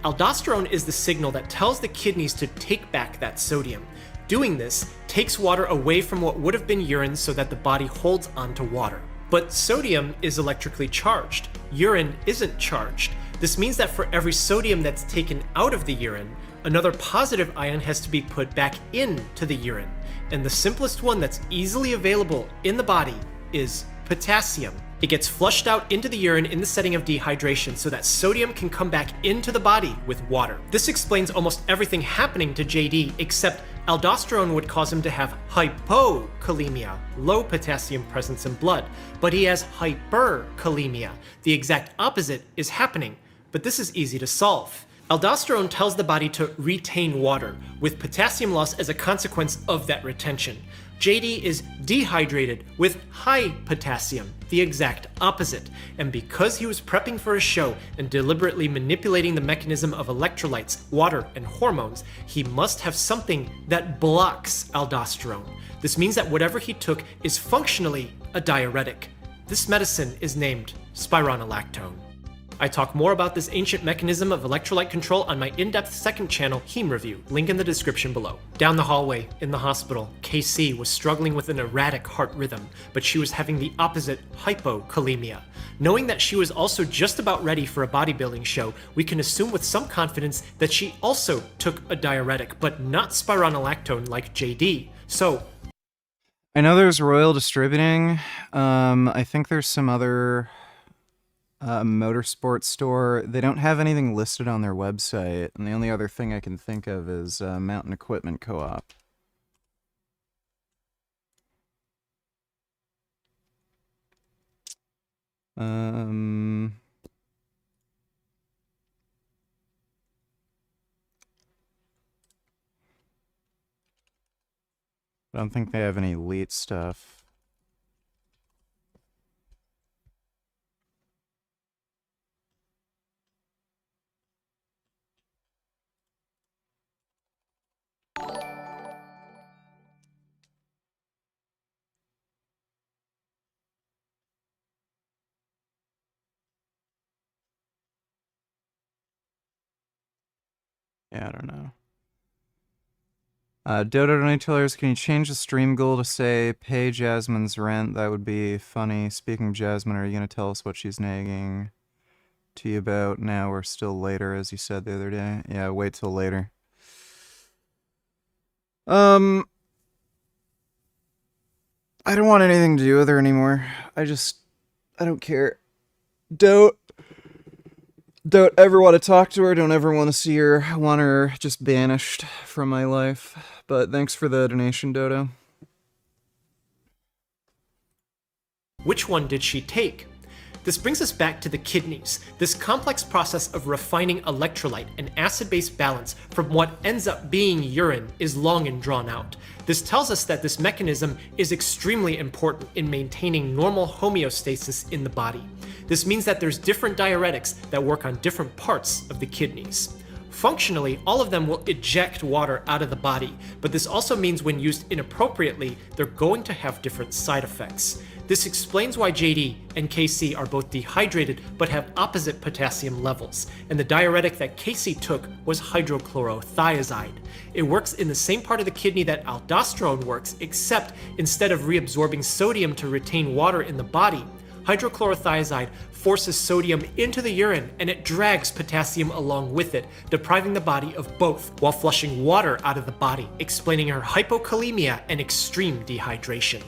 Aldosterone is the signal that tells the kidneys to take back that sodium. Doing this takes water away from what would have been urine so that the body holds onto water. But sodium is electrically charged. Urine isn't charged. This means that for every sodium that's taken out of the urine, another positive ion has to be put back into the urine. And the simplest one that's easily available in the body is potassium. It gets flushed out into the urine in the setting of dehydration so that sodium can come back into the body with water. This explains almost everything happening to JD, except aldosterone would cause him to have hypokalemia, low potassium presence in blood, but he has hyperkalemia. The exact opposite is happening, but this is easy to solve. Aldosterone tells the body to retain water, with potassium loss as a consequence of that retention. JD is dehydrated with high potassium, the exact opposite. And because he was prepping for a show and deliberately manipulating the mechanism of electrolytes, water, and hormones, he must have something that blocks aldosterone. This means that whatever he took is functionally a diuretic. This medicine is named spironolactone. I talk more about this ancient mechanism of electrolyte control on my in-depth second channel, Heme Review, link in the description below. Down the hallway, in the hospital, KC was struggling with an erratic heart rhythm, but she was having the opposite hypokalemia. Knowing that she was also just about ready for a bodybuilding show, we can assume with some confidence that she also took a diuretic, but not spironolactone like JD. So, I know there's Royal Distributing. I think there's some other motorsport store. They don't have anything listed on their website, and the only other thing I can think of is Mountain Equipment Co-op. I don't think they have any elite stuff. Yeah, I don't know. Dodo Donatillers, can you change the stream goal to say, pay Jasmine's rent? That would be funny. Speaking of Jasmine, are you going to tell us what she's nagging to you about now or still later, as you said the other day? Yeah, wait till later. I don't want anything to do with her anymore. I don't care. Don't ever want to talk to her. Don't ever want to see her. I want her just banished from my life. But thanks for the donation, Dodo. Which one did she take? This brings us back to the kidneys, this complex process of refining electrolyte and acid-base balance from what ends up being urine is long and drawn out. This tells us that this mechanism is extremely important in maintaining normal homeostasis in the body. This means that there's different diuretics that work on different parts of the kidneys. Functionally, all of them will eject water out of the body, but this also means when used inappropriately, they're going to have different side effects. This explains why JD and KC are both dehydrated but have opposite potassium levels, and the diuretic that KC took was hydrochlorothiazide. It works in the same part of the kidney that aldosterone works, except instead of reabsorbing sodium to retain water in the body, hydrochlorothiazide forces sodium into the urine and it drags potassium along with it, depriving the body of both while flushing water out of the body, explaining her hypokalemia and extreme dehydration.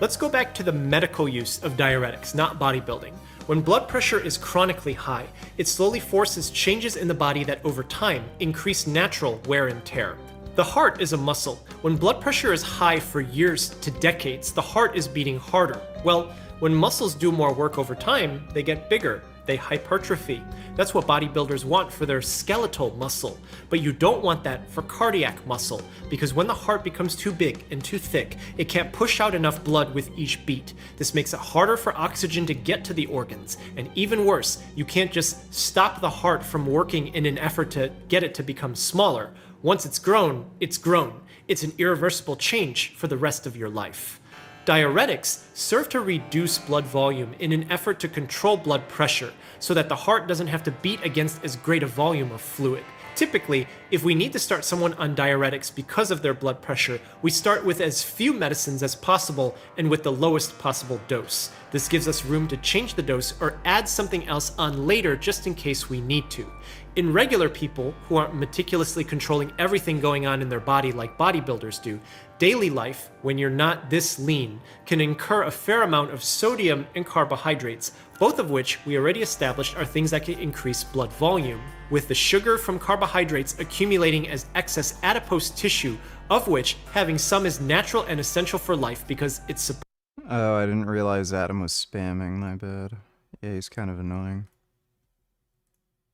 Let's go back to the medical use of diuretics, not bodybuilding. When blood pressure is chronically high, it slowly forces changes in the body that over time increase natural wear and tear. The heart is a muscle. When blood pressure is high for years to decades, the heart is beating harder. Well, when muscles do more work over time, they get bigger. They hypertrophy. That's what bodybuilders want for their skeletal muscle. But you don't want that for cardiac muscle, because when the heart becomes too big and too thick, it can't push out enough blood with each beat. This makes it harder for oxygen to get to the organs. And even worse, you can't just stop the heart from working in an effort to get it to become smaller. Once it's grown, it's grown. It's an irreversible change for the rest of your life. Diuretics serve to reduce blood volume in an effort to control blood pressure so that the heart doesn't have to beat against as great a volume of fluid. Typically, if we need to start someone on diuretics because of their blood pressure, we start with as few medicines as possible and with the lowest possible dose. This gives us room to change the dose or add something else on later just in case we need to. In regular people who aren't meticulously controlling everything going on in their body like bodybuilders do, daily life, when you're not this lean, can incur a fair amount of sodium and carbohydrates, both of which we already established are things that can increase blood volume, with the sugar from carbohydrates accumulating as excess adipose tissue, of which having some is natural and essential for life because it's Oh, I didn't realize Adam was spamming, my bad. Yeah, he's kind of annoying.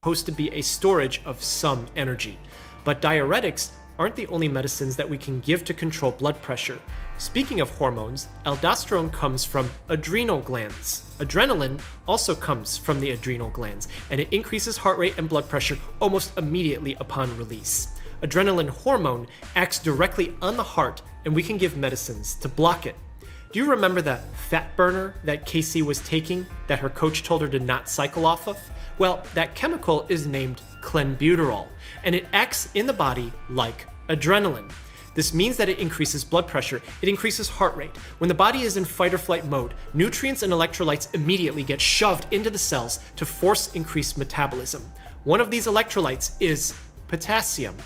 supposed to be a storage of some energy. But diuretics aren't the only medicines that we can give to control blood pressure. Speaking of hormones, aldosterone comes from adrenal glands. Adrenaline also comes from the adrenal glands, and it increases heart rate and blood pressure almost immediately upon release. Adrenaline hormone acts directly on the heart, and we can give medicines to block it. Do you remember that fat burner that Casey was taking that her coach told her to not cycle off of? Well, that chemical is named clenbuterol, and it acts in the body like adrenaline. This means that it increases blood pressure, it increases heart rate. When the body is in fight or flight mode, nutrients and electrolytes immediately get shoved into the cells to force increased metabolism. One of these electrolytes is potassium.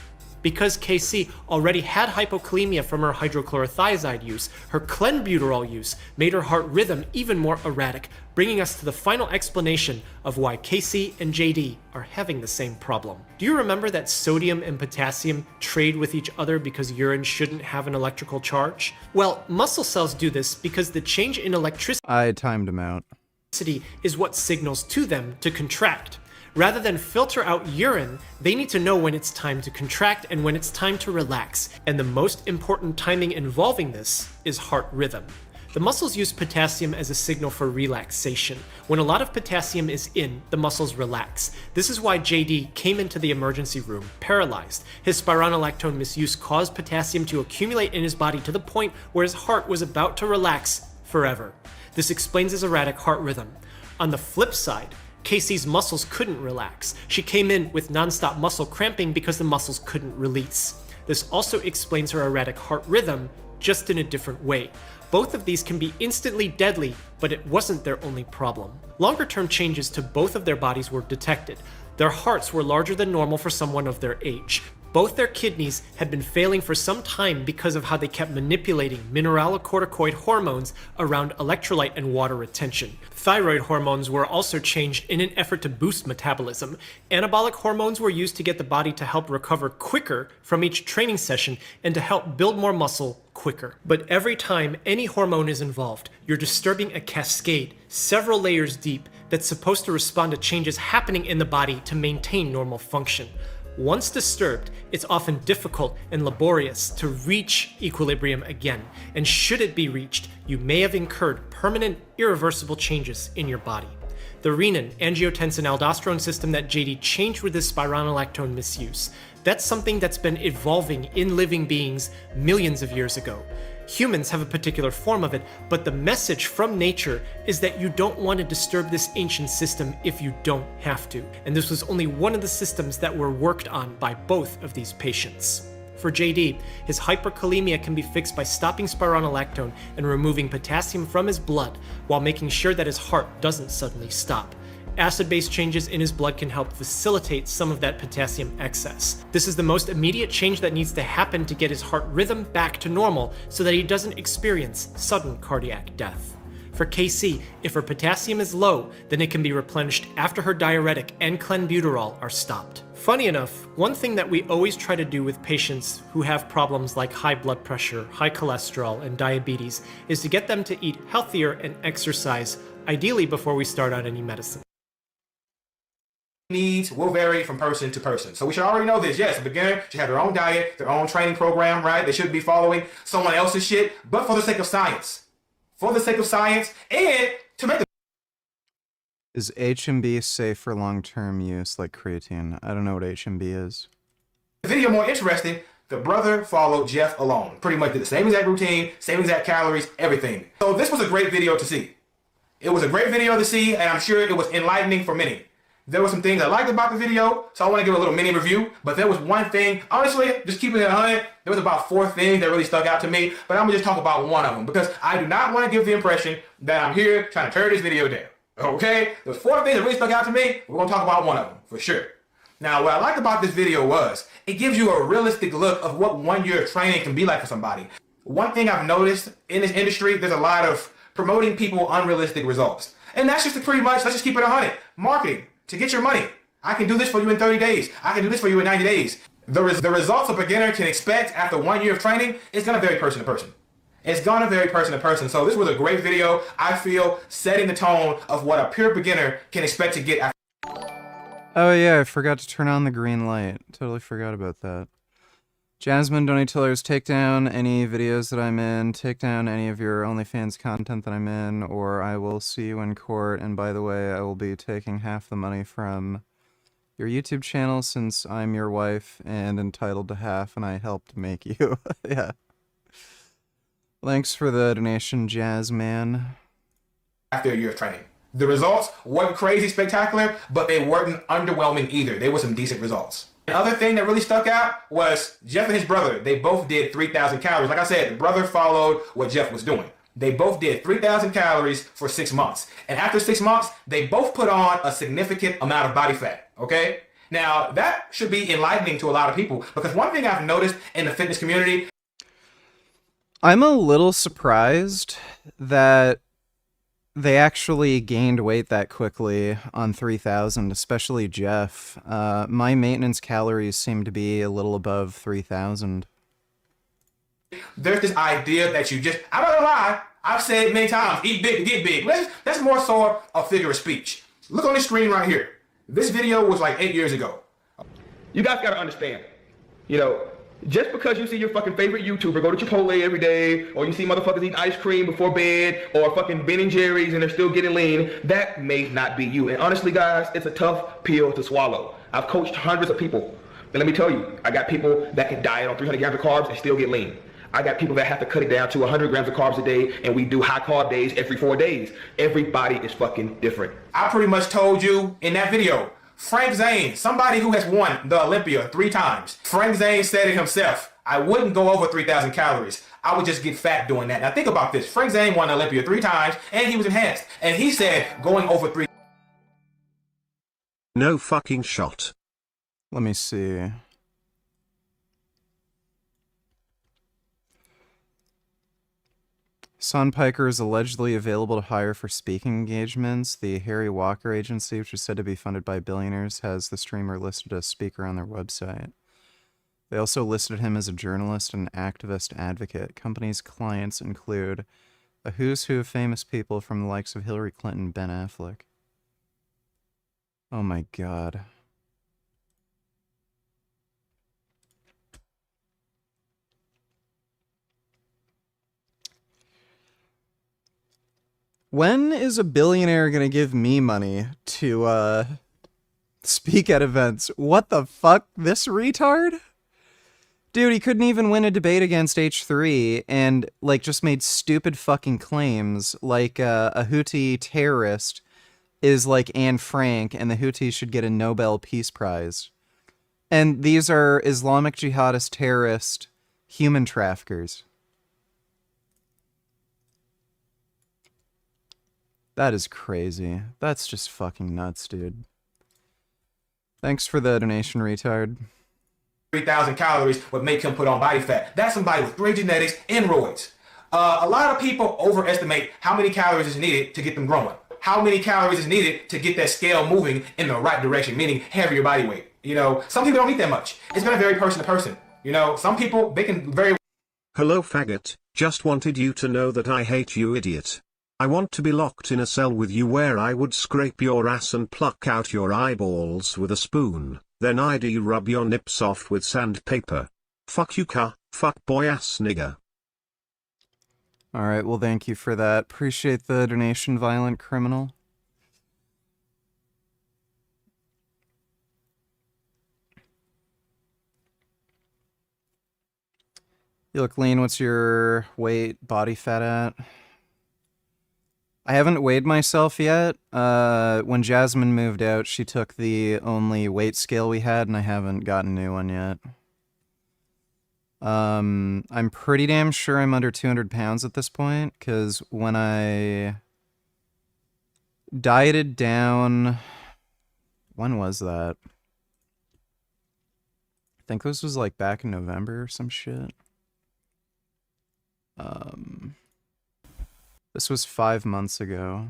Because KC already had hypokalemia from her hydrochlorothiazide use, her clenbuterol use made her heart rhythm even more erratic, bringing us to the final explanation of why KC and JD are having the same problem. Do you remember that sodium and potassium trade with each other because urine shouldn't have an electrical charge? Well, muscle cells do this because the change in electricity I timed him out. is what signals to them to contract. Rather than filter out urine, they need to know when it's time to contract and when it's time to relax. And the most important timing involving this is heart rhythm. The muscles use potassium as a signal for relaxation. When a lot of potassium is in, the muscles relax. This is why JD came into the emergency room paralyzed. His spironolactone misuse caused potassium to accumulate in his body to the point where his heart was about to relax forever. This explains his erratic heart rhythm. On the flip side, Casey's muscles couldn't relax. She came in with nonstop muscle cramping because the muscles couldn't release. This also explains her erratic heart rhythm, just in a different way. Both of these can be instantly deadly, but it wasn't their only problem. Longer-term changes to both of their bodies were detected. Their hearts were larger than normal for someone of their age. Both their kidneys had been failing for some time because of how they kept manipulating mineralocorticoid hormones around electrolyte and water retention. Thyroid hormones were also changed in an effort to boost metabolism. Anabolic hormones were used to get the body to help recover quicker from each training session and to help build more muscle quicker. But every time any hormone is involved, you're disturbing a cascade several layers deep that's supposed to respond to changes happening in the body to maintain normal function. Once disturbed, it's often difficult and laborious to reach equilibrium again, and should it be reached, you may have incurred permanent, irreversible changes in your body. The renin, angiotensin aldosterone system that JD changed with his spironolactone misuse, that's something that's been evolving in living beings millions of years ago. Humans have a particular form of it, but the message from nature is that you don't want to disturb this ancient system if you don't have to. And this was only one of the systems that were worked on by both of these patients. For JD, his hyperkalemia can be fixed by stopping spironolactone and removing potassium from his blood while making sure that his heart doesn't suddenly stop. Acid-base changes in his blood can help facilitate some of that potassium excess. This is the most immediate change that needs to happen to get his heart rhythm back to normal so that he doesn't experience sudden cardiac death. For KC, if her potassium is low, then it can be replenished after her diuretic and clenbuterol are stopped. Funny enough, one thing that we always try to do with patients who have problems like high blood pressure, high cholesterol, and diabetes is to get them to eat healthier and exercise, ideally before we start on any medicine. Needs will vary from person to person. So we should already know this. Yes, a beginner should have their own diet, their own training program, right? They shouldn't be following someone else's shit, but for the sake of science. For the sake of science and to make the Is HMB safe for long-term use like creatine? I don't know what HMB is. video more interesting, the brother followed Jeff alone. Pretty much did the same exact routine, same exact calories, everything. So this was a great video to see. It was a great video to see, and I'm sure it was enlightening for many. There were some things I liked about the video, so I want to give a little mini review, but there was one thing, honestly, just keeping it 100, there was about 4 things that really stuck out to me, but I'm going to just talk about one of them, because I do not want to give the impression that I'm here trying to tear this video down, okay? There's 4 things that really stuck out to me, we're going to talk about one of them, for sure. Now, what I liked about this video was, it gives you a realistic look of what 1 year of training can be like for somebody. One thing I've noticed in this industry, there's a lot of promoting people unrealistic results. And that's just pretty much, let's just keep it 100, marketing. To get your money. I can do this for you in 30 days. I can do this for you in 90 days. The results a beginner can expect after 1 year of training is going to vary person to person. It's going to vary person to person. So this was a great video, I feel, setting the tone of what a pure beginner can expect to get after. Oh yeah, I forgot to turn on the green light. Totally forgot about that. Jasmine, Donatillers, take down any videos that I'm in, take down any of your OnlyFans content that I'm in, or I will see you in court, and by the way, I will be taking half the money from your YouTube channel since I'm your wife and entitled to half and I helped make you. Yeah. Thanks for the donation, Jasmine. After a year of training. The results weren't crazy spectacular, but they weren't underwhelming either. They were some decent results. Another thing that really stuck out was Jeff and his brother. They both did 3,000 calories. Like I said, the brother followed what Jeff was doing. They both did 3,000 calories for 6 months. And after 6 months, they both put on a significant amount of body fat, okay? Now, that should be enlightening to a lot of people because one thing I've noticed in the fitness community... I'm a little surprised that they actually gained weight that quickly on 3,000, especially Jeff. My maintenance calories seem to be a little above 3,000. There's this idea that you just, I'm not gonna lie, I've said it many times, eat big to get big. That's more so a figure of speech. Look on the screen right here. This video was like 8 years ago. You guys gotta understand, you know, just because you see your fucking favorite YouTuber go to Chipotle every day, or you see motherfuckers eating ice cream before bed, or fucking Ben and Jerry's and they're still getting lean, that may not be you. And honestly, guys, it's a tough pill to swallow. I've coached hundreds of people, and let me tell you, I got people that can diet on 300 grams of carbs and still get lean. I got people that have to cut it down to 100 grams of carbs a day, and we do high carb days every 4 days. Everybody is fucking different. I pretty much told you in that video, Frank Zane, somebody who has won the Olympia 3 times. Frank Zane said it himself. I wouldn't go over 3,000 calories. I would just get fat doing that. Now think about this. Frank Zane won the Olympia 3 times, and he was enhanced. And he said going over 3. No fucking shot. Let me see. Son Piker is allegedly available to hire for speaking engagements. The Harry Walker Agency, which is said to be funded by billionaires, has the streamer listed as speaker on their website. They also listed him as a journalist and activist advocate. Company's clients include a who's who of famous people from the likes of Hillary Clinton, Ben Affleck. Oh my god. When is a billionaire gonna give me money to, speak at events? What the fuck? This retard? Dude, he couldn't even win a debate against H3 and, like, just made stupid fucking claims like, a Houthi terrorist is like Anne Frank and the Houthis should get a Nobel Peace Prize. And these are Islamic jihadist terrorist human traffickers. That is crazy. That's just fucking nuts, dude. Thanks for the donation, retard. 3,000 calories would make him put on body fat. That's somebody with great genetics and roids. A lot of people overestimate how many calories is needed to get them growing. How many calories is needed to get that scale moving in the right direction, meaning heavier body weight. You know, some people don't eat that much. It's gonna vary person to person. You know, some people, they can vary. Hello faggot, just wanted you to know that I hate you idiot. I want to be locked in a cell with you where I would scrape your ass and pluck out your eyeballs with a spoon, then I'd rub your nips off with sandpaper. Fuck you fuck boy ass nigger. Alright, well thank you for that. Appreciate the donation, violent criminal. You look lean. What's your weight, body fat at? I haven't weighed myself yet. When Jasmine moved out, she took the only weight scale we had, and I haven't gotten a new one yet. I'm pretty damn sure I'm under 200 pounds at this point, because when I dieted down... When was that? I think this was like back in November or some shit. This was 5 months ago.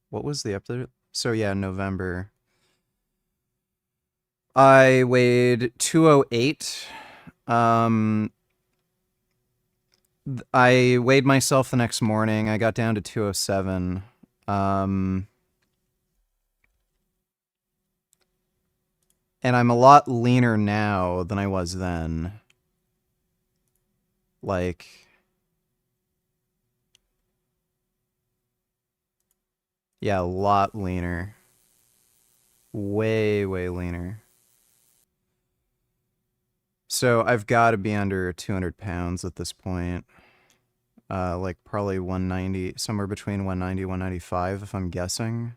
What was the update? So yeah, November. I weighed 208. I weighed myself the next morning. I got down to 207. And I'm a lot leaner now than I was then. Like... Yeah, a lot leaner. Way, way leaner. So I've got to be under 200 pounds at this point. Like probably 190, somewhere between 190 and 195 if I'm guessing.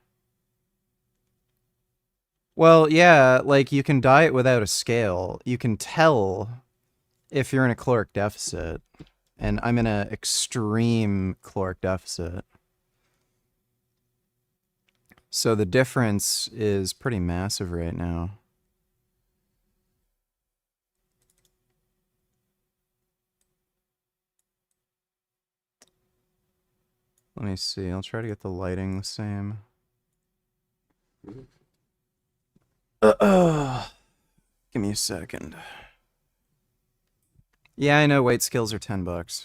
Well, yeah, like you can diet without a scale. You can tell if you're in a caloric deficit. And I'm in an extreme caloric deficit. So the difference is pretty massive right now. Let me see. I'll try to get the lighting the same. Give me a second. Yeah, I know weight scales are $10.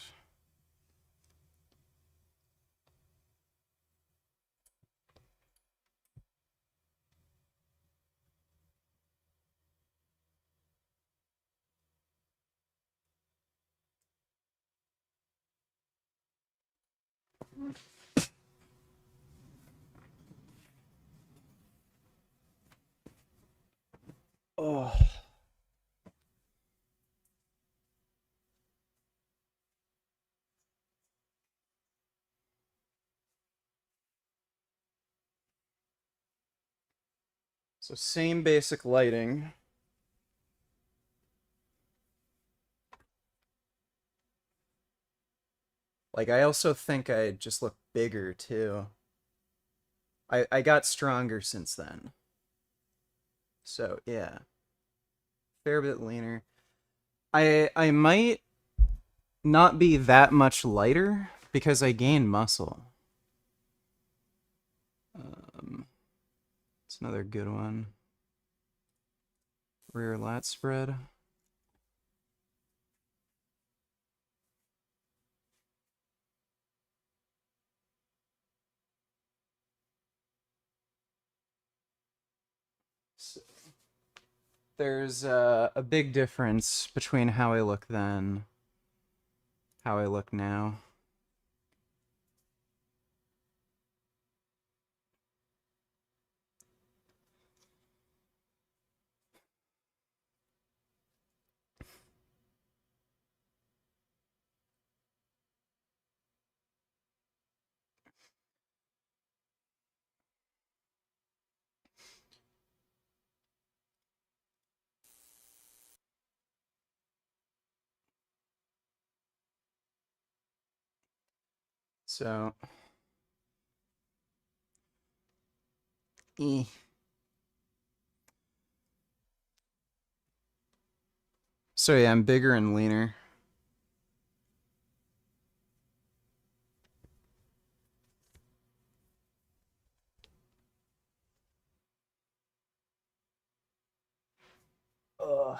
Oh. So same basic lighting. Like, I also think I just look bigger, too. I got stronger since then. So, yeah. Fair bit leaner. I might not be that much lighter because I gain muscle. It's another good one. Rear lat spread. So, there's a big difference between how I look then, how I look now. So, eh. So yeah, I'm bigger and leaner. Ugh.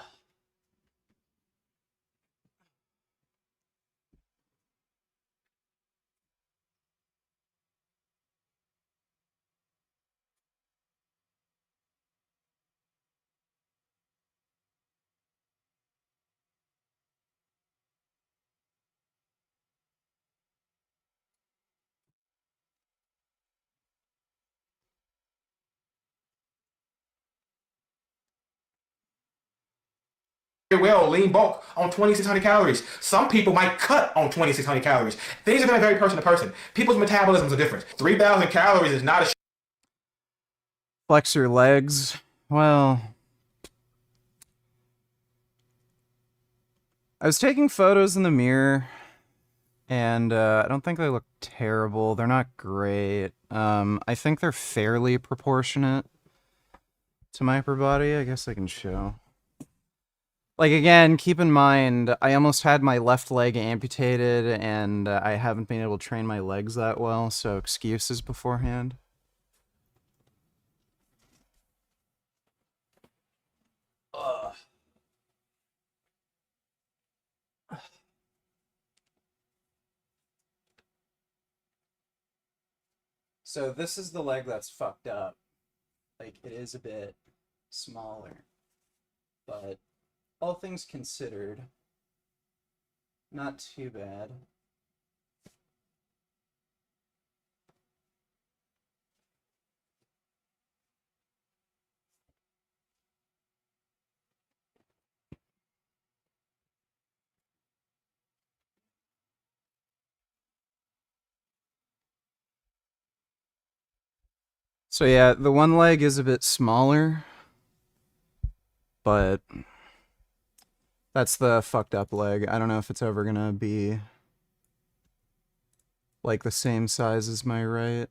Well, lean bulk on 2,600 calories. Some people might cut on 2,600 calories. Things are going to vary person to person. People's metabolisms are different. 3,000 calories is not a Flex your legs. Well, I was taking photos in the mirror, and I don't think they look terrible. They're not great. I think they're fairly proportionate to my upper body. I guess I can show. Like, again, keep in mind, I almost had my left leg amputated, and I haven't been able to train my legs that well, so excuses beforehand. Ugh. So this is the leg that's fucked up. Like, it is a bit smaller. But all things considered, not too bad. So yeah, the one leg is a bit smaller, but that's the fucked up leg. I don't know if it's ever gonna be like the same size as my right.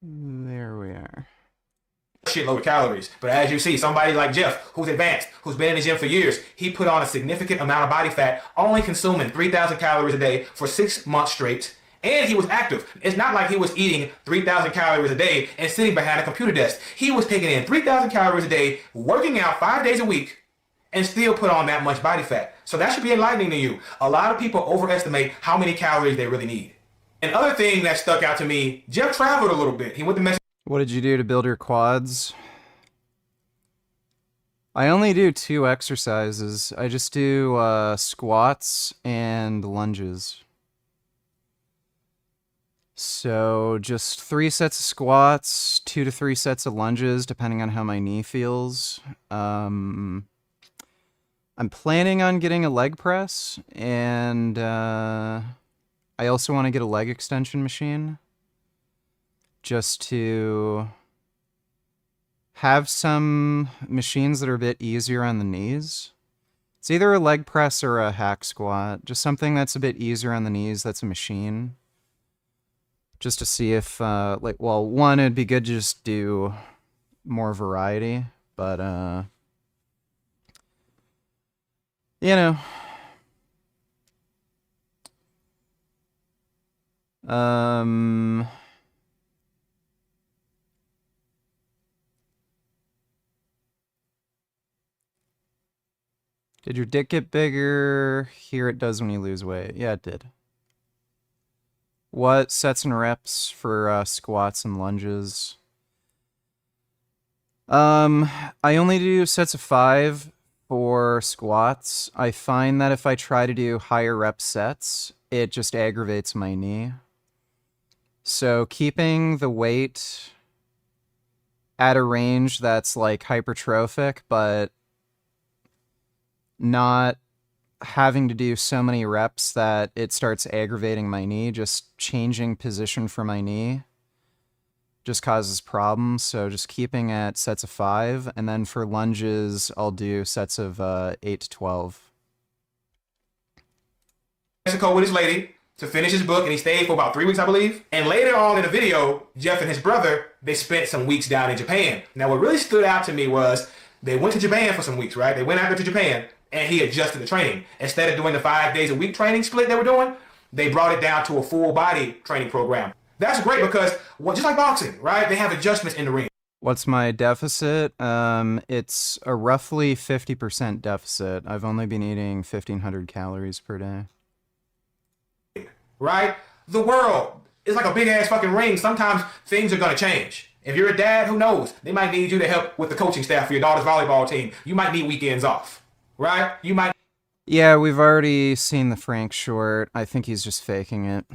There we are. shitload of calories. But as you see, somebody like Jeff, who's advanced, who's been in the gym for years, he put on a significant amount of body fat, only consuming 3,000 calories a day for 6 months straight. And he was active. It's not like he was eating 3,000 calories a day and sitting behind a computer desk. He was taking in 3,000 calories a day, working out 5 days a week, and still put on that much body fat. So that should be enlightening to you. A lot of people overestimate how many calories they really need. Another thing that stuck out to me, Jeff traveled a little bit. He went to Mexico. What did you do to build your quads? I only do 2 exercises. I just do squats and lunges. So just 3 sets of squats, 2 to 3 sets of lunges, depending on how my knee feels. I'm planning on getting a leg press, and I also want to get a leg extension machine just to have some machines that are a bit easier on the knees. It's either a leg press or a hack squat, just something that's a bit easier on the knees that's a machine. Just to see if, one, it'd be good to just do more variety, but, you know. Did your dick get bigger? Here it does when you lose weight. Yeah, it did. What sets and reps for squats and lunges? I only do sets of 5 for squats. I find that if I try to do higher rep sets, it just aggravates my knee. So keeping the weight at a range that's like hypertrophic, but not having to do so many reps that it starts aggravating my knee, just changing position for my knee just causes problems. So just keeping at sets of 5, and then for lunges, I'll do sets of 8 to 12. Mexico with his lady to finish his book, and he stayed for about 3 weeks, I believe. And later on in the video, Jeff and his brother, they spent some weeks down in Japan. Now, what really stood out to me was they went to Japan for some weeks, right? They went out there to Japan, and he adjusted the training. Instead of doing the 5 days a week training split they were doing, they brought it down to a full body training program. That's great because, well, just like boxing, right? They have adjustments in the ring. What's my deficit? It's a roughly 50% deficit. I've only been eating 1,500 calories per day. Right? The world is like a big ass fucking ring. Sometimes things are gonna change. If you're a dad, who knows? They might need you to help with the coaching staff for your daughter's volleyball team. You might need weekends off. Right? You might Yeah, we've already seen the Frank short. I think he's just faking it.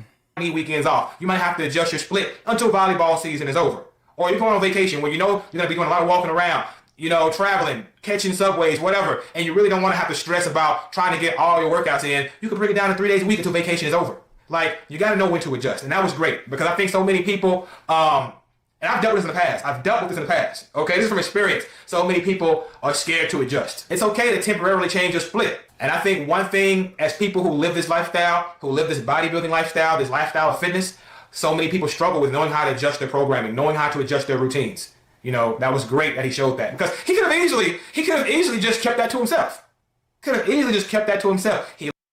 need weekends off. You might have to adjust your split until volleyball season is over. Or you're going on vacation where you know you're going to be doing a lot of walking around, traveling, catching subways, whatever, and you really don't want to have to stress about trying to get all your workouts in. You can bring it down to 3 days a week until vacation is over. Like, you got to know when to adjust. And that was great because I think so many people, and I've dealt with this in the past. Okay, this is from experience. So many people are scared to adjust. It's okay to temporarily change your split. And I think one thing, as people who live this lifestyle, who live this bodybuilding lifestyle, this lifestyle of fitness, so many people struggle with knowing how to adjust their programming, knowing how to adjust their routines. That was great that he showed that because he could have easily just kept that to himself.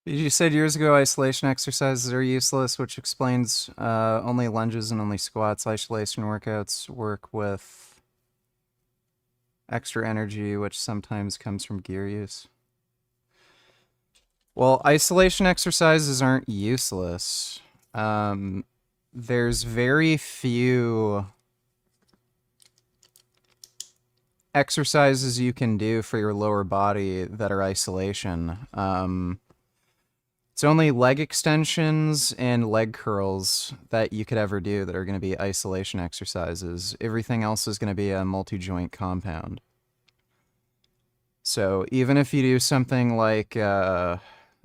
You said years ago isolation exercises are useless, which explains only lunges and only squats. Isolation workouts work with extra energy, which sometimes comes from gear use. Well, isolation exercises aren't useless. There's very few exercises you can do for your lower body that are isolation. It's only leg extensions and leg curls that you could ever do that are going to be isolation exercises. Everything else is going to be a multi-joint compound. So even if you do something like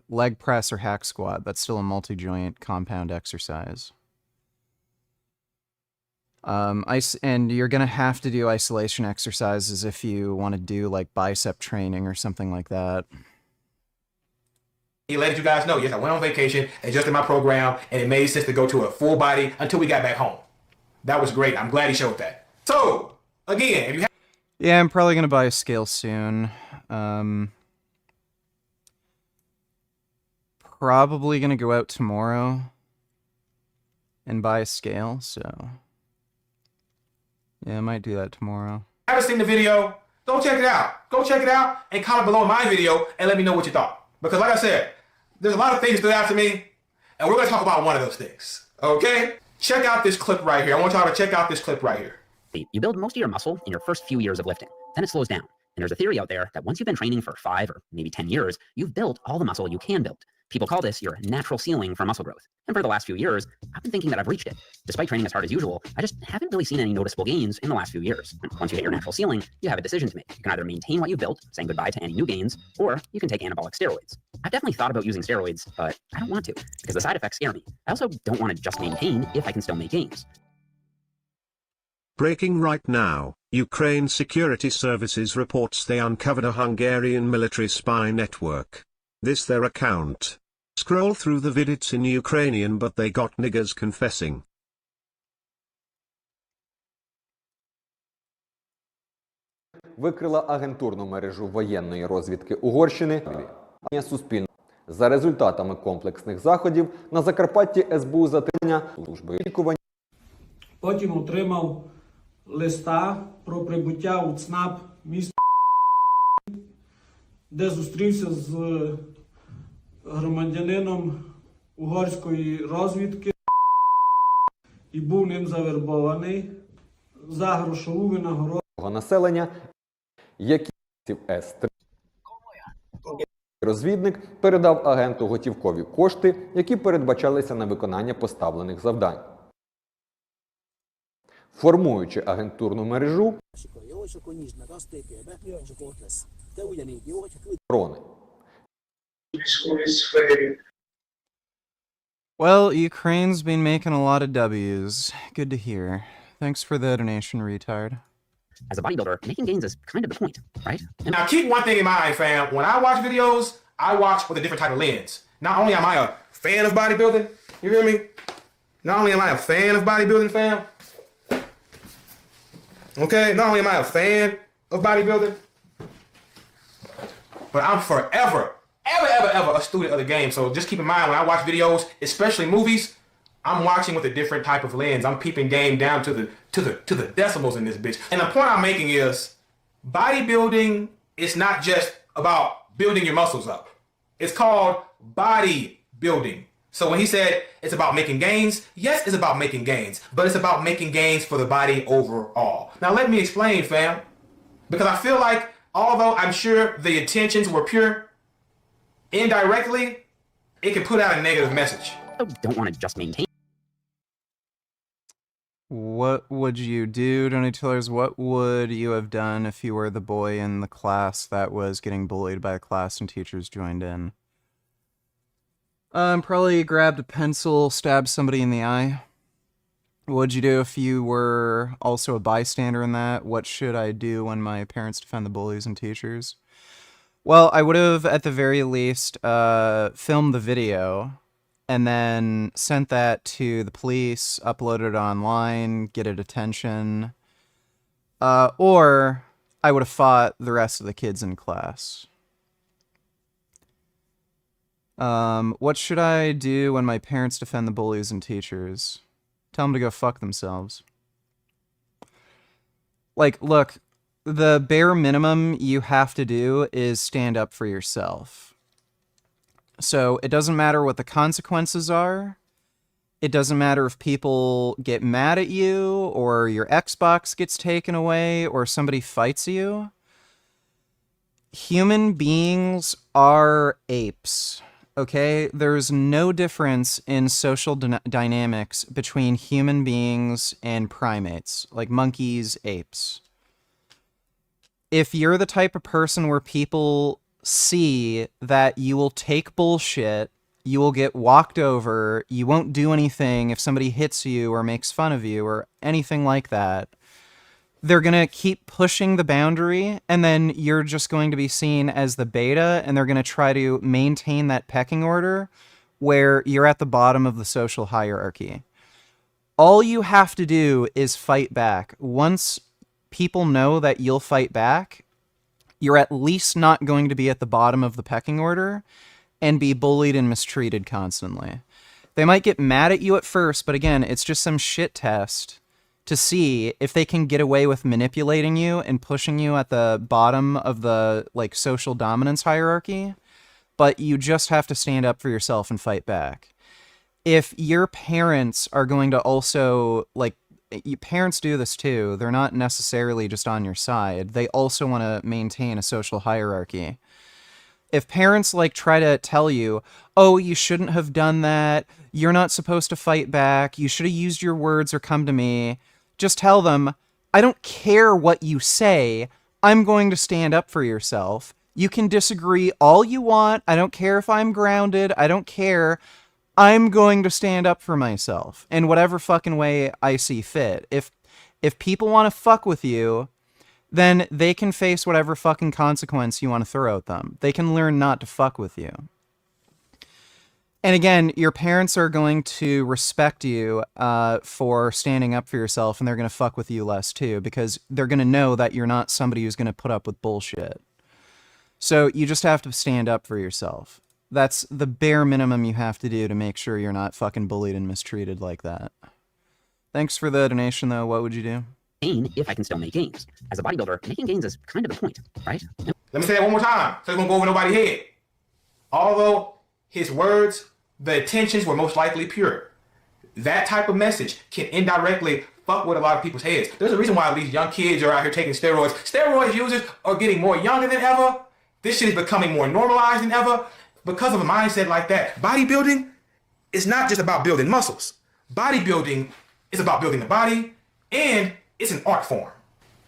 leg press or hack squat, that's still a multi-joint compound exercise. And you're going to have to do isolation exercises if you want to do like bicep training or something like that. He let you guys know, yes, I went on vacation, adjusted my program, and it made sense to go to a full body until we got back home. That was great. I'm glad he showed that. So, again, if you have... Yeah, I'm probably going to buy a scale soon. Probably going to go out tomorrow and buy a scale, so... Yeah, I might do that tomorrow. If you haven't seen the video, go check it out. Go check it out and comment below my video and let me know what you thought. Because like I said, there's a lot of things that stood out to me, and we're going to talk about one of those things. Okay? Check out this clip right here. I want y'all to check out this clip right here. You build most of your muscle in your first few years of lifting. Then it slows down. And there's a theory out there that once you've been training for 5 or maybe 10 years, you've built all the muscle you can build. People call this your natural ceiling for muscle growth. And for the last few years, I've been thinking that I've reached it. Despite training as hard as usual, I just haven't really seen any noticeable gains in the last few years. And once you hit your natural ceiling, you have a decision to make. You can either maintain what you've built, saying goodbye to any new gains, or you can take anabolic steroids. I've definitely thought about using steroids, but I don't want to, because the side effects scare me. I also don't want to just maintain if I can still make gains. Breaking right now, Ukraine Security Services reports they uncovered a Hungarian military spy network. This their account. Scroll through the vid, it's in Ukrainian, but they got niggers confessing. Викрила агентурну мережу воєнної розвідки Угорщини суспільно. За результатами комплексних заходів на Закарпатті СБУ затримання служби очікування. Потім отримав листа про прибуття у ЦНАП міста, де зустрівся з громадянином угорської розвідки і був ним завербований за грошову винагороду населення, які С-3 розвідник передав агенту готівкові кошти, які передбачалися на виконання поставлених завдань. Формуючи агентурну мережу, дрони. Well, Ukraine's been making a lot of W's. Good to hear. Thanks for the donation, retard. As a bodybuilder, making gains is kind of the point, right? Now keep one thing in mind, fam. When I watch videos, I watch with a different type of lens. Not only am I a fan of bodybuilding, you hear me? Not only am I a fan of bodybuilding, fam. Okay, not only am I a fan of bodybuilding, but I'm forever, ever a student of the game. So just keep in mind when I watch videos, especially movies, I'm watching with a different type of lens. I'm peeping game down to the decimals in this bitch. And the point I'm making is bodybuilding is not just about building your muscles up. It's called bodybuilding. So when he said it's about making gains, yes, it's about making gains, but it's about making gains for the body overall. Now let me explain, fam, because I feel like although I'm sure the intentions were pure, indirectly, it can put out a negative message. I don't want to just maintain. What would you do, Donatillers? What would you have done if you were the boy in the class that was getting bullied by a class and teachers joined in? Probably grabbed a pencil, stabbed somebody in the eye. What would you do if you were also a bystander in that? What should I do when my parents defend the bullies and teachers? Well, I would have, at the very least, filmed the video and then sent that to the police, uploaded it online, get a detention. Or I would have fought the rest of the kids in class. What should I do when my parents defend the bullies and teachers? Tell them to go fuck themselves. Like, look, the bare minimum you have to do is stand up for yourself. So it doesn't matter what the consequences are. It doesn't matter if people get mad at you or your Xbox gets taken away or somebody fights you. Human beings are apes. Okay, there's no difference in social dynamics between human beings and primates, like monkeys, apes. If you're the type of person where people see that you will take bullshit, you will get walked over, you won't do anything if somebody hits you or makes fun of you or anything like that, they're going to keep pushing the boundary, and then you're just going to be seen as the beta, and they're going to try to maintain that pecking order where you're at the bottom of the social hierarchy. All you have to do is fight back. Once people know that you'll fight back, you're at least not going to be at the bottom of the pecking order and be bullied and mistreated constantly. They might get mad at you at first, but again, it's just some shit test to see if they can get away with manipulating you and pushing you at the bottom of the like social dominance hierarchy, but you just have to stand up for yourself and fight back. If your parents are going to also like parents do this too. They're not necessarily just on your side. They also want to maintain a social hierarchy. If parents like try to tell you, oh, you shouldn't have done that, you're not supposed to fight back, you should have used your words or come to me, just tell them, I don't care what you say, I'm going to stand up for yourself. You can disagree all you want, I don't care if I'm grounded, I don't care. I'm going to stand up for myself in whatever fucking way I see fit. If people want to fuck with you, then they can face whatever fucking consequence you want to throw at them. They can learn not to fuck with you. And again, your parents are going to respect you for standing up for yourself, and they're going to fuck with you less too, because they're going to know that you're not somebody who's going to put up with bullshit. So you just have to stand up for yourself. That's the bare minimum you have to do to make sure you're not fucking bullied and mistreated like that. Thanks for the donation, though. What would you do? If I can still make gains. As a bodybuilder, making gains is kind of the point, right? Let me say that one more time, so it won't go over nobody's head. Although his words, the intentions were most likely pure, that type of message can indirectly fuck with a lot of people's heads. There's a reason why these young kids are out here taking steroids. Steroid users are getting more younger than ever. This shit is becoming more normalized than ever because of a mindset like that. Bodybuilding is not just about building muscles. Bodybuilding is about building the body, and it's an art form.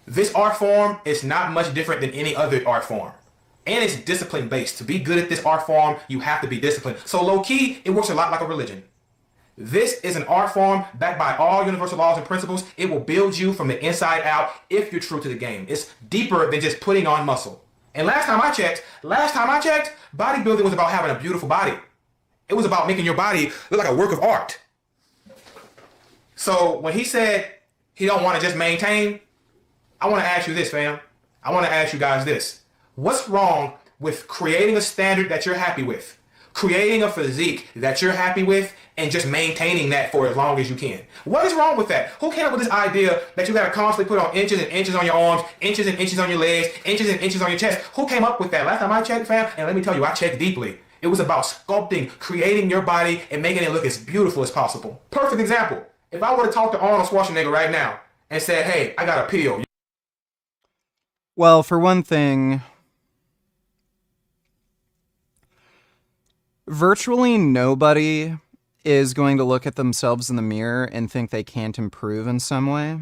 This art form is not much different than any other art form. And it's discipline based. To be good at this art form, you have to be disciplined. So low key, it works a lot like a religion. This is an art form backed by all universal laws and principles. It will build you from the inside out if you're true to the game. It's deeper than just putting on muscle. And last time I checked, bodybuilding was about having a beautiful body. It was about making your body look like a work of art. So when he said he don't want to just maintain, I want to ask you this, fam. I want to ask you guys this. What's wrong with creating a standard that you're happy with, creating a physique that you're happy with, and just maintaining that for as long as you can? What is wrong with that? Who came up with this idea that you got to constantly put on inches and inches on your arms, inches and inches on your legs, inches and inches on your chest? Who came up with that? Last time I checked, fam, and let me tell you, I checked deeply. It was about sculpting, creating your body, and making it look as beautiful as possible. Perfect example. If I were to talk to Arnold Schwarzenegger right now and said, hey, I got a pill. Well, for one thing, virtually nobody is going to look at themselves in the mirror and think they can't improve in some way.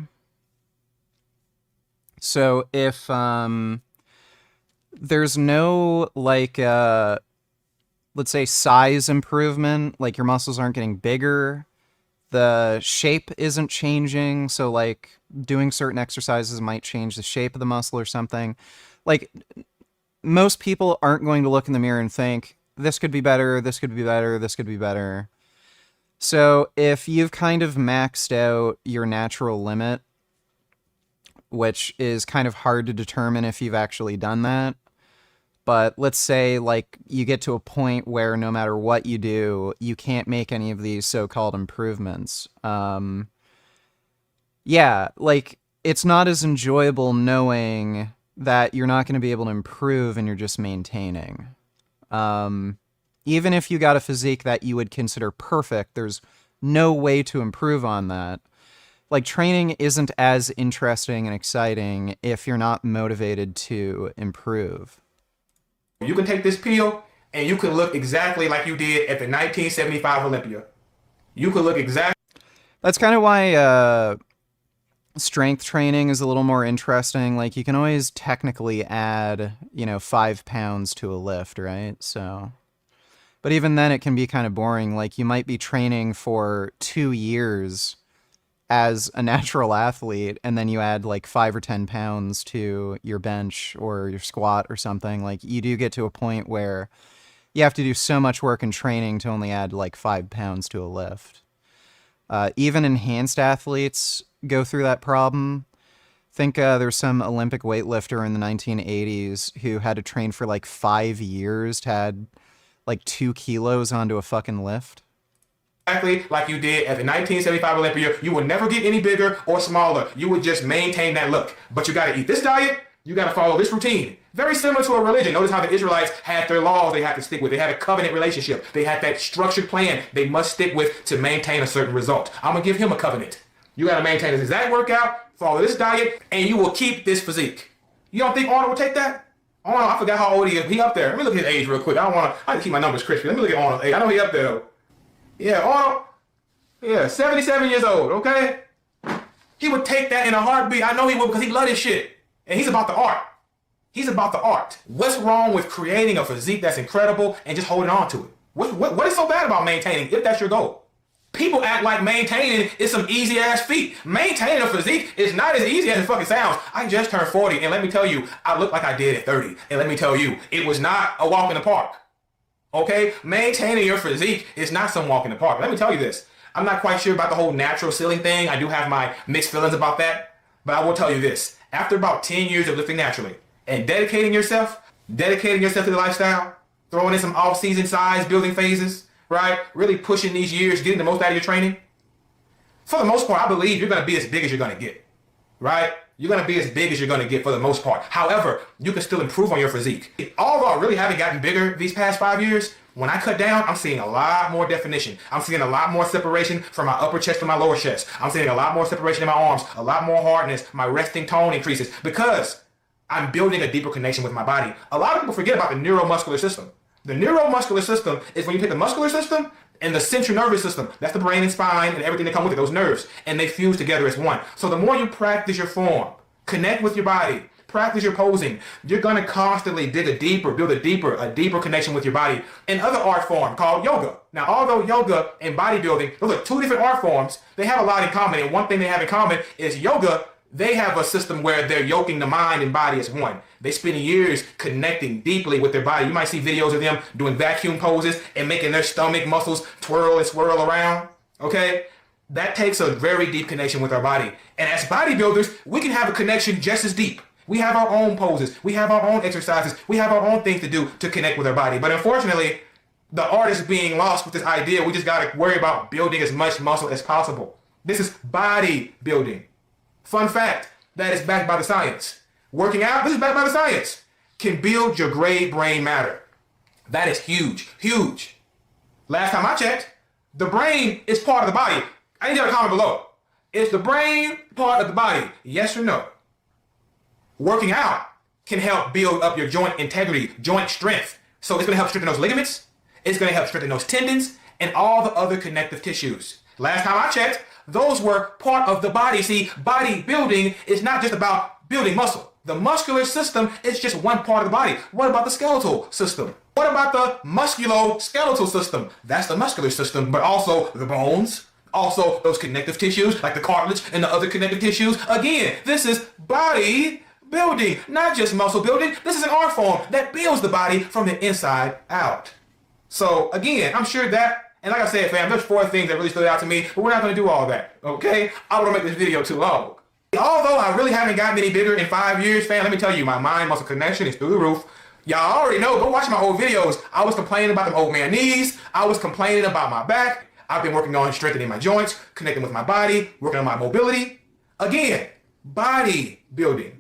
So if there's no, like, let's say size improvement, like your muscles aren't getting bigger, the shape isn't changing, so like doing certain exercises might change the shape of the muscle or something. Like, most people aren't going to look in the mirror and think, this could be better, this could be better, this could be better. So if you've kind of maxed out your natural limit, which is kind of hard to determine if you've actually done that, but let's say like you get to a point where no matter what you do, you can't make any of these so-called improvements. Yeah, like it's not as enjoyable knowing that you're not going to be able to improve and you're just maintaining. Even if you got a physique that you would consider perfect, there's no way to improve on that. Like, training isn't as interesting and exciting if you're not motivated to improve. You can take this pill and you can look exactly like you did at the 1975 Olympia. You could look exactly. That's kind of why strength training is a little more interesting. Like, you can always technically add, 5 pounds to a lift, right? So, but even then it can be kind of boring. Like, you might be training for 2 years as a natural athlete, and then you add like 5 or 10 pounds to your bench or your squat or something. Like, you do get to a point where you have to do so much work in training to only add like 5 pounds to a lift. Even enhanced athletes go through that problem. Think there's some Olympic weightlifter in the 1980s who had to train for like 5 years to add like 2 kilos onto a fucking lift. Exactly like you did at the 1975 Olympia. You will never get any bigger or smaller. You would just maintain that look. But you got to eat this diet. You got to follow this routine. Very similar to a religion. Notice how the Israelites had their laws they had to stick with. They had a covenant relationship. They had that structured plan they must stick with to maintain a certain result. I'm going to give him a covenant. You got to maintain this exact workout, follow this diet, and you will keep this physique. You don't think Arnold will take that? Arnold, I forgot how old he is. He up there. Let me look at his age real quick. I have to keep my numbers crispy. Let me look at Arnold's age. I know he up there though. Yeah, Arnold. Yeah, 77 years old, okay? He would take that in a heartbeat. I know he would because he loves his shit. And he's about the art. He's about the art. What's wrong with creating a physique that's incredible and just holding on to it? What is so bad about maintaining if that's your goal? People act like maintaining is some easy ass feat. Maintaining a physique is not as easy as it fucking sounds. I just turned 40 and let me tell you, I look like I did at 30. And let me tell you, it was not a walk in the park. Okay? Maintaining your physique is not some walk in the park. Let me tell you this. I'm not quite sure about the whole natural ceiling thing. I do have my mixed feelings about that. But I will tell you this. After about 10 years of lifting naturally and dedicating yourself to the lifestyle, throwing in some off-season size building phases, right? Really pushing these years, getting the most out of your training. For the most part, I believe you're going to be as big as you're going to get, right? You're going to be as big as you're going to get for the most part. However, you can still improve on your physique. Although I really haven't gotten bigger these past 5 years, when I cut down, I'm seeing a lot more definition. I'm seeing a lot more separation from my upper chest to my lower chest. I'm seeing a lot more separation in my arms, a lot more hardness. My resting tone increases because I'm building a deeper connection with my body. A lot of people forget about the neuromuscular system. The neuromuscular system is when you take the muscular system and the central nervous system. That's the brain and spine and everything that come with it, those nerves. And they fuse together as one. So the more you practice your form, connect with your body, practice your posing, you're going to constantly dig build a deeper connection with your body. Another art form called yoga. Now, although yoga and bodybuilding, those are two different art forms, they have a lot in common. And one thing they have in common is yoga, they have a system where they're yoking the mind and body as one. They spend years connecting deeply with their body. You might see videos of them doing vacuum poses and making their stomach muscles twirl and swirl around, okay? That takes a very deep connection with our body. And as bodybuilders, we can have a connection just as deep. We have our own poses. We have our own exercises. We have our own things to do to connect with our body. But unfortunately, the art is being lost with this idea. We just got to worry about building as much muscle as possible. This is bodybuilding. Fun fact, that is backed by the science. Working out, this is backed by the science, can build your gray brain matter. That is huge, huge. Last time I checked, the brain is part of the body. I need you to comment below. Is the brain part of the body? Yes or no? Working out can help build up your joint integrity, joint strength. So it's going to help strengthen those ligaments. It's going to help strengthen those tendons and all the other connective tissues. Last time I checked, those were part of the body. See, bodybuilding is not just about building muscle. The muscular system is just one part of the body. What about the skeletal system? What about the musculoskeletal system? That's the muscular system, but also the bones, also those connective tissues like the cartilage and the other connective tissues. Again, this is bodybuilding, not just muscle building. This is an art form that builds the body from the inside out. So again, I'm sure that, and like I said, fam, there's 4 things that really stood out to me, but we're not going to do all that, okay? I don't want to make this video too long. Although I really haven't gotten any bigger in 5 years, fam, let me tell you, my mind-muscle connection is through the roof. Y'all already know, go watch my old videos. I was complaining about them old man knees. I was complaining about my back. I've been working on strengthening my joints, connecting with my body, working on my mobility. Again, bodybuilding.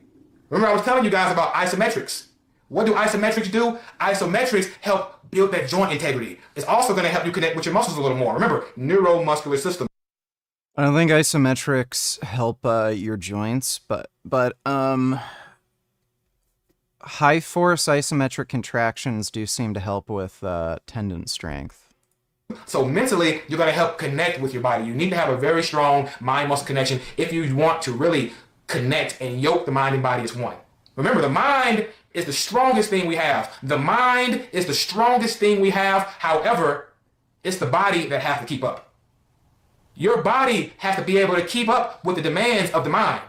Remember I was telling you guys about isometrics. What do isometrics do? Isometrics help build that joint integrity. It's also going to help you connect with your muscles a little more. Remember, neuromuscular system. I don't think isometrics help your joints, but high force isometric contractions do seem to help with tendon strength. So mentally, you're going to help connect with your body. You need to have a very strong mind-muscle connection if you want to really connect and yoke the mind and body as one. Remember, the mind is the strongest thing we have. The mind is the strongest thing we have. However, it's the body that has to keep up. Your body has to be able to keep up with the demands of the mind.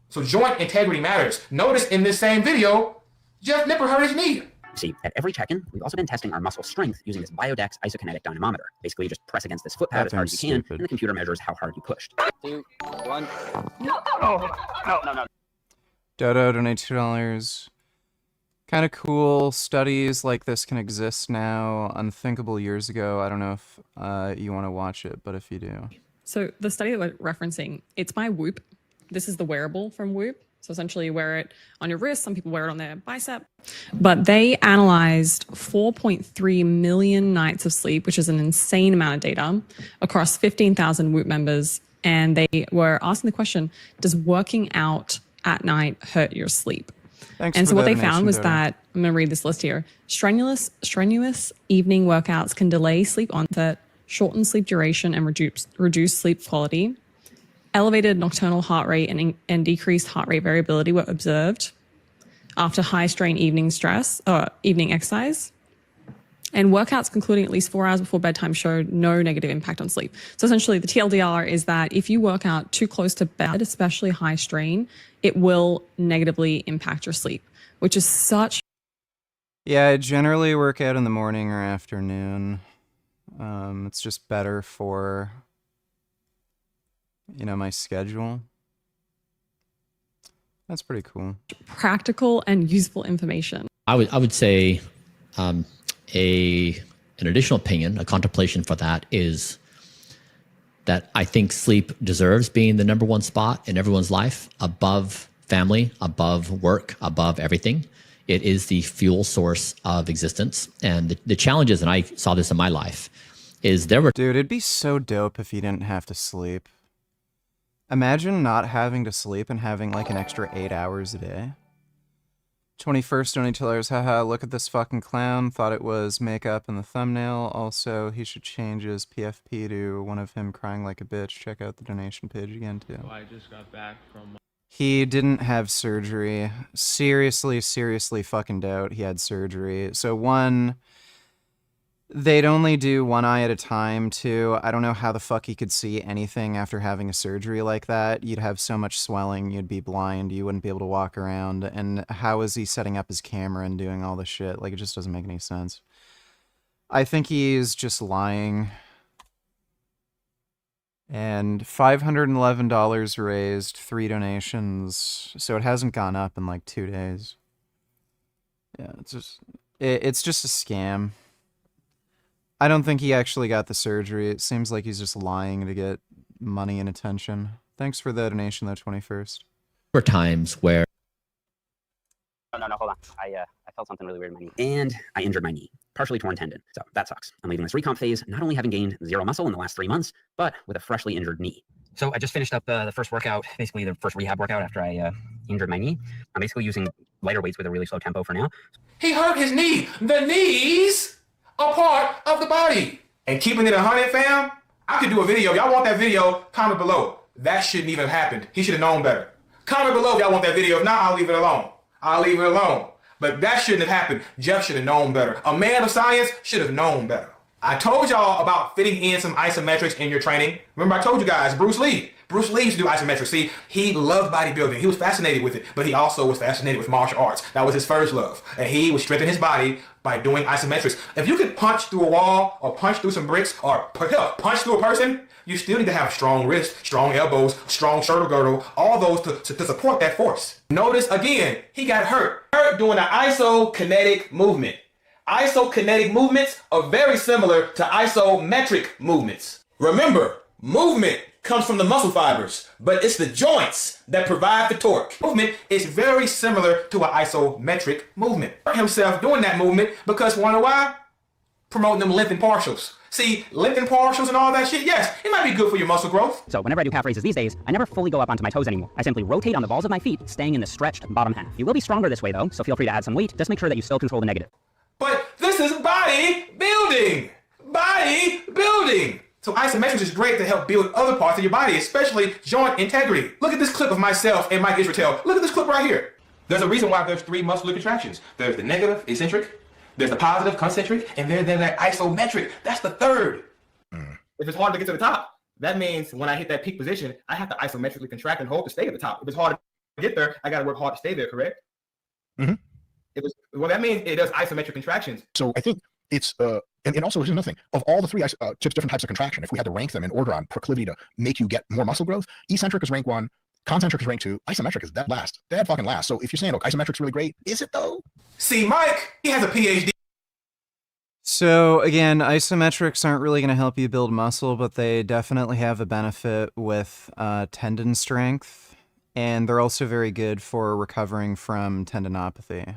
So joint integrity matters. Notice in this same video, Jeff Nipper hurt his knee. See, at every check-in, we've also been testing our muscle strength using this Biodex isokinetic dynamometer. Basically, you just press against this foot pad as hard as you can, and the computer measures how hard you pushed. 2, 1. No. Dodo donates $2. Kind of cool. Studies like this can exist now. Unthinkable years ago. I don't know if you want to watch it, but if you do. So the study that we're referencing, it's by Whoop. This is the wearable from Whoop. So essentially you wear it on your wrist. Some people wear it on their bicep. But they analyzed 4.3 million nights of sleep, which is an insane amount of data, across 15,000 Whoop members. and they were asking the question, does working out at night hurt your sleep? Thanks And for so what the they found donation, was Dodo. that, I'm going to read this list here. Strenuous evening workouts can delay sleep onset, shorten sleep duration, and reduce sleep quality. Elevated nocturnal heart rate and decreased heart rate variability were observed after high strain evening exercise. And workouts concluding at least 4 hours before bedtime showed no negative impact on sleep. So essentially the TLDR is that if you work out too close to bed, especially high strain, it will negatively impact your sleep, which is such... Yeah, I generally work out in the morning or afternoon. It's just better for, you know, my schedule. That's pretty cool. practical and useful information. I would say an additional opinion, a contemplation for that is that I think sleep deserves being the #1 spot in everyone's life, above family, above work, above everything. It is the fuel source of existence. And the challenges, and I saw this in my life, is there were... Dude, it'd be so dope if you didn't have to sleep. Imagine not having to sleep and having like an extra 8 hours a day. 21st only tellers, haha, look at this fucking clown. Thought it was makeup in the thumbnail. Also, he should change his PFP to one of him crying like a bitch. Check out the donation page again, too. I just got back from... He didn't have surgery. Seriously fucking doubt he had surgery. So one, they'd only do one eye at a time. Two, I don't know how the fuck he could see anything after having a surgery like that. You'd have so much swelling, you'd be blind, you wouldn't be able to walk around. And how is he setting up his camera and doing all this shit? Like, it just doesn't make any sense. I think he's just lying. And $511 raised, 3 donations, so it hasn't gone up in like 2 days. Yeah, it's just a scam. I don't think he actually got the surgery. It seems like he's just lying to get money and attention. Thanks for the donation though, 21st. There were times where... No, hold on. I felt something really weird in my knee. And I injured my knee. Partially torn tendon. So that sucks. I'm leaving this recomp phase not only having gained 0 muscle in the last 3 months, but with a freshly injured knee. So I just finished up the first workout, basically the first rehab workout after I injured my knee. I'm basically using lighter weights with a really slow tempo for now. He hurt his knee. The knees are part of the body. And keeping it 100, fam, I could do a video. Y'all want that video? Comment below. That shouldn't even have happened. He should have known better. Comment below if y'all want that video. If not, I'll leave it alone. I'll leave it alone. But that shouldn't have happened. Jeff should have known better. A man of science should have known better. I told y'all about fitting in some isometrics in your training. Remember I told you guys, Bruce Lee used to do isometrics. See, he loved bodybuilding. He was fascinated with it, but he also was fascinated with martial arts. That was his first love. And he would strengthen his body by doing isometrics. If you could punch through a wall or punch through some bricks or punch through a person, you still need to have strong wrists, strong elbows, strong shoulder girdle, all those to support that force. Notice again, he got hurt doing an isokinetic movement. Isokinetic movements are very similar to isometric movements. Remember, movement comes from the muscle fibers, but it's the joints that provide the torque. Movement is very similar to an isometric movement. Hurt himself doing that movement because wonder why? Promoting them lengthened partials. See, lengthened partials and all that shit, yes, it might be good for your muscle growth. So whenever I do calf raises these days, I never fully go up onto my toes anymore. I simply rotate on the balls of my feet, staying in the stretched bottom half. You will be stronger this way though, so feel free to add some weight. Just make sure that you still control the negative. But this is bodybuilding. Bodybuilding. So isometrics is great to help build other parts of your body, especially joint integrity. Look at this clip of myself and Mike Israel. Look at this clip right here. There's a reason why there's 3 muscular contractions. There's the negative, eccentric. There's the positive, concentric. And there's that isometric. That's the third. If it's hard to get to the top, that means when I hit that peak position, I have to isometrically contract and hold to stay at the top. If it's hard to get there, I got to work hard to stay there, correct? Mm-hmm. Well, that means it does isometric contractions. So I think it's, and also here's another thing, of all the 3 different types of contraction, if we had to rank them in order on proclivity to make you get more muscle growth, eccentric is rank 1, concentric is rank 2, isometric is dead last. Dead fucking last. So if you're saying, look, isometric's really great, is it though? See, Mike, he has a PhD. So again, isometrics aren't really going to help you build muscle, but they definitely have a benefit with tendon strength, and they're also very good for recovering from tendinopathy.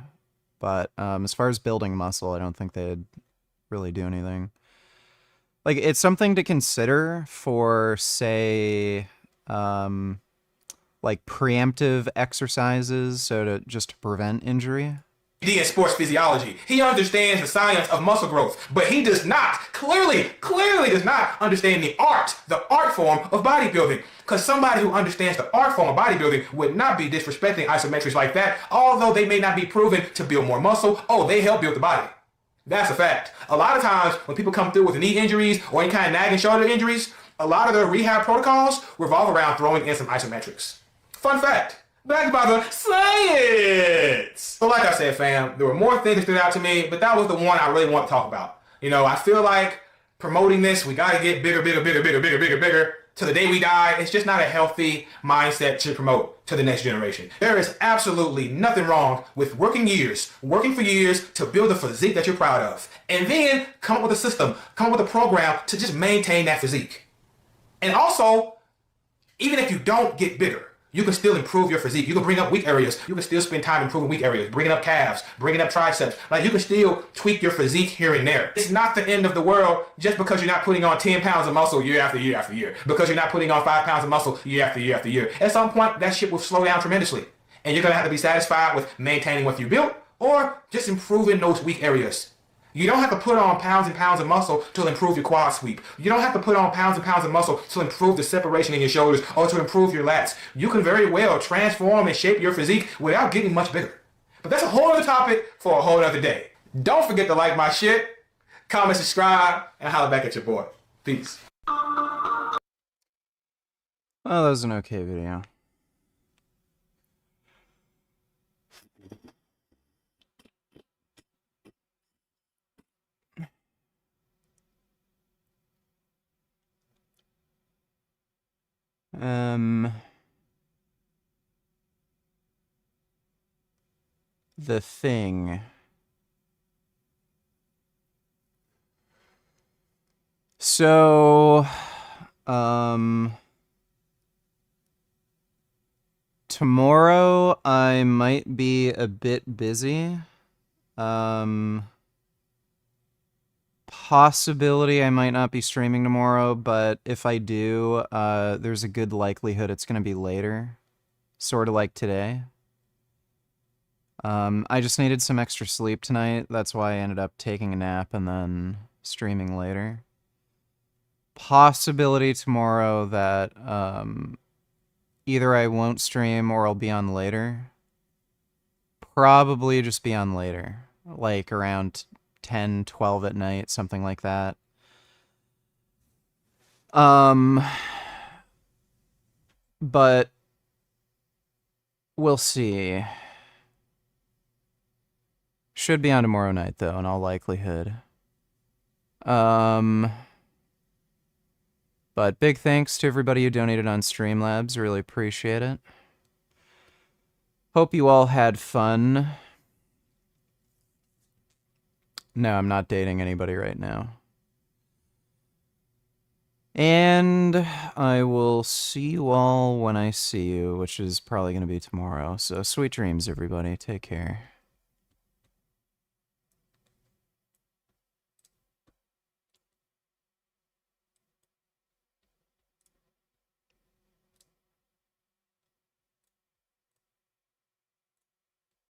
But as far as building muscle, I don't think they'd really do anything. Like, it's something to consider for, say, like preemptive exercises, so to prevent injury. In sports physiology. He understands the science of muscle growth, but he does not, clearly does not understand the art form of bodybuilding. Because somebody who understands the art form of bodybuilding would not be disrespecting isometrics like that, although they may not be proven to build more muscle. Oh, they help build the body. That's a fact. A lot of times when people come through with knee injuries or any kind of nagging shoulder injuries, a lot of their rehab protocols revolve around throwing in some isometrics. Fun fact. Backed by the science. So like I said, fam, there were more things that stood out to me, but that was the one I really want to talk about. You know, I feel like promoting this, we got to get bigger to the day we die. It's just not a healthy mindset to promote to the next generation. There is absolutely nothing wrong with working for years to build a physique that you're proud of. And then come up with a system, come up with a program to just maintain that physique. And also, even if you don't get bigger, you can still improve your physique. You can bring up weak areas. You can still spend time improving weak areas, bringing up calves, bringing up triceps. Like, you can still tweak your physique here and there. It's not the end of the world just because you're not putting on 10 pounds of muscle year after year after year. Because you're not putting on 5 pounds of muscle year after year after year. At some point, that shit will slow down tremendously. And you're going to have to be satisfied with maintaining what you built or just improving those weak areas. You don't have to put on pounds and pounds of muscle to improve your quad sweep. You don't have to put on pounds and pounds of muscle to improve the separation in your shoulders or to improve your lats. You can very well transform and shape your physique without getting much bigger. But that's a whole other topic for a whole other day. Don't forget to like my shit, comment, subscribe, and holler back at your boy. Peace. Well, that was an okay video. The thing. So, tomorrow I might be a bit busy. Possibility I might not be streaming tomorrow, but if I do, there's a good likelihood it's going to be later. Sort of like today. I just needed some extra sleep tonight. That's why I ended up taking a nap and then streaming later. Possibility tomorrow that either I won't stream or I'll be on later. Probably just be on later. Like around 10, 12 at night, something like that. But we'll see. Should be on tomorrow night, though, in all likelihood. But big thanks to everybody who donated on Streamlabs. Really appreciate it. Hope you all had fun. No, I'm not dating anybody right now. And I will see you all when I see you, which is probably going to be tomorrow. So sweet dreams, everybody. Take care.